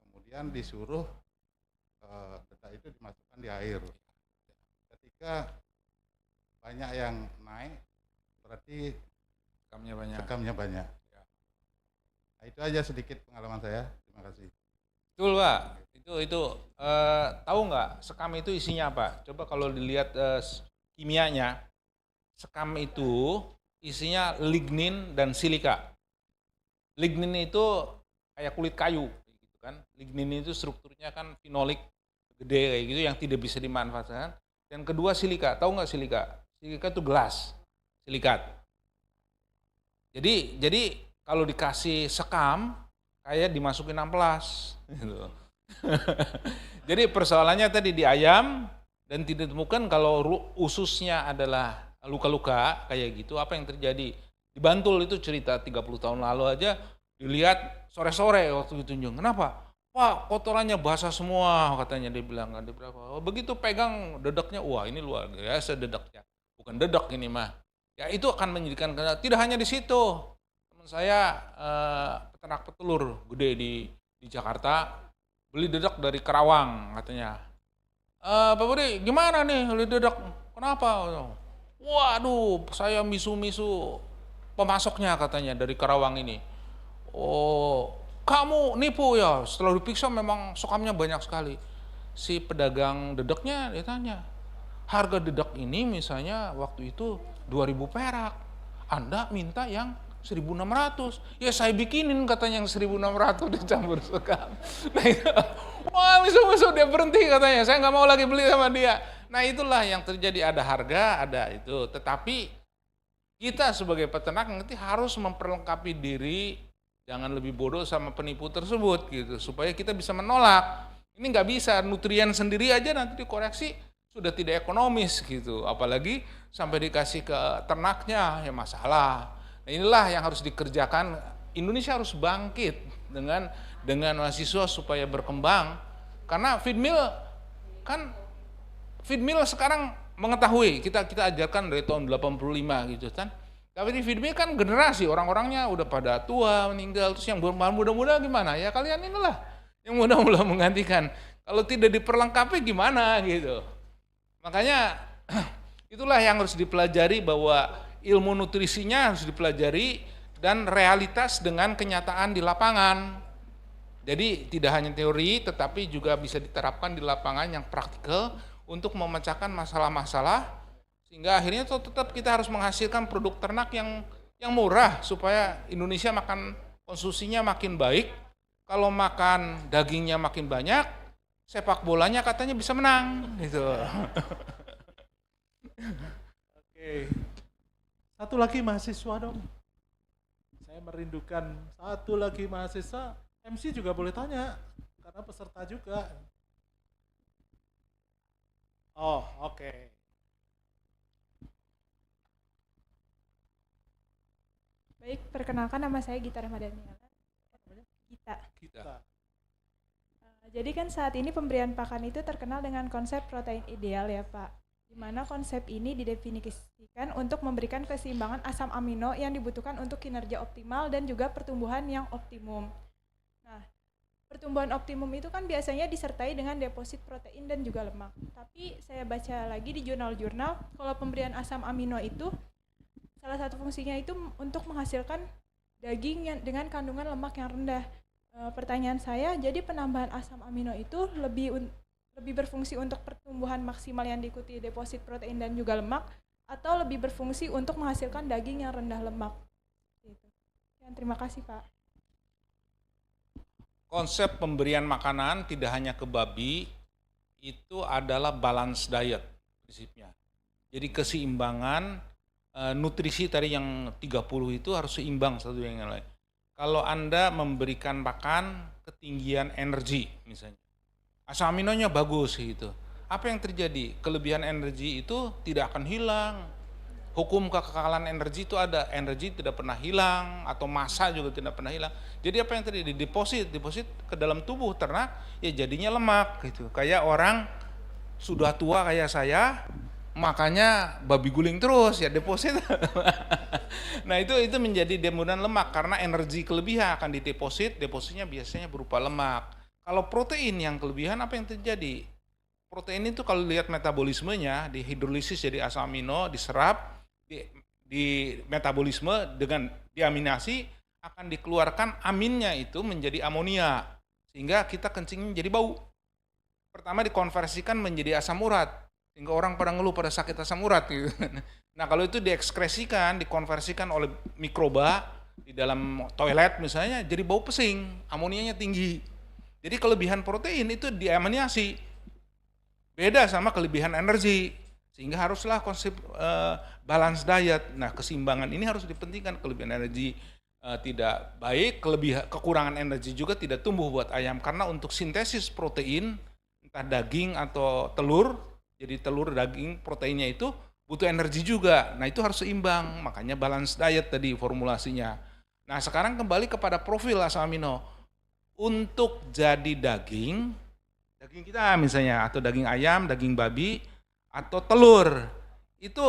kemudian disuruh dedak itu dimasukkan di air. Ketika banyak yang naik, berarti sekamnya banyak. Nah, itu aja sedikit pengalaman saya. Terima kasih. Betul Pak, itu tahu nggak sekam itu isinya apa? Coba kalau dilihat kimianya, sekam itu isinya lignin dan silika. Lignin itu kayak kulit kayu, gitu kan? Lignin itu strukturnya kan fenolik gede kayak gitu yang tidak bisa dimanfaatkan. Dan kedua silika, tahu nggak silika? Silika itu gelas, silikat. Jadi kalau dikasih sekam kayak dimasukin amplas gitu. Jadi persoalannya tadi di ayam dan tidak ditemukan kalau ususnya adalah luka-luka kayak gitu. Apa yang terjadi? Di Bantul itu cerita 30 tahun lalu aja dilihat sore-sore waktu ditunjuk. Kenapa? Pak, kotorannya basah semua katanya, dia bilang kan. Begitu pegang dedaknya, wah ini luar biasa dedaknya. Bukan dedak ini mah. Ya itu akan menjadikan, tidak hanya di situ. Teman saya peternak petelur gede di Jakarta, beli dedak dari Karawang katanya. Pak Budi, gimana nih beli dedak? Kenapa? Waduh, saya misu-misu pemasoknya katanya dari Karawang ini. Oh, kamu nipu ya? Setelah diperiksa memang sokamnya banyak sekali. Si pedagang dedaknya dia tanya, harga dedak ini misalnya waktu itu 2.000 perak. Anda minta yang 1.600. Ya saya bikinin katanya yang 1.600 dicampur sekam. Nah itu, wah misu-misu dia berhenti katanya. Saya nggak mau lagi beli sama dia. Nah itulah yang terjadi, ada harga, ada itu. Tetapi kita sebagai peternak nanti harus memperlengkapi diri, jangan lebih bodoh sama penipu tersebut gitu, supaya kita bisa menolak. Ini nggak bisa, nutrien sendiri aja nanti dikoreksi sudah tidak ekonomis gitu, apalagi sampai dikasih ke ternaknya, ya masalah. Nah, inilah yang harus dikerjakan. Indonesia harus bangkit dengan mahasiswa supaya berkembang, karena feed mill sekarang mengetahui, kita ajarkan dari tahun 85 gitu kan. Tapi di feed mill kan generasi orang-orangnya udah pada tua, meninggal, terus yang muda-muda gimana? Ya kalian inilah yang muda-muda menggantikan. Kalau tidak diperlengkapi gimana gitu. Makanya itulah yang harus dipelajari, bahwa ilmu nutrisinya harus dipelajari dan realitas dengan kenyataan di lapangan. Jadi tidak hanya teori, tetapi juga bisa diterapkan di lapangan yang praktikal untuk memecahkan masalah-masalah, sehingga akhirnya tetap kita harus menghasilkan produk ternak yang murah supaya Indonesia makan konsumsinya makin baik. Kalau makan dagingnya makin banyak, sepak bolanya katanya bisa menang gitu. Oke. Satu lagi mahasiswa dong. Saya merindukan satu lagi mahasiswa. MC juga boleh tanya, karena peserta juga. Oh, oke. Baik, perkenalkan nama saya Gita Ramadhaniala. Kita. Jadi kan saat ini pemberian pakan itu terkenal dengan konsep protein ideal ya Pak. di mana konsep ini didefinisikan untuk memberikan keseimbangan asam amino yang dibutuhkan untuk kinerja optimal dan juga pertumbuhan yang optimum. Nah, pertumbuhan optimum itu kan biasanya disertai dengan deposit protein dan juga lemak. Tapi saya baca lagi di jurnal-jurnal kalau pemberian asam amino itu salah satu fungsinya itu untuk menghasilkan daging yang dengan kandungan lemak yang rendah. Pertanyaan saya, jadi penambahan asam amino itu lebih berfungsi untuk pertumbuhan maksimal yang diikuti deposit protein dan juga lemak, atau lebih berfungsi untuk menghasilkan daging yang rendah lemak? Gitu. Terima kasih, Pak. Konsep pemberian makanan tidak hanya ke babi, itu adalah balance diet prinsipnya. Jadi keseimbangan nutrisi tadi yang 30 itu harus seimbang satu dengan yang lain. Kalau Anda memberikan makan ketinggian energi misalnya, asam aminonya bagus gitu. Apa yang terjadi? Kelebihan energi itu tidak akan hilang. Hukum kekekalan energi itu ada, energi tidak pernah hilang atau massa juga tidak pernah hilang. Jadi apa yang terjadi? Deposit ke dalam tubuh ternak, ya jadinya lemak gitu. Kayak orang sudah tua kayak saya, makanya babi guling terus ya deposit. Nah itu menjadi deposit lemak karena energi kelebihan akan depositnya biasanya berupa lemak. Kalau protein yang kelebihan apa yang terjadi? Protein itu kalau lihat metabolismenya di hidrolisis jadi asam amino, diserap, di metabolisme dengan diaminasi akan dikeluarkan aminnya itu menjadi amonia sehingga kita kencingnya jadi bau. Pertama dikonversikan menjadi asam urat. Sehingga orang pada ngeluh pada sakit asam urat gitu. Nah kalau itu diekskresikan, dikonversikan oleh mikroba di dalam toilet misalnya jadi bau pesing, amonianya tinggi. Jadi kelebihan protein itu diamoniasi, beda sama kelebihan energi. Sehingga haruslah konsep balance diet. Nah keseimbangan ini harus dipentingkan, kelebihan energi tidak baik, kekurangan energi juga tidak tumbuh buat ayam. Karena untuk sintesis protein, entah daging atau telur, jadi telur, daging, proteinnya itu butuh energi juga. Nah itu harus seimbang, makanya balance diet tadi formulasinya. Nah sekarang kembali kepada profil asam amino. Untuk jadi daging kita misalnya, atau daging ayam, daging babi, atau telur, itu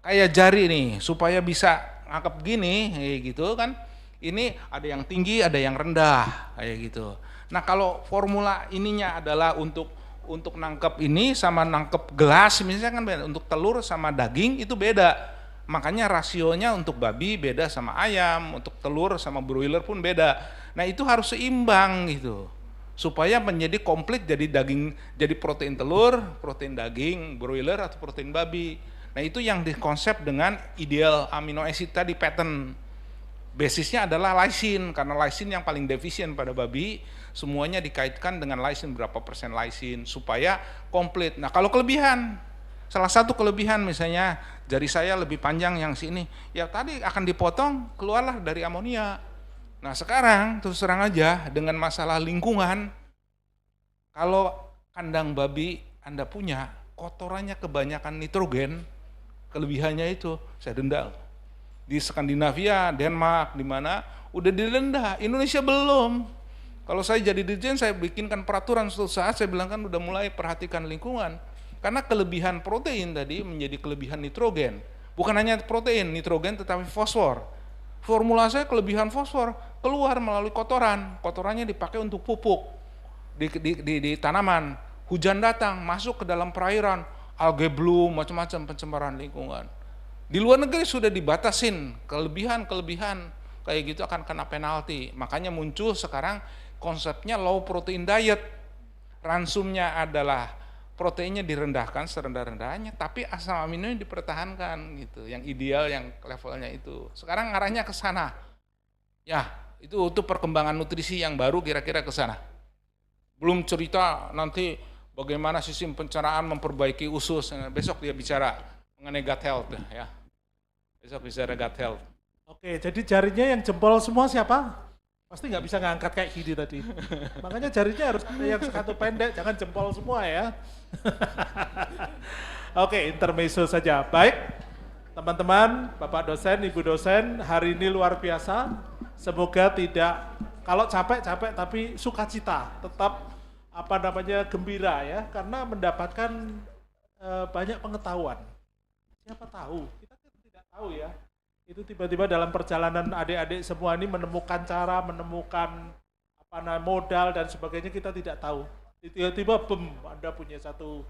kayak jari nih, supaya bisa ngangkep gini, kayak gitu kan. Ini ada yang tinggi, ada yang rendah, kayak gitu. Nah kalau formula ininya adalah untuk nangkep ini sama nangkep gelas misalnya kan beda. Untuk telur sama daging itu beda. Makanya rasionya untuk babi beda sama ayam, untuk telur sama broiler pun beda. Nah itu harus seimbang gitu. Supaya menjadi komplit jadi daging, jadi protein telur, protein daging, broiler atau protein babi. Nah itu yang dikonsep dengan ideal amino acid tadi pattern. Basisnya adalah lysine, karena lysine yang paling defisien pada babi, semuanya dikaitkan dengan lysine, berapa persen lysine, supaya komplit. Nah kalau kelebihan, salah satu kelebihan misalnya, jari saya lebih panjang yang sini, ya tadi akan dipotong, keluarlah dari amonia. Nah sekarang, terus terang aja, dengan masalah lingkungan, kalau kandang babi Anda punya, kotorannya kebanyakan nitrogen, kelebihannya itu, saya denda. Di Skandinavia, Denmark, di mana udah didenda, Indonesia belum. Kalau saya jadi dirjen, saya bikinkan peraturan suatu saat, saya bilang kan udah mulai perhatikan lingkungan. Karena kelebihan protein tadi menjadi kelebihan nitrogen. Bukan hanya protein, nitrogen tetapi fosfor. Formula saya kelebihan fosfor keluar melalui kotoran. Kotorannya dipakai untuk pupuk di tanaman. Hujan datang, masuk ke dalam perairan, algae bloom, macam-macam pencemaran lingkungan. Di luar negeri sudah dibatasin kelebihan kayak gitu akan kena penalti. Makanya muncul sekarang konsepnya low protein diet. Ransumnya adalah proteinnya direndahkan serendah-rendahnya, tapi asam aminonya dipertahankan gitu. Yang ideal yang levelnya itu. Sekarang arahnya ke sana. Ya, itu perkembangan nutrisi yang baru kira-kira ke sana. Belum cerita nanti bagaimana sistem pencernaan memperbaiki usus. Besok dia bicara mengenai gut health ya. Besok bicara gut health. Oke, jadi jarinya yang jempol semua siapa? Pasti nggak bisa ngangkat kayak gini tadi. Makanya jarinya harus yang sekatu pendek, jangan jempol semua ya. Oke, intermezzo saja. Baik, teman-teman, Bapak dosen, Ibu dosen, hari ini luar biasa. Semoga tidak, kalau capek-capek tapi sukacita, tetap gembira ya, karena mendapatkan banyak pengetahuan. Siapa tahu, kita kan tidak tahu ya. Itu tiba-tiba dalam perjalanan adik-adik semua ini menemukan cara, menemukan modal dan sebagainya, kita tidak tahu. Tiba-tiba Anda punya satu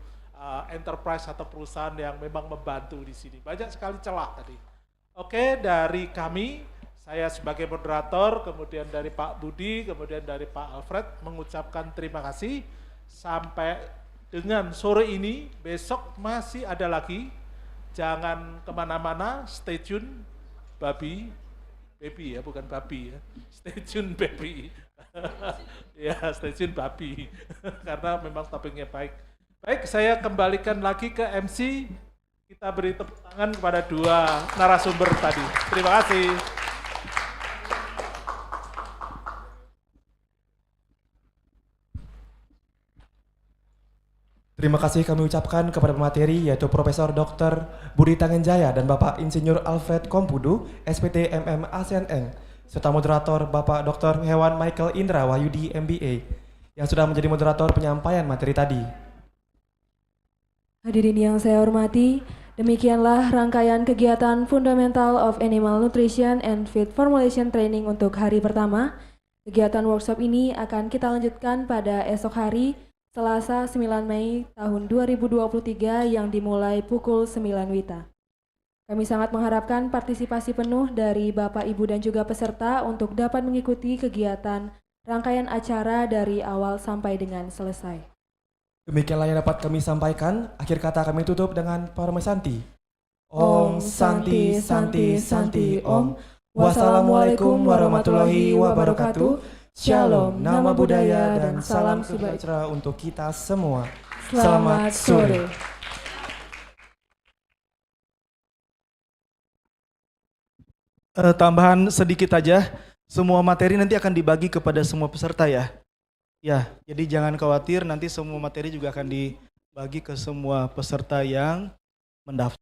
enterprise atau perusahaan yang memang membantu di sini. Banyak sekali celah tadi. Oke, dari kami, saya sebagai moderator, kemudian dari Pak Budi, kemudian dari Pak Alfred mengucapkan terima kasih. Sampai dengan sore ini, besok masih ada lagi. Jangan kemana-mana, stay tune, baby ya, bukan babi ya. Stay tune baby. Ya, stay tune babi. Karena memang topiknya baik. Baik, saya kembalikan lagi ke MC. Kita beri tepuk tangan kepada dua narasumber tadi. Terima kasih. Terima kasih kami ucapkan kepada pemateri yaitu Profesor Dr. Budi Tangenjaya dan Bapak Insinyur Alfred Kompudu, SPT MM ASN, serta moderator Bapak Dr. Hewan Michael Indra Wahyudi MBA yang sudah menjadi moderator penyampaian materi tadi. Hadirin yang saya hormati, demikianlah rangkaian kegiatan Fundamental of Animal Nutrition and Feed Formulation Training untuk hari pertama. Kegiatan workshop ini akan kita lanjutkan pada esok hari, Selasa 9 Mei tahun 2023 yang dimulai pukul 9 WITA. Kami sangat mengharapkan partisipasi penuh dari Bapak, Ibu, dan juga peserta untuk dapat mengikuti kegiatan rangkaian acara dari awal sampai dengan selesai. Demikianlah yang dapat kami sampaikan. Akhir kata kami tutup dengan Parmesanti. Om Santi Santi Santi Om. Wassalamualaikum warahmatullahi wabarakatuh. Shalom, nama budaya, dan salam sejahtera untuk kita semua. Selamat sore. Tambahan sedikit aja, semua materi nanti akan dibagi kepada semua peserta ya. Ya, jadi jangan khawatir, nanti semua materi juga akan dibagi ke semua peserta yang mendaftar.